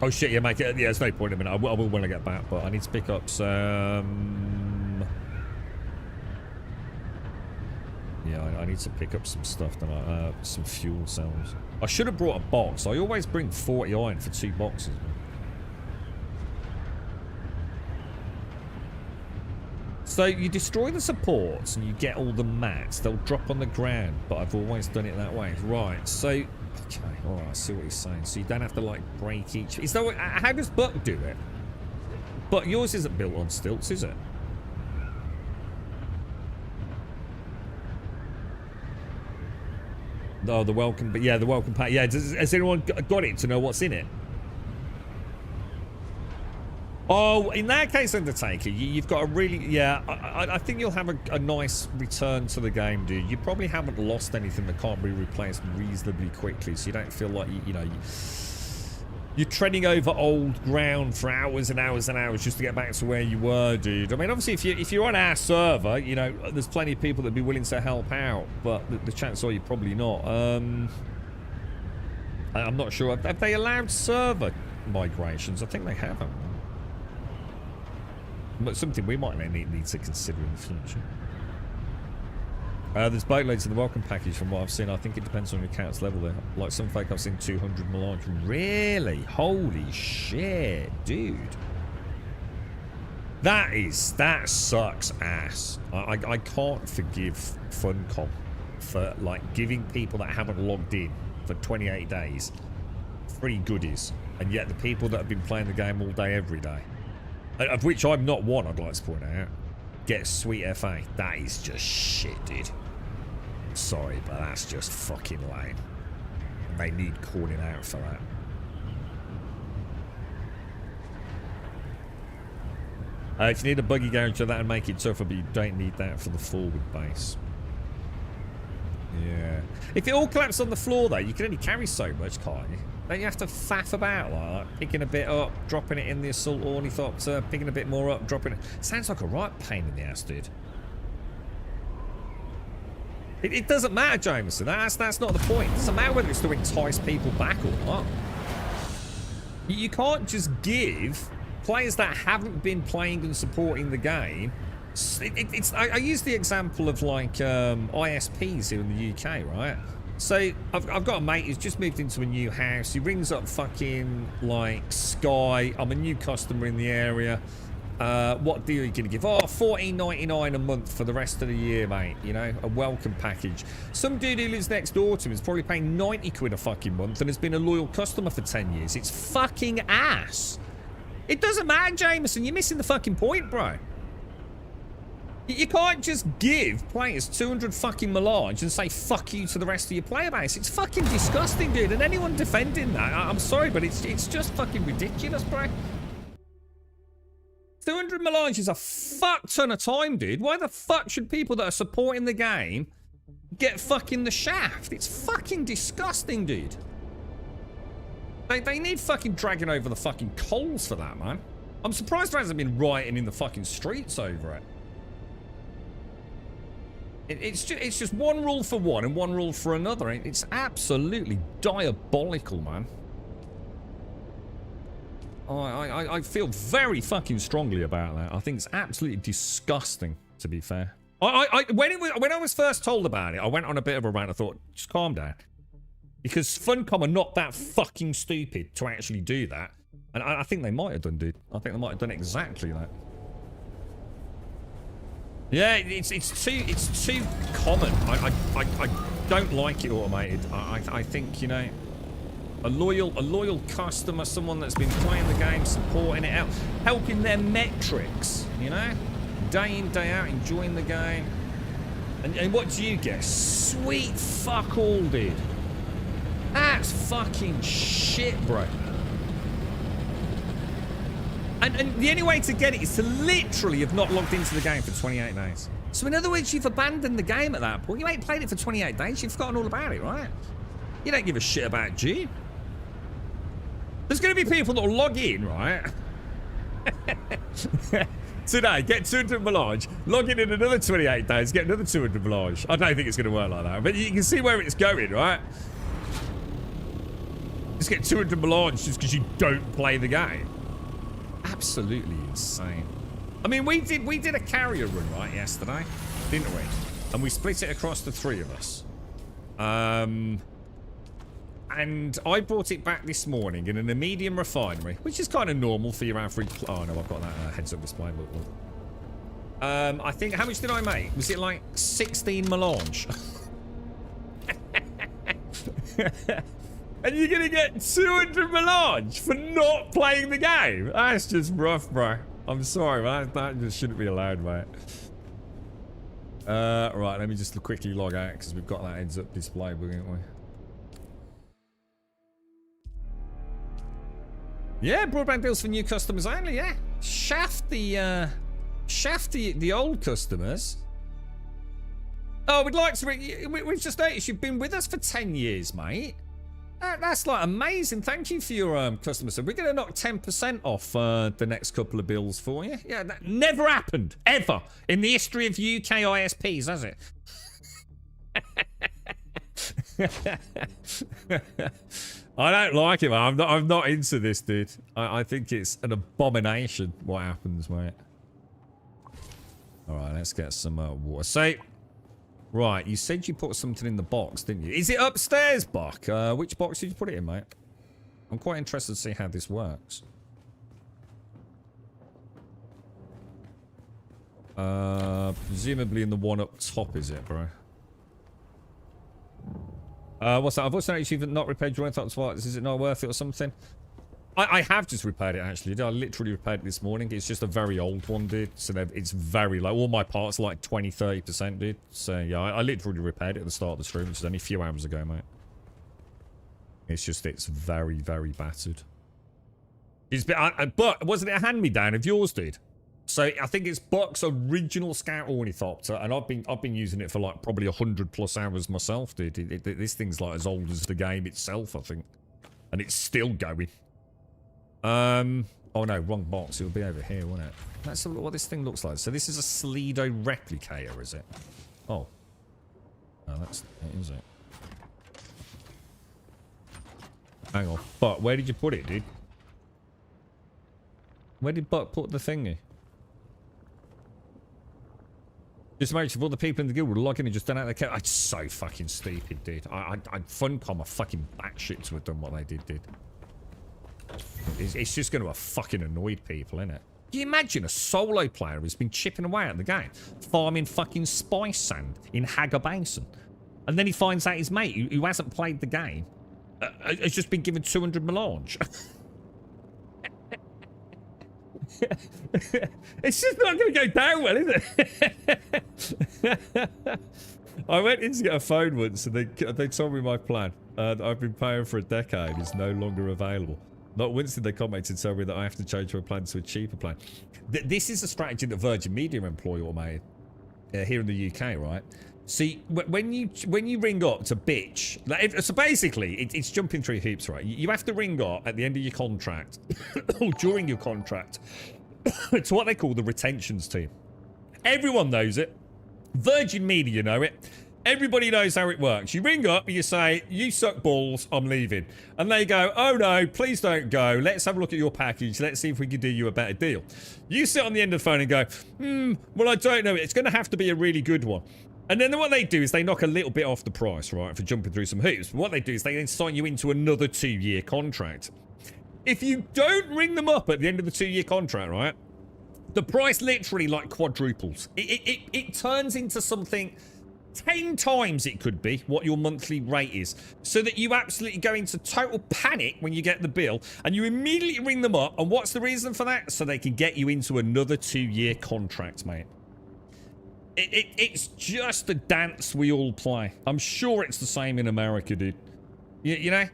Oh shit, yeah, mate. Yeah, there's no point in a minute. I will when I get back, but I need to pick up some... Yeah, I need to pick up some stuff, don't I? Some fuel cells. I should have brought a box. I always bring 40 iron for 2 boxes. So you destroy the supports and you get all the mats. They'll drop on the ground, but I've always done it that way. Right, so... Okay, alright, I see what he's saying. So you don't have to, like, break each... Is that what, how does Buck do it? But yours isn't built on stilts, is it? Oh, the welcome... Yeah, the welcome pack. Yeah, has anyone got it to know what's in it? Oh, in that case, Undertaker, you've got a really... Yeah, I think you'll have a nice return to the game, dude. You probably haven't lost anything that can't be replaced reasonably quickly, so you don't feel like, you know... You're treading over old ground for hours and hours and hours just to get back to where you were, dude. I mean, obviously, if you're on our server, you know, there's plenty of people that'd be willing to help out, but the chances are you're probably not. I'm not sure. Have they allowed server migrations? I think they haven't. But something we might need to consider in the future. There's boatloads in the welcome package from what I've seen. I think it depends on your account's level there. Like some fake I've seen 200 melange. Really? Holy shit, dude. That sucks ass. I can't forgive Funcom for like giving people that haven't logged in for 28 days free goodies, and yet the people that have been playing the game all day every day, of which I'm not one, I'd like to point out, get sweet FA. That is just shit, dude. Sorry, but that's just fucking lame. And they need calling out for that. If you need a buggy guarantee, that'll make it tougher, but you don't need that for the forward base. Yeah. If it all collapses on the floor, though, you can only carry so much, can't you? Don't you have to faff about like that? Picking a bit up, dropping it in the assault ornithopter, picking a bit more up, dropping it. Sounds like a right pain in the ass, dude. It doesn't matter, Jameson. That's not the point. It doesn't matter whether it's to entice people back or not. You can't just give players that haven't been playing and supporting the game. I use the example of like ISPs here in the UK, right? So I've got a mate who's just moved into a new house. He rings up fucking like Sky. I'm a new customer in the area. What deal are you going to give? Oh, $14.99 a month for the rest of the year, mate. You know, a welcome package. Some dude who lives next door to him is probably paying 90 quid a fucking month and has been a loyal customer for 10 years. It's fucking ass. It doesn't matter, Jameson. You're missing the fucking point, bro. You can't just give players 200 fucking melange and say fuck you to the rest of your player base. It's fucking disgusting, dude. And anyone defending that, I'm sorry, but it's just fucking ridiculous, bro. 200 melange is a fuck ton of time, dude. Why the fuck should people that are supporting the game get fucking the shaft? It's fucking disgusting, dude. They need fucking dragging over the fucking coals for that, man. I'm surprised there hasn't been rioting in the fucking streets over it. It's just one rule for one and one rule for another. It's absolutely diabolical, man. I feel very fucking strongly about that. I think it's absolutely disgusting, to be fair. When I was first told about it, I went on a bit of a rant. I thought, just calm down. Because Funcom are not that fucking stupid to actually do that. And I think they might have done, dude. I think they might have done exactly that. Yeah, it's too common. I don't like it automated. I think, you know, a loyal customer, someone that's been playing the game, supporting it out, helping their metrics, you know, day in, day out, enjoying the game. And what do you get? Sweet fuck all, dude. That's fucking shit, bro. And the only way to get it is to literally have not logged into the game for 28 days. So in other words, you've abandoned the game at that point. You ain't played it for 28 days. You've forgotten all about it, right? You don't give a shit about G. There's going to be people that will log in, right? Today, get 200 melange, log in another 28 days, get another 200 melange. I don't think it's going to work like that. But you can see where it's going, right? Just get 200 melange just because you don't play the game. Absolutely insane. I mean, we did a carrier run, right, yesterday, didn't we? And we split it across the three of us. And I brought it back this morning in a medium refinery, which is kind of normal for your average... Oh, no, I've got that heads-up display. I think... How much did I make? Was it like 16 melange? And you're going to get 200 melange for not playing the game? That's just rough, bro. I'm sorry, man. That just shouldn't be allowed, mate. Right, let me just quickly log out because we've got that heads-up display, haven't we? Yeah, broadband deals for new customers only, yeah. Shaft the old customers. Oh, we'd like to... We've just noticed you've been with us for 10 years, mate. That's like amazing. Thank you for your customer service. We're going to knock 10% off the next couple of bills for you. Yeah, that never happened, ever, in the history of UK ISPs, has it? I don't like it, man. I'm not into this, dude. I think it's an abomination what happens, mate. All right, let's get some water. So, Right, you said you put something in the box, didn't you? Is it upstairs, Buck? Which box did you put it in, mate? I'm quite interested to see how this works. Presumably in the one up top, is it, bro? What's that? I've also noticed you've not repaired your own thoughts. Is it not worth it or something? I have just repaired it, actually. I literally repaired it this morning. It's just a very old one, dude. So it's very low. All my parts are like 20-30%, dude. So, yeah, I literally repaired it at the start of the stream, which is only a few hours ago, mate. It's just, it's very, very battered. But wasn't it a hand-me-down of yours, dude? So I think it's Buck's original Scout Ornithopter, and I've been using it for like probably 100+ hours myself, dude. This thing's like as old as the game itself, I think, and it's still going. Oh no, wrong box. It'll be over here, won't it? Let's have a look what this thing looks like. So this is a Slido replicator, is it? Oh, that's it, is it? Hang on, Buck, where did you put it, dude? Where did Buck put the thingy? Just make sure all the people in the guild would log in and just done out their account. It's so fucking stupid, dude. Funcom are fucking batshit to have done what they did. It's just going to have fucking annoyed people, innit? Can you imagine a solo player who's been chipping away at the game, farming fucking spice sand in Hagar Basin, and then he finds out his mate, who hasn't played the game, has just been given 200 melange. It's just not going to go down well, is it? I went in to get a phone once, and they told me my plan that I've been paying for a decade is no longer available. Not once did they comment and tell me that I have to change my plan to a cheaper plan. This is a strategy that Virgin Media employ automated here in the UK, right? See, when you ring up to bitch, so basically it's jumping through hoops, right? You have to ring up at the end of your contract or during your contract. It's what they call the retentions team. Everyone knows it. Virgin Media know it. Everybody knows how it works. You ring up and you say, you suck balls, I'm leaving. And they go, oh no, please don't go. Let's have a look at your package. Let's see if we can do you a better deal. You sit on the end of the phone and go, well, I don't know. It's going to have to be a really good one. And then what they do is they knock a little bit off the price, right, for jumping through some hoops. But what they do is they then sign you into another 2-year contract. If you don't ring them up at the end of the 2-year contract, right, the price literally like quadruples. It turns into something 10 times it could be what your monthly rate is, so that you absolutely go into total panic when you get the bill, and you immediately ring them up. And what's the reason for that? So they can get you into another 2-year contract, mate. It's just a dance we all play. I'm sure it's the same in America, dude. You know?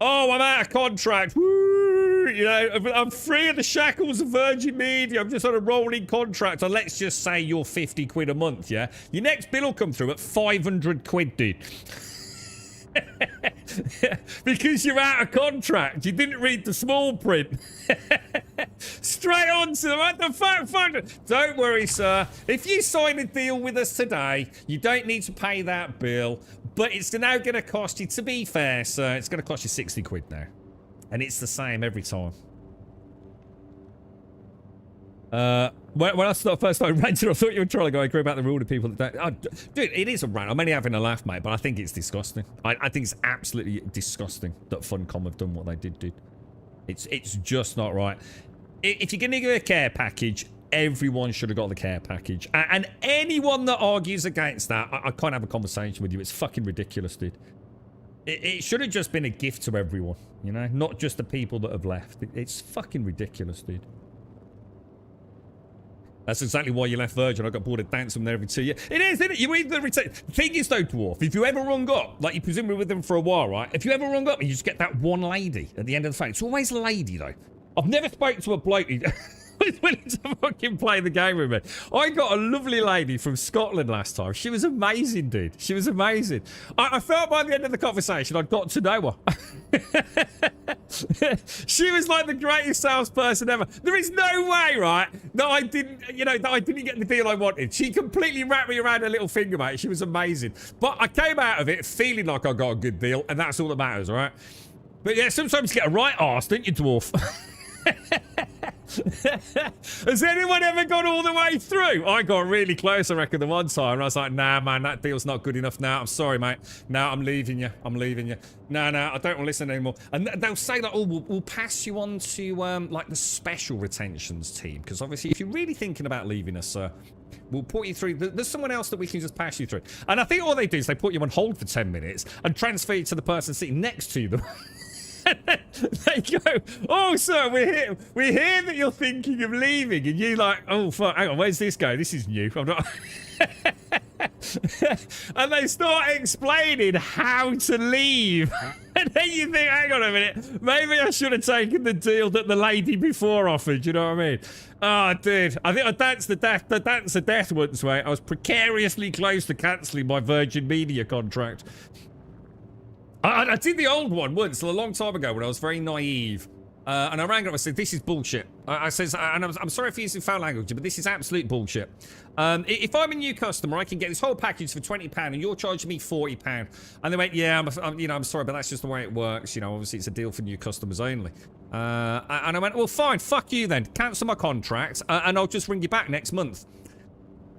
Oh, I'm out of contract. Woo! You know, I'm free of the shackles of Virgin Media. I'm just on a rolling contract. And let's just say you're 50 quid a month, yeah? Your next bill will come through at 500 quid, dude. Because you're out of contract. You didn't read the small print. Straight on to the what the fuck. Don't worry, sir. If you sign a deal with us today, you don't need to pay that bill. But it's now going to cost you, to be fair, sir, it's going to cost you 60 quid now. And it's the same every time. When I first started ranting, I thought you were trying to go agree about the rule to people that don't. Oh, dude, it is a rant. I'm only having a laugh, mate, but I think it's disgusting. I think it's absolutely disgusting that Funcom have done what they did, dude. It's just not right. If you're going to give a care package, everyone should have got the care package. And anyone that argues against that, I can't have a conversation with you. It's fucking ridiculous, dude. It should have just been a gift to everyone, you know? Not just the people that have left. It's fucking ridiculous, dude. That's exactly why you left Virgin. I got bored of dancing there every 2 years. It is, isn't it? You read the return. The thing is, though, Dwarf, if you ever rung up, like you presumably with them for a while, right? If you ever rung up and you just get that one lady at the end of the phone, it's always a lady, though. I've never spoken to a bloke who was willing to fucking play the game with me. I got a lovely lady from Scotland last time. She was amazing, dude. She was amazing. I felt by the end of the conversation I'd got to know her. She was like the greatest salesperson ever. There is no way, right, that I didn't get the deal I wanted. She completely wrapped me around her little finger, mate. She was amazing. But I came out of it feeling like I got a good deal, and that's all that matters, all right? But yeah, sometimes you get a right arse, don't you, Dwarf? Has anyone ever gone all the way through? I got really close, I reckon, the one time. And I was like, nah, man, that deal's not good enough now. I'm sorry, mate. No, I'm leaving you. I'm leaving you. No, I don't want to listen anymore. And they'll say, like, oh, we'll pass you on to, like, the special retentions team. Because obviously, if you're really thinking about leaving us, we'll put you through. There's someone else that we can just pass you through. And I think all they do is they put you on hold for 10 minutes and transfer you to the person sitting next to them. They go, oh, sir, we're here that you're thinking of leaving. And you like, oh, fuck, hang on, where's this go? This is new. I'm not... And they start explaining how to leave. And then you think, hang on a minute, maybe I should have taken the deal that the lady before offered, you know what I mean? Oh, dude, I think I danced the death once, mate. I was precariously close to cancelling my Virgin Media contract. I did the old one once, a long time ago, when I was very naive. And I rang up and said, this is bullshit. I says, and I'm sorry for using foul language, but this is absolute bullshit. If I'm a new customer, I can get this whole package for £20 and you're charging me £40. And they went, yeah, I'm sorry, but that's just the way it works. You know, obviously it's a deal for new customers only. And I went, well, fine, fuck you then. Cancel my contract and I'll just ring you back next month.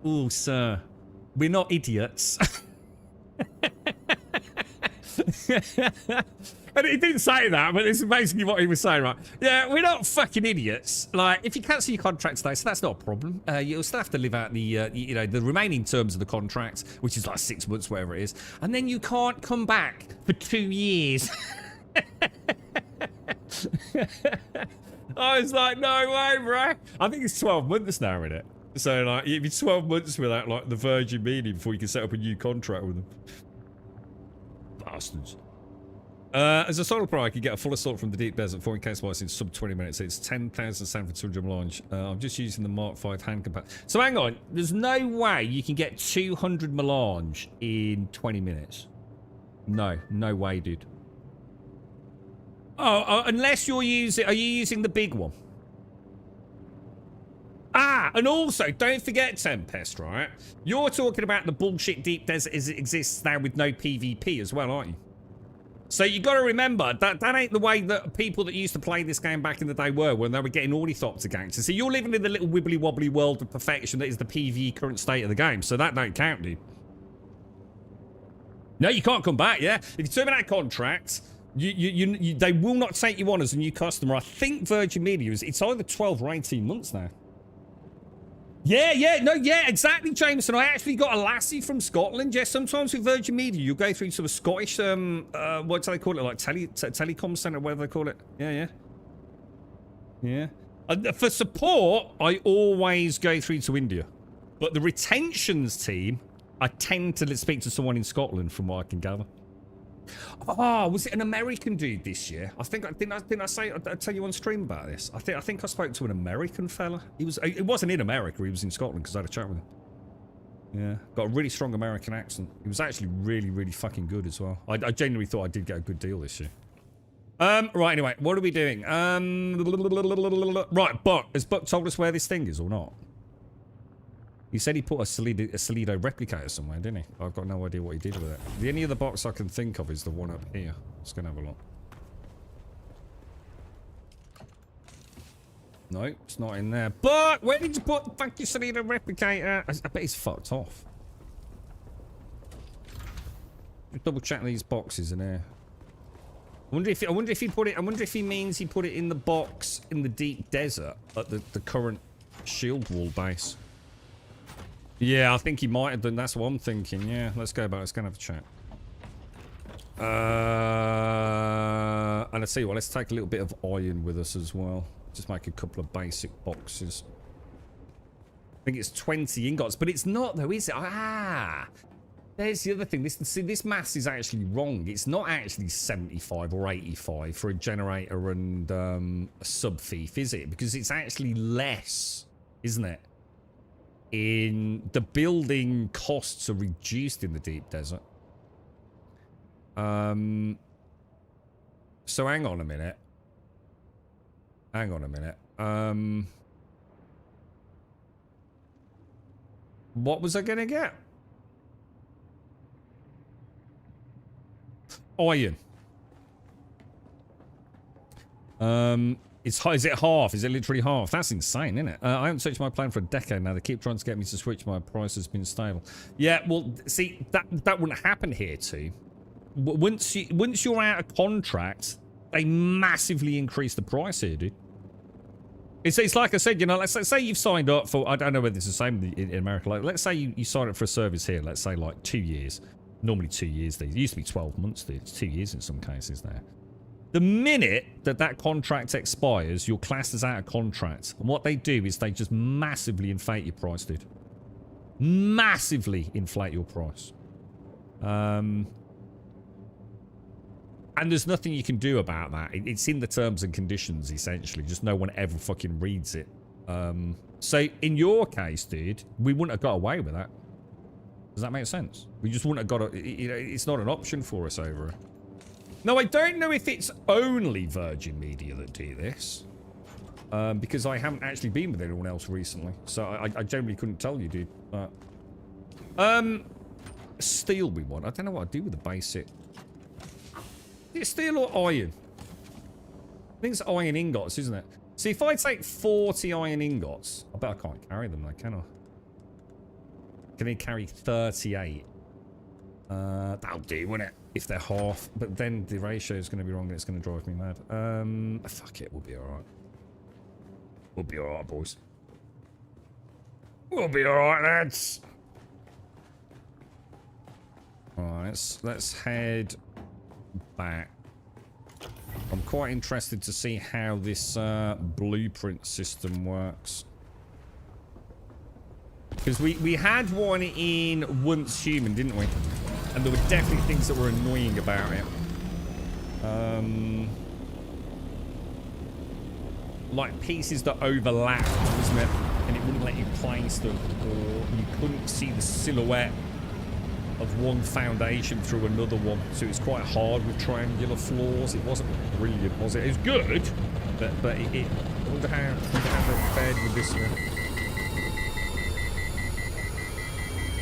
Oh, sir, we're not idiots. And he didn't say that, but this is basically what he was saying, right? Yeah, we're not fucking idiots. Like, if you cancel your contract today, so that's not a problem. You'll still have to live out the, you know, the remaining terms of the contract, which is like 6 months, whatever it is. And then you can't come back for 2 years. I was like, no way, bro. I think it's 12 months now, isn't it? So, like, it'd be 12 months without, like, the Virgin Media before you can set up a new contract with them. Bastards. As a solo pro, I can get a full assault from the deep desert, 4 case wise in sub 20 minutes. It's 10,000 San for 200 melange. I'm just using the Mark 5 hand compat. So hang on, there's no way you can get 200 melange in 20 minutes. No way, dude. Oh, unless you're using, are you using the big one? Ah, and also, don't forget, Tempest, right? You're talking about the bullshit deep desert as it exists now with no PvP as well, aren't you? So you got to remember, that ain't the way that people that used to play this game back in the day were when they were getting ornithopter gangs. So you're living in the little wibbly-wobbly world of perfection that is the PvE current state of the game. So that don't count, dude. No, you can't come back, yeah? If you terminate contracts, they will not take you on as a new customer. I think Virgin Media is, it's either 12 or 18 months now. Yeah, exactly, Jameson. I actually got a lassie from Scotland. Yes, sometimes with Virgin Media, you go through to a Scottish, what do they call it? Like telecom centre, whatever they call it. Yeah. For support, I always go through to India. But the retentions team, I tend to speak to someone in Scotland, from what I can gather. Oh, was it an American dude this year? I think didn't I tell you on stream about this? I think I spoke to an American fella. It wasn't in America. He was in Scotland because I had a chat with him. Yeah, got a really strong American accent. He was actually really fucking good as well. I genuinely thought I did get a good deal this year. Right. Anyway, what are we doing? Right, Buck. Has Buck told us where this thing is or not? He said he put a Salido replicator somewhere, didn't he? I've got no idea what he did with it. The only other box I can think of is the one up here. Let's go and have a look. No, it's not in there. But where did you put the fucking Salido replicator? I bet he's fucked off. Just double check these boxes in here. I wonder if he put it. I wonder if he means he put it in the box in the deep desert at the current shield wall base. Yeah, I think he might have done. That's what I'm thinking. Yeah, let's go back. Let's go and have a chat. And let's see what. Let's take a little bit of iron with us as well. Just make a couple of basic boxes. I think it's 20 ingots, but it's not though, is it? Ah, there's the other thing. This maths is actually wrong. It's not actually 75 or 85 for a generator and a sub thief, is it? Because it's actually less, isn't it? In the building costs are reduced in the deep desert. So hang on a minute. What was I gonna get? Iron. Is it half? Is it literally half? That's insane, isn't it? I haven't switched my plan for a decade now. They keep trying to get me to switch. My price has been stable. Yeah, well, see, that wouldn't happen here too. Once you're out of contract, they massively increase the price here, dude. It's like I said, you know, let's say you've signed up for, I don't know whether it's the same in America. Like, let's say you sign up for a service here, let's say like 2 years. Normally 2 years. It used to be 12 months, dude. It's 2 years in some cases now. The minute that contract expires, your class is out of contract. And what they do is they just massively inflate your price, dude. Massively inflate your price. And there's nothing you can do about that. It's in the terms and conditions, essentially. Just no one ever fucking reads it. So in your case, dude, we wouldn't have got away with that. Does that make sense? We just wouldn't have got it's not an option for us over it. Now, I don't know if it's only Virgin Media that do this. Because I haven't actually been with anyone else recently. So I generally couldn't tell you, dude. But, steel we want. I don't know what I'd do with the basic. Is it steel or iron? I think it's iron ingots, isn't it? See, if I take 40 iron ingots, I bet I can't carry them, though, can I? Can they carry 38? That'll do, won't it? If they're half. But then the ratio is going to be wrong and it's going to drive me mad. Fuck it, we'll be alright. We'll be alright, boys. We'll be alright, lads. Alright, let's head back. I'm quite interested to see how this blueprint system works. Because we had one in Once Human, didn't we? And there were definitely things that were annoying about it. Like pieces that overlapped, wasn't it? And it wouldn't let you place them. Or you couldn't see the silhouette of one foundation through another one. So it's quite hard with triangular floors. It wasn't brilliant, was it? It was good, but I wonder how it fared with this one.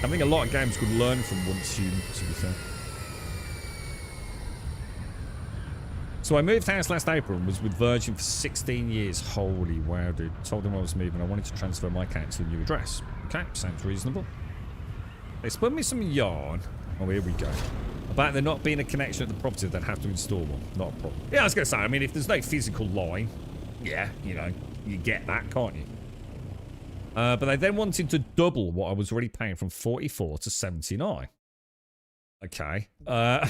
I think a lot of games could learn from Once Human, to be fair. So I moved house last April and was with Virgin for 16 years. Holy wow, dude. Told them I was moving. I wanted to transfer my account to the new address. Okay, sounds reasonable. They spun me some yarn. Oh, here we go. About there not being a connection at the property, they'd have to install one. Not a problem. Yeah, I was going to say, I mean, if there's no physical line, yeah, you know, you get that, can't you? But they then wanted to double what I was already paying from 44 to 79. Okay. On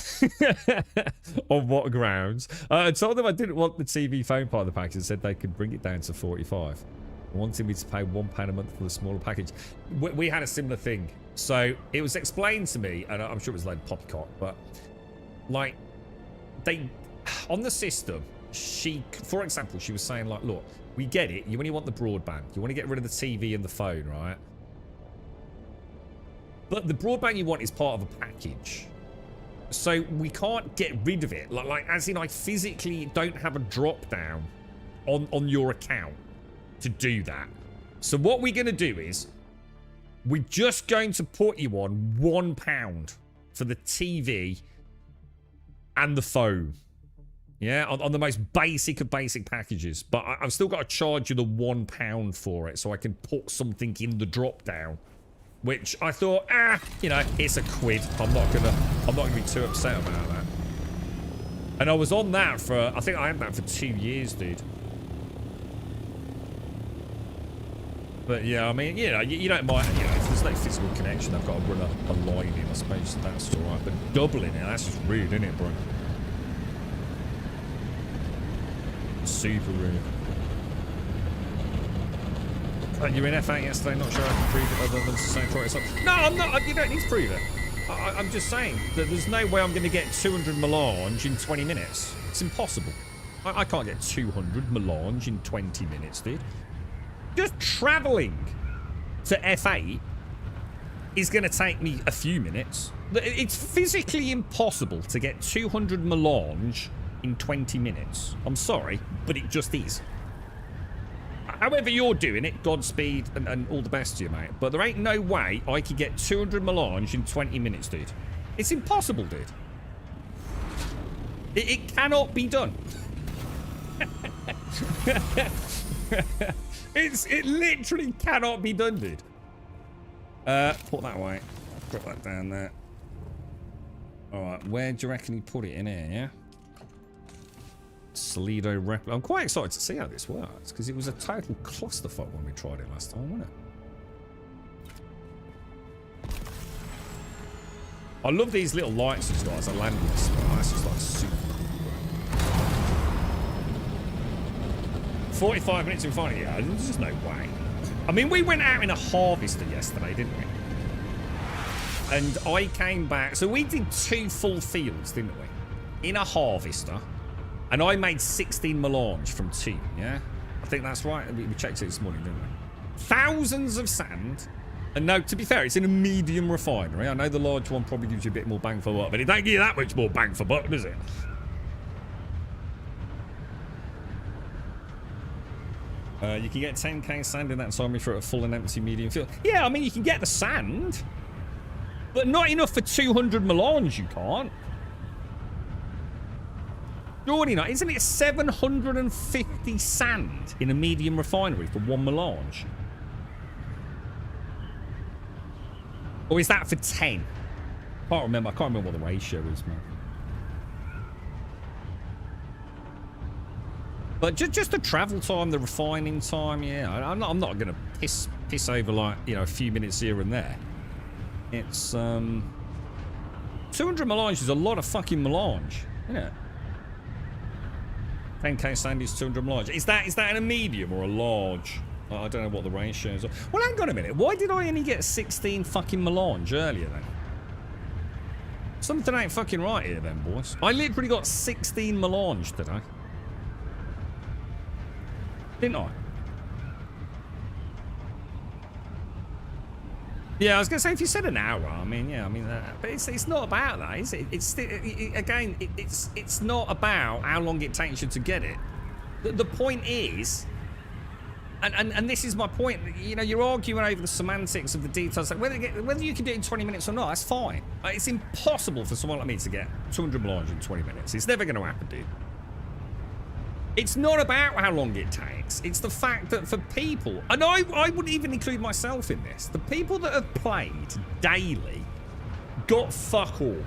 what grounds? I told them I didn't want the TV phone part of the package and said they could bring it down to 45. They wanted me to pay £1 a month for the smaller package. We had a similar thing. So it was explained to me, and I'm sure it was like poppycock, but like they, on the system, for example, she was saying like, look, we get it. You only want the broadband. You want to get rid of the TV and the phone, right? But the broadband you want is part of a package. So we can't get rid of it. Like as in I physically don't have a drop down on your account to do that. So what we're going to do is we're just going to put you on £1 for the TV and the phone. Yeah, on the most basic of basic packages. But I've still got to charge you the £1 for it so I can put something in the drop down. Which I thought, you know, it's a quid. I'm not gonna be too upset about that. And I was on that for, I think I had that for 2 years, dude. But yeah, I mean, you know, you don't mind, you know, if there's no physical connection, I've got to run a line in, I suppose that's alright. But doubling it, that's just rude, isn't it, bro? Super rude. You're in F8 yesterday, not sure I can prove it other than to say try it. No, I'm not. You don't need to prove it. I'm just saying that there's no way I'm going to get 200 melange in 20 minutes. It's impossible. I can't get 200 melange in 20 minutes, dude. Just travelling to F8 is going to take me a few minutes. It's physically impossible to get 200 melange in 20 minutes. I'm sorry, but it just is. However you're doing it, Godspeed and all the best to you, mate. But there ain't no way I could get 200 melange in 20 minutes, dude. It's impossible, dude. It cannot be done. It literally cannot be done, dude. Put that away. Put that down there. Alright, where do you reckon he put it? In here, yeah? Slido rep. I'm quite excited to see how this works, because it was a total clusterfuck when we tried it last time, wasn't it? I love these little lights it's got as a landing spot. That's just like super cool. 45 minutes in front of you. There's just no way. I mean, we went out in a harvester yesterday, didn't we? And I came back. So we did 2 full fields, didn't we? In a harvester. And I made 16 melange from 2, yeah? I think that's right. We checked it this morning, didn't we? Thousands of sand. And no, to be fair, it's in a medium refinery. I know the large one probably gives you a bit more bang for buck, but it don't give you that much more bang for buck, does it? You can get 10k sand in that refinery for a full and empty medium field. Yeah, I mean, you can get the sand. But not enough for 200 melange, you can't. Surely not. Isn't it 750 sand in a medium refinery for 1 melange? Or is that for 10? I can't remember what the ratio is, man. But just the travel time, the refining time, yeah. I'm not going to piss over, like, you know, a few minutes here and there. It's 200 melange is a lot of fucking melange, isn't it? 10k sand is 200 melange. Is that in a medium or a large? I don't know what the ratio is. Well, hang on a minute. Why did I only get 16 fucking melange earlier then? Something ain't fucking right here then, boys. I literally got 16 melange today. Didn't I? Yeah, I was going to say, if you said an hour, I mean, yeah, I mean, but it's not about that, is it? It's not about how long it takes you to get it. The point is, and this is my point, you know, you're arguing over the semantics of the details, like whether you can do it in 20 minutes or not, that's fine. It's impossible for someone like me to get 200 melange in 20 minutes. It's never going to happen, dude. It's not about how long it takes. It's the fact that for people, and I wouldn't even include myself in this, the people that have played daily got fuck all.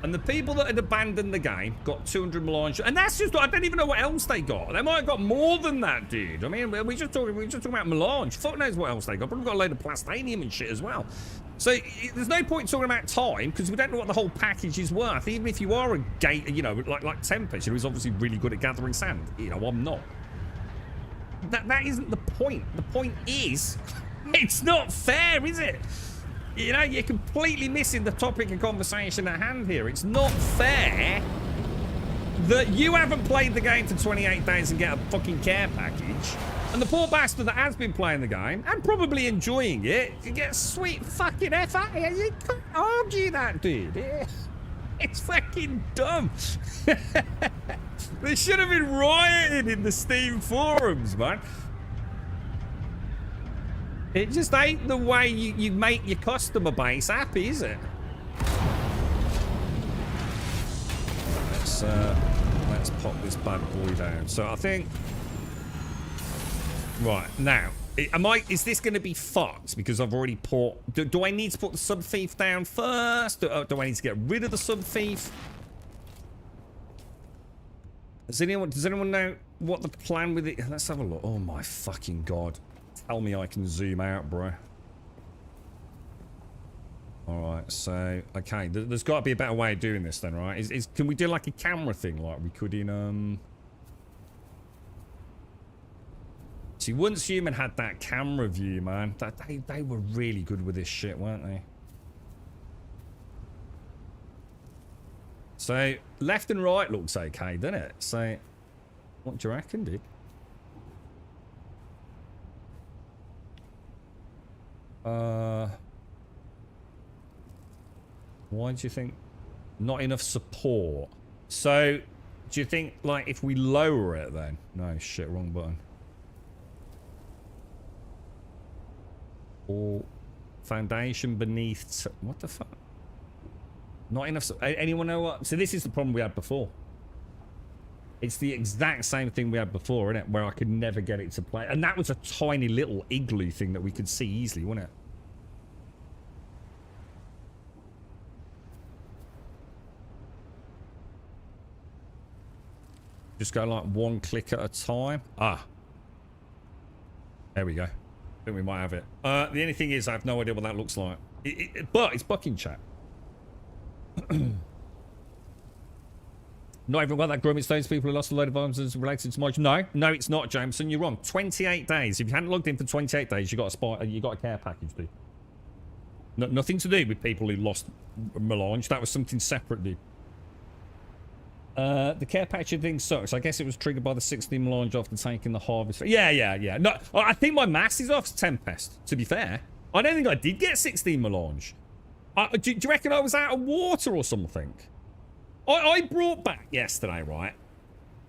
And the people that had abandoned the game got 200 melange. And that's just, I don't even know what else they got. They might have got more than that, dude. I mean, we're just talking about melange. Fuck knows what else they got. Probably got a load of plastanium and shit as well. So there's no point talking about time, because we don't know what the whole package is worth. Even if you are a you know, like Tempest, who's obviously really good at gathering sand. You know, I'm not. That isn't the point. The point is, it's not fair, is it? You know, you're completely missing the topic of conversation at hand here. It's not fair that you haven't played the game for 28 days and get a fucking care package, and the poor bastard that has been playing the game and probably enjoying it can get a sweet fucking F out here. You can't argue that, dude. It's fucking dumb. They should have been rioting in the Steam forums, man. It just ain't the way you make your customer base happy, is it? Let's pop this bad boy down. So I think, right now, is this going to be fucked because I've already put? Do I need to put the sub thief down first? Do I need to get rid of the sub thief? Does anyone know what the plan with it? Let's have a look. Oh my fucking god. Tell me I can zoom out, bro. Alright, so, okay, there's got to be a better way of doing this then, right? Can we do like a camera thing like we could in, See, once Human had that camera view, man, they were really good with this shit, weren't they? So, left and right looks okay, doesn't it? So, what do you reckon, dude? Why do you think not enough support? So, do you think, like, if we lower it then? No, shit, wrong button. Or foundation beneath, what the fuck? Not enough, anyone know what? So this is the problem we had before. It's the exact same thing we had before, isn't it? Where I could never get it to play. And that was a tiny little igloo thing that we could see easily, wasn't it? Just go like one click at a time. Ah. There we go. I think we might have it. The only thing is I have no idea what that looks like. But it's bucking chat. Not everyone got that Gromit Stones people who lost a load of items as related to March. No, it's not, Jameson. You're wrong. 28 days. If you hadn't logged in for 28 days, you got a care package, dude. Nothing to do with people who lost Melange. That was something separate, dude. The care package thing sucks. I guess it was triggered by the 16 Melange after taking the harvest. Yeah. No, I think my mass is off Tempest, to be fair. I don't think I did get 16 Melange. Do you reckon I was out of water or something? I brought back yesterday, right?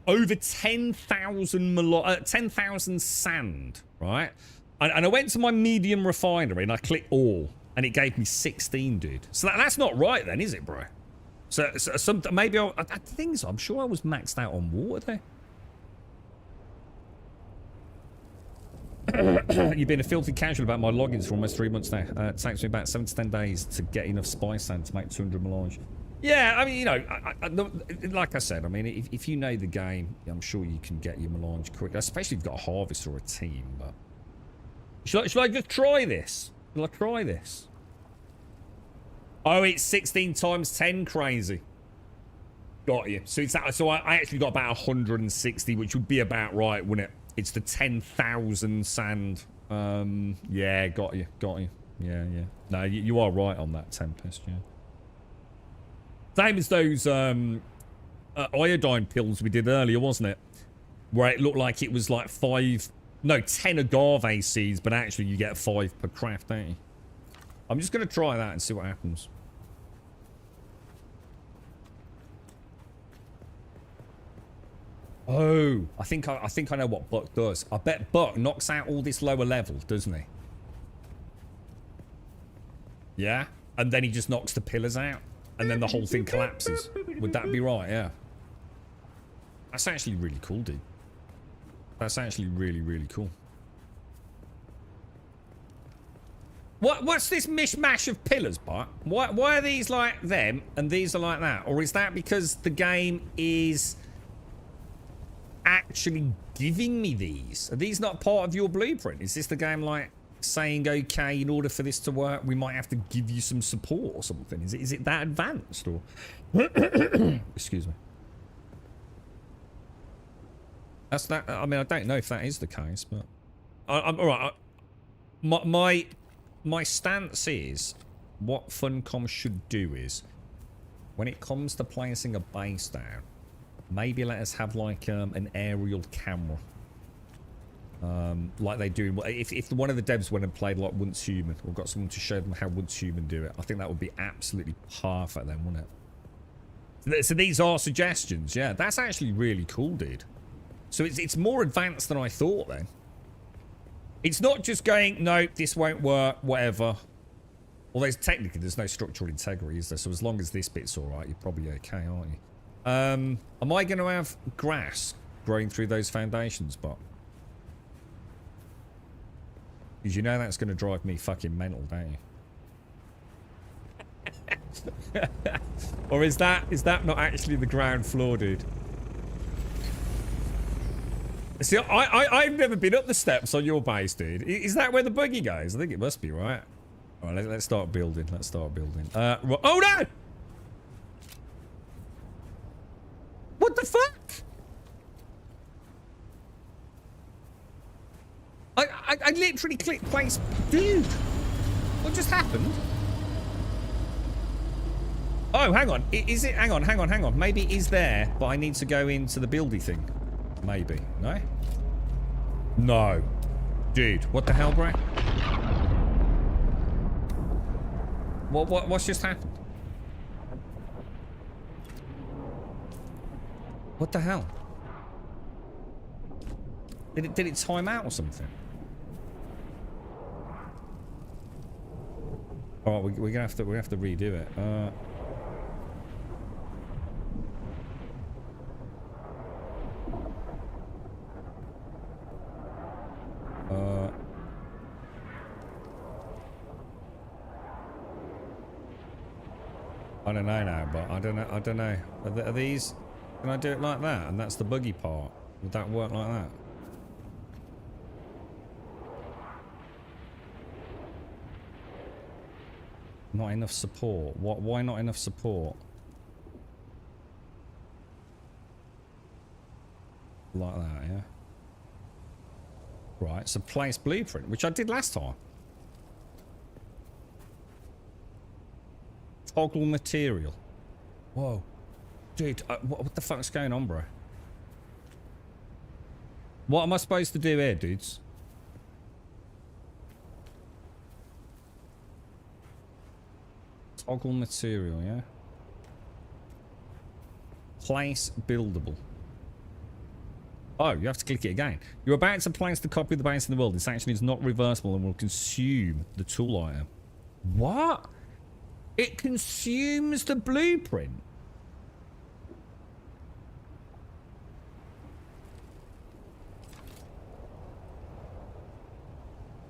Over 10,000 sand, right? And I went to my medium refinery and I clicked all, and it gave me 16, dude. So that's not right then, is it, bro? So maybe I think so. I'm sure I was maxed out on water there. You've been a filthy casual about my logins for almost 3 months now. It takes me about 7 to 10 days to get enough spice sand to make 200 melange. Yeah, I mean, you know, like I said, I mean, if you know the game, I'm sure you can get your melange quick, especially if you've got a harvest or a team. But should I just try this? Shall I try this? Oh, it's 16 times 10 crazy. Got you. So I actually got about 160, which would be about right, wouldn't it? It's the 10,000 sand. Yeah, got you. Yeah. No, you are right on that, Tempest, yeah. Same as those iodine pills we did earlier, wasn't it? Where it looked like it was like 10 agave seeds, but actually you get 5 per craft, don't you? I'm just going to try that and see what happens. Oh, I think I know what Buck does. I bet Buck knocks out all this lower level, doesn't he? Yeah? And then he just knocks the pillars out. And then the whole thing collapses. Would that be right? Yeah. That's actually really cool, dude. That's actually really, really cool. What's this mishmash of pillars, Bart? Why are these like them and these are like that? Or is that because the game is actually giving me these? Are these not part of your blueprint? Is this the game like saying, okay, in order for this to work, we might have to give you some support or something? Is it that advanced? Or excuse me. That's that. I mean, I don't know if that is the case, but I'm all right. My stance is what Funcom should do is when it comes to placing a base down, maybe let us have like an aerial camera. Like they do. If one of the devs went and played like Once Human, or got someone to show them how Once Human do it, I think that would be absolutely perfect then, wouldn't it? So these are suggestions, yeah. That's actually really cool, dude. So it's more advanced than I thought then. It's not just going, no, this won't work, whatever. Although technically there's no structural integrity, is there? So as long as this bit's alright, you're probably okay, aren't you? Am I going to have grass growing through those foundations, Bob? Because you know that's going to drive me fucking mental, don't you? Or is that not actually the ground floor, dude? See, I've never been up the steps on your base, dude. Is that where the buggy goes? I think it must be, right? All right, let's start building. Let's start building. Oh, no! What the fuck? I literally clicked place. Dude! What just happened? Oh, hang on. Is it? Hang on. Maybe it is there, but I need to go into the buildy thing. Maybe. No? No. Dude, what the hell, bro? What's just happened? What the hell? Did it time out or something? Oh, we're gonna have to redo it. kind of know now, but I don't know. I don't know. Are these? Can I do it like that? And that's the buggy part. Would that work like that? Not enough support. What? Why not enough support? Like that, yeah. Right. So place blueprint, which I did last time. Toggle material. Whoa. Dude, what the fuck's going on, bro? What am I supposed to do here, dudes? Toggle material, yeah? Place buildable. Oh, you have to click it again. You're about to place the copy of the base in the world. This action is not reversible and will consume the tool item. What? It consumes the blueprint?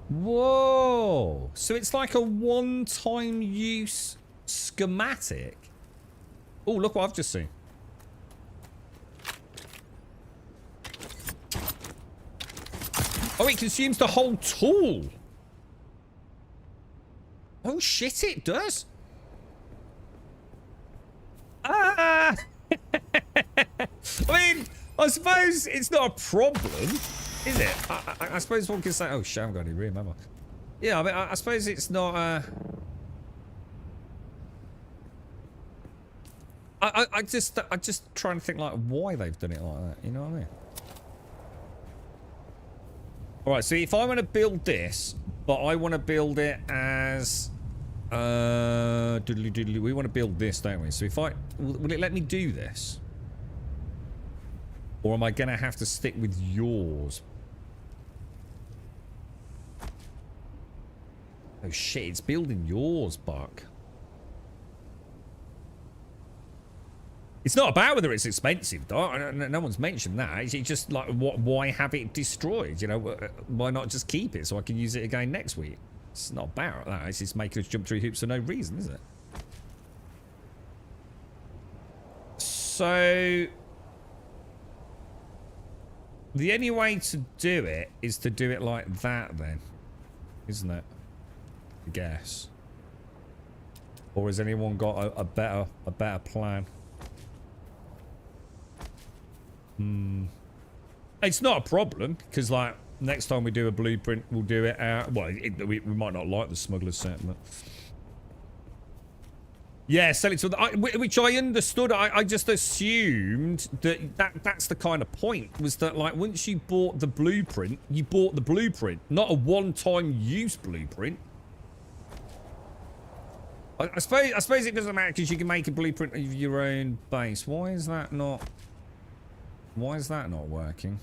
Whoa. So it's like a one-time use schematic. Oh, look what I've just seen. Oh, it consumes the whole tool. Oh, shit, it does. Ah! I mean, I suppose it's not a problem, is it? I suppose one can say, oh, shit, I haven't got any room, have I? Yeah, I mean, I suppose it's not, I just trying to think, like, why they've done it like that, you know what I mean? Alright, so if I want to build this, but I want to build it as... doodly doodly, we want to build this, don't we? So if I... Will it let me do this? Or am I going to have to stick with yours? Oh shit, it's building yours, Buck. It's not about whether it's expensive, though. No one's mentioned that. It's just like, why have it destroyed? You know, why not just keep it so I can use it again next week? It's not about that. It's just making us jump through hoops for no reason, is it? So... the only way to do it is to do it like that, then. Isn't it? I guess. Or has anyone got a better plan? It's not a problem, because, like, next time we do a blueprint, we'll do it out. Well, we might not like the smuggler's set, but... yeah, sell it to the... which I understood. I just assumed that's the kind of point, was that, like, once you bought the blueprint, you bought the blueprint, not a one-time use blueprint. I suppose it doesn't matter, because you can make a blueprint of your own base. Why is that not working?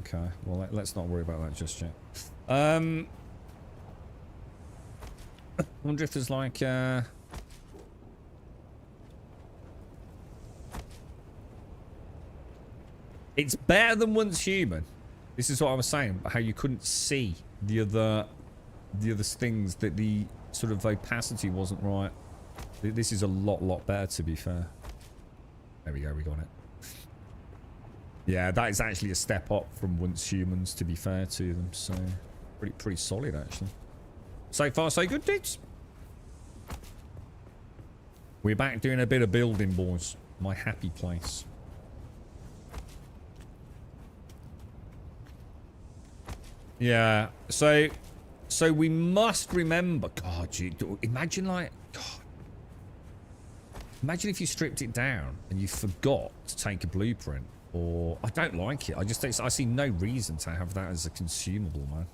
Okay. Well, let's not worry about that just yet. I wonder if there's like it's better than Once Human. This is what I was saying, how you couldn't see the other things, that the sort of opacity wasn't right. This is a lot better, to be fair. There we go, we got it. Yeah, that is actually a step up from Once Humans, to be fair to them. So, pretty solid, actually. So far, so good, dudes. We're back doing a bit of building, boys. My happy place. Yeah, so we must remember... God, imagine, like... God. Imagine if you stripped it down and you forgot to take a blueprint. Or... I don't like it. I see no reason to have that as a consumable, man.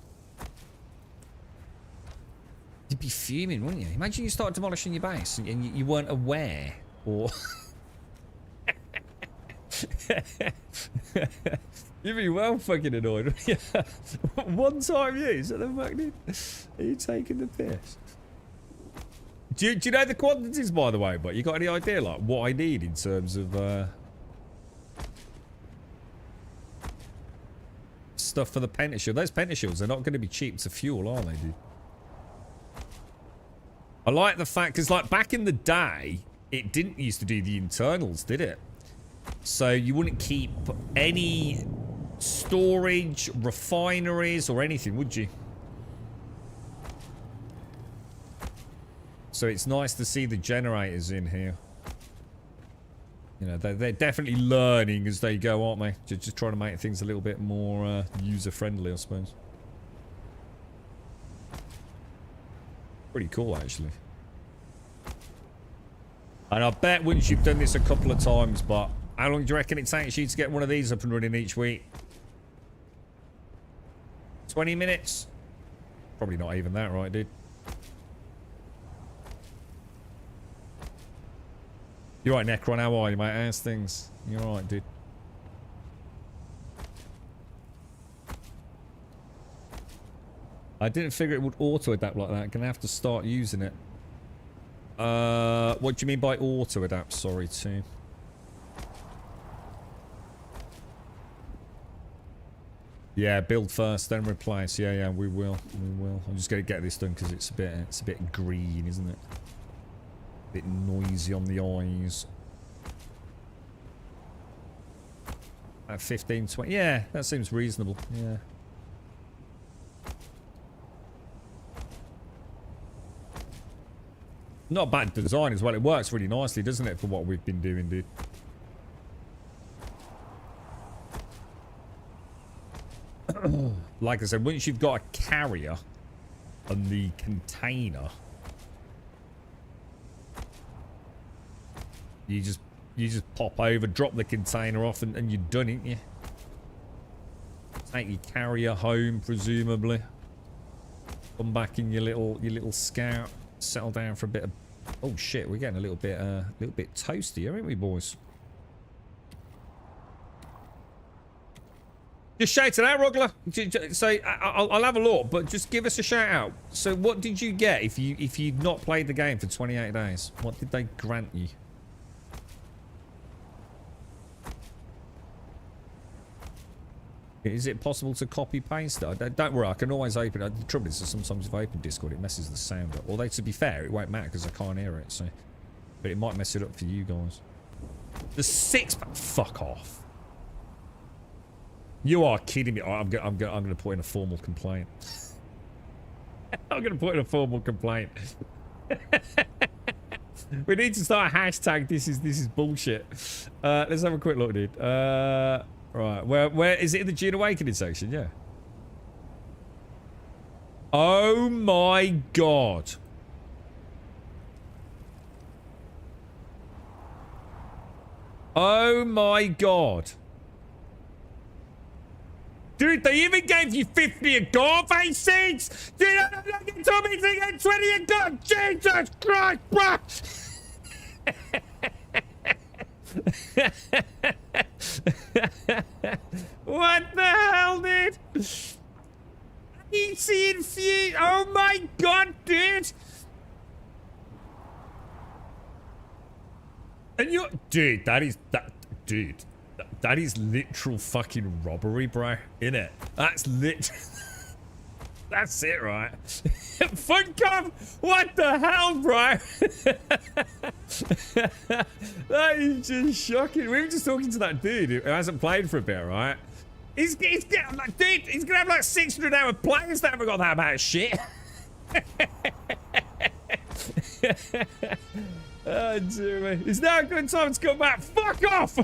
You'd be fuming, wouldn't you? Imagine you start demolishing your base and you weren't aware. Or... You'd be well fucking annoyed. One time use, what the fuck, dude? Are you taking the piss? Do you know the quantities, by the way? But you got any idea, like, what I need in terms of stuff for the pentashield. Those pentashields are not going to be cheap to fuel, are they, dude? I like the fact, because like back in the day, it didn't used to do the internals, did it? So you wouldn't keep any storage, refineries, or anything, would you? So it's nice to see the generators in here. You know, they're definitely learning as they go, aren't they? Just trying to make things a little bit more user-friendly, I suppose. Pretty cool, actually. And I bet once you've done this a couple of times, but how long do you reckon it takes you to get one of these up and running each week? 20 minutes? Probably not even that, right, dude? You're right, Necron. How are you, mate? How's things? You're right, dude. I didn't figure it would auto-adapt like that. Gonna have to start using it. What do you mean by auto-adapt? Sorry, too. Yeah, build first, then replace. Yeah, yeah, we will. We will. I'm just gonna get this done because it's a bit green, isn't it? A bit noisy on the eyes. At 15, 20. Yeah, that seems reasonable. Yeah. Not bad design as well. It works really nicely, doesn't it, for what we've been doing, dude? Like I said, once you've got a carrier and the container, you just pop over, drop the container off, and you're done, ain't you? Take your carrier home, presumably. Come back in your little scout. Settle down for a bit of... Oh shit, we're getting a little bit toasty, aren't we, boys? Just shout it out, Rogler. So I'll have a look, but just give us a shout out. So what did you get if you'd not played the game for 28 days? What did they grant you? Is it possible to copy paste it? Don't worry, I can always open it. The trouble is that sometimes if I open Discord, it messes the sound up. Although, to be fair, it won't matter because I can't hear it. So, but it might mess it up for you guys. The 6-pack. Fuck off. You are kidding me. I'm gonna put in a formal complaint. I'm gonna put in a formal complaint. We need to start a hashtag. This is bullshit. Let's have a quick look, dude. Right, where is it in the Dune Awakening section? Yeah. Oh my god. Oh my god. Dude, they even gave you 50 agave seeds? Dude, you told me to get 20 agave. Jesus Christ, bro. What the hell, dude? Easy infused. Oh my god, dude. And you're... Dude, that is... Dude, that is literal fucking robbery, bro. Innit? That's That's it, right? Funcom! What the hell, bro? That is just shocking. We were just talking to that dude who hasn't played for a bit, right? He's like, dude, he's gonna have like 600 hour players that haven't got that amount of shit. Oh, dear me. It's now a good time to come back. Fuck off!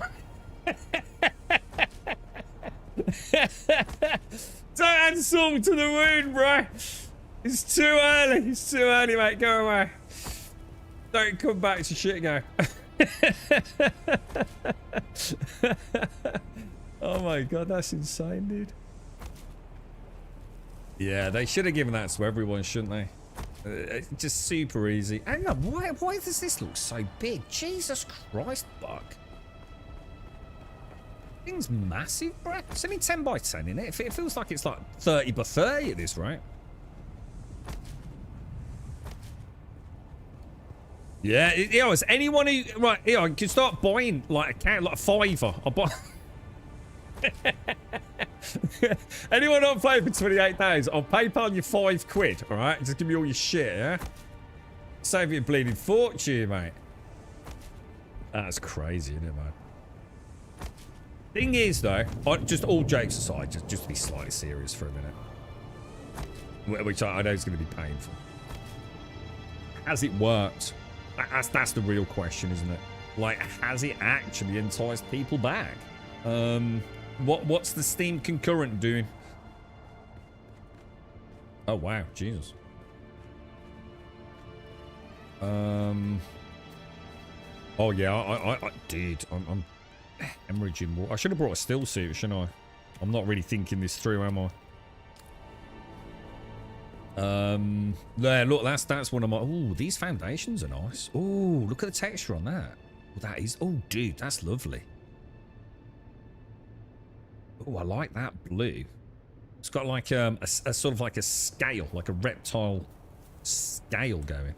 Don't add salt to the wound, bro. It's too early. It's too early, mate. Go away. Don't come back to shit go. Oh my god, that's insane, dude. Yeah, they should have given that to everyone, shouldn't they? It's just super easy. Hang on, why does this look so big? Jesus Christ, Buck. Thing's massive, bro. It's only 10 by 10 in it. It feels like it's like 30 by 30 at this rate. Yeah, you know, as anyone who... Right, you know, can start buying like a can, like a fiver. I'll buy... Anyone not playing for 28 days, I'll PayPal you £5, all right? Just give me all your shit, yeah? Save you a bleeding fortune, mate. That's crazy, isn't it, man? Thing is, though, just all jokes aside, just to be slightly serious for a minute, which I know is going to be painful. Has it worked? That's the real question, isn't it? Like, has it actually enticed people back? What's the Steam concurrent doing? Oh wow, Jesus. Oh yeah, dude, I'm hemorrhaging water. I should have brought a still suit, shouldn't I? I'm not really thinking this through, am I? There, look, that's one of my. Oh, these foundations are nice. Oh, look at the texture on that. Oh, that is. Oh, dude, that's lovely. Oh, I like that blue. It's got like a sort of like a scale, like a reptile scale going.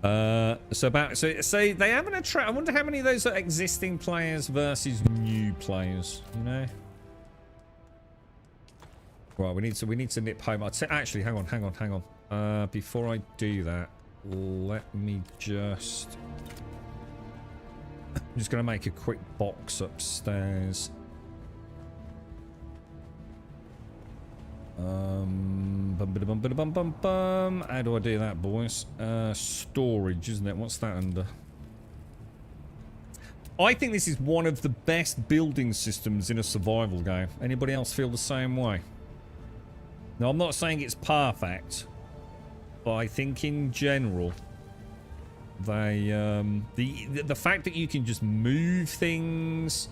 So they haven't attract. I wonder how many of those are existing players versus new players. You know. Right, we need to nip home. Actually, hang on. Before I do that, let me just. I'm just going to make a quick box upstairs. How do I do that, boys? Storage, isn't it? What's that under? I think this is one of the best building systems in a survival game. Anybody else feel the same way? Now, I'm not saying it's perfect, but I think in general, they the fact that you can just move things,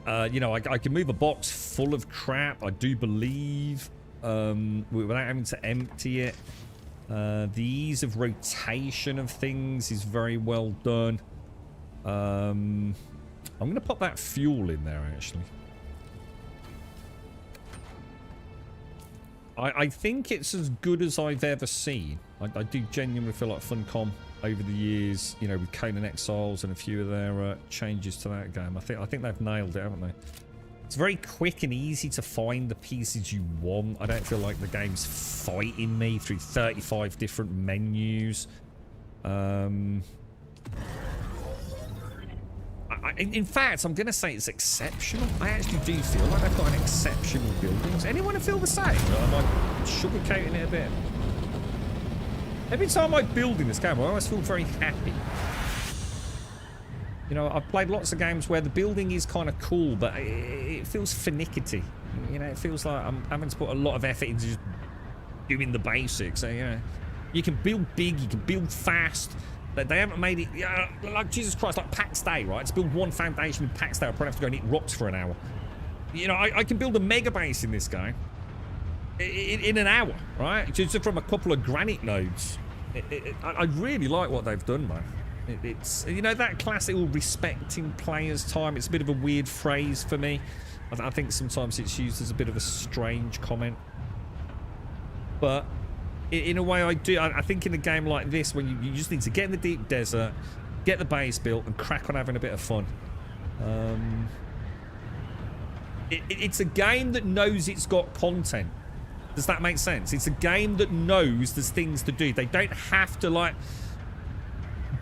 you know, I can move a box full of crap, I do believe, without having to empty it. The ease of rotation of things is very well done. I'm going to pop that fuel in there, actually. I think it's as good as I've ever seen. I do genuinely feel like Funcom over the years, you know, with Conan Exiles and a few of their changes to that game. I think they've nailed it, haven't they? It's very quick and easy to find the pieces you want. I don't feel like the game's fighting me through 35 different menus. In fact, I'm going to say it's exceptional. I actually do feel like I've got an exceptional buildings. Anyone feel the same? Or am I sugarcoating it a bit? Every time I build in this game, I always feel very happy. You know, I've played lots of games where the building is kind of cool, but it feels finicky. You know, it feels like I'm having to put a lot of effort into just doing the basics. So, you know, you can build big, you can build fast. They haven't made it, like, Jesus Christ, like Pax Day, right? To build one foundation in Pax Day, I'll probably have to go and eat rocks for an hour. You know, I can build a mega base in this game in an hour, right? Just from a couple of granite nodes. I really like what they've done, man. It's, you know, that classic respecting players' time. It's a bit of a weird phrase for me. I think sometimes it's used as a bit of a strange comment. But in a way, I do. I think in a game like this, when you just need to get in the deep desert, get the base built, and crack on having a bit of fun. It's a game that knows it's got content. Does that make sense? It's a game that knows there's things to do. They don't have to, like,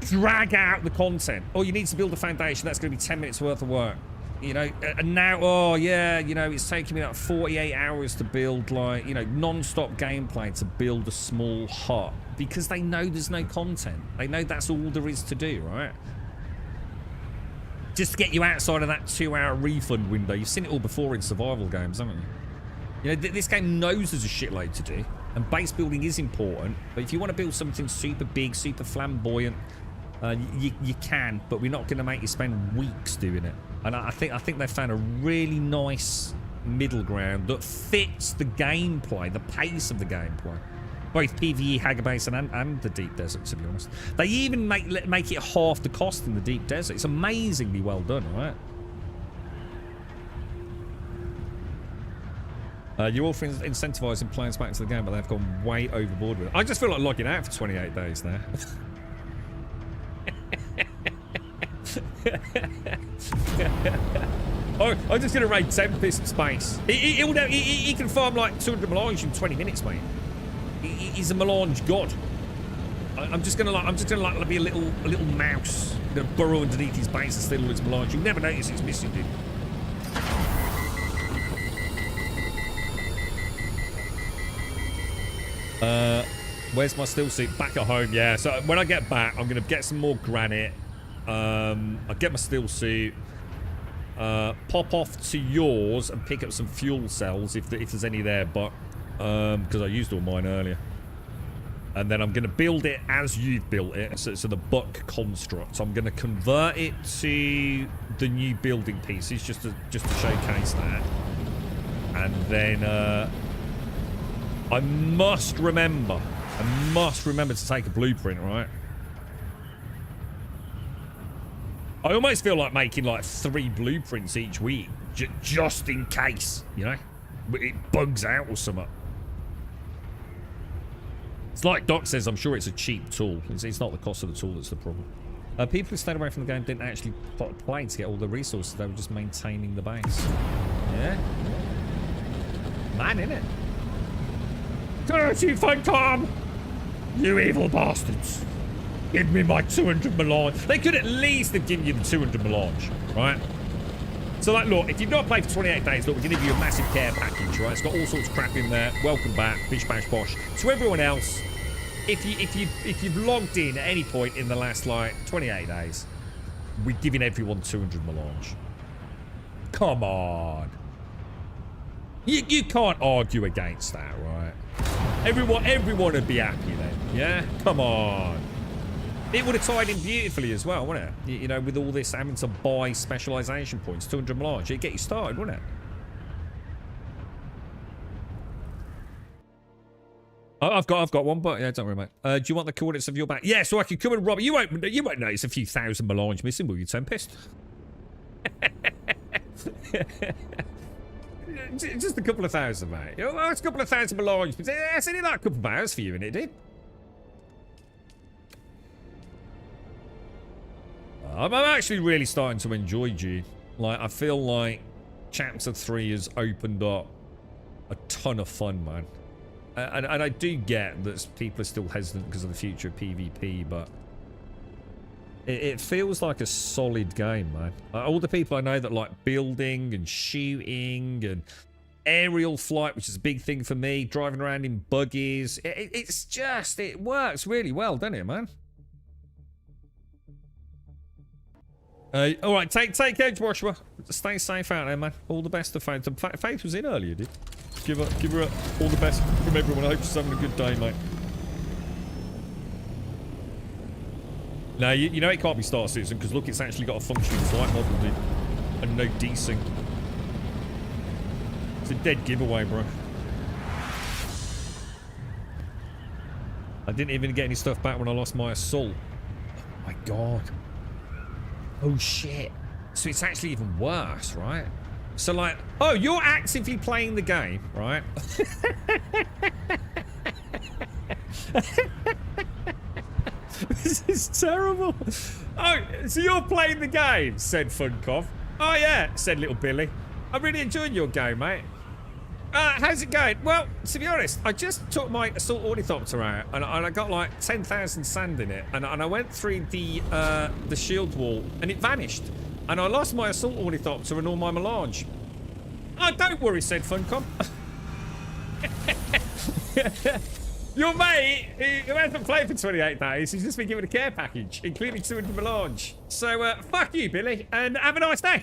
drag out the content. Oh, you need to build a foundation. That's going to be 10 minutes worth of work. You know, and now, oh, yeah, you know, it's taking me like 48 hours to build, like, you know, non-stop gameplay to build a small hut. Because they know there's no content. They know that's all there is to do, right? Just to get you outside of that 2-hour refund window. You've seen it all before in survival games, haven't you? You know, this game knows there's a shitload to do. And base building is important. But if you want to build something super big, super flamboyant, you can. But we're not going to make you spend weeks doing it. And I think they found a really nice middle ground that fits the gameplay, the pace of the gameplay. Both PvE, Haggabase, and the Deep Desert, to be honest. They even make it half the cost in the Deep Desert. It's amazingly well done, right? You're all for incentivizing players back to the game, but they've gone way overboard with it. I just feel like logging out for 28 days now. Oh, I'm just gonna raid Tempest space. He can farm like 200 melange in 20 minutes, mate. He's a melange god. I'm just gonna be a little mouse. I'm gonna burrow underneath his base and steal all his melange. You'll never notice it's missing, dude. Where's my still suit? Back at home, yeah. So when I get back, I'm gonna get some more granite. I'll get my still suit. Pop off to yours and pick up some fuel cells if there's any there, but because I used all mine earlier. And then I'm going to build it as you've built it, so the buck construct. I'm going to convert it to the new building pieces just to showcase that. And then I must remember to take a blueprint, right? I almost feel like making like 3 blueprints each week, just in case, you know, it bugs out or something. It's like Doc says, I'm sure it's a cheap tool. It's not the cost of the tool that's the problem. People who stayed away from the game didn't actually play to get all the resources. They were just maintaining the base. Yeah? Man, innit? Dirty Phantom! You evil bastards! Give me my 200 melange. They could at least have given you the 200 melange, right? So, like, look, if you've not played for 28 days, look, we're going to give you a massive care package, right? It's got all sorts of crap in there. Welcome back, bish bash bosh. To everyone else, if you've logged in at any point in the last like 28 days, we're giving everyone 200 melange. Come on, you can't argue against that, right? Everyone would be happy then, yeah? Come on. It would have tied in beautifully as well, wouldn't it? You know, with all this having to buy specialization points, 200 melange, it'd get you started, wouldn't it? I've got one, but yeah, don't worry, mate. Do you want the coordinates of your back? Yeah, so I can come and rob it. You won't notice a few thousand melange missing, will you, Tempest? Just a couple of thousand, mate. Oh, it's a couple of thousand melange. It's only like a couple of hours for you, innit, dude? I'm actually really starting to enjoy Dune. Like, I feel like Chapter 3 has opened up a ton of fun, man. And I do get that people are still hesitant because of the future of PvP, but it feels like a solid game, man. All the people I know that like building and shooting and aerial flight, which is a big thing for me, driving around in buggies, it works really well, doesn't it, man? All right, take care, Joshua. Stay safe out there, man. All the best to Faith. Faith was in earlier, dude. Give her all the best from everyone. I hope she's having a good day, mate. No, you know it can't be Star Citizen because look, it's actually got a functioning flight model, dude, and no desync. It's a dead giveaway, bro. I didn't even get any stuff back when I lost my assault. Oh my god. Oh shit. So it's actually even worse, right? So like, oh, you're actively playing the game, right? This is terrible. Oh, so you're playing the game, said Funcov. Oh yeah, said little Billy. I'm really enjoying your game, mate. How's it going? Well, to be honest, I just took my assault ornithopter out and I got like 10,000 sand in it, and I went through the shield wall and it vanished, and I lost my assault ornithopter and all my melange. Oh, don't worry, said Funcom. Your mate, who hasn't played for 28 days, he's just been given a care package, including 200 melange. So, fuck you, Billy, and have a nice day.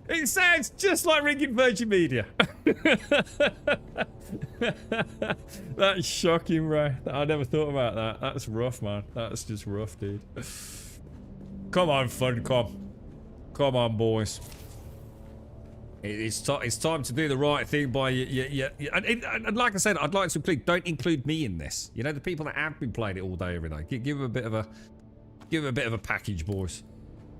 It sounds just like ringing Virgin Media. That's shocking, bro. I never thought about that. That's rough, man. That's just rough, dude. Come on, Funcom. Come on, boys. It's time to do the right thing by you. And like I said, I'd like to don't include me in this. You know, the people that have been playing it all day, every day. Give them a bit of a package, boys.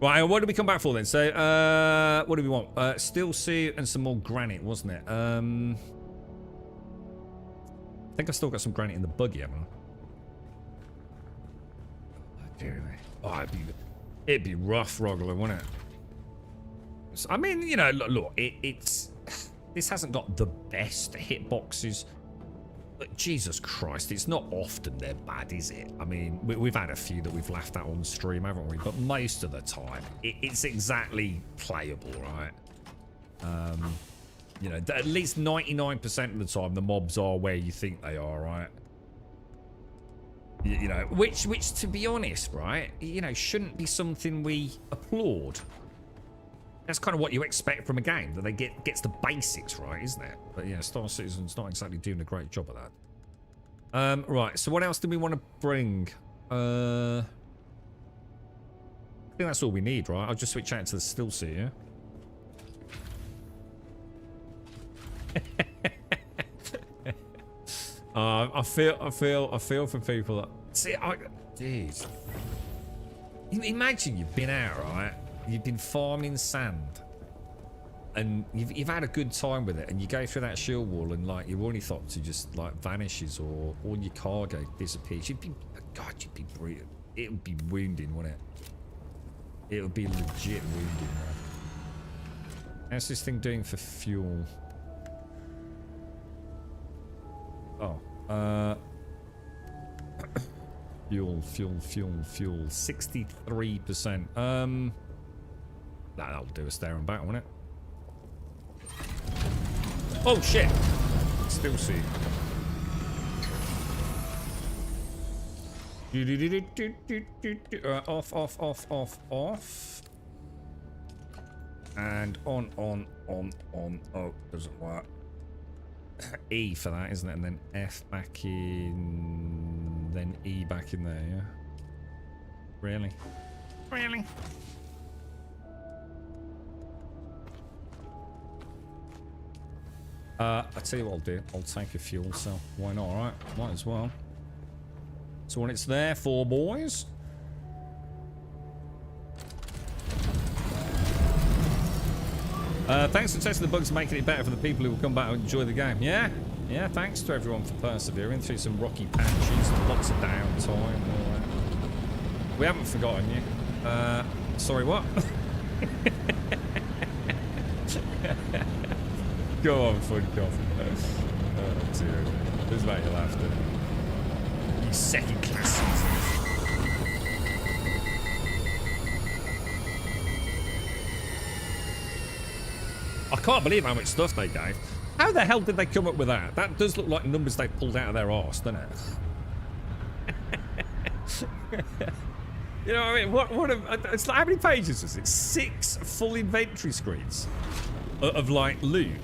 Right, what did we come back for then? So, what do we want? Steel suit and some more granite, wasn't it? I think I've still got some granite in the buggy, haven't I? Oh, It'd be rough, Rogler, wouldn't it? So, I mean, you know, look, it's this hasn't got the best hitboxes. But Jesus Christ, it's not often they're bad, is it? I mean, we've had a few that we've laughed at on stream, haven't we? But most of the time, it's exactly playable, right? You know, at least 99% of the time, the mobs are where you think they are, right? You know, which to be honest, right, you know, shouldn't be something we applaud. That's kind of what you expect from a game, that they gets the basics right, isn't it? But yeah, Star Citizen's not exactly doing a great job of that. Right, so what else do we want to bring? I think that's all we need, right? I'll just switch out to the still seer. I feel for people that see. Jeez, imagine you've been out, right? You've been farming sand, and you've had a good time with it, and you go through that shield wall, and like your ornithopter just like vanishes, or all your cargo disappears. You'd be, God, you'd be brutal. It would be wounding, wouldn't it? It would be legit wounding, right? How's this thing doing for fuel? Oh, fuel, 63%. That'll do us there and back, won't it? Oh shit! Still see. Off. And on. Oh, doesn't work. E for that, isn't it? And then F back in, then E back in there, yeah? Really? I'll tell you what I'll do. I'll take a fuel cell. Why not, alright? Might as well. So when it's there for, boys. Thanks for testing the bugs and making it better for the people who will come back and enjoy the game. Yeah, thanks to everyone for persevering through some rocky patches and lots of downtime and all that. We haven't forgotten you. Sorry, what? Go on, fun coffee. Oh dear. This is about your laughter. You second class citizens. I can't believe how much stuff they gave. How the hell did they come up with that? That does look like numbers they pulled out of their arse, doesn't it? You know what I mean? It's like, how many pages is it? 6 full inventory screens of like loot.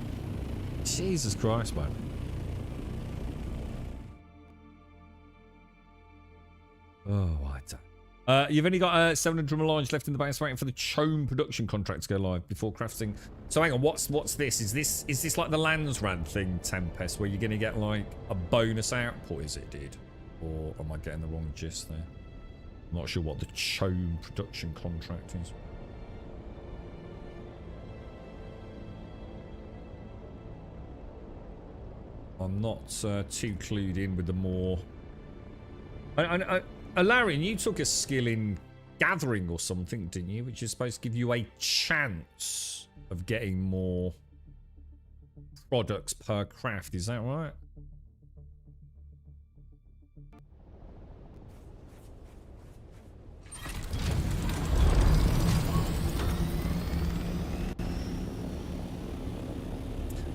Jesus Christ, man. Oh, I don't. You've only got 700 melange left in the base, waiting for the Chome production contract to go live before crafting. So hang on, what's this? Is this like the Landsrad thing, Tempest, where you're gonna get like a bonus output? Is it, dude? Or am I getting the wrong gist there? I'm not sure what the Chome production contract is. I'm not too clued in with the more. Alarian, you took a skill in gathering or something, didn't you? Which is supposed to give you a chance of getting more products per craft. Is that right?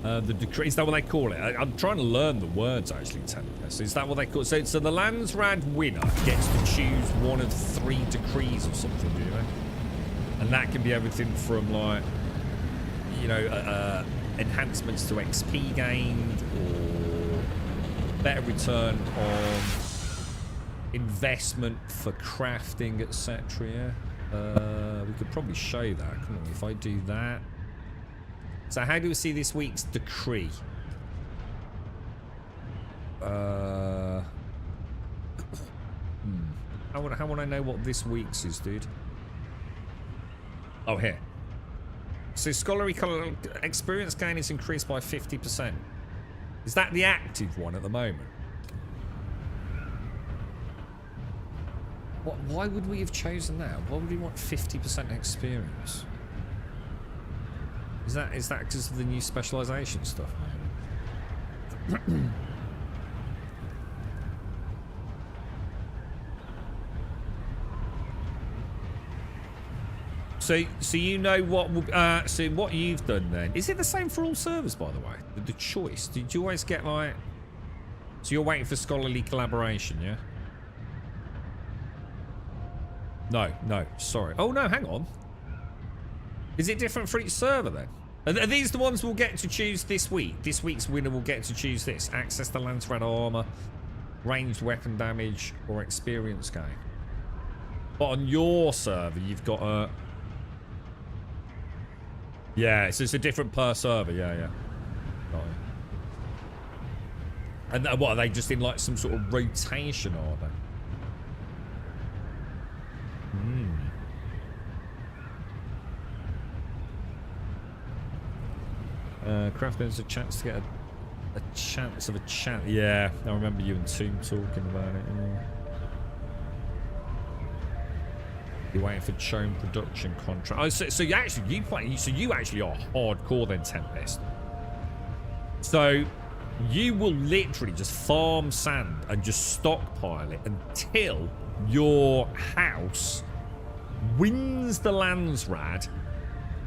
The decree, is that what they call it? I'm trying to learn the words actually, Tempest. Is that what they call it? So the Landsrad winner gets to choose one of 3 decrees or something, do you know? And that can be everything from like, you know, enhancements to XP gained, or better return on investment for crafting, etc. Yeah? We could probably show that, couldn't we? If I do that. So how do we see this week's decree? How would I know what this week's is, dude? Oh, here. So scholarly experience gain is increased by 50%. Is that the active one at the moment? Why would we have chosen that? Why would we want 50% experience? Is that because of the new specialization stuff? So you know what? So what you've done then? Is it the same for all servers, by the way? The choice. Did you always get like? So you're waiting for scholarly collaboration, yeah? No. Sorry. Oh no, hang on. Is it different for each server then? Are these the ones we'll get to choose this week? This week's winner will get to choose this. Access to Lance Red armor, ranged weapon damage, or experience gain. But on your server, you've got a... Yeah, so it's a different per server. Yeah. Got it. And what, are they just in like some sort of rotation, are they? Crafting's a chance to get a chance of a chance. Yeah, I remember you and Tomb talking about it. Yeah. You're waiting for Chone production contract. Oh, so you actually are hardcore then, Tempest. So you will literally just farm sand and just stockpile it until your house wins the Landsrad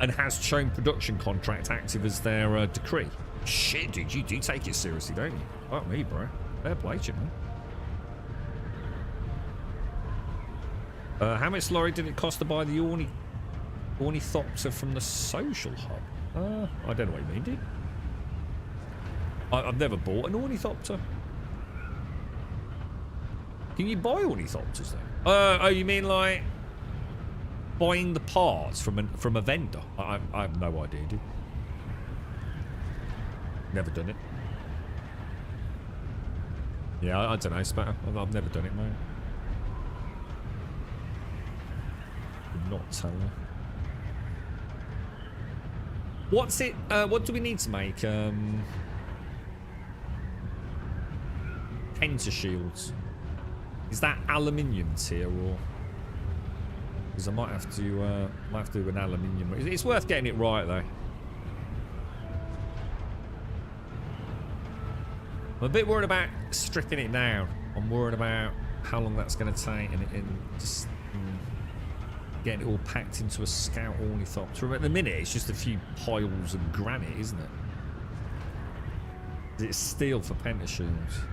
and has Chone production contract active as their decree. Shit, dude, you do take it seriously, don't you? Fuck me, bro. Fair play to you, man. How much lorry did it cost to buy the ornithopter from the social hub? I don't know what you mean, dude. I've never bought an ornithopter. Can you buy ornithopters then? Oh, you mean like buying the parts from a vendor? I have no idea, dude. Never done it. Yeah, I don't know, Spatter. I've never done it, mate. Could not tell you. What's it? What do we need to make? Pentashields. Is that aluminium tier or? Because I might have to do an aluminium. It's worth getting it right though. I'm a bit worried about stripping it down. I'm worried about how long that's going to take and just getting it all packed into a scout ornithopter. At the minute, it's just a few piles of granite, isn't it? It's steel for pentashields.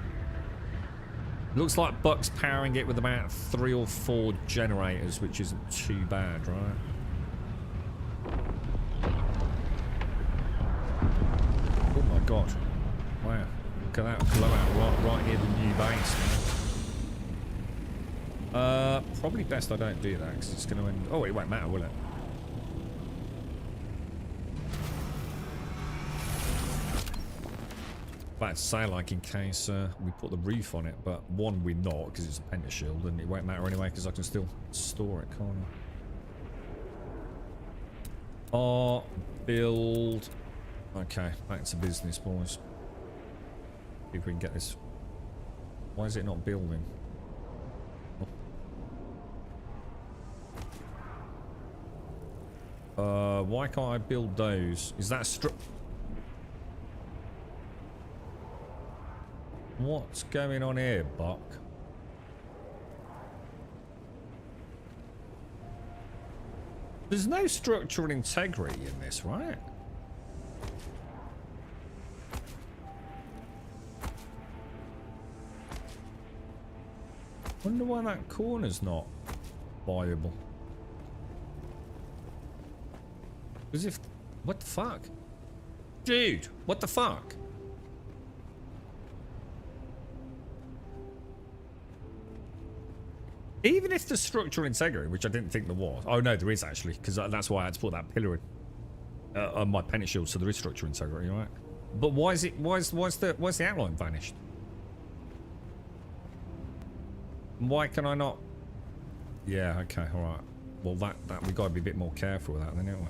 Looks like Buck's powering it with about 3 or 4 generators, which isn't too bad, right? Oh my god. Wow. Look at that blowout right near the new base. Probably best I don't do that, because it's going to end... Oh, it won't matter, will it? About to say, like, in case we put the roof on it, but one we're not because it's a pentashield, and it won't matter anyway because I can still store it, can't I? Build. Okay, back to business, boys. See if we can get this. Why is it not building? Oh. Why can't I build those? Is that What's going on here, Buck? There's no structural integrity in this, right? Wonder why that corner's not viable. As if... What the fuck? Dude, what the fuck? Even if the structural integrity, which I didn't think there was. Oh no, there is actually, because that's why I had to put that pillar in on my pentashield, so there is structural integrity, right? But why is it? Why's the outline vanished? Why can I not? Yeah, okay, all right. Well, that we got to be a bit more careful with that, then, haven't we?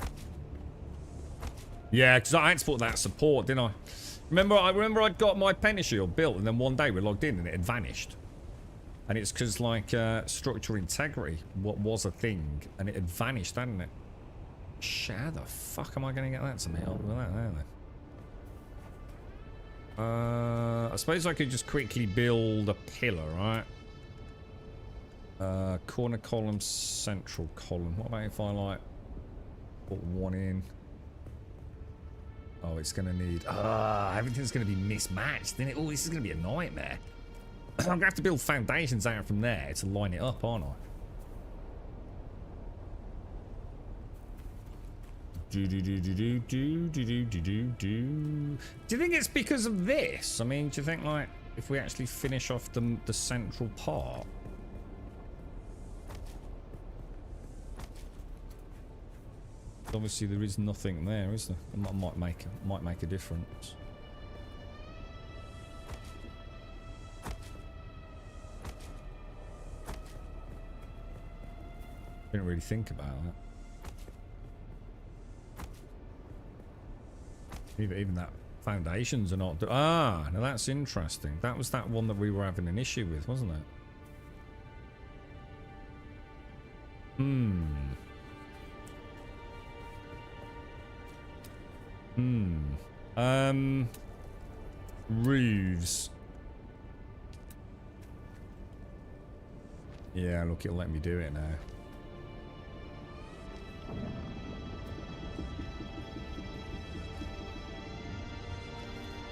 Yeah, because I had to put that support, didn't I? Remember I'd got my pentashield built, and then one day we logged in and it had vanished. And it's because, like, structural integrity was a thing, and it had vanished, hadn't it? Shit, how the fuck am I going to get that to me? Oh, with that there, then. I suppose I could just quickly build a pillar, right? Corner column, central column. What about if I, like, put one in? Oh, it's going to need... everything's going to be mismatched, isn't it? Oh, this is going to be a nightmare. I'm going to have to build foundations out from there to line it up, aren't I? Do you think it's because of this? I mean, do you think, like, if we actually finish off the central part? Obviously, there is nothing there, is there? It might make a difference. Didn't really think about that. Even that foundations are not... now that's interesting. That was that one that we were having an issue with, wasn't it? Roofs. Yeah, look, it'll let me do it now.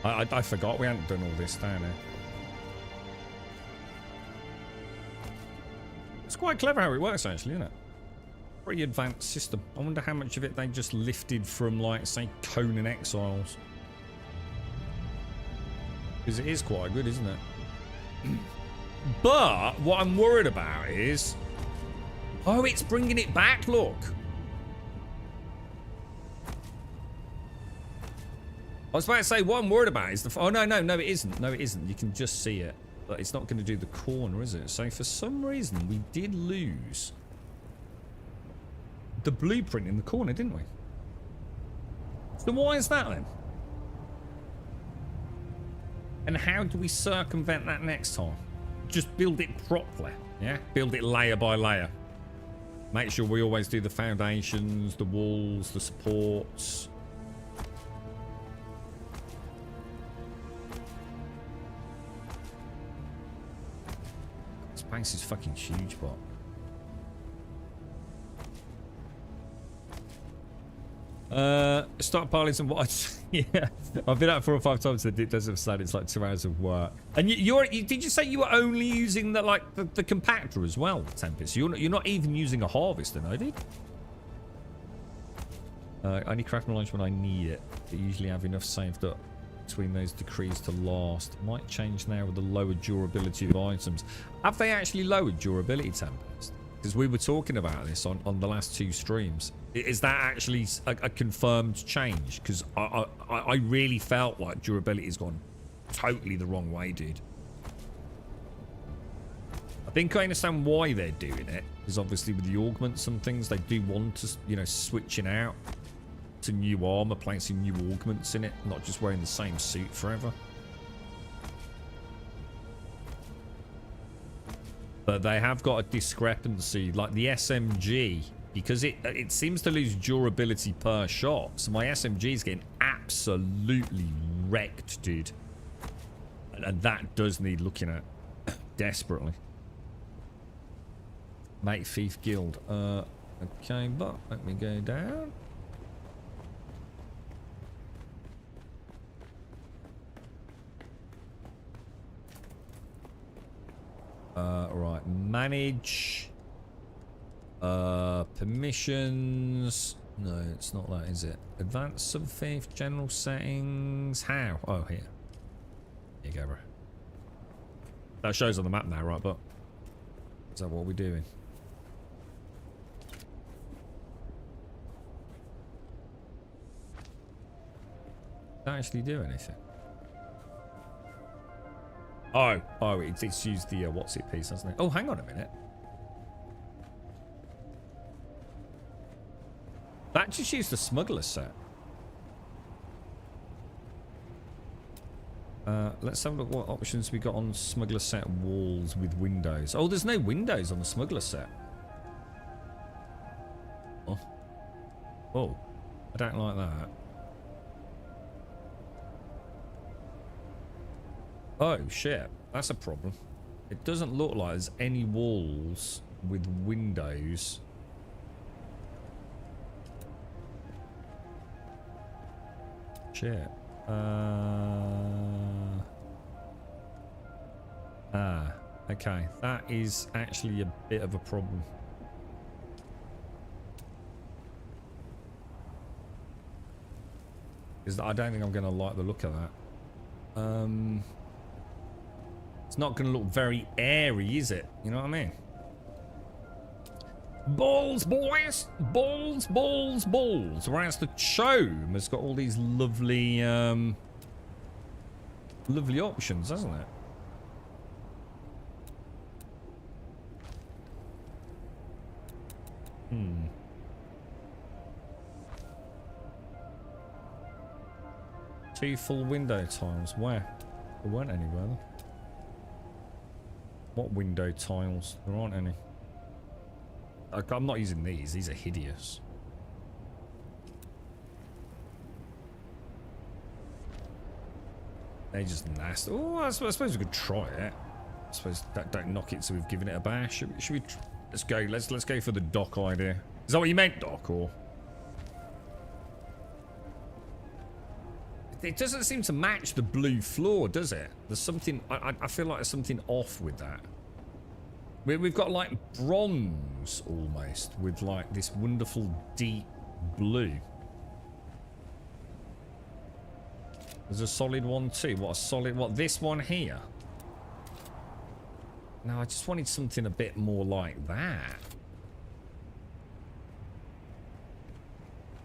I forgot we hadn't done all this down here. It's quite clever how it works, actually, isn't it? Pretty advanced system. I wonder how much of it they just lifted from, like, say, Conan Exiles. Because it is quite good, isn't it? But what I'm worried about is... Oh, it's bringing it back, look. I was about to say, what I'm worried about is the... Oh, no, it isn't. No, it isn't. You can just see it. But it's not going to do the corner, is it? So for some reason, we did lose the blueprint in the corner, didn't we? So why is that, then? And how do we circumvent that next time? Just build it properly, yeah? Build it layer by layer. Make sure we always do the foundations, the walls, the supports... Space is fucking huge, but start piling some watch. Yeah, I've been out 4 or 5 times and it doesn't sound it's like 2 hours of work. And did you say you were only using the the compactor as well, Tempest? You're not even using a harvester, no, dude? I only craft my lunch when I need it. I usually have enough saved up between those decrees to last. Might change now with the lower durability of items. Have they actually lowered durability, Tempest? Because we were talking about this on the last 2 streams. Is that actually a confirmed change? Because I really felt like durability has gone totally the wrong way, dude. I think I understand why they're doing it. Because obviously with the augments and things, they do want to, you know, switching out to new armor, placing new augments in it, not just wearing the same suit forever. But they have got a discrepancy, like the SMG, because it seems to lose durability per shot. So my SMG is getting absolutely wrecked, dude. And that does need looking at desperately. Mate Thief Guild. Okay, but let me go down. Right, manage permissions. No, it's not that, is it? Advanced sub-faith, general settings. How? Oh, here. Here you go, bro. That shows on the map now, right? But is that what we're doing? Does that actually do anything? Oh, it's used the what's it piece, hasn't it? Oh, hang on a minute. That just used the smuggler set. Let's have a look what options we got on smuggler set walls with windows. Oh, there's no windows on the smuggler set. Oh. Oh. I don't like that. Oh, shit. That's a problem. It doesn't look like there's any walls with windows. Shit. Okay. That is actually a bit of a problem. Is that I don't think I'm going to like the look of that. It's not going to look very airy, is it? You know what I mean? Balls, boys! Balls, balls, balls. Whereas the Chome has got all these lovely, lovely options, hasn't it? Two full window tiles. Where? There weren't any, were there? What window tiles? There aren't any. I'm not using these. These are hideous. They're just nasty. Oh, I suppose we could try it. I suppose don't knock it so we've given it a bash. Should we let's go. Let's go for the dock idea. Is that what you meant, Doc, or? It doesn't seem to match the blue floor, does it? There's something... I feel like there's something off with that. We've got, like, bronze, almost, with, like, this wonderful deep blue. There's a solid one, too. What, a solid... What, this one here? No, I just wanted something a bit more like that.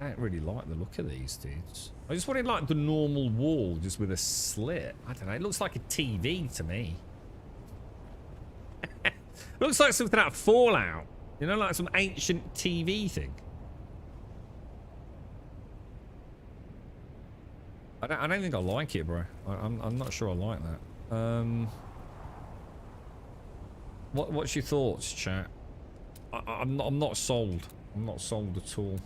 I don't really like the look of these dudes. I just wanted like the normal wall just with a slit. I don't know, it looks like a TV to me. Looks like something out of Fallout. You know, like some ancient TV thing. I don't think I like it, bro. I'm not sure I like that. What's your thoughts, chat? I'm not sold. I'm not sold at all.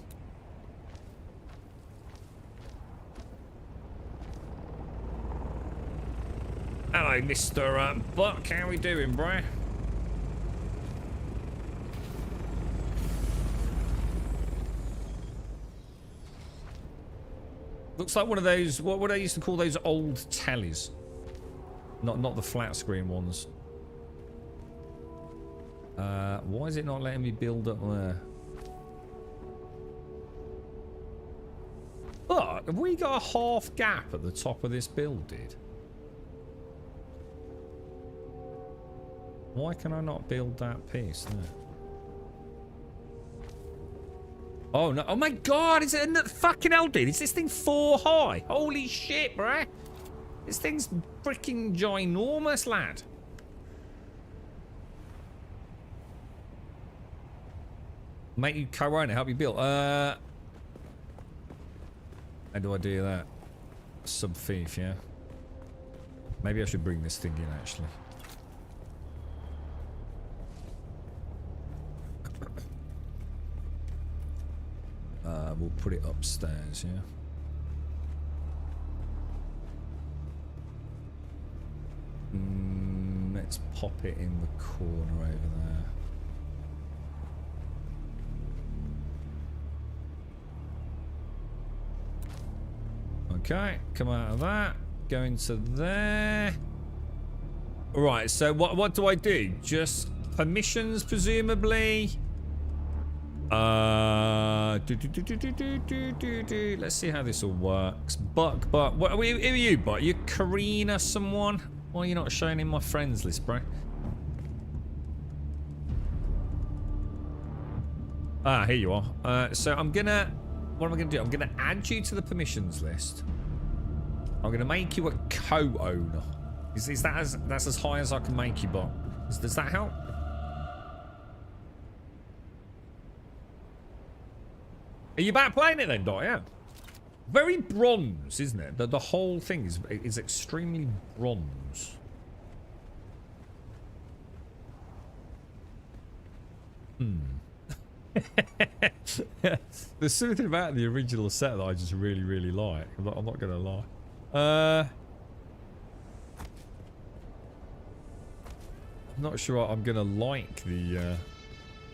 Hello, Mr. Buck. How we doing, bro? Looks like one of those. What would I used to call those old tellies? Not the flat screen ones. Why is it not letting me build up there? But have we got a half gap at the top of this build, dude? Why can I not build that piece there? Oh no! Oh my God! Is it fucking hell, dude? Is this thing 4 high? Holy shit, bruh! This thing's freaking ginormous, lad. Make you co-own it, help you build. How do I do that? Sub-thief, yeah. Maybe I should bring this thing in actually. We'll put it upstairs, yeah. Let's pop it in the corner over there. Okay, come out of that. Go into there. Right, so what do I do? Just permissions, presumably. Let's see how this all works. Buck, what who are you, Buck? You Karina someone? Why are you not showing in my friends list, bro? Ah, here you are. So I'm gonna... What am I gonna do? I'm gonna add you to the permissions list. I'm gonna make you a co-owner. Is that that's as high as I can make you, Buck? Does that help? Are you back playing it then, Dot? Yeah. Very bronze, isn't it? The whole thing is extremely bronze. There's something about the original set that I just really, really like. I'm not gonna lie. I'm not sure I'm gonna like the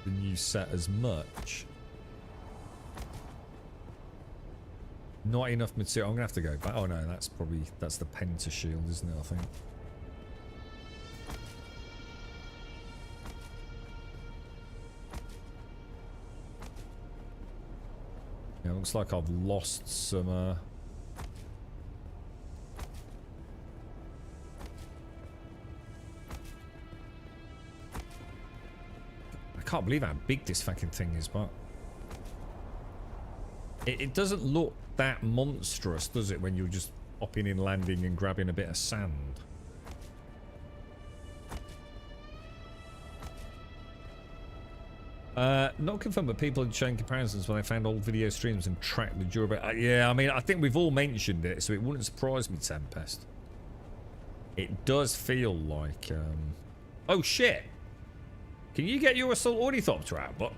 new set as much. Not enough material. I'm gonna have to go back. Oh no, that's the Penta shield, isn't it? I think. Yeah, looks like I've lost some. I can't believe how big this fucking thing is, but it doesn't look that monstrous, does it, when you're just hopping in, landing and grabbing a bit of sand? Not confirmed, but people had shown comparisons when they found old video streams and tracked the durability. Yeah, I mean, I think we've all mentioned it, so it wouldn't surprise me, Tempest. It does feel like... Oh, shit! Can you get your Assault Ornithopter out, but...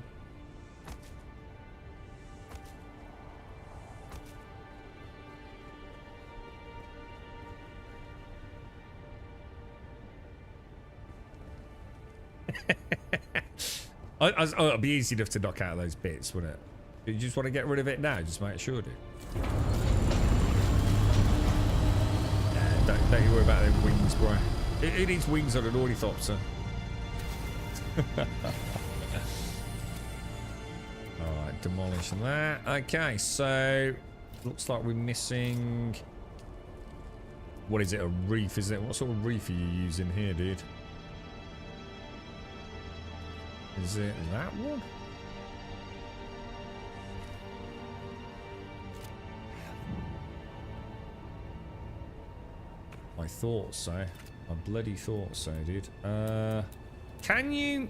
Oh, it'd be easy enough to knock out those bits, wouldn't it? You just want to get rid of it now, just make sure, dude. Don't you worry about them wings, bro. It needs wings on an ornithopter. Alright, demolish that. Okay, so looks like we're missing... What is it, a reef, is it? What sort of reef are you using here, dude? Is it that one? I thought so. I bloody thought so, dude. Can you...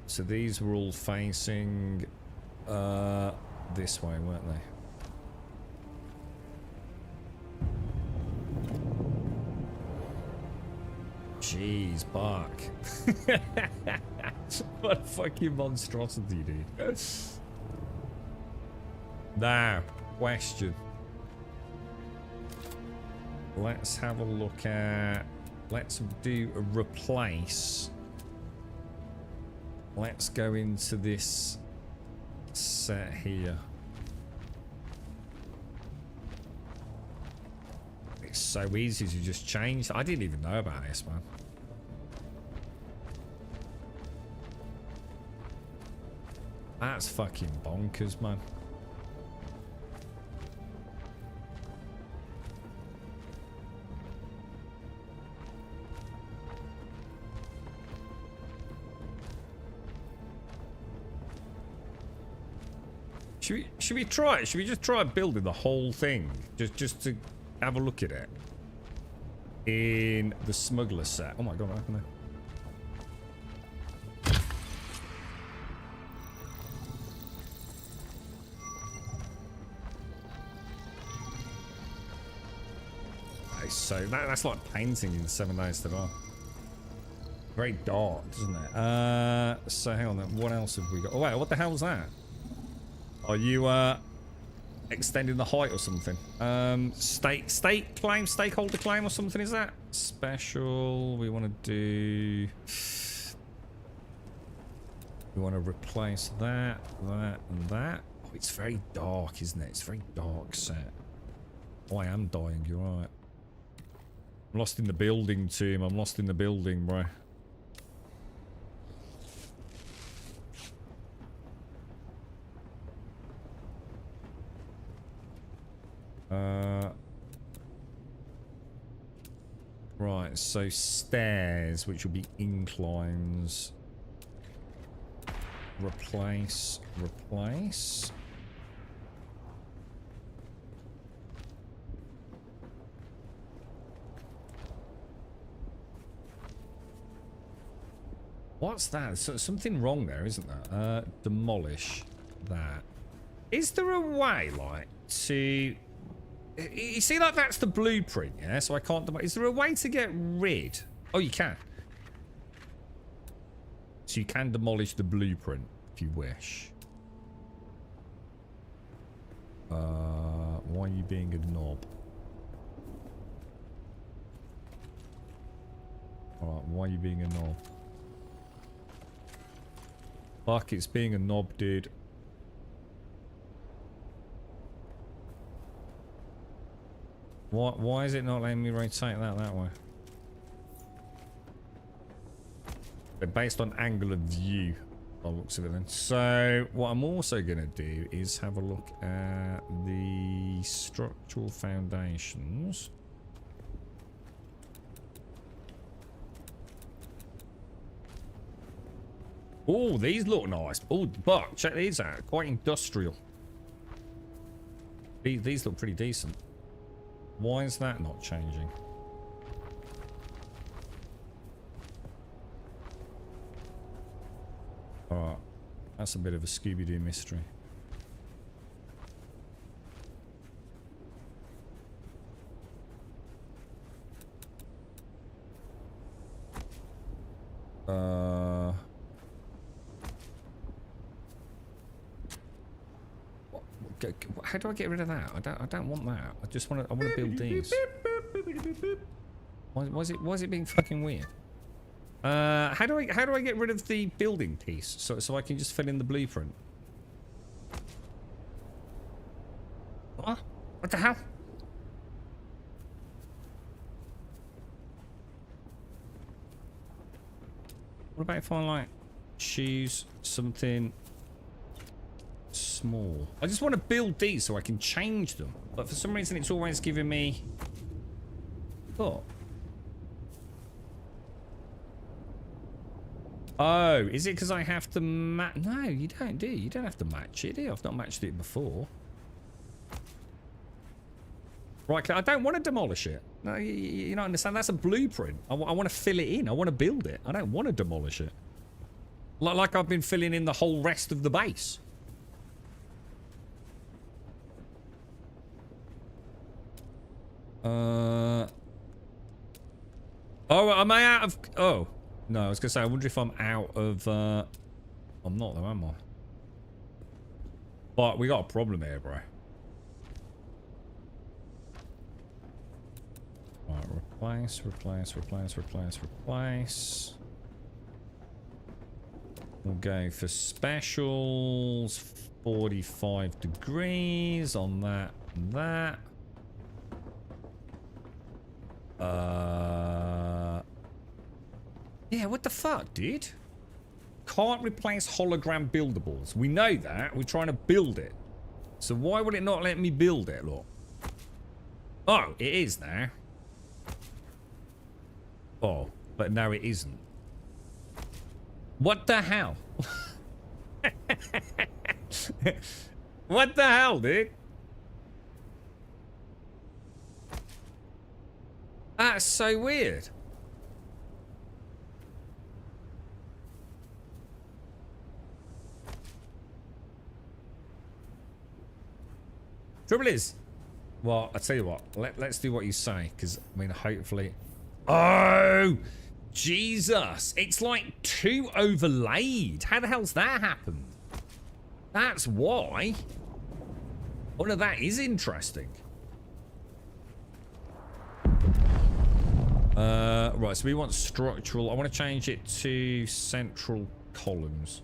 So these were all facing this way, weren't they? Jeez, Bark. What a fucking monstrosity, dude. Now, question. Let's have a look at... Let's do a replace. Let's go into this set here. It's so easy to just change. I didn't even know about this, man. That's fucking bonkers, man. Should we try it? Should we just try building the whole thing? Just to have a look at it. In the smuggler set. Oh my god, what happened there? So that's like painting in 7 Days to Die. Very dark, doesn't it? So hang on then. What else have we got? Oh wait, what the hell was that? Are you extending the height or something? Stakeholder claim or something, is that? Special, we want to do... We want to replace that, that, and that. Oh, it's very dark, isn't it? It's a very dark set. Oh, I am dying, you're right. I'm lost in the building, team. I'm lost in the building, bro. Right, so stairs, which will be inclines. Replace, replace. What's that? So, something wrong there, isn't there? Demolish that. Is there a way, like, to... You see, like, that's the blueprint, yeah? So I can't... Is there a way to get rid... Oh, you can. So you can demolish the blueprint, if you wish. Why are you being a knob? Alright, why are you being a knob? Fuck, it's being a knob, dude. Why is it not letting me rotate that way? But based on angle of view, by the looks of it then. So, what I'm also going to do is have a look at the structural foundations. Oh, these look nice. Oh, but check these out. Quite industrial. These look pretty decent. Why is that not changing? Alright. That's a bit of a Scooby-Doo mystery. How do I get rid of that? I don't want that. I just want to. I want to build these. Why is it being fucking weird? How do I get rid of the building piece so I can just fill in the blueprint? What? What the hell? What about if I like choose something small? I just want to build these so I can change them, but for some reason it's always giving me what? Oh, is it because I have to match? No, you don't, do you? You don't have to match it, do you? I've not matched it before. Right, I don't want to demolish it. No, you don't understand. That's a blueprint. I want to fill it in. I want to build it. I don't want to demolish it. Like I've been filling in the whole rest of the base. Oh, am I out of... Oh. No, I was going to say, I wonder if I'm out of... I'm not though, am I? But we got a problem here, bro. Right, replace. We'll go for specials. 45 degrees on that and that. Yeah, what the fuck, dude? Can't replace hologram buildables. We know that. We're trying to build it. So why would it not let me build it, look? Oh, it is now. Oh, but no, it isn't. What the hell? What the hell, dude? That's so weird. Trouble is, well, I tell you what, let's do what you say, because I mean, hopefully. Oh, Jesus! It's like too overlaid. How the hell's that happened? That's why. Oh no, that is interesting. Right, so we want structural. I want to change it to central columns.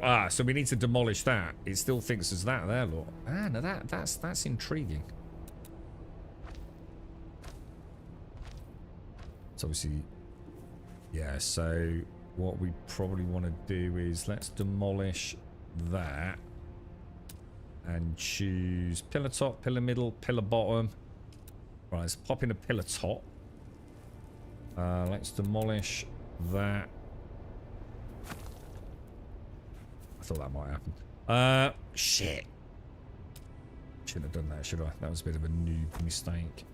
Ah, so we need to demolish that. It still thinks there's that there, look. Ah, no, that's intriguing. So obviously, yeah, so what we probably want to do is let's demolish that and choose pillar top, pillar middle, pillar bottom. Right, let's pop in a pillar top. Let's demolish that. I thought that might happen. Shit. Shouldn't have done that, should I? That was a bit of a noob mistake.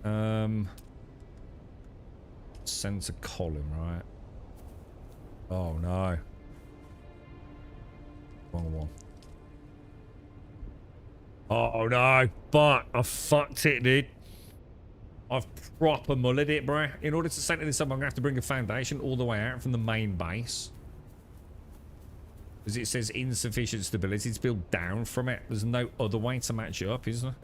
Center column, right? Oh no. Wrong one. Oh no. But I fucked it, dude. I've proper mullered it, bro. In order to center this up, I'm gonna have to bring a foundation all the way out from the main base. Because it says insufficient stability to build down from it. There's no other way to match it up, is there?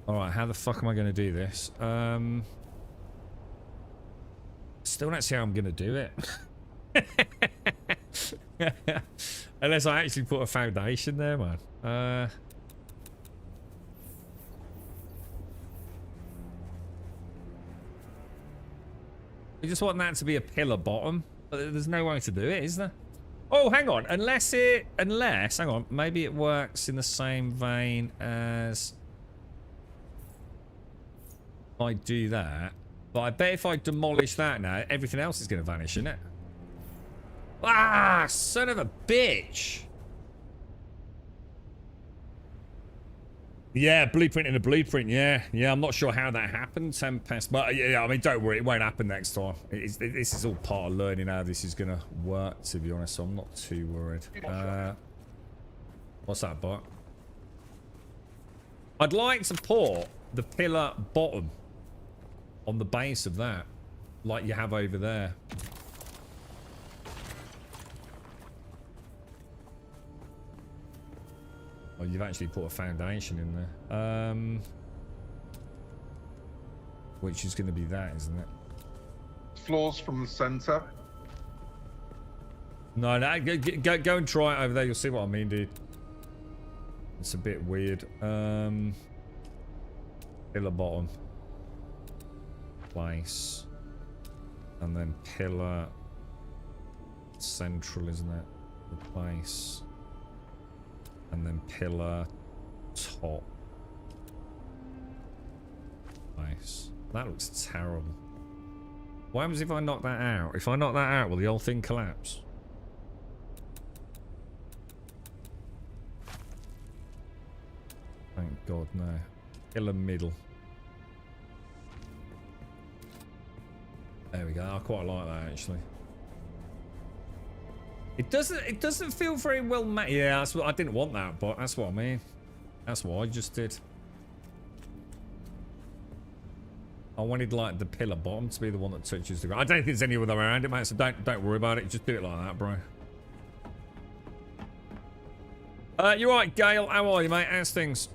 Alright, how the fuck am I going to do this? Still don't see how I'm going to do it. Unless I actually put a foundation there, man. I just want that to be a pillar bottom. But there's no way to do it, is there? Oh, hang on. Unless, hang on. Maybe it works in the same vein as... I do that, but I bet if I demolish that now, everything else is going to vanish, isn't it? Ah, son of a bitch! Yeah, blueprint in a blueprint. Yeah, I'm not sure how that happened, Tempest, but yeah, I mean, don't worry, it won't happen next time. This is all part of learning how this is going to work, to be honest. So I'm not too worried. What's that, bot? I'd like to put the pillar bottom on the base of that, like you have over there. Oh, you've actually put a foundation in there. Which is going to be that, isn't it? Floors from the center. No, go and try it over there. You'll see what I mean, dude. It's a bit weird. Pillar bottom. Place. And then pillar central, isn't it? Replace. And then pillar top. Place. That looks terrible. What happens if I knock that out? If I knock that out, will the whole thing collapse? Thank God, no. Pillar middle. There we go. I quite like that, actually. It doesn't feel very well made. Yeah, that's what I didn't want that, but that's what I mean. That's what I just did. I wanted like the pillar bottom to be the one that touches the ground. I don't think there's any other way around it, mate. So don't worry about it. Just do it like that, bro. You're right, Gale. How are you, mate? How's things?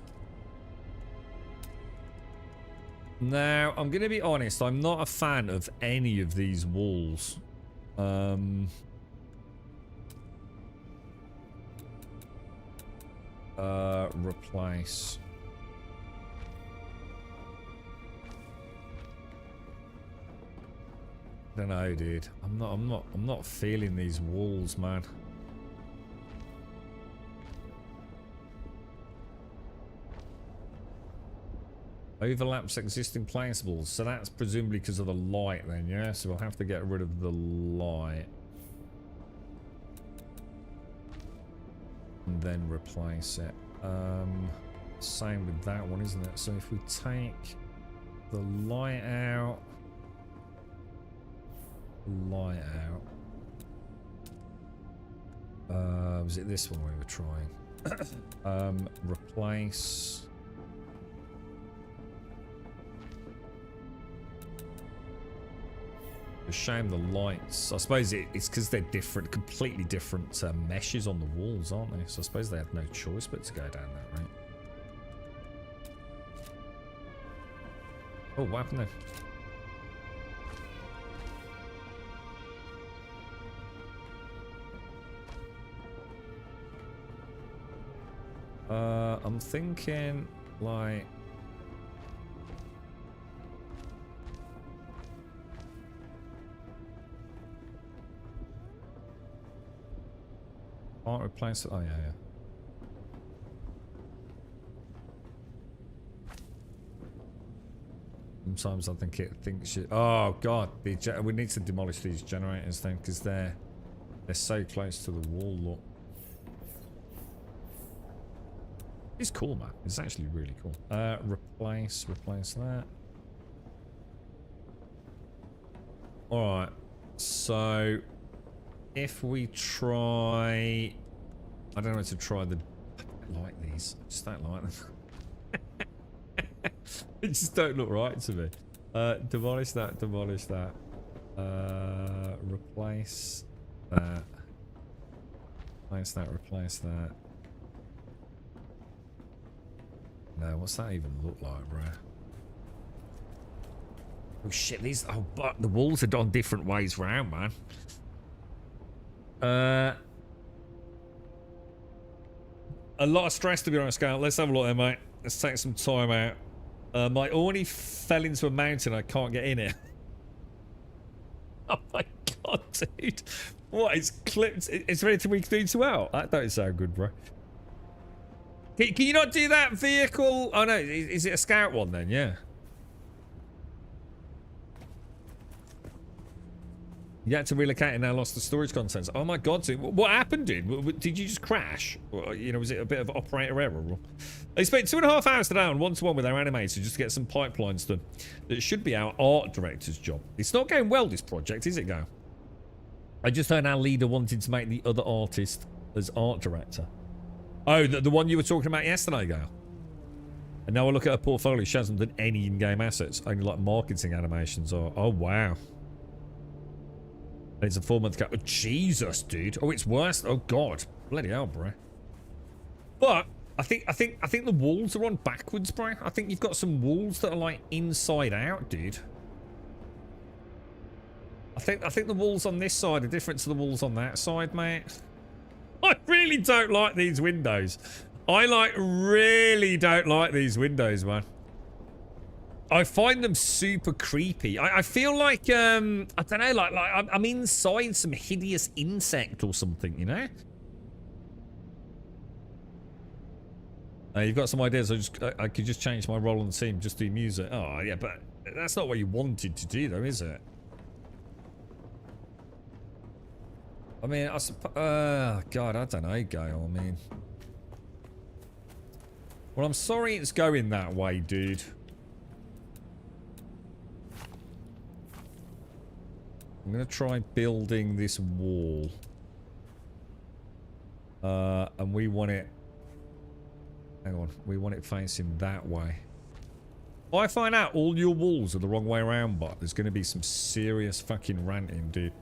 Now, I'm going to be honest. I'm not a fan of any of these walls. Replace. I don't know, dude. I'm not feeling these walls, man. Overlaps existing placeables. So that's presumably because of the light then, yeah? So we'll have to get rid of the light. And then replace it. Same with that one, isn't it? So if we take the light out. Light out. Was it this one we were trying? Replace. A shame the lights. I suppose it's because they're different, completely different meshes on the walls, aren't they? So I suppose they have no choice but to go down that, right? Oh, what happened there? I'm thinking like. Can't replace it. Oh, yeah. Sometimes I think it thinks you. Oh, God. We need to demolish these generators then because they're They're so close to the wall, look. It's cool, man. It's actually really cool. Replace that. Alright. So, if we try... I don't know how to try the... I don't like these. I just don't like them. They just don't look right to me. Demolish that, demolish that. Replace that. Replace that, replace that. No, what's that even look like, bro? Oh shit, these... Oh, but the walls are done different ways round, man. A lot of stress, to be honest, Scout. Let's have a look there, mate. Let's take some time out. My Orny fell into a mountain. I can't get in it. Oh my god, dude. What? It's clipped. It's ready to week 3 out. That don't sound good, bro. Can you not do that vehicle? Oh no, is it a Scout one then? Yeah. You had to relocate and now lost the storage contents. Oh my god, dude. What happened, dude? Did you just crash? Or, you know, was it a bit of operator error? They spent 2.5 hours today on one-to-one with our animator just to get some pipelines done. It should be our art director's job. It's not going well, this project, is it, Go? I just heard our leader wanted to make the other artist as art director. Oh, the one you were talking about yesterday, Go. And now I look at her portfolio. She hasn't done any in-game assets. Only like marketing animations or... Oh, wow. It's a 4-month cap. Oh, Jesus, dude. Oh, it's worse. Oh god. Bloody hell, bro. But I think the walls are on backwards, bro. I think you've got some walls that are like inside out, dude. I think the walls on this side are different to the walls on that side, mate. I really don't like these windows. I really don't like these windows, man. I find them super creepy. I feel like, I don't know, like I'm inside some hideous insect or something, you know? You've got some ideas. I could just change my role on the team, just do music. Oh, yeah, but that's not what you wanted to do, though, is it? I mean, I suppose... God, I don't know, Gail. I mean... Well, I'm sorry it's going that way, dude. I'm going to try building this wall. And we want it... Hang on. We want it facing that way. If I find out all your walls are the wrong way around, but there's going to be some serious fucking ranting, dude.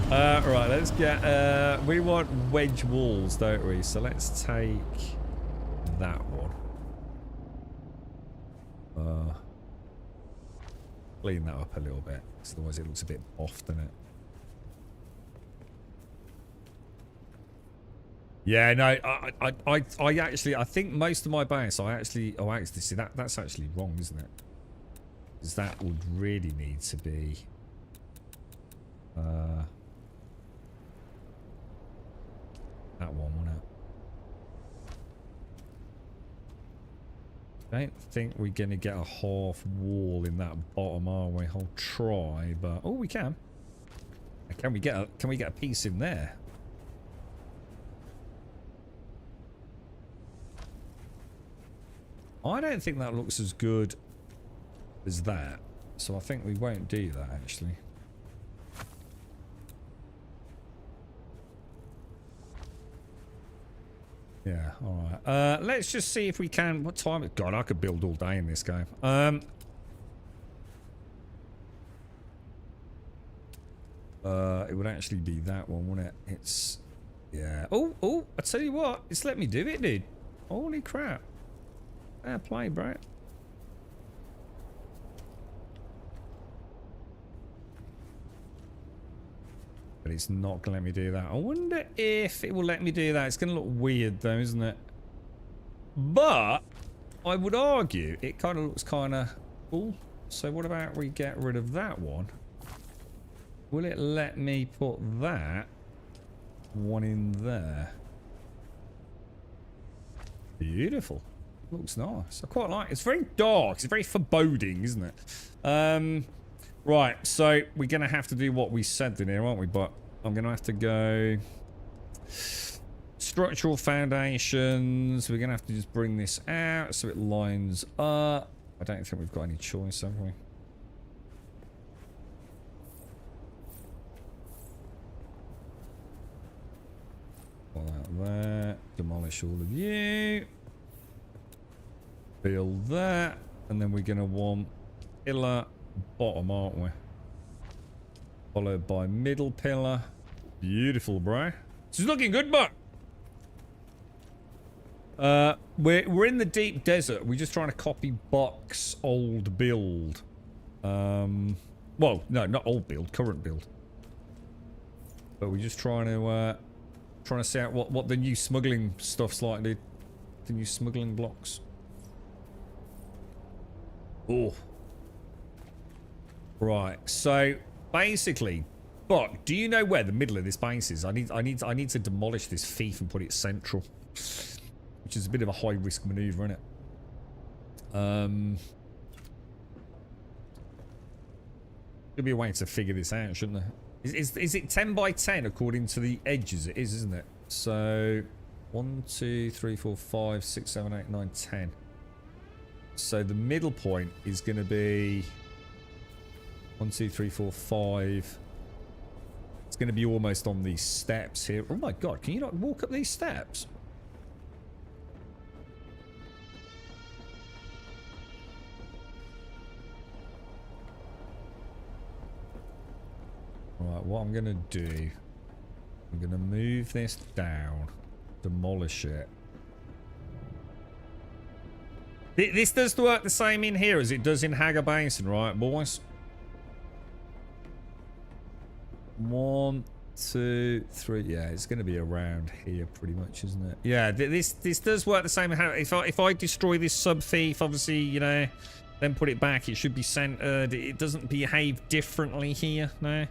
Right, let's get... we want wedge walls, don't we? So let's take that one. Clean that up a little bit, because otherwise it looks a bit off, doesn't it? Yeah, no, I actually, I think most of my base, I actually see that's actually wrong, isn't it? Because that would really need to be, that one, wouldn't it? I don't think we're going to get a half wall in that bottom, are we? I'll try, but... Oh, we can. Can we get a piece in there? I don't think that looks as good as that. So I think we won't do that, actually. Yeah, alright. Let's just see if we can... What time... God, I could build all day in this game. It would actually be that one, wouldn't it? It's... Yeah. Oh, I tell you what. It's let me do it, dude. Holy crap. Fair play, bro. But it's not going to let me do that. I wonder if it will let me do that. It's going to look weird, though, isn't it? But I would argue it kind of looks kind of cool. So what about we get rid of that one? Will it let me put that one in there? Beautiful. Looks nice. I quite like it. It's very dark. It's very foreboding, isn't it? Right, so we're going to have to do what we said in here, aren't we? But I'm going to have to go... Structural foundations. We're going to have to just bring this out so it lines up. I don't think we've got any choice, have we? Pull out that. Demolish all of you. Build that. And then we're going to want pillar bottom, aren't we? Followed by middle pillar. Beautiful, bro. This is looking good, but we're in the deep desert. We're just trying to copy Buck's old build. Well, no, not old build, current build. But we're just trying to see out what the new smuggling stuff's like, dude. The new smuggling blocks. Oh. Right, so basically, Buck, do you know where the middle of this base is? I need to demolish this fief and put it central, which is a bit of a high risk maneuver, isn't it? There'll be a way to figure this out, shouldn't there? Is it 10 by 10 according to the edges? It is, isn't it? So 1, 2, 3, 4, 5, 6, 7, 8, 9, 10. So the middle point is going to be 1, 2, 3, 4, 5. It's going to be almost on these steps here. Oh my god, can you not walk up these steps? Right, what I'm going to do, I'm going to move this down, demolish it. This does work the same in here as it does in Hagar Basin, right, boys? 1, 2, 3. Yeah, it's going to be around here pretty much, isn't it? Yeah, this does work the same. If I destroy this sub-thief, obviously, you know, then put it back, it should be centered. It doesn't behave differently here, no.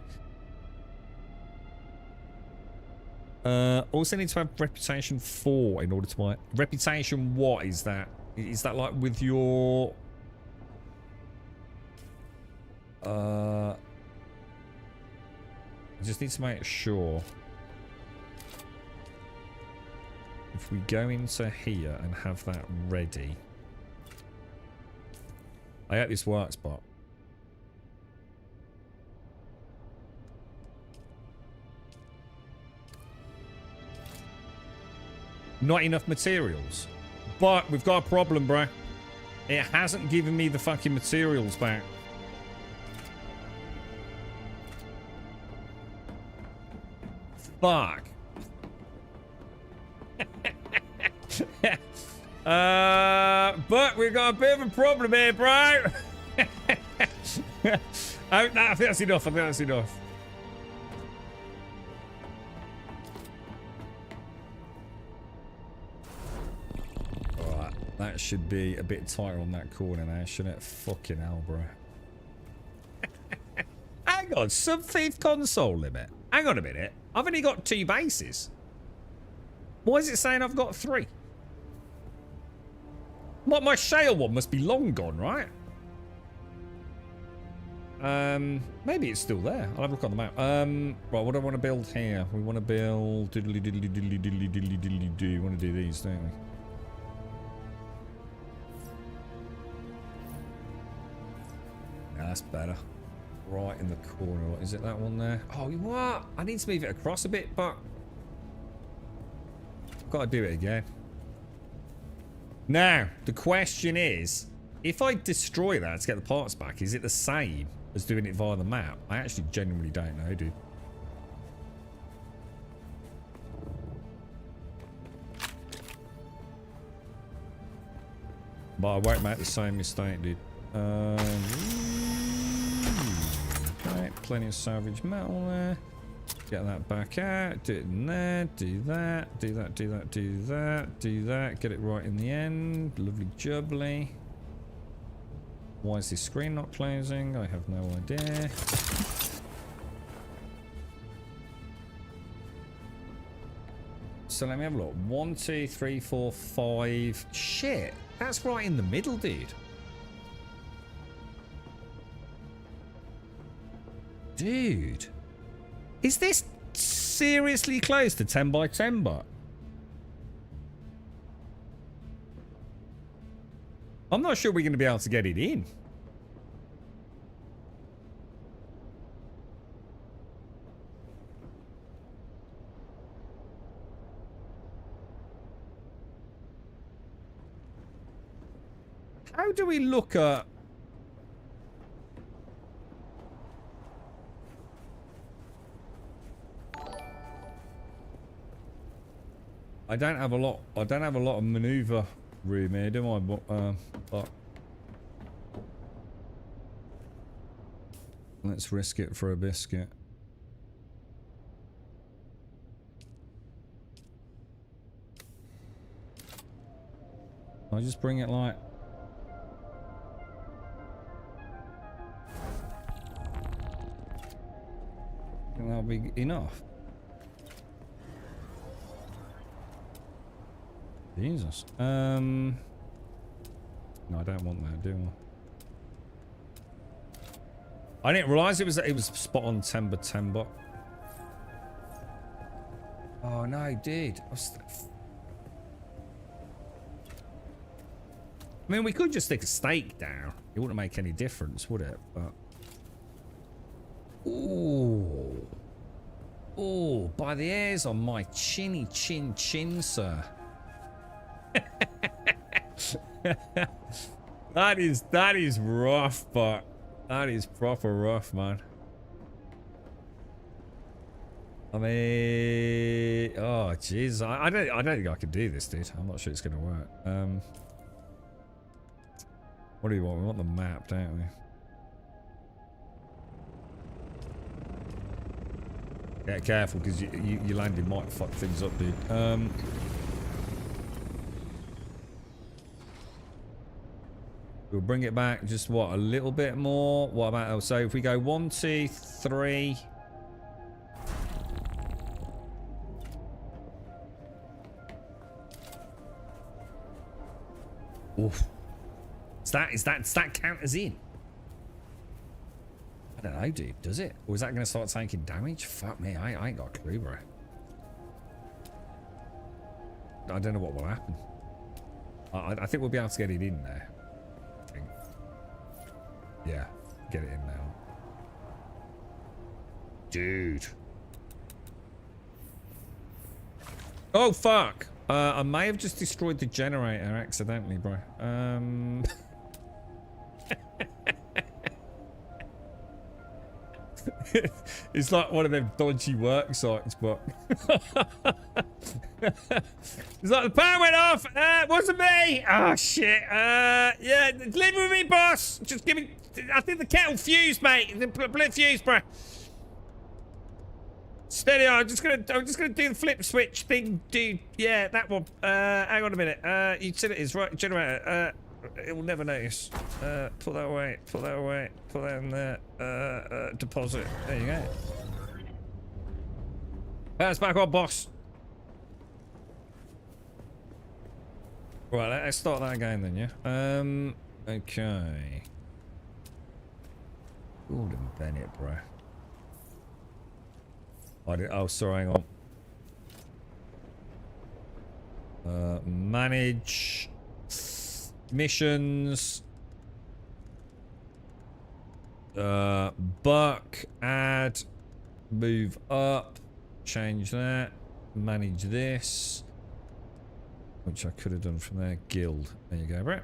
Also need to have reputation 4 in order to buy reputation. What is that? Is that like with your I just need to make sure if we go into here and have that ready. I hope this works, but not enough materials. But we've got a problem, bro. It hasn't given me the fucking materials back. Fuck. But we've got a bit of a problem here, bro. I think that's enough. I think that's enough. That should be a bit tighter on that corner now, shouldn't it? Fucking hell, bro. Hang on, sub-thief console limit. Hang on a minute. I've only got 2 bases. Why is it saying I've got 3? What, my shale one must be long gone, right? Maybe it's still there. I'll have a look on the map. Right, what do I want to build here? We want to build diddly diddly diddly diddly diddly diddly do. We want to do these, don't we? That's better. Right in the corner. Is it that one there? Oh, what? I need to move it across a bit, but I've got to do it again. Now, the question is, if I destroy that to get the parts back, is it the same as doing it via the map? I actually genuinely don't know, dude. But I won't make the same mistake, dude. Okay, plenty of salvage metal there. Get that back out. Do it in there. Do that. Do that. Do that. Do that. Do that. Get it right in the end. Lovely jubbly. Why is this screen not closing? I have no idea. So let me have a look. 1, 2, 3, 4, 5. Shit. That's right in the middle, dude. Dude. Is this seriously close to 10 by 10 but? I'm not sure we're going to be able to get it in. How do we look at... I don't have a lot of maneuver room here, do I? But let's risk it for a biscuit. I'll just bring it like... I think that'll be enough. Jesus. No, I don't want that, do I? I didn't realise it was spot on 10 by 10 bot. Oh no, dude. I mean, we could just stick a stake down. It wouldn't make any difference, would it? But ooh, oh, by the hairs on my chinny chin, sir. that is rough, but that is proper rough, man. I mean, oh jeez, I don't think I can do this, dude. I'm not sure it's gonna work. What do we want? We want the map, don't we? Get careful, because you landing might fuck things up, dude. We'll bring it back just, what, a little bit more? What about, so if we go 1, 2, 3... Oof. Does that count as in? I don't know, dude. Does it? Or is that going to start taking damage? Fuck me, I ain't got a clue, bro. I don't know what will happen. I think we'll be able to get it in there. I think. Yeah, get it in now. Dude. Oh, fuck. I may have just destroyed the generator accidentally, bro. It's like one of them dodgy work sites, but it's like the power went off. Wasn't me. Oh shit. Yeah, leave it with me, boss. Just give me. I think the kettle fused, mate. The blue fuse, bro. Steady on. I'm just gonna do the flip switch thing, dude. Yeah, that one. Hang on a minute. Utilities, right? Generator. It will never notice. Put that away. Put that away. Put that in there. Deposit. There you go. That's back on, boss. Right, let's start that again then, yeah? Okay. Gordon Bennett, bro. Oh, sorry, hang on. Manage missions. Buck, add, move up, change that, manage this, which I could have done from there. Guild. There you go, bro.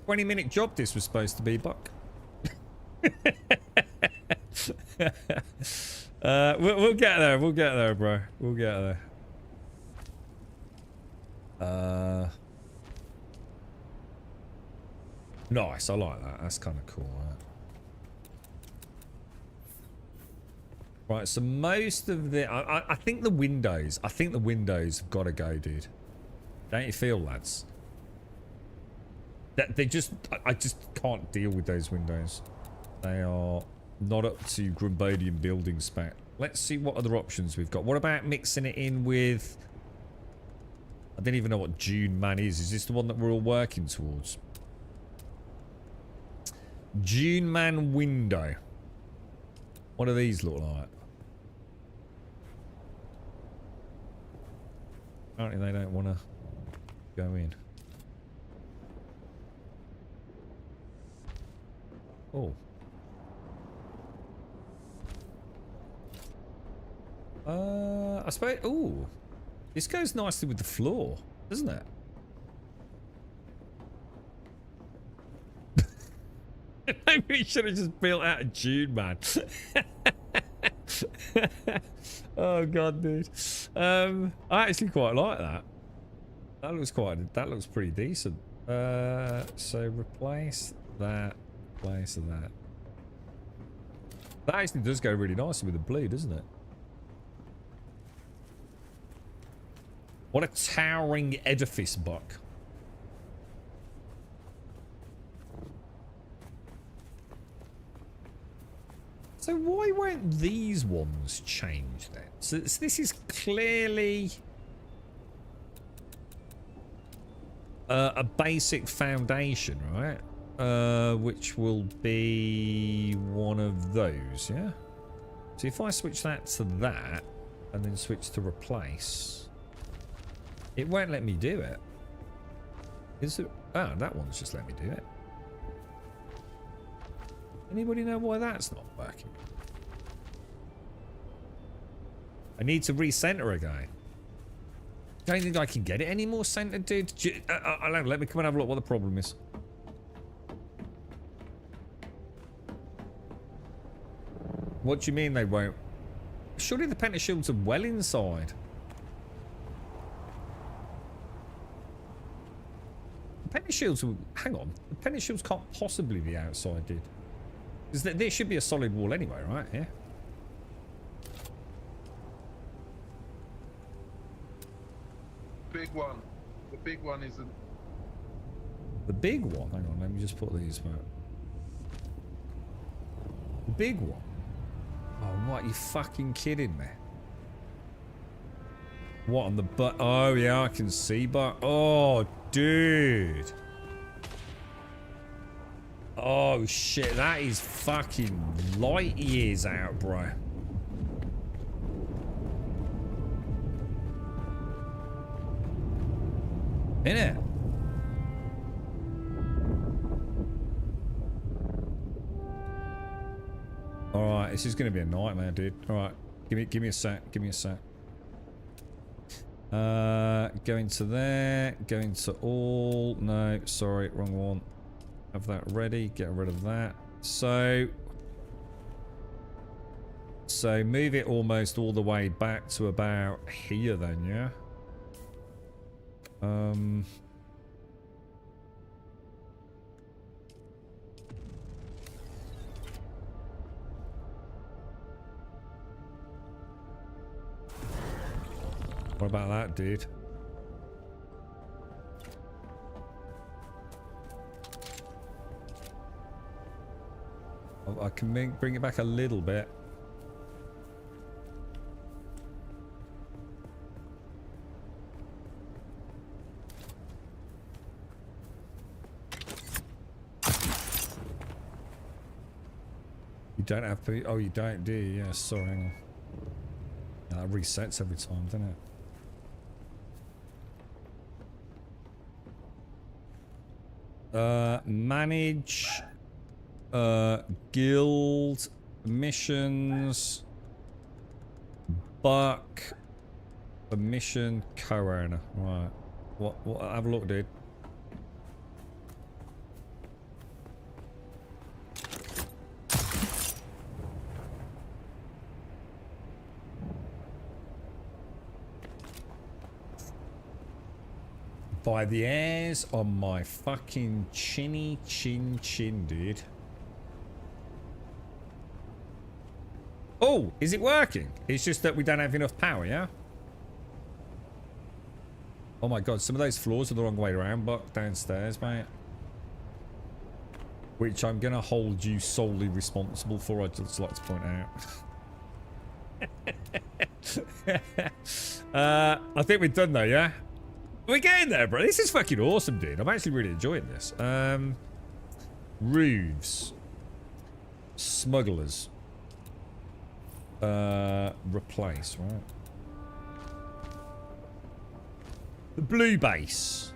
20-minute job this was supposed to be, Buck. We'll get there. We'll get there, bro. We'll get there. Nice. I like that. That's kind of cool. Right. So most of the, I think the windows. I think the windows have got to go, dude. Don't you feel, lads? That they just, I just can't deal with those windows. They are not up to Grumbodian building spec. Let's see what other options we've got. What about mixing it in with... I don't even know what Dune Man is. Is this the one that we're all working towards? Dune Man window. What do these look like? Apparently they don't want to go in. Oh. I suppose. Ooh. This goes nicely with the floor, doesn't it? Maybe we should have just built out a Dune, man. Oh god, dude. I actually quite like that. That looks pretty decent. So replace that, replace that. That actually does go really nicely with the blue, doesn't it? What a towering edifice, Buck. So why won't these ones change then? So this is clearly a basic foundation, right? Which will be one of those, yeah? So if I switch that to that and then switch to replace, it won't let me do it. Is it? Oh, that one's just let me do it. Anybody know why that's not working? I need to recenter again. Don't think I can get it any more centered, dude. Let me come and have a look what the problem is. What do you mean they won't? Surely the pentashields are well inside. The pentashields, hang on. The pentashields can't possibly be outside, dude. Because there should be a solid wall anyway, right? Here. Big one. The big one isn't. The big one? Hang on, let me just put these back. The big one? Oh, what? Are you fucking kidding me? What, on the butt? Oh, yeah, I can see, but... Oh, dude. Oh, shit. That is fucking light years out, bro. Innit? Alright, this is going to be a nightmare, dude. Alright, give me a sec. Give me a sec. Go into there. Go into all. No, sorry, wrong one. Have that ready. Get rid of that. So move it almost all the way back to about here then, yeah? What about that, dude? I can bring it back a little bit. You don't have to. Oh, you don't, do you? Yeah, sorry. Hang on. Yeah, that resets every time, doesn't it? Manage guild missions, Buck, a mission co-owner. Right. What have a look, dude. By the hairs on my fucking chinny chin, dude. Oh, is it working? It's just that we don't have enough power, yeah? Oh my god, some of those floors are the wrong way around, but downstairs, mate. Which I'm gonna hold you solely responsible for, I'd just like to point out. I think we're done though, yeah? We're getting there, bro. This is fucking awesome, dude. I'm actually really enjoying this. Roofs. Smugglers. Replace, right? The blue base.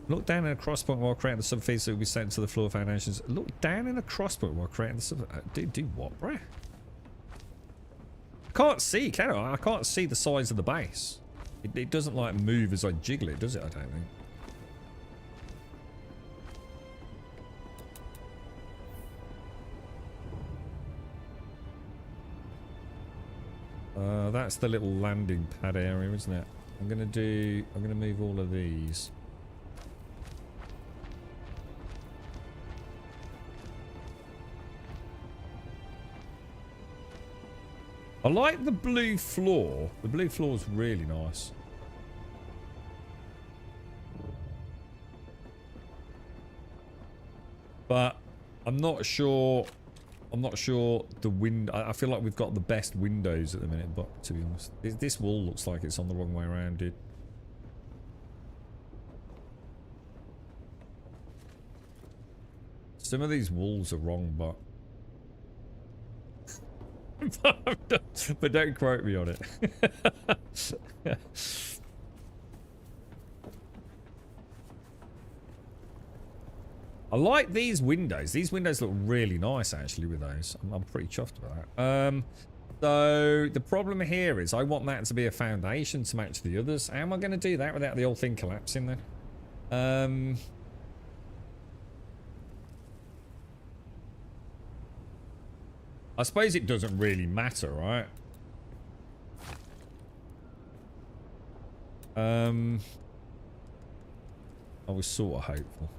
Look down in a crosspoint while creating the subfeeds that will be sent to the floor foundations. Look down in a crosspoint while creating the sub... do what, bruh? I can't see, can I? I can't see the size of the base. It doesn't, like, move as I jiggle it, does it? I don't think. That's the little landing pad area, isn't it? I'm gonna move all of these. I like the blue floor. The blue floor is really nice. But I'm not sure the window. I feel like we've got the best windows at the minute, but to be honest, this wall looks like it's on the wrong way around, dude. Some of these walls are wrong, but but don't quote me on it. I like these windows. These windows look really nice, actually, with those. I'm pretty chuffed about that. So the problem here is I want that to be a foundation to match the others. How am I going to do that without the whole thing collapsing then? I suppose it doesn't really matter, right? I was sort of hopeful.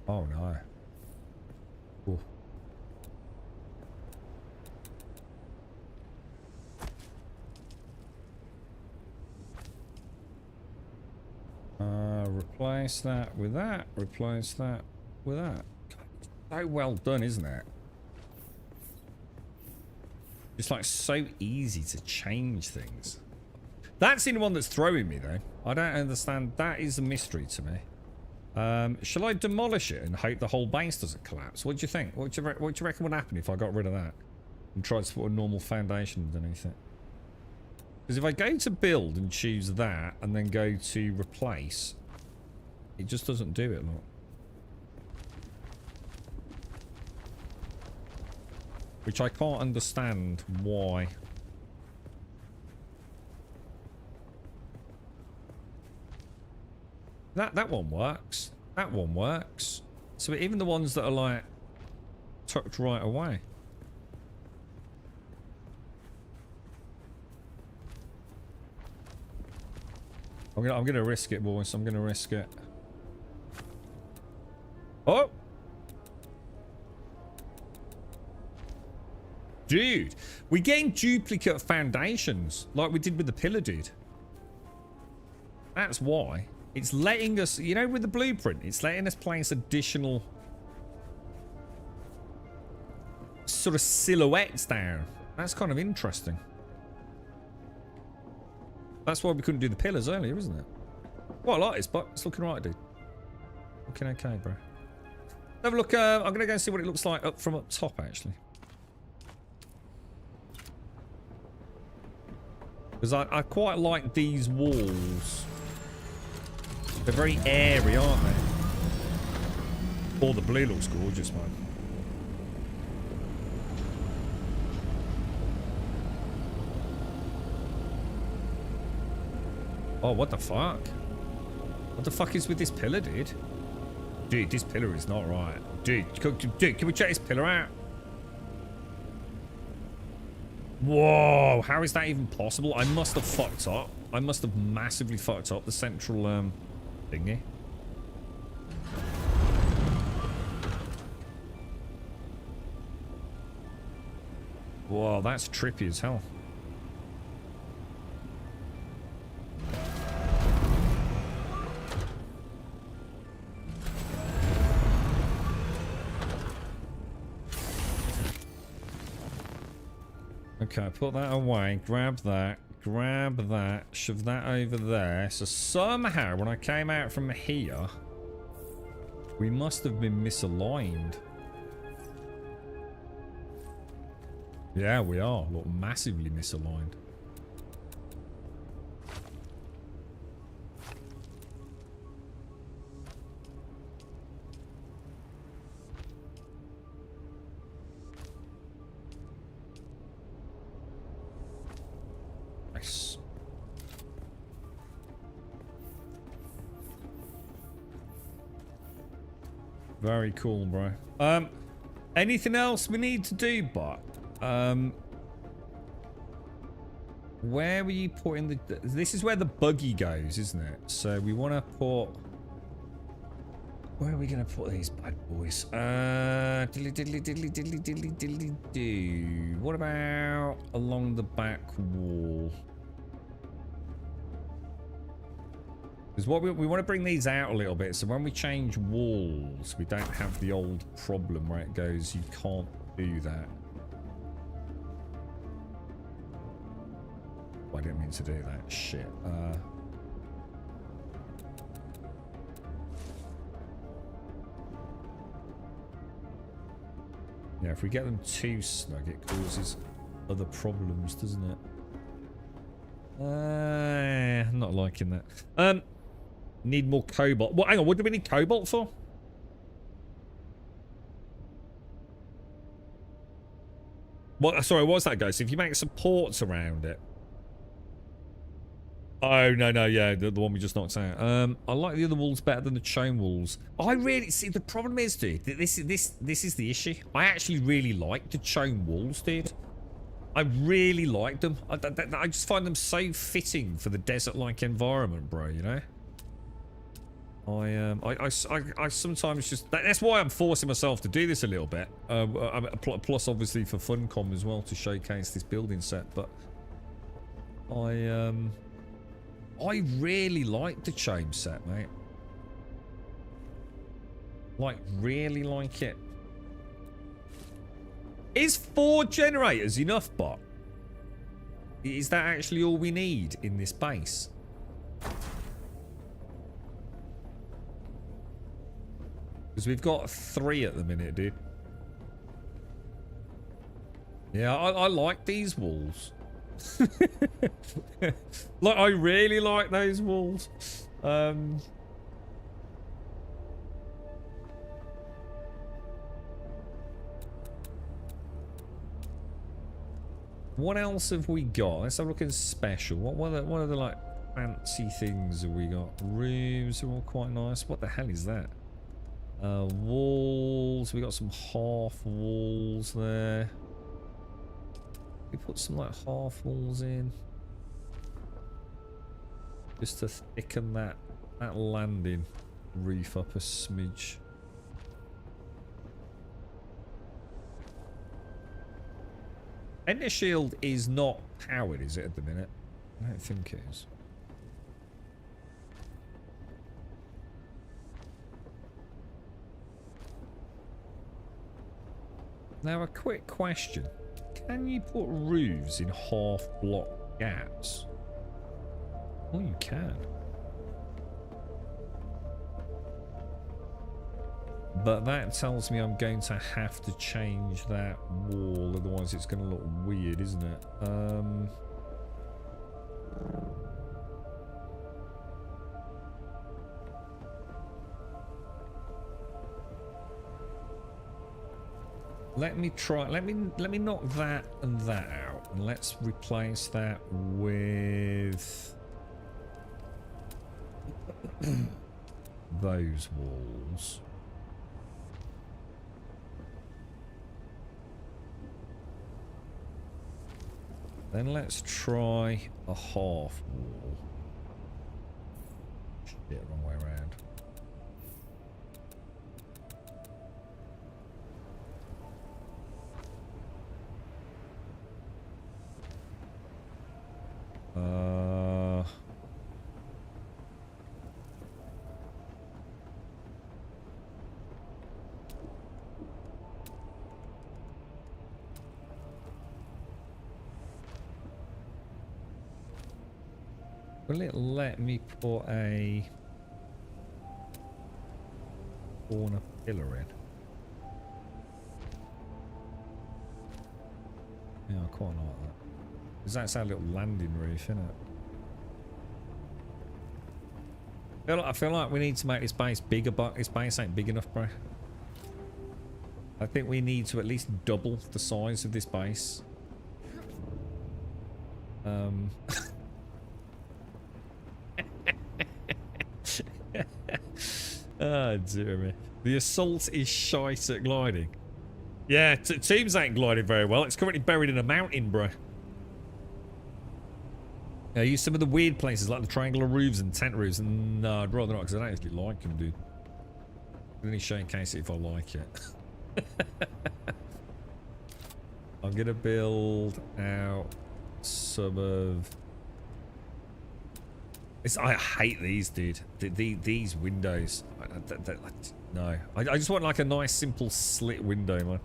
Oh no. Ooh. Replace that with that. Replace that with that. So well done, isn't it? It's like so easy to change things. That's the one that's throwing me though. I don't understand. That is a mystery to me. Shall I demolish it and hope the whole base doesn't collapse? What do you think? What do you reckon would happen if I got rid of that and tried to put a normal foundation underneath it? Because if I go to build and choose that and then go to replace, it just doesn't do it, look. Which I can't understand why. That one works. That one works. So even the ones that are like tucked right away. I'm gonna risk it, boys. I'm gonna risk it. Oh! Dude, we're getting duplicate foundations like we did with the pillar, dude. That's why. It's letting us, you know, with the blueprint, it's letting us place additional sort of silhouettes down. That's kind of interesting. That's why we couldn't do the pillars earlier, isn't it? Quite like this, but it's looking right, dude. Looking okay, bro. Have a look. I'm going to go and see what it looks like from up top, actually. Because I quite like these walls. They're very airy, aren't they? Oh, the blue looks gorgeous, man. Oh, what the fuck? What the fuck is with this pillar, dude? Dude, this pillar is not right. Dude, can we check this pillar out? Whoa, how is that even possible? I must have fucked up. I must have massively fucked up the central thingy. Whoa, that's trippy as hell. Okay, put that away. Grab that. Grab that. Shove that over there. So somehow, when I came out from here, we must have been misaligned. Yeah, we are. Look, massively misaligned. Nice. Very cool, bro. Anything else we need to do, but where were you putting the... This is where the buggy goes, isn't it? So we want to put... Where are we going to put these bad boys? Diddly diddly diddly diddly diddly diddly do. What about along the back wall? Because what we want to bring these out a little bit, so when we change walls, we don't have the old problem where it goes, you can't do that. Oh, I didn't mean to do that. Shit. Yeah, if we get them too snug, it causes other problems, doesn't it? Not liking that. Need more cobalt. Well, hang on, what do we need cobalt for? What? Sorry, what's that, Ghost? If you make supports around it. Oh, no, yeah, the one we just knocked out. I like the other walls better than the chain walls. I really... See, the problem is, dude, this is the issue. I actually really like the chain walls, dude. I really like them. I just find them so fitting for the desert-like environment, bro, you know? I sometimes just... That's why I'm forcing myself to do this a little bit. Plus, obviously, for Funcom as well, to showcase this building set, but... I really like the chain set, mate. Like, really like it. Is 4 generators enough, bot? Is that actually all we need in this base? Because we've got 3 at the minute, dude. Yeah, I like these walls. Like, I really like those walls. What else have we got? Let's have a look in special. What are the like fancy things have we got? Rooms are all quite nice. What the hell is that? Walls. We got some half walls there. We put some like half walls in. Just to thicken that landing roof up a smidge. Ender shield is not powered, is it, at the minute? I don't think it is. Now, a quick question. Can you put roofs in half-block gaps? Oh, you can. But that tells me I'm going to have to change that wall, otherwise it's going to look weird, isn't it? Let me try. Let me knock that and that out, and let's replace that with those walls. Then let's try a half wall. Shit, wrong way around. Will it let me put a corner pillar in? Yeah, I quite like that. Because that's our little landing roof, isn't it? I feel like we need to make this base bigger, but this base ain't big enough, bro. I think we need to at least double the size of this base. Oh dear me. The assault is shite at gliding. Yeah, teams ain't gliding very well. It's currently buried in a mountain, bro. I use some of the weird places like the triangular roofs and tent roofs. And no, I'd rather not because I don't actually like them, dude. I'm only showcase it if I like it. I'm gonna build out some of. I hate these, dude. These windows. No, I just want like a nice, simple slit window, man.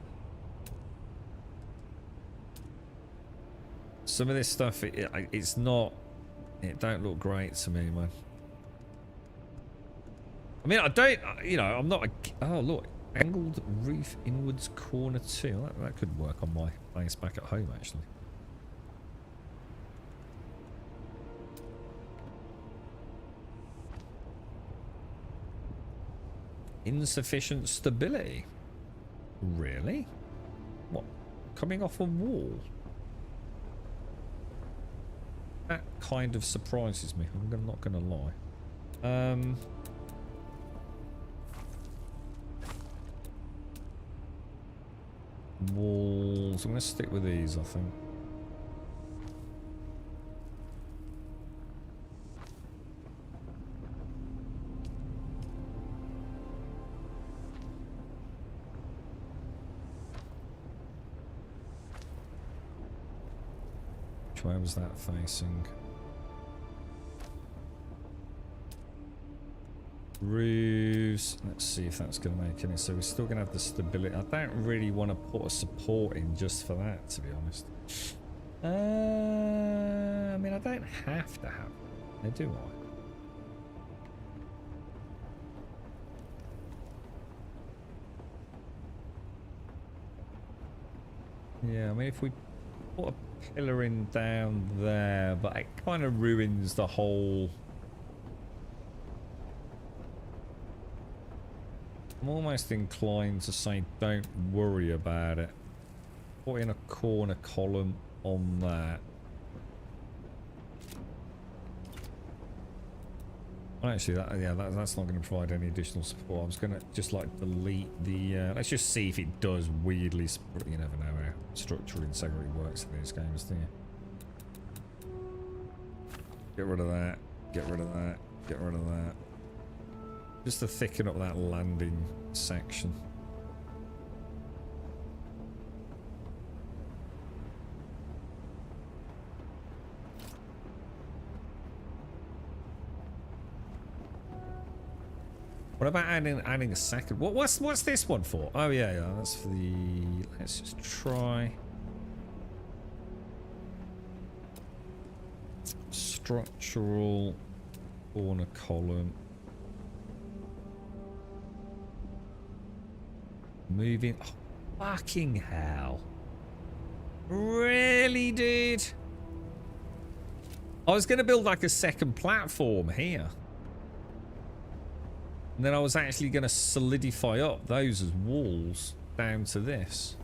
Some of this stuff, it's not. It don't look great to me, man. I mean, I don't. You know, I'm not. Oh look, angled roof inwards corner too. That could work on my base back at home, actually. Insufficient stability. Really? What? Coming off a wall? That kind of surprises me. I'm not gonna lie. Walls. I'm gonna stick with these, I think. Where was that facing? Roofs. Let's see if that's going to make any. So we're still going to have the stability. I don't really want to put a support in just for that, to be honest. I mean, I don't have to have it, do I? Yeah, I mean, if we put a pillar in down there, but it kind of ruins the whole. I'm almost inclined to say don't worry about it. Put in a corner column on that. Well, actually, that's not going to provide any additional support. I was going to just like delete the. Let's just see if it does weirdly. You never know how structural integrity works in these games, do you? Get rid of that. Get rid of that. Get rid of that. Just to thicken up that landing section. What about adding a second? What's this one for? Oh yeah, that's for the. Let's just try structural corner column. Moving. Oh, fucking hell! Really, dude? I was gonna build like a second platform here. And then I was actually going to solidify up those as walls down to this.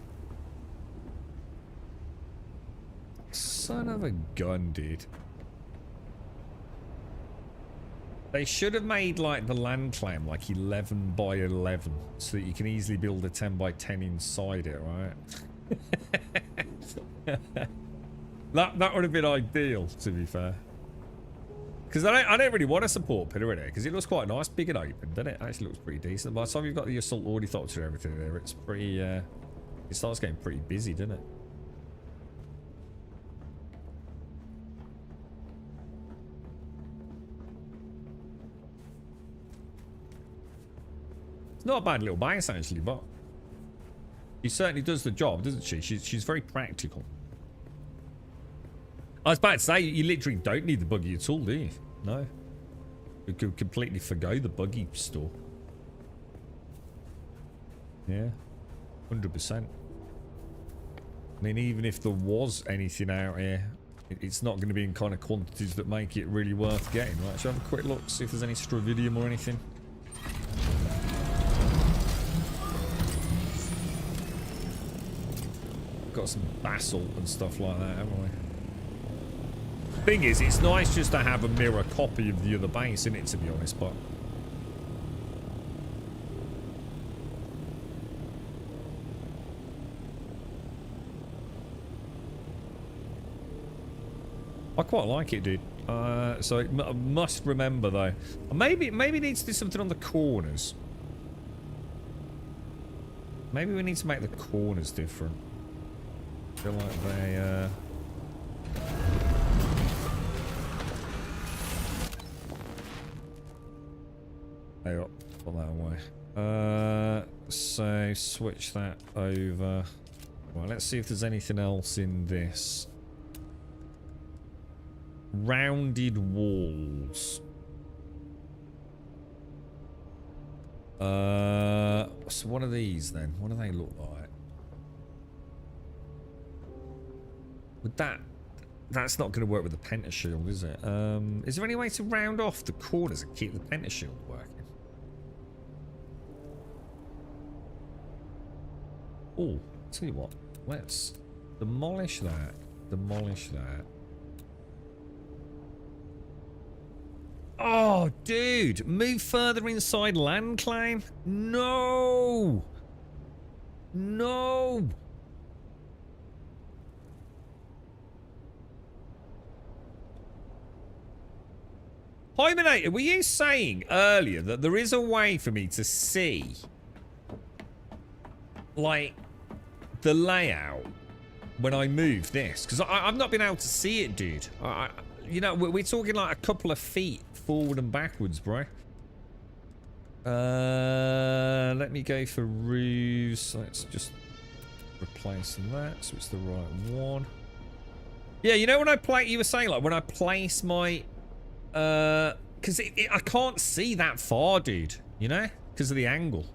Son of a gun, dude. They should have made like the land claim like 11 by 11 so that you can easily build a 10 by 10 inside it, right? that would have been ideal, to be fair. Because I don't really want to support pillar in it, because it looks quite nice, big and open, doesn't it? Actually looks pretty decent. By the time you've got the assault ornithopter and everything there, it's pretty, it starts getting pretty busy, doesn't it? It's not a bad little base, actually, but she certainly does the job, doesn't she? She's very practical. I was about to say, you literally don't need the buggy at all, do you? No. We could completely forgo the buggy store. Yeah. 100%. I mean, even if there was anything out here, it's not going to be in kind of quantities that make it really worth getting. Right, so have a quick look, see if there's any stravidium or anything. Got some basalt and stuff like that, haven't we? Thing is, it's nice just to have a mirror copy of the other base, isn't it, to be honest, but... I quite like it, dude. So I must remember, though. Maybe it needs to do something on the corners. Maybe we need to make the corners different. I feel like they, Hang on, put that away. So switch that over. Right, let's see if there's anything else in this. Rounded walls. So what are these then? What do they look like? Would that's not going to work with the pentashield, is it? Is there any way to round off the corners and keep the pentashield working? Oh, tell you what, let's demolish that. Demolish that. Oh, dude, move further inside land claim. No. No. Hymenator, were you saying earlier that there is a way for me to see, like, the layout when I move this? Because I've not been able to see it, dude. You know, we're talking like a couple of feet forward and backwards, bro. Let me go for roofs. Let's just replace that so it's the right one. Yeah, you know when I play, you were saying like when I place my, because I can't see that far, dude. You know, because of the angle.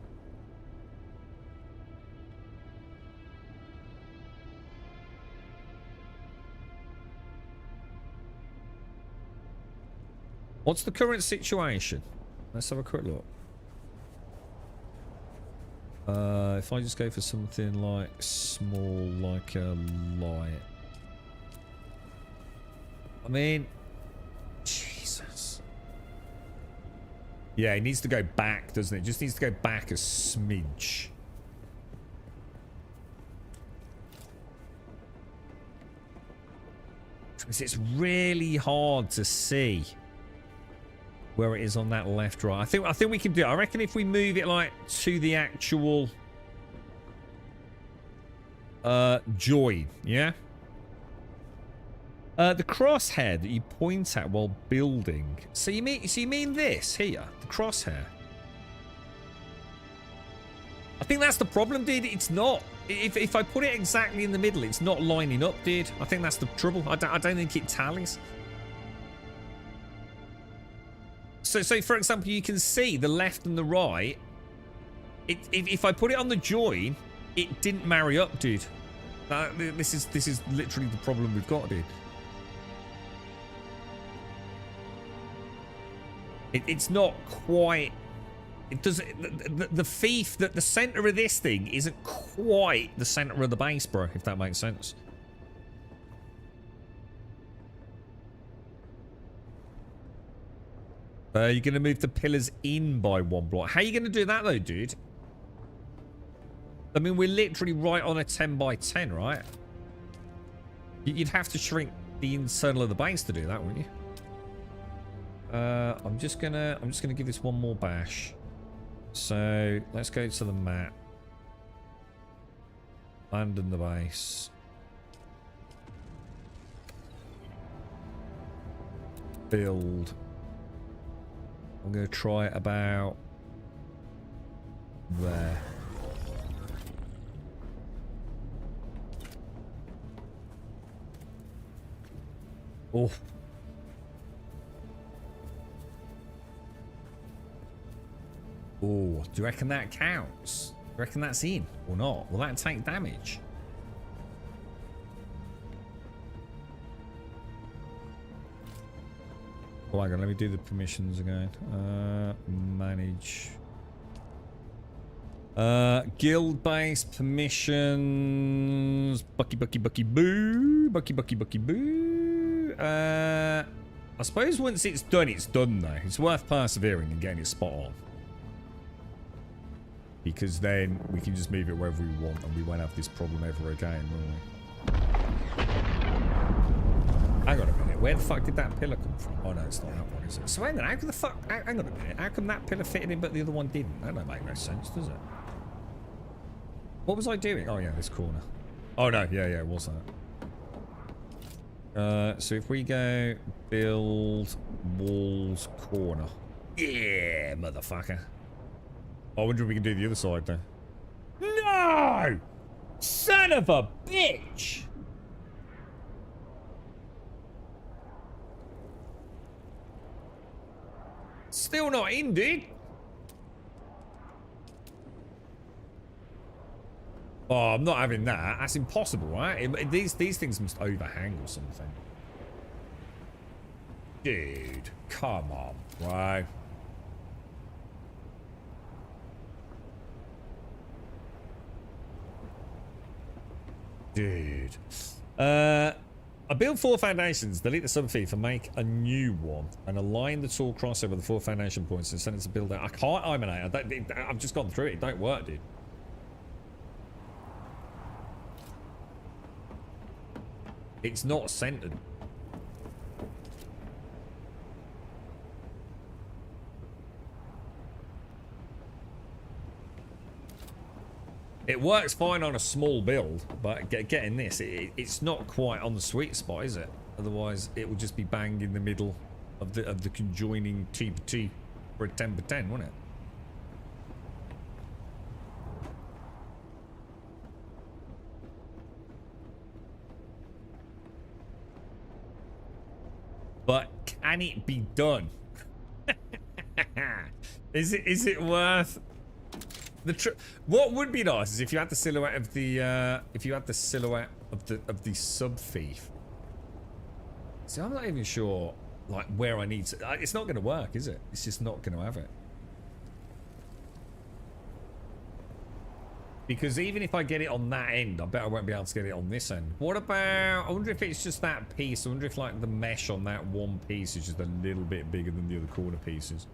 What's the current situation? Let's have a quick look. If I just go for something like small, like a light. I mean, Jesus. Yeah, it needs to go back, doesn't it? Just needs to go back a smidge. It's really hard to see where it is on that left, right. I think we can do it. I reckon if we move it like to the actual join, yeah. The crosshair that you point at while building. So you mean this here, the crosshair? I think that's the problem, dude. It's not. If I put it exactly in the middle, it's not lining up, dude. I think that's the trouble. I don't think it tallies. So for example, you can see the left and the right. If I put it on the join, it didn't marry up, dude. This is literally the problem we've got, dude. It's not quite. It does. The fief that the center of this thing isn't quite the center of the base, bro. If that makes sense. You're going to move the pillars in by one block. How are you going to do that, though, dude? I mean, we're literally right on a 10 by 10, right? You'd have to shrink the internal of the base to do that, wouldn't you? I'm just gonna give this one more bash. So let's go to the map. Abandon the base. Build. I'm going to try it about there. Oh. Oh, do you reckon that counts? Do you reckon that's in or not? Will that take damage? Oh, hang on, let me do the permissions again. Manage. Guild-based permissions. Bucky boo. Bucky boo. I suppose once it's done though. It's worth persevering and getting it spot on. Because then we can just move it wherever we want and we won't have this problem ever again, will we? Hang on a minute. Where the fuck did that pillar come from? Oh no, it's not that one, is it? So hang on, how can the fuck... Hang on a minute. How come that pillar fitted in but the other one didn't? That don't make no sense, does it? What was I doing? Oh yeah, this corner. Oh no, yeah, it was that. So if we go build walls corner. Yeah, motherfucker. I wonder if we can do the other side though. No! Son of a bitch! Still not in, dude. Oh, I'm not having that. That's impossible, right? These things must overhang or something. Dude, come on, right? Dude. I build 4 foundations, delete the subfield and make a new one, and align the tool crossover the 4 foundation points and send it to build out. I can't eliminate. I've just gone through it. It don't work, dude. It's not centered. It works fine on a small build, but getting this, it's not quite on the sweet spot, is it? Otherwise, it would just be bang in the middle of the conjoining T per T for a 10 per 10, wouldn't it? But can it be done? Is it worth what would be nice is if you had the silhouette of the sub thief. See, I'm not even sure like where I need to. It's not going to work, is it? It's just not going to have it. Because even if I get it on that end, I bet I won't be able to get it on this end. What about... I wonder if it's just that piece. I wonder if, like, the mesh on that one piece is just a little bit bigger than the other corner pieces.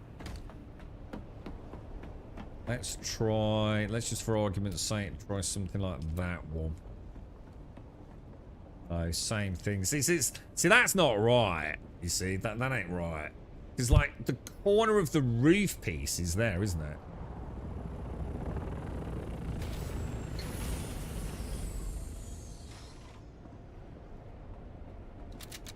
Let's try... Let's just, for argument's sake, try something like that one. Oh, same thing. See, that's not right. You see, that ain't right. Because, like, the corner of the roof piece is there, isn't it?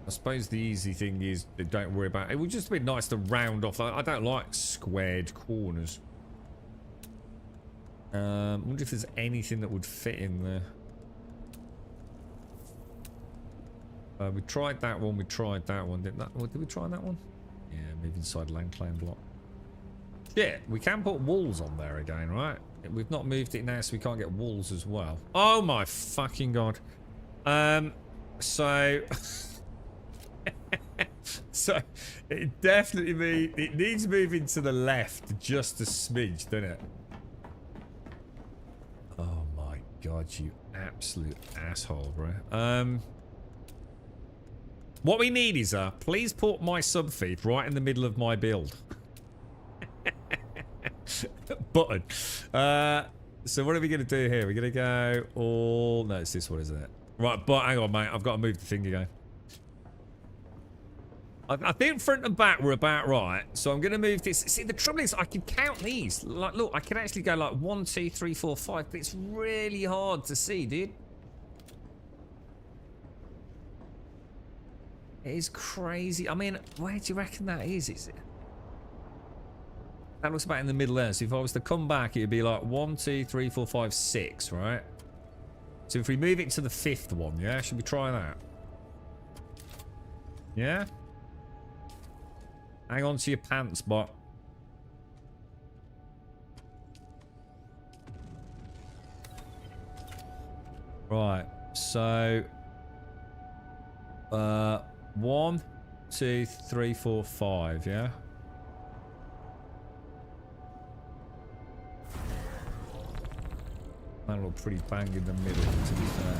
I suppose the easy thing is, don't worry about it. It would just be nice to round off. I don't like squared corners. I wonder if there's anything that would fit in there. We tried that one. We tried that one. Did we try that one? Yeah, move inside land claim block. Yeah, we can put walls on there again, right? We've not moved it now, so we can't get walls as well. Oh my fucking god. So... So it definitely needs moving to the left just a smidge, doesn't it? Oh my god, you absolute asshole, bro. What we need is please put my sub thief right in the middle of my build. Button. So what are we gonna do here? We're gonna go all... No, it's this one, isn't it? Right, but hang on, mate. I've got to move the thing again. I think front and back were about right, so I'm going to move this. See, the trouble is I can count these. Like, look, I can actually go like 1, 2, 3, 4, 5, but it's really hard to see, dude. It is crazy. I mean, where do you reckon that is? Is it? That looks about in the middle there. So if I was to come back, it would be like 1, 2, 3, 4, 5, 6, right? So if we move it to the 5th one, yeah? Should we try that? Yeah? Hang on to your pants, bot. Right, so 1, 2, 3, 4, 5, yeah. That look pretty bang in the middle, to be fair.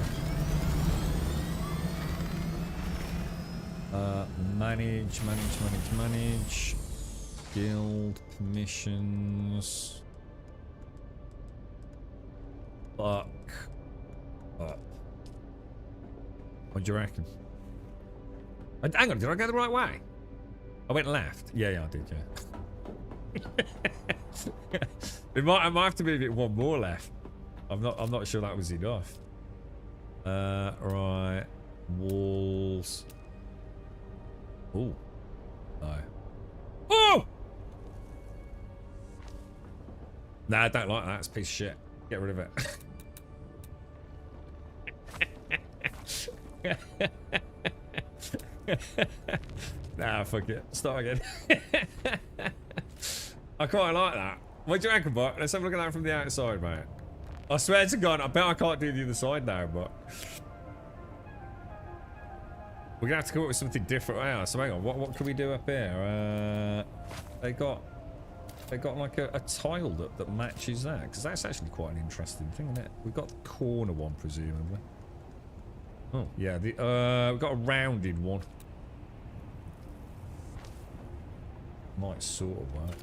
Manage. Guild permissions. Fuck up. What do you reckon? Hang on, did I go the right way? I went left. Yeah, I did, yeah. I might have to move it one more left. I'm not sure that was enough. Right. Walls. Oh. No. Oh! Nah, I don't like that. It's a piece of shit. Get rid of it. Nah, fuck it. Start again. I quite like that. What do you reckon, Buck? Let's have a look at that from the outside, mate. I swear to God, I bet I can't do the other side now, but we're gonna have to come up with something different. Oh, so hang on, what can we do up here? They got like a tile that matches that, because that's actually quite an interesting thing, isn't it? We've got the corner one, presumably. Oh yeah, we've got a rounded one. Might sort of work.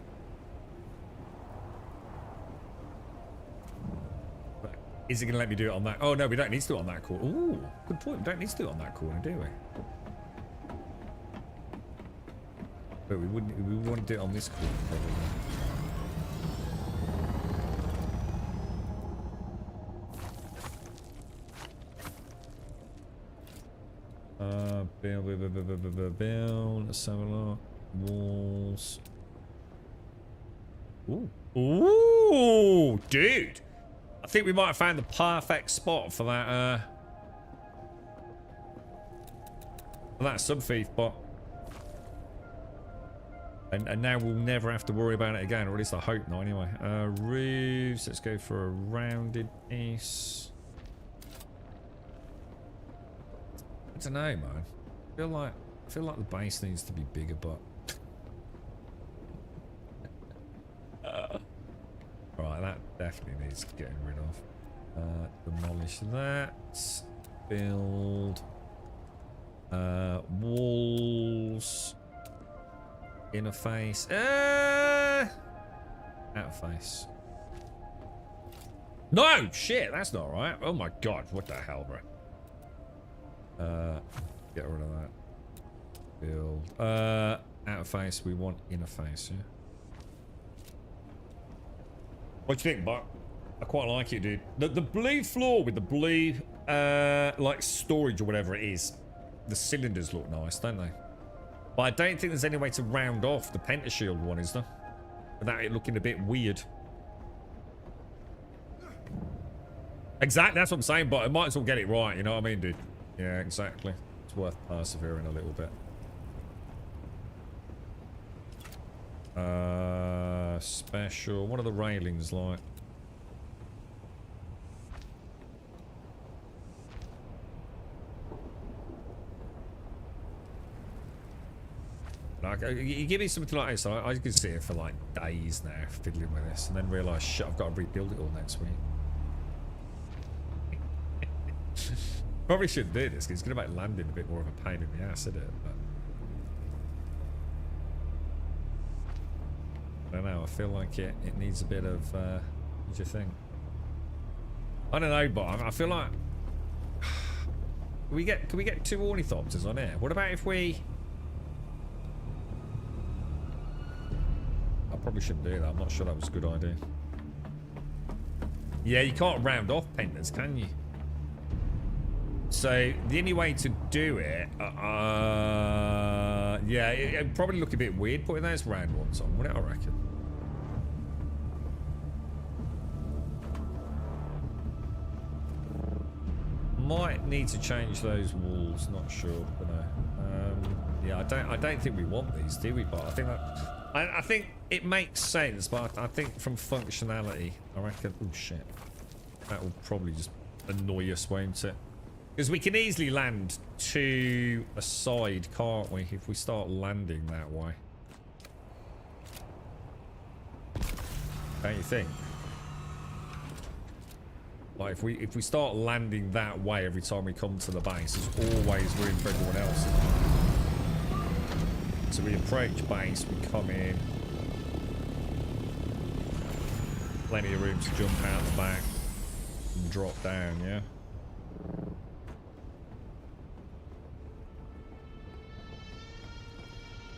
Is it going to let me do it on that? Oh, no, we don't need to do it on that corner. Ooh, good point. We don't need to do it on that corner, do we? But we want to do it on this corner, probably. Build. Let's have a look. Walls. Ooh. Ooh, dude. I think we might have found the perfect spot for that sub-thief bot. And now we'll never have to worry about it again, or at least I hope not anyway. Roofs, let's go for a rounded piece. I don't know, man. I feel like the base needs to be bigger, but right, that definitely needs getting rid of. Demolish that. Build. Walls. Interface. Out face. No! Shit, that's not right. Oh my God, what the hell, bro? Get rid of that. Build. Out face, we want interface, yeah? What do you think, Buck? I quite like it, dude. The blue floor with the blue, like storage or whatever it is. The cylinders look nice, don't they? But I don't think there's any way to round off the pentashield one, is there? Without it looking a bit weird. Exactly, that's what I'm saying, but I might as well get it right, you know what I mean, dude? Yeah, exactly. It's worth persevering a little bit. Special. What are the railings like? Like, you give me something like this, I can see it for like days now, fiddling with this, and then realise, shit, I've got to rebuild it all next week. Probably shouldn't do this, because it's going to make landing a bit more of a pain in the ass, isn't it? But I don't know, I feel like it needs a bit of, what do you think? I don't know, but I feel like, can we get 2 ornithopters on here? What about if we... I probably shouldn't do that. I'm not sure that was a good idea. Yeah, you can't round off pendants, can you? So the only way to do it, yeah, it'd probably look a bit weird putting those round ones on, wouldn't it? I reckon. Might need to change those walls. Not sure, but no. Yeah, I don't think we want these, do we? But I think that. I think it makes sense, but I think from functionality, I reckon. Oh shit, that will probably just annoy us, won't it? Because we can easily land to a side, can't we? If we start landing that way. Don't you think? Like if we start landing that way every time we come to the base, there's always room for everyone else. So we approach base, we come in. Plenty of room to jump out the back and drop down, yeah?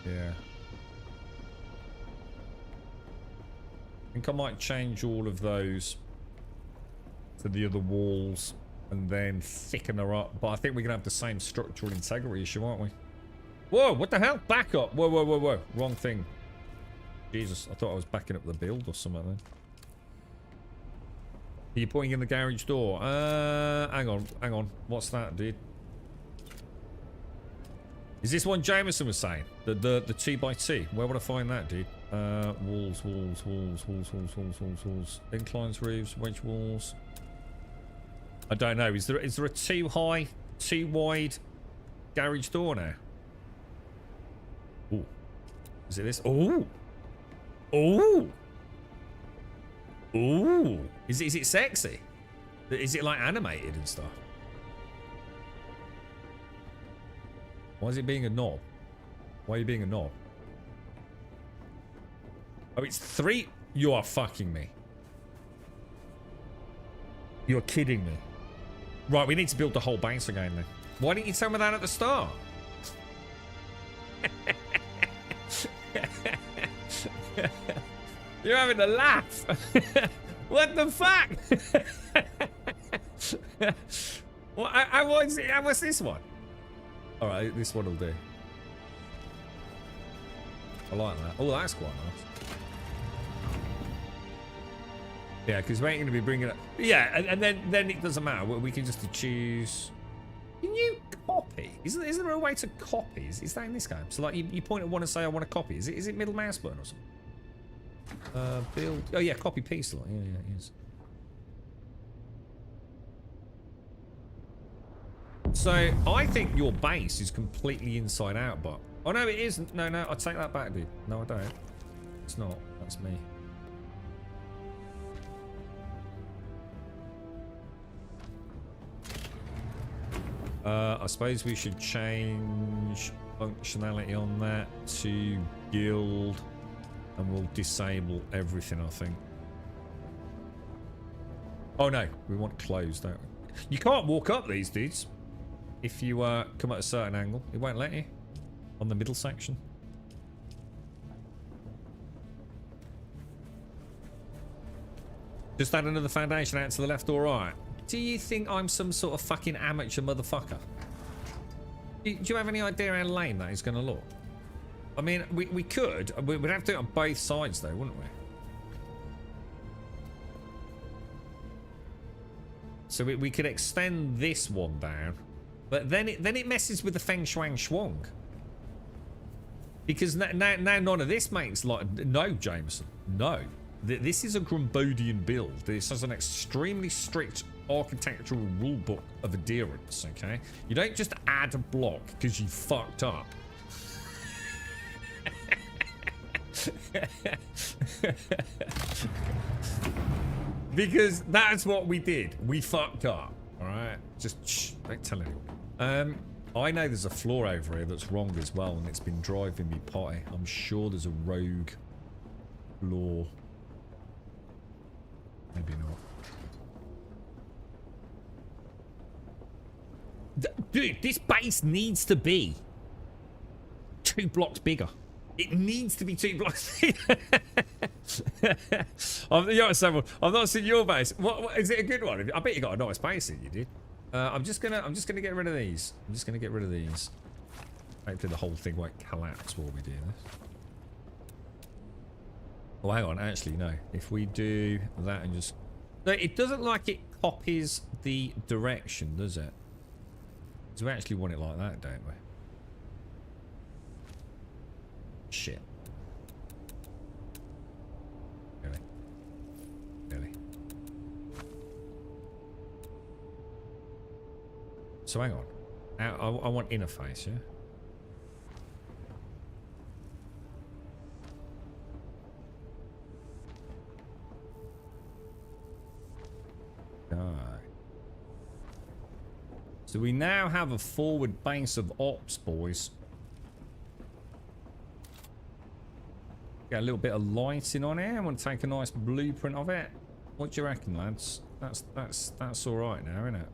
Yeah. I think I might change all of those to the other walls and then thicken her up. But I think we're going to have the same structural integrity issue, aren't we? Whoa, what the hell? Back up. Whoa, whoa, whoa, whoa. Wrong thing. Jesus, I thought I was backing up the build or something then. Are you pointing in the garage door? Hang on. What's that, dude? Is this one Jameson was saying? The 2x2. Where would I find that, dude? Walls. Inclines, roofs, wedge walls. I don't know. Is there a too high, too wide garage door now? Ooh. Is it this? Ooh. Ooh. Ooh. Is it sexy? Is it like animated and stuff? Why is it being a knob? Why are you being a knob? Oh, it's 3. You are fucking me. You're kidding me. Right, we need to build the whole base again then. Why didn't you tell me that at the start? You're having a laugh. What the fuck? What's this one? Alright, this one will do. I like that. Oh, that's quite nice. Yeah, because we ain't going to be bringing it... Yeah, and then it doesn't matter. We can just choose... Can you copy? Isn't there a way to copy? Is that in this game? So, like, you point at one and say, I want to copy. Is it middle mouse button or something? Build... Oh, yeah, copy piece. Like. Yeah, it is. So, I think your base is completely inside out, but... Oh, no, it isn't. No, I take that back, dude. No, I don't. It's not. That's me. I suppose we should change functionality on that to guild, and we'll disable everything, I think. Oh, no. We want closed, don't we? You can't walk up these dudes. If you come at a certain angle, it won't let you on the middle section. Just add another foundation out to the left or right. Do you think I'm some sort of fucking amateur motherfucker? Do you have any idea how lame that is going to look? I mean, we could. We'd have to do it on both sides though, wouldn't we? So we could extend this one down. But then it messes with the Feng Shuang Shuang. Because now none of this makes like... No, Jameson. No. This is a Grumbodian build. This has an extremely strict architectural rulebook of adherence, okay? You don't just add a block because you fucked up. Because that's what we did. We fucked up. Alright? Just shh, don't tell anyone. I know there's a floor over here that's wrong as well, and it's been driving me potty. I'm sure there's a rogue floor. Maybe not. Dude, this base needs to be 2 blocks bigger. It needs to be 2 blocks bigger. I've not seen your base. What is it a good one? I bet you got a nice base in you, dude. I'm just gonna get rid of these. I'm just gonna get rid of these. Hopefully the whole thing won't collapse while we do this. Oh, hang on. Actually, no. If we do that and just... No, it doesn't like it copies the direction, does it? Because we actually want it like that, don't we? Shit. Really? Really? So hang on. I want interface, yeah? So we now have a forward base of ops, boys. Got a little bit of lighting on here. I want to take a nice blueprint of it. What do you reckon, lads? That's all right now, isn't it?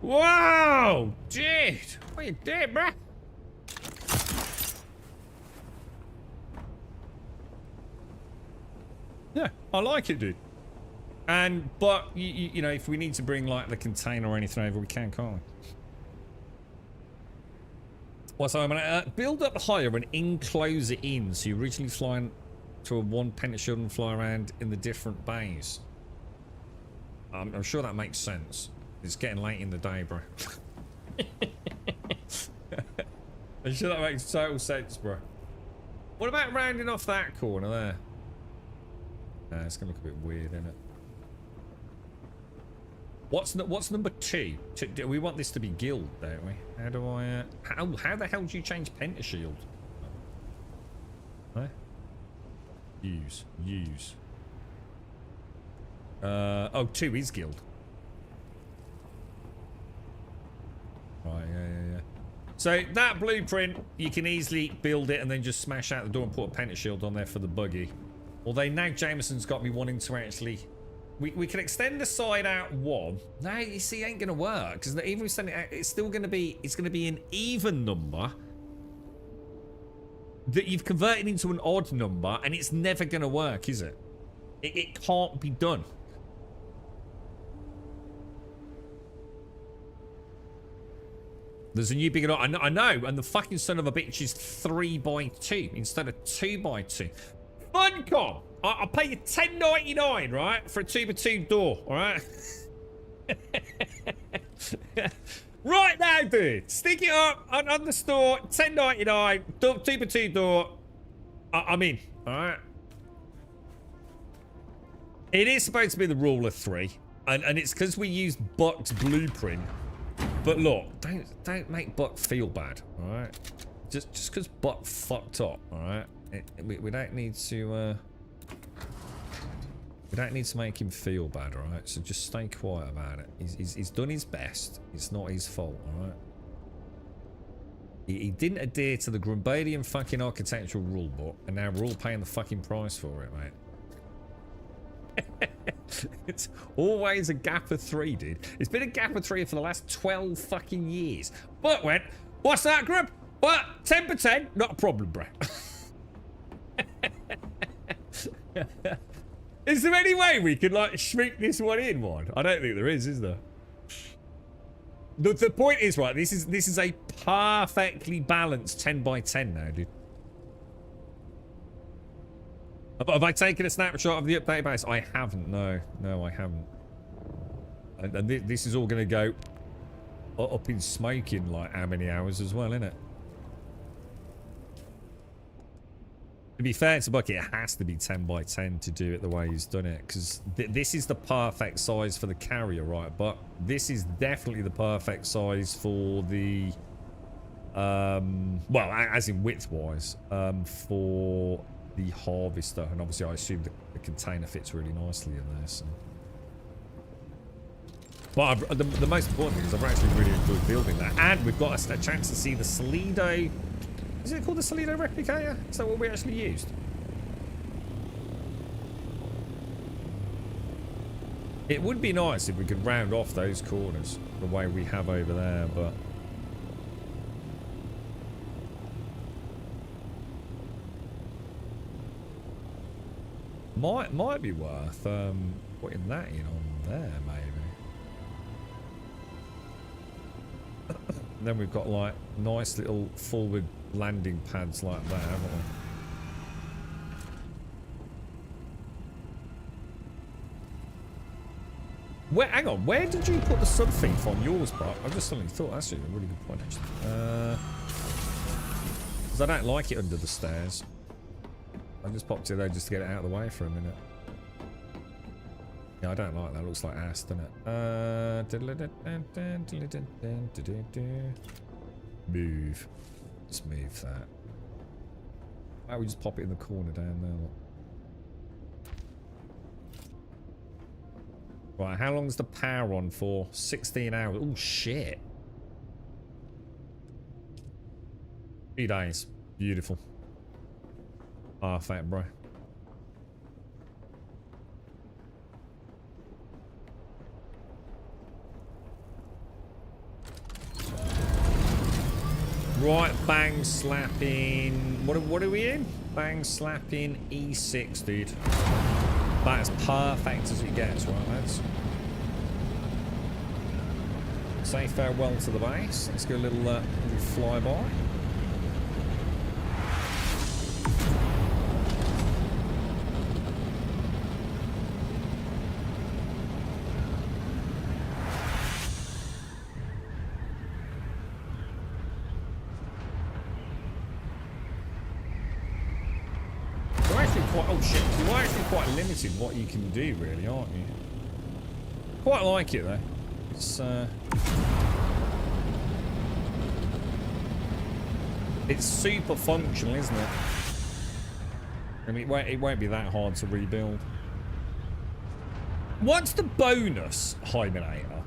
Whoa, dude! What you doing, bruh? Yeah, I like it, dude. But you know, if we need to bring like the container or anything over, we can, can't we? Well, so I'm gonna build up higher and enclose it in. So you originally fly to a one pentacle and fly around in the different bays. I'm sure that makes sense. It's getting late in the day, bro. I'm sure that makes total sense, bro. What about rounding off that corner there? It's gonna look a bit weird, isn't it? What's number 2? We want this to be guild, don't we? How do I? How the hell do you change pentashield? Huh? Use. Oh, 2 is guild. Right, yeah. So that blueprint, you can easily build it and then just smash out the door and put a pentashield on there for the buggy. Although now Jameson's got me wanting to actually. We can extend the side out 1. No, you see, it ain't gonna work because even if we send it out, it's still gonna be. It's gonna be an even number that you've converted into an odd number, and it's never gonna work, is it? It can't be done. There's a new bigger. I know, and the fucking son of a bitch is 3x2 instead of 2x2. Funcom! I'll pay you $10.99, right, for a 2x2 door, all right? Right now, dude, stick it up on the store, $10.99, 2x2 door. I'm in, all right? It is supposed to be the rule of 3, and it's because we used Buck's blueprint. But look, don't make Buck feel bad, all right? Just because Buck fucked up, all right? We don't need to. We don't need to make him feel bad, all right? So just stay quiet about it. He's done his best. It's not his fault, all right? He didn't adhere to the Grumbadian fucking architectural rulebook, and now we're all paying the fucking price for it, mate. It's always a gap of 3, dude. It's been a gap of 3 for the last 12 fucking years. But went, what's that, Grub? What? 10 for 10? Not a problem, bro. Is there any way we could like shrink this one in one? I don't think there is there? The point is, right, this is a perfectly balanced 10x10 now, dude. Have I taken a snapshot of the update base? I haven't, no, I haven't. And this is all going to go up in smoke in like how many hours as well, innit? To be fair to Bucky, it has to be 10x10 to do it the way he's done it, because this is the perfect size for the carrier, right? But this is definitely the perfect size for the, well, as in width-wise, for the harvester, and obviously I assume the container fits really nicely in there. So, but the most important thing is I've actually really enjoyed building that, and we've got a chance to see the Salido. Is it called the Salido replicator? Is that what we actually used? It would be nice if we could round off those corners the way we have over there, but might be worth putting that in on there, maybe. Then we've got like nice little forward landing pads like that, haven't we? Hang on, where did you put the sub-thief on yours, bro? I just suddenly thought that's actually a really good point, actually. Because I don't like it under the stairs. I just popped it there just to get it out of the way for a minute. Yeah, I don't like that. It looks like ass, doesn't it? Move. Let's move that. Why don't we just pop it in the corner down there? Right, how long is the power on for? 16 hours. Oh, shit. 3 days. Beautiful. Perfect, bro. Right, bang slapping. What are we in? Bang slapping E6, dude. That's perfect as it gets, right, lads? Say farewell to the base. Let's go a little flyby. Oh shit, you're actually quite limited what you can do, really, aren't you? Quite like it though. It's super functional, isn't it? I mean, it won't be that hard to rebuild. What's the bonus, Hymenator?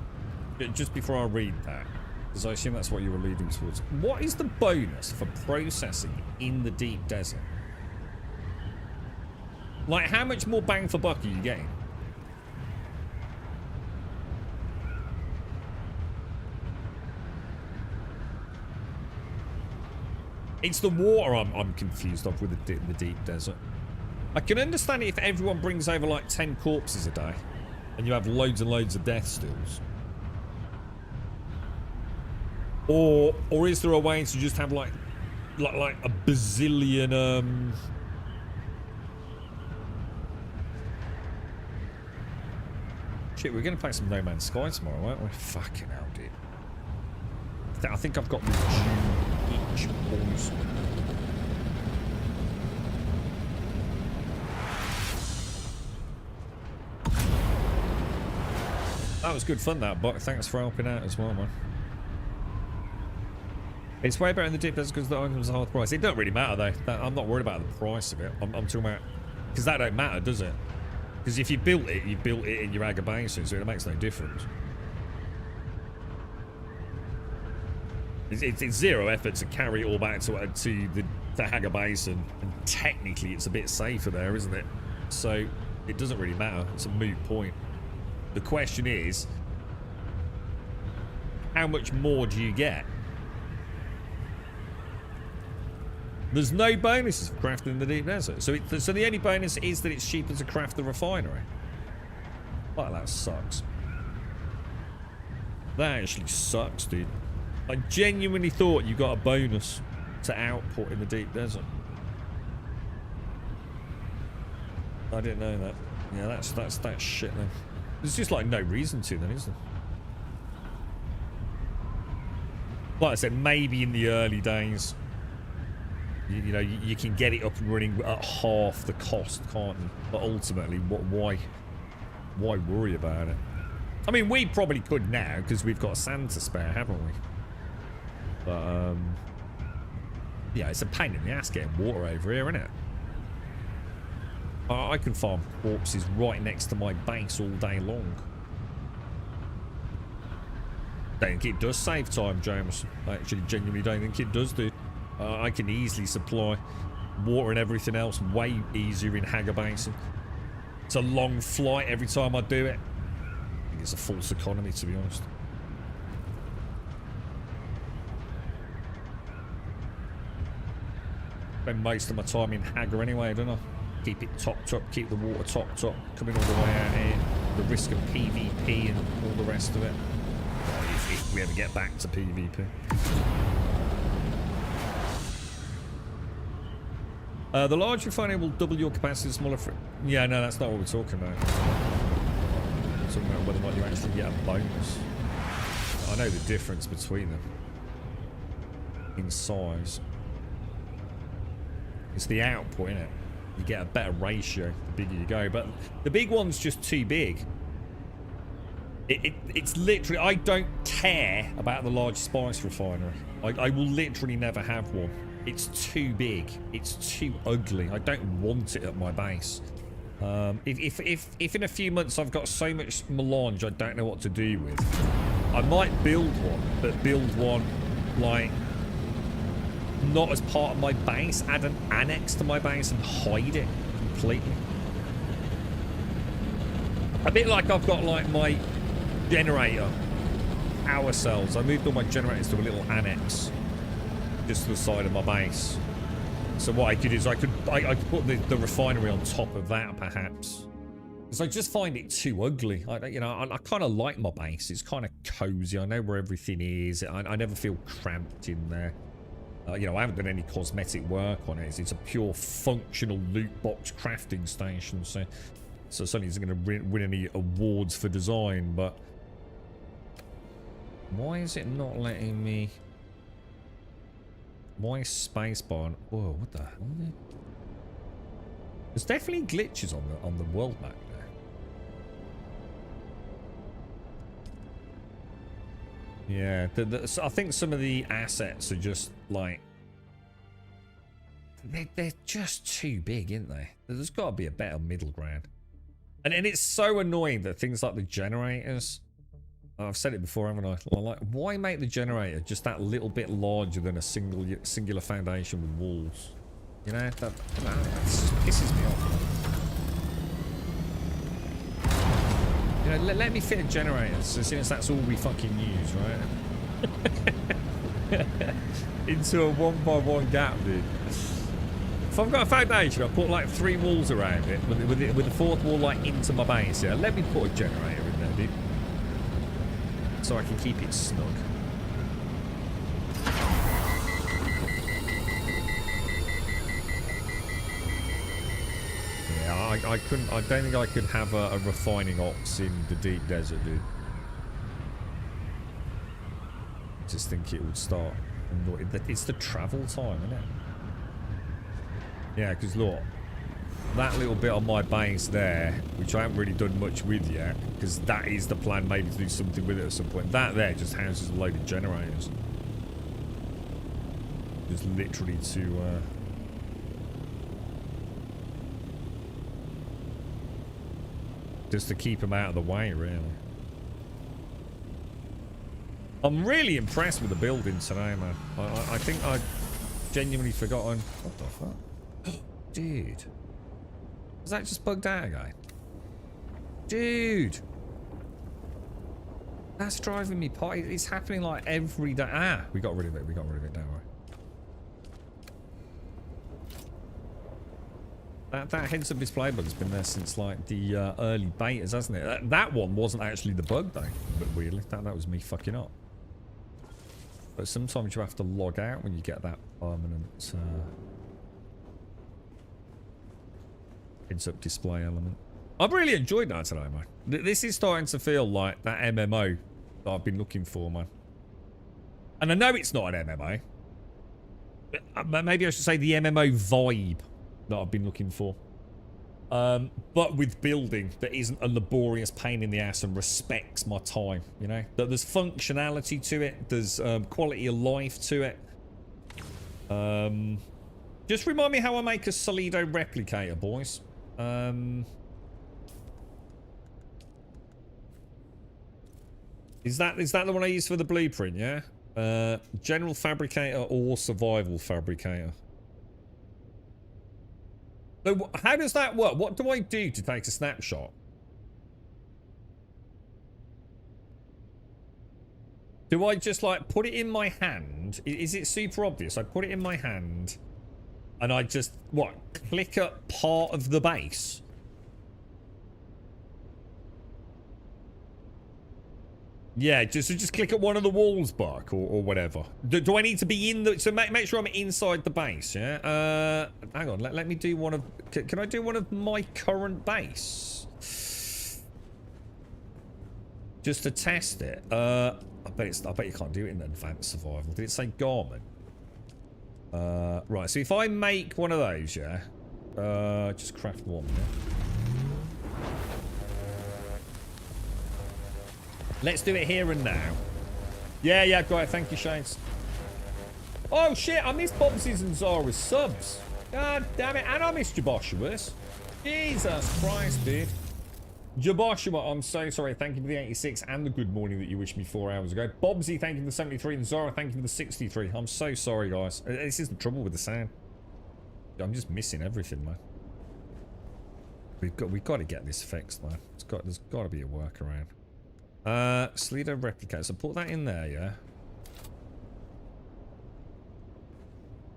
Just before I read that, because I assume that's what you were leading towards. What is the bonus for processing in the deep desert? Like, how much more bang for buck are you getting? It's the water I'm confused of with the deep desert. I can understand it if everyone brings over like 10 corpses a day and you have loads and loads of death stills. Or is there a way to just have like a bazillion Shit, we're gonna play some No Man's Sky tomorrow, aren't we? Fucking hell, dude. I think I've got the Dune itch, boys. That was good fun, that, but thanks for helping out as well, man. It's way better in the deep desert because the items are half price. It don't really matter, though. I'm not worried about the price of it. I'm talking about... Because that don't matter, does it? Because if you built it in your Agabasin, so it makes no difference. It's zero effort to carry it all back to the Haga Basin, and technically it's a bit safer there, isn't it? So it doesn't really matter. It's a moot point. The question is, how much more do you get? There's no bonuses for crafting in the deep desert. So the only bonus is that it's cheaper to craft the refinery. Well, that sucks. That actually sucks, dude. I genuinely thought you got a bonus to output in the deep desert. I didn't know that. Yeah, that's shit then. There's just like no reason to then, is there? Like I said, maybe in the early days. You know, you can get it up and running at half the cost, can't you? But ultimately, why worry about it? I mean, we probably could now because we've got sand to spare, haven't we? But yeah, it's a pain in the ass getting water over here, isn't it? I can farm corpses right next to my base all day long. Don't think it does save time, James. I actually genuinely don't think it does, dude. I can easily supply water and everything else way easier in Haga Basin. It's a long flight every time I do it. I think it's a false economy, to be honest. Spend most of my time in Haga anyway, don't I? Keep it topped up, keep the water topped up, coming all the way out here. The risk of PvP and all the rest of it. If we ever get back to PvP. The large refinery will double your capacity, smaller for... Yeah, no, that's not what we're talking about. We're talking about whether or not you actually get a bonus. I know the difference between them. In size. It's the output, innit? You get a better ratio the bigger you go. But the big one's just too big. It's literally, I don't care about the large spice refinery. I will literally never have one. It's too big. It's too ugly. I don't want it at my base. If in a few months I've got so much melange I don't know what to do with, I might build one, but build one like not as part of my base, add an annex to my base and hide it completely. A bit like I've got like my generator power cells. I moved all my generators to a little annex just to the side of my base. So what I did is I could put the refinery on top of that perhaps, because I just find it too ugly. I kind of like my base. It's kind of cozy. I know where everything is. I never feel cramped in there. I haven't done any cosmetic work on it. It's a pure functional loot box crafting station. So certainly isn't going to win any awards for design. But why is it not letting me? Why spacebar? Whoa, what the hell? There's definitely glitches on the world map there. Yeah, I think some of the assets are just like they're just too big, aren't they? There's got to be a better middle ground. And it's so annoying that things like the generators. I've said it before, haven't I? Like, why make the generator just that little bit larger than a singular foundation with walls? You know, that just pisses me off. Let me fit a generator, so since that's all we fucking use, right? Into a 1x1 gap, dude. If I've got a foundation, I'll put like 3 walls around it, with the 4th wall like into my base. Yeah, let me put a generator in there, dude. So I can keep it snug. Yeah, I couldn't. I don't think I could have a refining ops in the deep desert, dude. I just think it would start. It's the travel time, isn't it? Yeah, because look, that little bit on my base there, which I haven't really done much with yet, because that is the plan, maybe to do something with it at some point. That there just houses a load of generators. Just literally to just to keep them out of the way, really. I'm really impressed with the building today, man. I think I've genuinely forgotten. What the fuck? Dude. Was that just bugged out again? Dude. That's driving me potty. It's happening like every day. Ah, we got rid of it. We got rid of it, don't worry. That heads-up display bug's been there since like the early betas, hasn't it? That one wasn't actually the bug though, but weirdly, that was me fucking up. But sometimes you have to log out when you get that permanent heads-up display element. I've really enjoyed that today, man. This is starting to feel like that MMO that I've been looking for, man. And I know it's not an MMO. But maybe I should say the MMO vibe that I've been looking for. But with building that isn't a laborious pain in the ass and respects my time, you know? That there's functionality to it, there's quality of life to it. Just remind me how I make a Solido replicator, boys. Is that the one I use for the blueprint, yeah? General fabricator or survival fabricator? So how does that work? What do I do to take a snapshot? Do I just like put it in my hand? Is it super obvious? I put it in my hand and I just, what, click up part of the base? Yeah, just click at one of the walls, Buck, or whatever. Do I need to be in the... So make sure I'm inside the base, yeah? Hang on, let me do one of... Can I do one of my current base? Just to test it. I bet you can't do it in advanced survival. Did it say garment? Right, so if I make one of those, yeah? Just craft one, yeah? Let's do it here and now. Yeah, got it. Thank you, Shades. Oh, shit. I missed Bobsy's and Zara's subs. God damn it. And I missed Jaboshua's. Jesus Christ, dude. Jaboshua, I'm so sorry. Thank you for the 86 and the good morning that you wished me 4 hours ago. Bobsy, thank you for the 73. And Zara, thank you for the 63. I'm so sorry, guys. This is the trouble with the sound. I'm just missing everything, man. We've got to get this fixed, man. There's got to be a workaround. Slido replicator. So put that in there, yeah?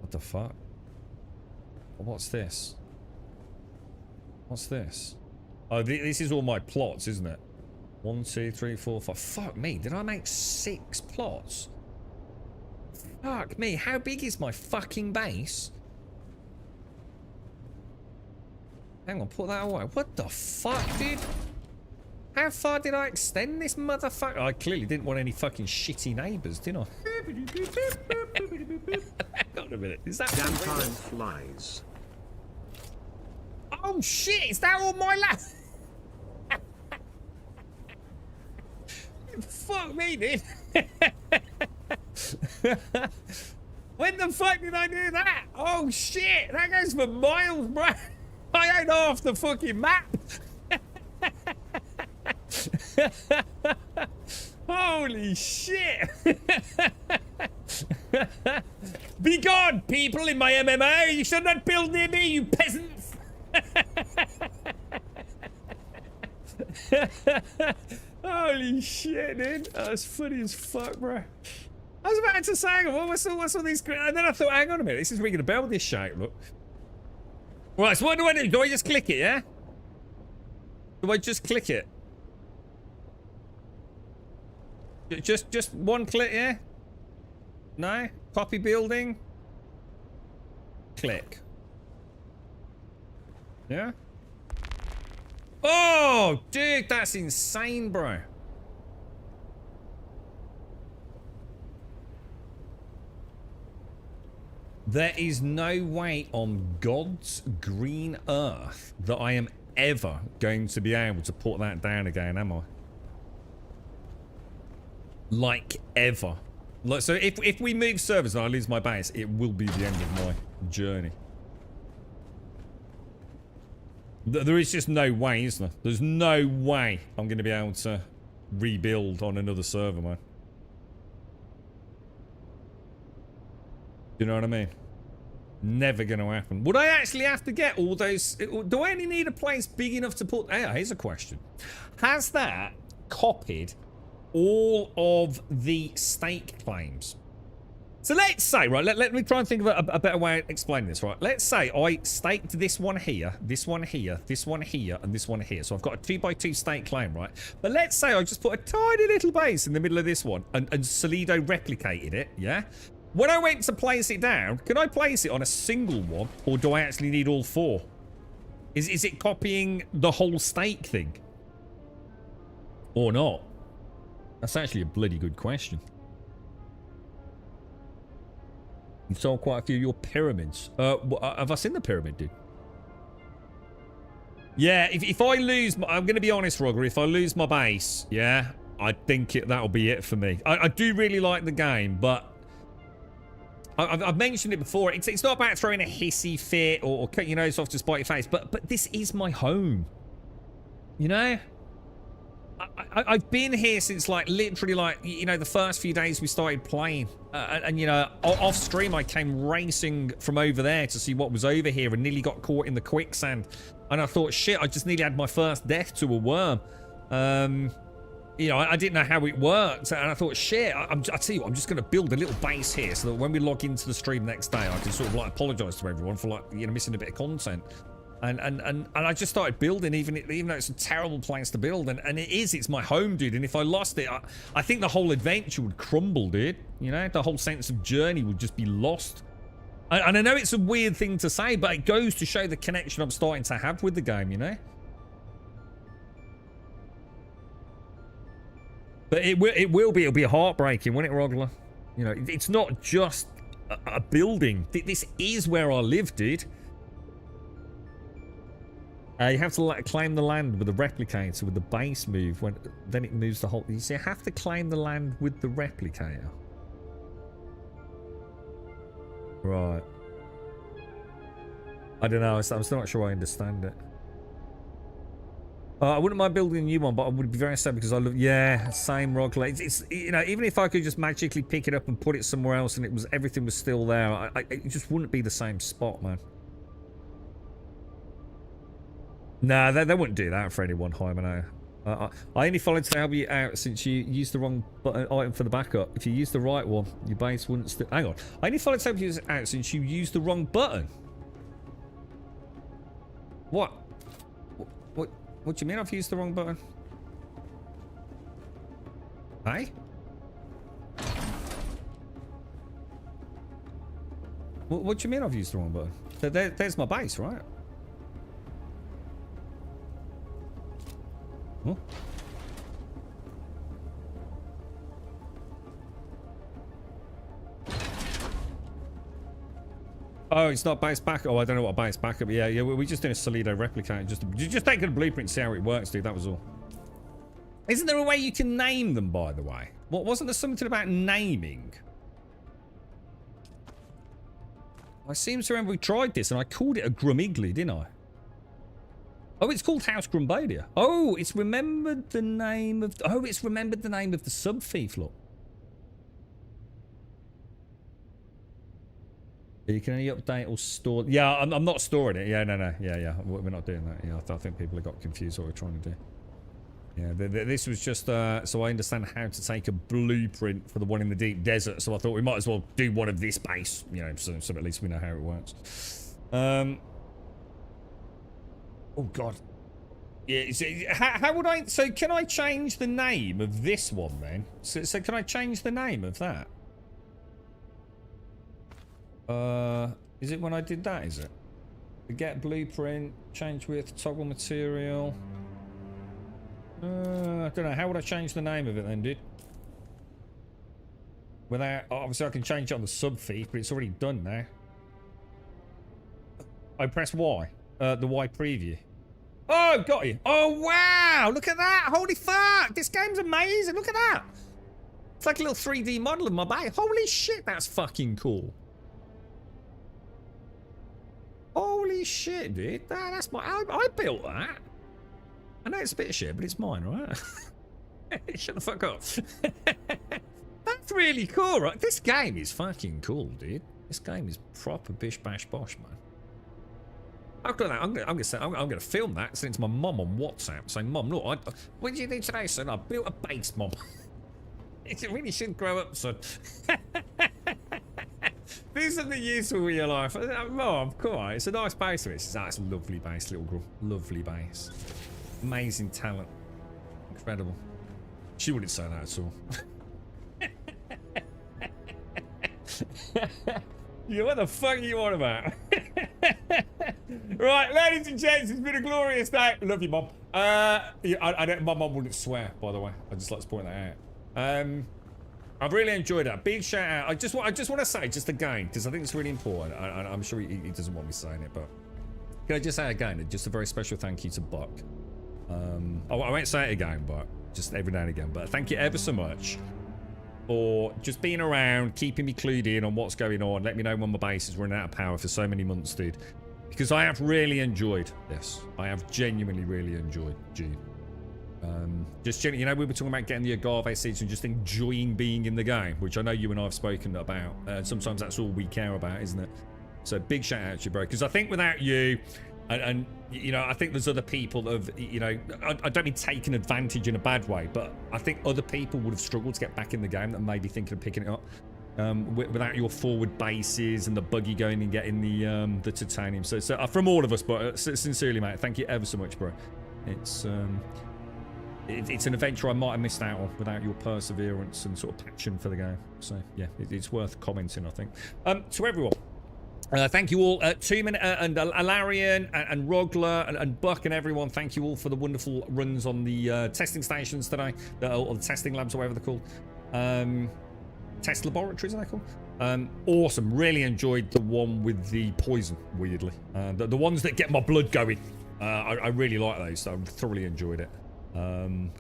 What the fuck? What's this? What's this? Oh, this is all my plots, isn't it? 1, 2, 3, 4, 5. Fuck me. Did I make 6 plots? Fuck me. How big is my fucking base? Hang on, put that away. What the fuck, dude? How far did I extend this motherfucker? I clearly didn't want any fucking shitty neighbours, did I? Hang on a minute. Is that damn time flies? Oh shit! Is that all my land? Fuck me, dude. When the fuck did I do that? Oh shit! That goes for miles, bro. I ain't off the fucking map. Holy shit. Be gone, people in my MMO. You should not build near me, you peasants. Holy shit, dude. That's funny as fuck, bro. I was about to say, what's all these... And then I thought, hang on a minute. This is ringing a bell with this shape, look. Right, so what do I do? Do I just click it, yeah? Do I just click it? Just one click, yeah? No? Copy building? Click. Yeah? Oh, dude, that's insane, bro. There is no way on God's green earth that I am ever going to be able to put that down again, am I? Like, ever. Like, so if we move servers and I lose my base, it will be the end of my journey. There is just no way, isn't there? There's no way I'm going to be able to rebuild on another server, man. Do you know what I mean? Never going to happen. Would I actually have to get all those... Do I only need a place big enough to put... Hey, here's a question. Has that copied all of the stake claims? So let's say, right, let me try and think of a better way of explaining this, right? Let's say I staked this one here, this one here, this one here, and this one here. So I've got a 2x2 stake claim, right? But let's say I just put a tiny little base in the middle of this one and Solido replicated it, yeah? When I went to place it down, can I place it on a single one, or do I actually need all 4? Is it copying the whole stake thing? Or not? That's actually a bloody good question. You saw quite a few of your pyramids. Have I seen the pyramid, dude? Yeah, if I lose... I'm going to be honest, Roger. If I lose my base, yeah, I think that'll be it for me. I do really like the game, but... I've mentioned it before. It's not about throwing a hissy fit or cut your nose off to spite your face, but this is my home. You know? I've been here since, like, literally, like, you know, the first few days we started playing. And, you know, off stream, I came racing from over there to see what was over here and nearly got caught in the quicksand. And I thought, shit, I just nearly had my first death to a worm. You know, I didn't know how it worked. And I thought, shit, I'll tell you what, I'm just going to build a little base here so that when we log into the stream next day, I can sort of, like, apologise to everyone for, like, you know, missing a bit of content. And I just started building, even though it's a terrible place to build, and it's my home, dude. And if I lost it, I think the whole adventure would crumble, dude. You know, the whole sense of journey would just be lost. And I know it's a weird thing to say, but it goes to show the connection I'm starting to have with the game, you know. But it'll be heartbreaking, won't it, Rogler? You know, it's not just a building. This is where I live, dude. You have to claim the land with the replicator with the base move. Then it moves the whole. You see, you have to claim the land with the replicator. Right. I don't know. I'm still not sure I understand it. I wouldn't mind building a new one, but I would be very sad because I love. Yeah, same rock. It's you know, even if I could just magically pick it up and put it somewhere else, and everything was still there, it just wouldn't be the same spot, man. Nah, they wouldn't do that for anyone, Hymen. I only followed to help you out since you used the wrong item for the backup. If you used the right one, your base wouldn't still. Hang on. I only followed to help you out since you used the wrong button. What? What do you mean I've used the wrong button? Hey? What do you mean I've used the wrong button? There's my base, right? Huh? Oh, it's not base backup. Oh, I don't know what base backup. Yeah, we just did a Solido replicator. Just take a blueprint and see how it works, dude. That was all. Isn't there a way you can name them, by the way? Wasn't there something about naming? I seem to remember we tried this and I called it a Grummigly, didn't I? Oh, it's called House Grumbadia. Oh, it's remembered the name of. Oh, it's remembered the name of the sub-thief. Look. You can only update or store. Yeah, I'm not storing it. Yeah, no. Yeah. We're not doing that. Yeah, I think people have got confused what we're trying to do. Yeah, this was just so I understand how to take a blueprint for the one in the deep desert. So I thought we might as well do one of this base. You know, so at least we know how it works. Oh God. Yeah. So how would I? So can I change the name of this one then? So can I change the name of that? Is it when I did that, is it? Get blueprint, change width, toggle material. I don't know. How would I change the name of it then, dude? Without, obviously I can change it on the sub-thief, but it's already done now. I press Y. The Y preview. Oh, got you. Oh, wow. Look at that. Holy fuck. This game's amazing. Look at that. It's like a little 3D model of my base. Holy shit, that's fucking cool. Holy shit, dude. That's my... I built that. I know it's a bit of shit, but it's mine, right? Shut the fuck up. That's really cool, right? This game is fucking cool, dude. This game is proper bish bash bosh, man. I've got that. I'm gonna film that, send it to my mum on WhatsApp, saying, "Mum, look, what did you do today, son? I built a base, Mum. It really should grow up, son." Do something useful with your life. Mum, come on, it's a nice base. It's a lovely base, little girl. Lovely base. Amazing talent. Incredible. She wouldn't say that at all. Yeah, what the fuck are you on about? Right, ladies and gents, it's been a glorious day. Love you, Mum. My mum wouldn't swear, by the way. I'd just like to point that out. I've really enjoyed that. Big shout out. I just want to say, just again, because I think it's really important. I'm sure he doesn't want me saying it, but can I just say again, just a very special thank you to Buck. I won't say it again, but just every now and again. But thank you ever so much for just being around, keeping me clued in on what's going on. Let me know when my base is running out of power for so many months, dude. Because I have really enjoyed this. I have genuinely really enjoyed Dune. Just generally, you know, we were talking about getting the agave seeds and just enjoying being in the game, which I know you and I have spoken about. Sometimes that's all we care about, isn't it? So big shout out to you, bro. Because I think without you, and you know, I think there's other people that have, you know, I don't mean taken advantage in a bad way, but I think other people would have struggled to get back in the game that may be thinking of picking it up. Without your forward bases and the buggy going and getting the titanium. So from all of us, but sincerely, mate, thank you ever so much, bro. It's an adventure I might have missed out on without your perseverance and sort of passion for the game. So yeah, it's worth commenting, I think. To everyone, thank you all, 2 Minute and Alarian and Rogler and Buck and everyone. Thank you all for the wonderful runs on the testing stations today, or the testing labs, or whatever they're called. Test laboratories, are they called? Awesome. Really enjoyed the one with the poison, weirdly. The ones that get my blood going. I really like those. So I thoroughly enjoyed it.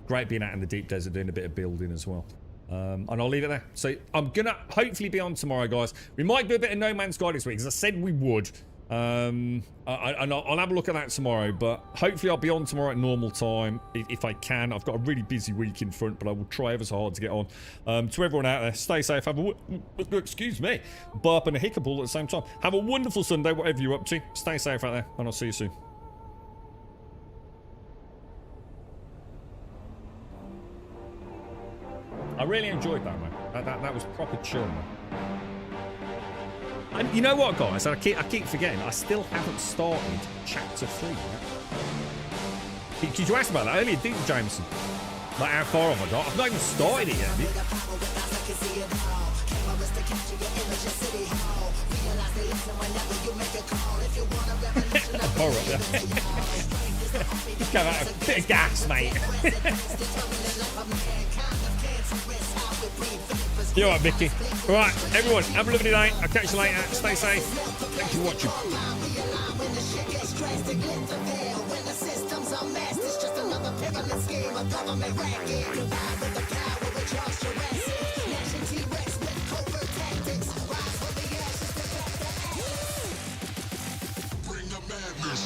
Great being out in the deep desert doing a bit of building as well. And I'll leave it there. So I'm gonna hopefully be on tomorrow, guys. We might do a bit of No Man's Sky this week, as I said we would. And I'll have a look at that tomorrow, but hopefully I'll be on tomorrow at normal time if I can. I've got a really busy week in front, but I will try ever so hard to get on. To everyone out there, stay safe. Have a excuse me, burp and a hiccup all at the same time. Have a wonderful Sunday, whatever you're up to. Stay safe out there, and I'll see you soon. I really enjoyed that, man. That was proper chill, man. And you know what, guys? I keep forgetting. I still haven't started chapter 3 yet. Did you ask about that earlier, didn't you, Jameson? Like how far have I got? I've not even started it yet. All right. Give out a bit of gas, mate. You're right, Mickey. Right, everyone, have a lovely night. I'll catch you later. Stay safe. Thank you for watching. Bring the madness.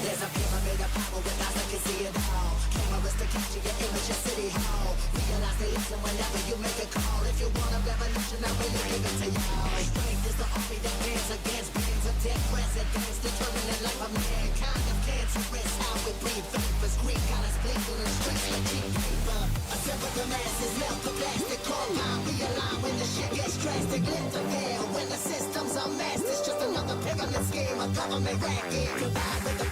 There's a pyramid of power with eyes that can see it all. Cameras to capture your image at City Hall. Realize they listen whenever you make a call. If you want a revolution, I really give it to y'all. Strength is the army that bands against bands of dead presidents, determining life of mankind. Of cancerous, how we breathe vapors. Greek got us blinking in the streets like cheap paper. Assemble the masses, melt the plastic compound. Realign when the shit gets drastic. Lift the veil when the systems are masked. It's just another pyramid scheme, a government racket. Combined with the